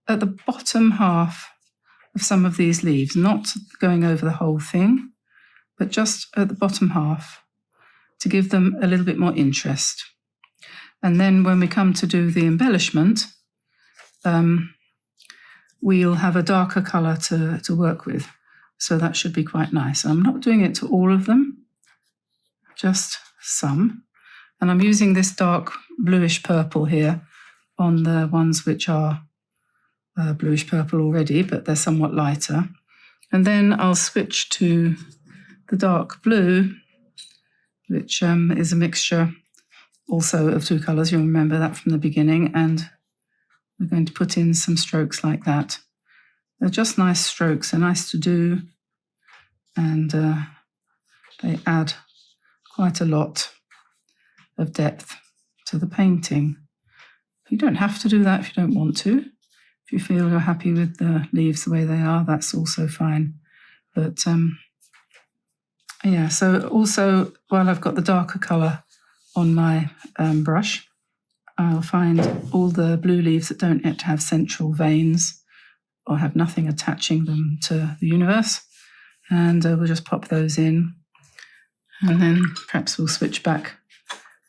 at the bottom half of some of these leaves, not going over the whole thing, but just at the bottom half to give them a little bit more interest. And then when we come to do the embellishment, we'll have a darker colour to work with. So that should be quite nice. I'm not doing it to all of them, just some. And I'm using this dark bluish purple here on the ones which are bluish purple already, but they're somewhat lighter. And then I'll switch to the dark blue, which is a mixture also of two colours. You'll remember that from the beginning. And we're going to put in some strokes like that. They're just nice strokes. They're nice to do. And they add quite a lot of depth to the painting. You don't have to do that if you don't want to. If you feel you're happy with the leaves the way they are, that's also fine. But yeah, so also while I've got the darker colour on my brush, I'll find all the blue leaves that don't yet have central veins or have nothing attaching them to the universe, and we'll just pop those in. And then perhaps we'll switch back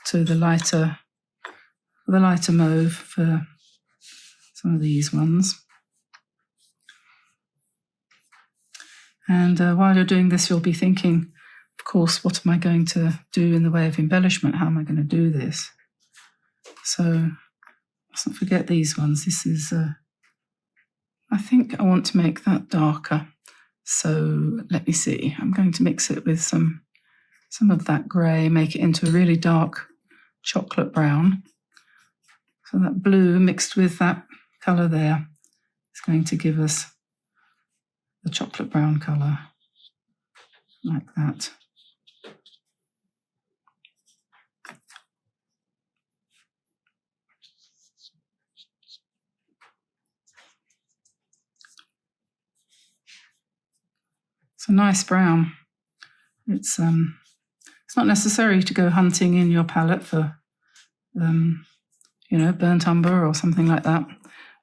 to the lighter mauve for some of these ones. And while you're doing this, you'll be thinking, of course, what am I going to do in the way of embellishment? How am I going to do this? So let's not forget these ones. This is, I think I want to make that darker. So let me see. I'm going to mix it with some of that grey, make it into a really dark chocolate brown. So that blue mixed with that colour there is going to give us the chocolate brown colour, like that. It's a nice brown. It's not necessary to go hunting in your palette for, burnt umber or something like that.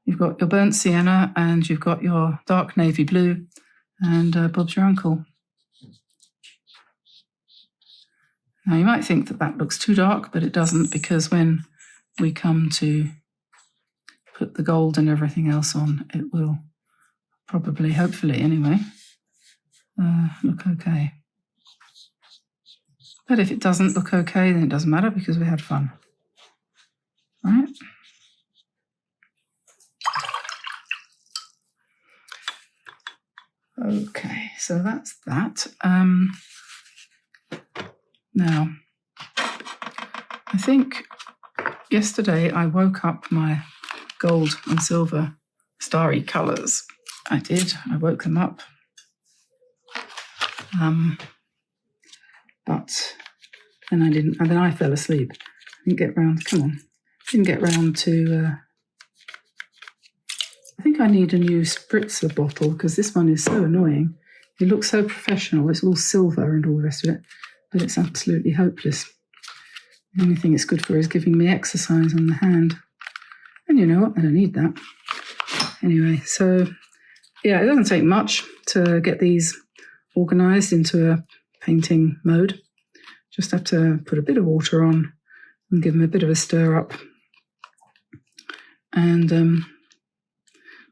You've got your burnt sienna and you've got your dark navy blue, and Bob's your uncle. Now you might think that that looks too dark, but it doesn't, because when we come to put the gold and everything else on, it will probably, hopefully anyway, look okay. But if it doesn't look okay, then it doesn't matter, because we had fun. Right? Okay, so that's that. Now, I think yesterday I woke up my gold and silver starry colours. I did. I woke them up. But then I didn't. And then I fell asleep. Didn't get round. Come on. Didn't get round to. I think I need a new spritzer bottle, because this one is so annoying. It looks so professional. It's all silver and all the rest of it, but it's absolutely hopeless. The only thing it's good for is giving me exercise on the hand. And you know what? I don't need that. Anyway, so yeah, it doesn't take much to get these organised into a painting mode. Just have to put a bit of water on and give them a bit of a stir up. And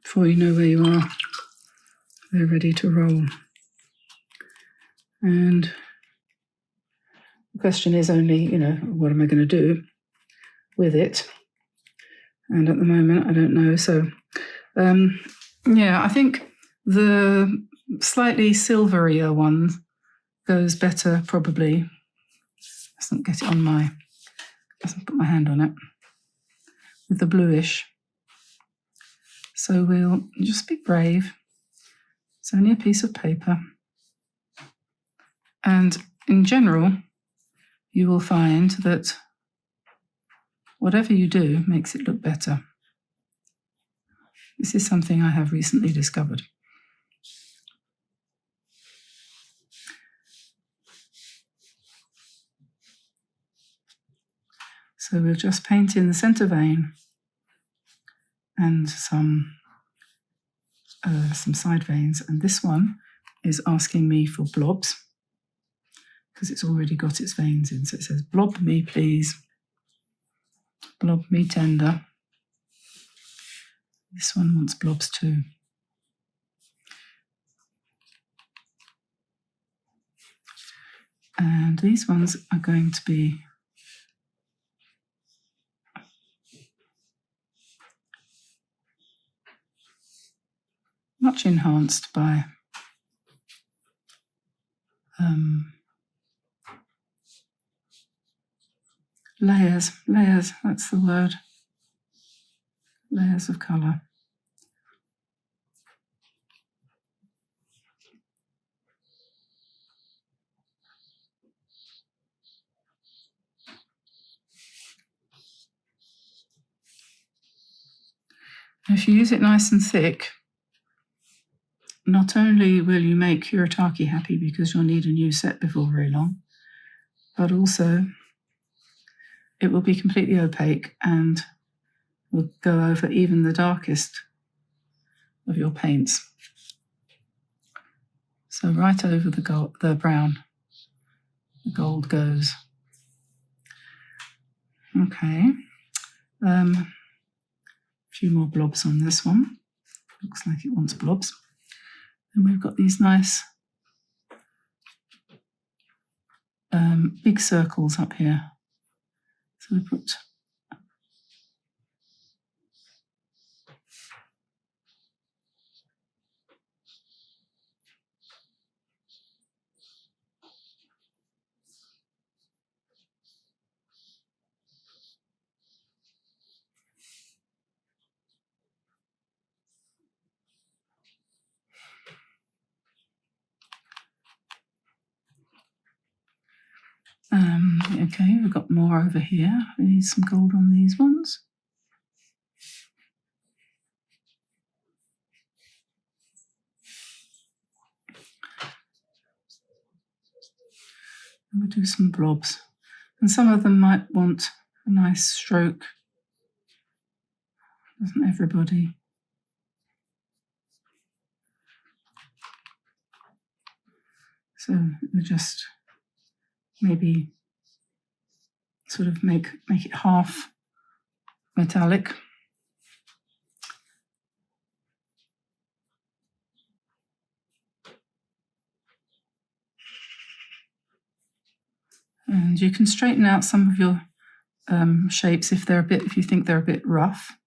before you know where you are, they're ready to roll. And the question is only, what am I going to do with it? And at the moment, I don't know. So, I think the slightly silverier one goes better, probably. Doesn't get it on doesn't put my hand on it. With the bluish. So we'll just be brave. It's only a piece of paper. And in general, you will find that whatever you do makes it look better. This is something I have recently discovered. So we'll just paint in the centre vein and some side veins. And this one is asking me for blobs because it's already got its veins in. So it says, blob me, please. Blob me tender. This one wants blobs too. And these ones are going to be much enhanced by layers, that's the word. Layers of colour. If you use it nice and thick, not only will you make Kuretake happy because you'll need a new set before very long, but also it will be completely opaque and will go over even the darkest of your paints. So right over the brown, the gold goes. Okay. A few more blobs on this one. Looks like it wants blobs. And we've got these nice big circles up here. So we put okay, we've got more over here. We need some gold on these ones. And we'll do some blobs. And some of them might want a nice stroke. Doesn't everybody? So we'll just maybe sort of make it half metallic. And you can straighten out some of your shapes if you think they're a bit rough.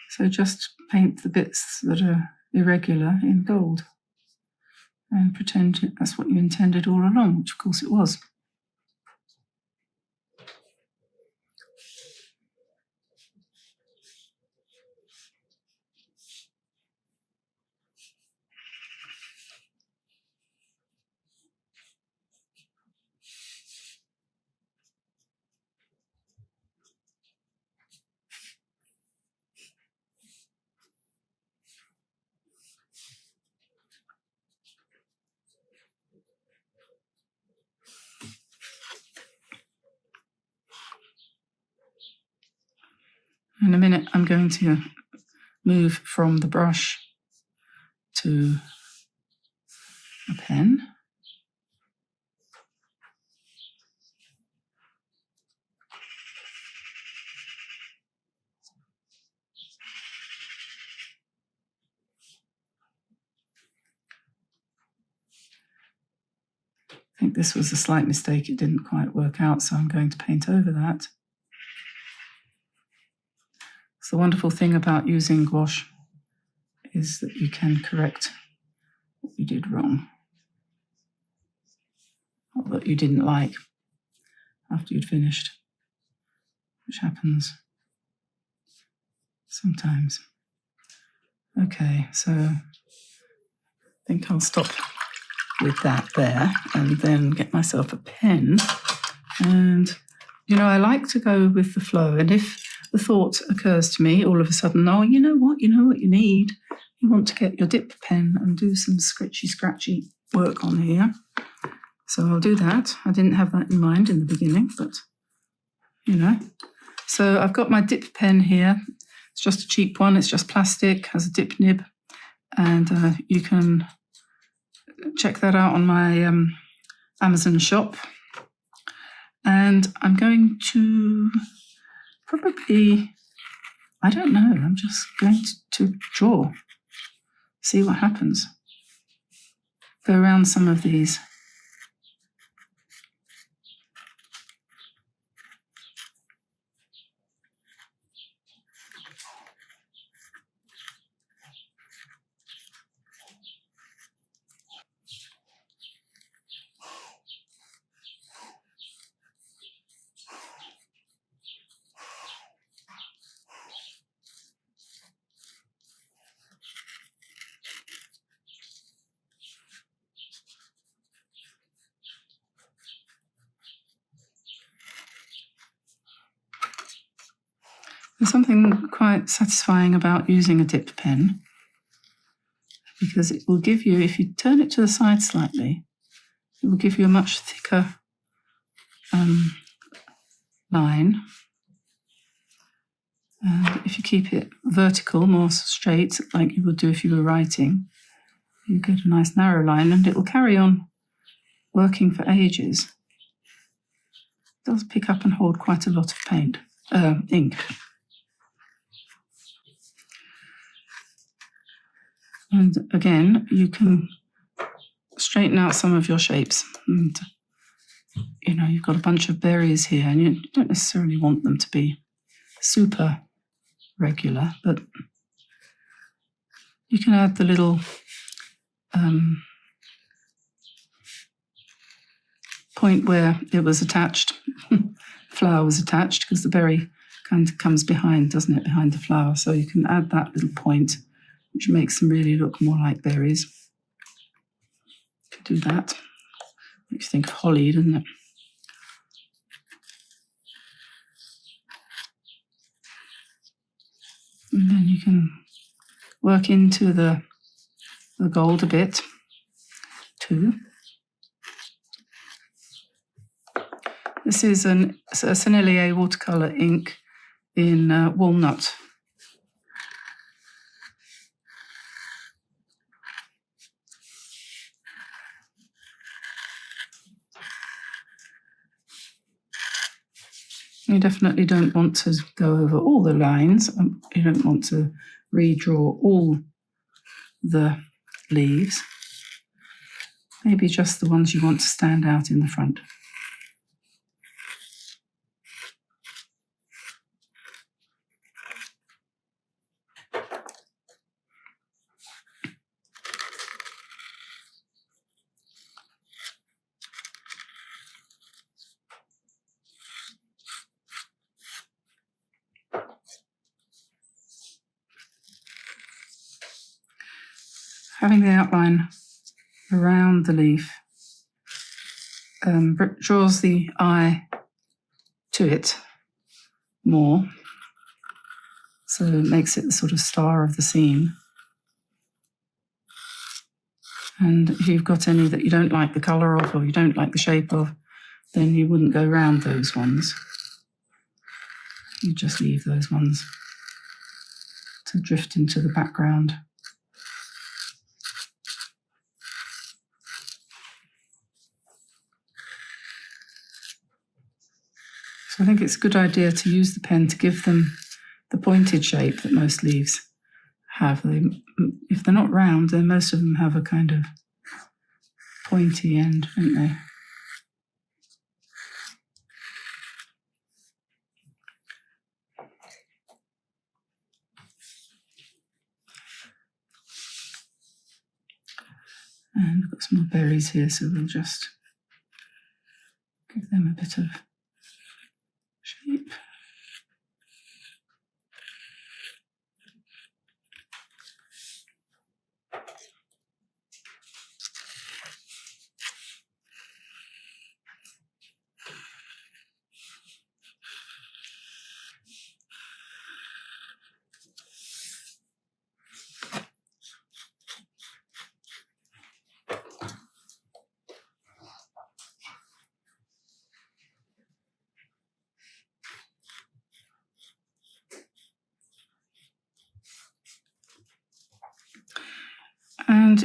So just paint the bits that are irregular in gold and pretend that's what you intended all along, which of course it was. In a minute, I'm going to move from the brush to a pen. I think this was a slight mistake. It didn't quite work out, so I'm going to paint over that. So the wonderful thing about using gouache is that you can correct what you did wrong, or that you didn't like after you'd finished, which happens sometimes. Okay, so I think I'll stop with that there and then get myself a pen. And, you know, I like to go with the flow. And if the thought occurs to me all of a sudden, oh, you know what you need? You want to get your dip pen and do some scratchy work on here. So I'll do that. I didn't have that in mind in the beginning, but, you know. So I've got my dip pen here. It's just a cheap one. It's just plastic, has a dip nib. And you can check that out on my Amazon shop. And I'm going to probably, I don't know, I'm just going to draw, see what happens. Go around some of these. There's something quite satisfying about using a dip pen, because it will give you, if you turn it to the side slightly, it will give you a much thicker line. And if you keep it vertical, more straight, like you would do if you were writing, you get a nice narrow line, and it will carry on working for ages. It does pick up and hold quite a lot of ink. And again, you can straighten out some of your shapes. And, you know, you've got a bunch of berries here, and you don't necessarily want them to be super regular, but you can add the little point where it was attached, flower was attached, because the berry kind of comes behind, doesn't it, behind the flower. So you can add that little point, which makes them really look more like berries. You can do that. Makes you think of holly, doesn't it? And then you can work into the gold a bit too. This is a Sennelier watercolor ink in walnut. You definitely don't want to go over all the lines. You don't want to redraw all the leaves. Maybe just the ones you want to stand out in the front. Having the outline around the leaf draws the eye to it more, so it makes it the sort of star of the scene. And if you've got any that you don't like the colour of, or you don't like the shape of, then you wouldn't go around those ones. You just leave those ones to drift into the background. So I think it's a good idea to use the pen to give them the pointed shape that most leaves have. If they're not round, then most of them have a kind of pointy end, don't they? And we've got some more berries here, so we'll just give them a bit of shape. And,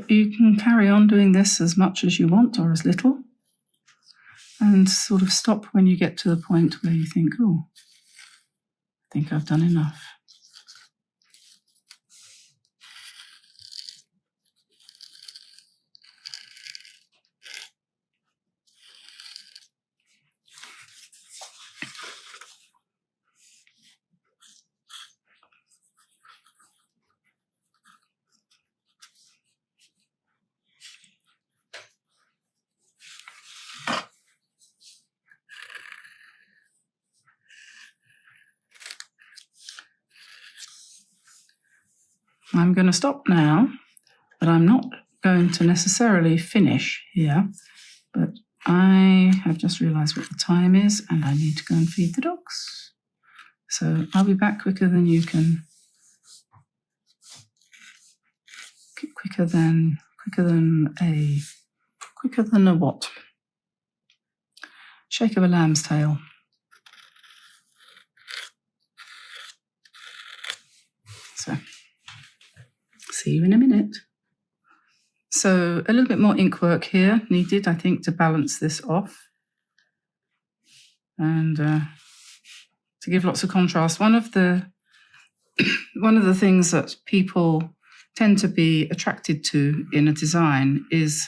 you can carry on doing this as much as you want or as little, and sort of stop when you get to the point where you think, oh, I think I've done enough. I'm going to stop now, but I'm not going to necessarily finish here. But I have just realised what the time is, and I need to go and feed the dogs. So I'll be back quicker than you can. Quicker than a what? Shake of a lamb's tail. So, see you in a minute. So a little bit more ink work here needed, I think, to balance this off and to give lots of contrast. One of the things that people tend to be attracted to in a design is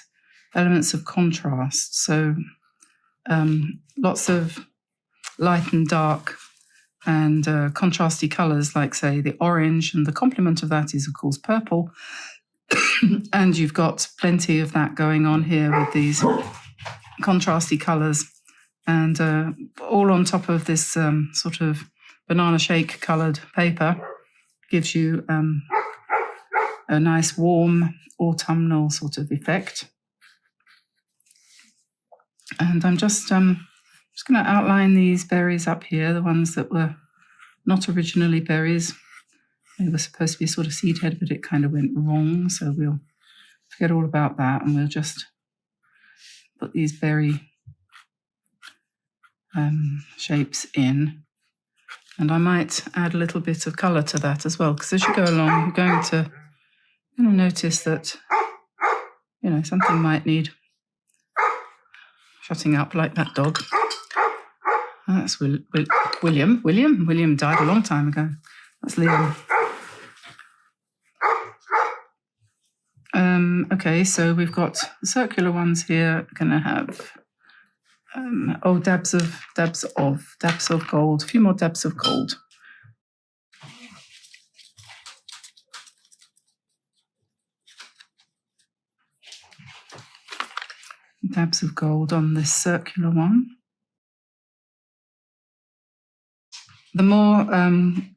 elements of contrast. So lots of light and dark and contrasty colours, like, say, the orange, and the complement of that is, of course, purple. And you've got plenty of that going on here with these contrasty colours, and all on top of this sort of banana shake coloured paper gives you a nice warm autumnal sort of effect. And I'm just going to outline these berries up here, the ones that were not originally berries. They were supposed to be sort of seed head, but it kind of went wrong, so we'll forget all about that, and we'll just put these berry shapes in. And I might add a little bit of colour to that as well, because as you go along, you're going to notice that, something might need shutting up, like that dog. That's William. William died a long time ago. That's Liam. Okay, so we've got the circular ones here. Going to have dabs of gold. A few more dabs of gold. Dabs of gold on this circular one. The more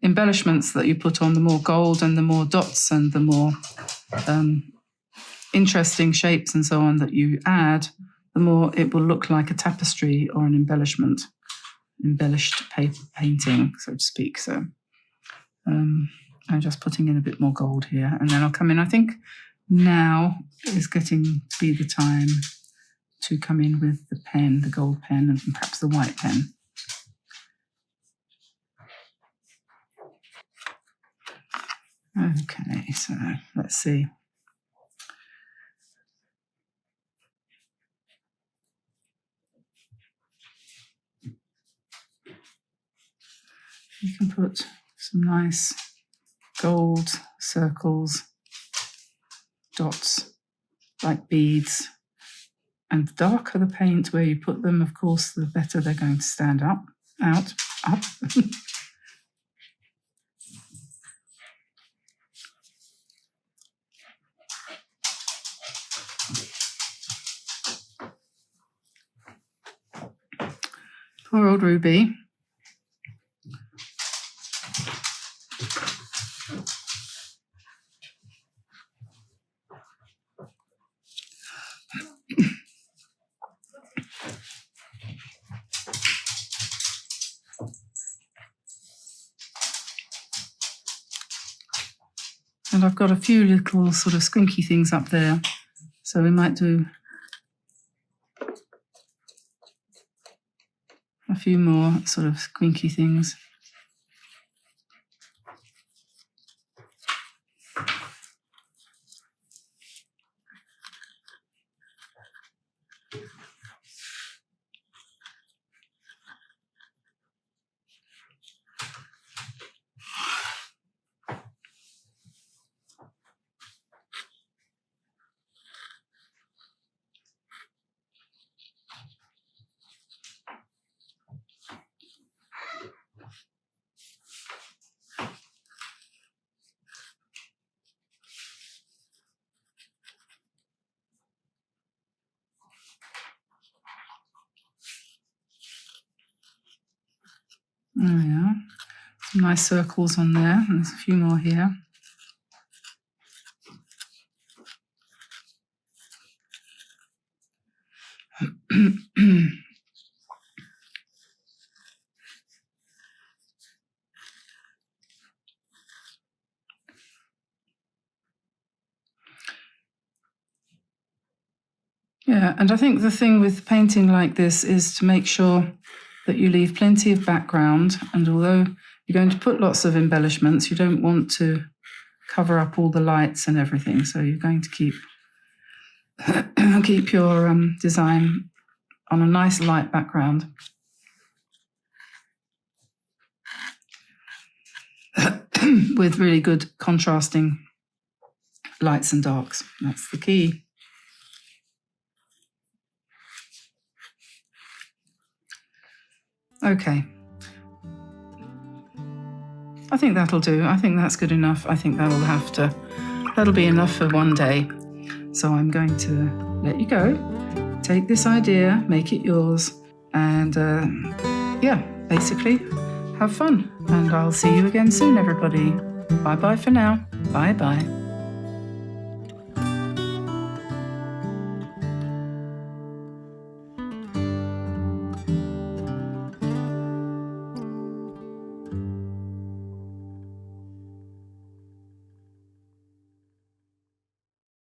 embellishments that you put on, the more gold and the more dots and the more interesting shapes and so on that you add, the more it will look like a tapestry or an embellished painting, so to speak. So I'm just putting in a bit more gold here, and then I'll come in. I think now is getting to be the time to come in with the pen, the gold pen, and perhaps the white pen. Okay, so let's see. You can put some nice gold circles, dots, like beads. And the darker the paint where you put them, of course, the better they're going to stand up. Poor old Ruby. And I've got a few little sort of squinky things up there. So we might do a few more sort of squinky things. There we are. Some nice circles on there. And there's a few more here. Yeah, and I think the thing with painting like this is to make sure that you leave plenty of background. And although you're going to put lots of embellishments, you don't want to cover up all the lights and everything. So you're going to keep your design on a nice light background. With really good contrasting lights and darks. That's the key. Okay. I think that'll do. I think that's good enough. I think that'll be enough for one day. So I'm going to let you go. Take this idea, make it yours, and basically have fun. And I'll see you again soon, everybody. Bye-bye for now. Bye-bye.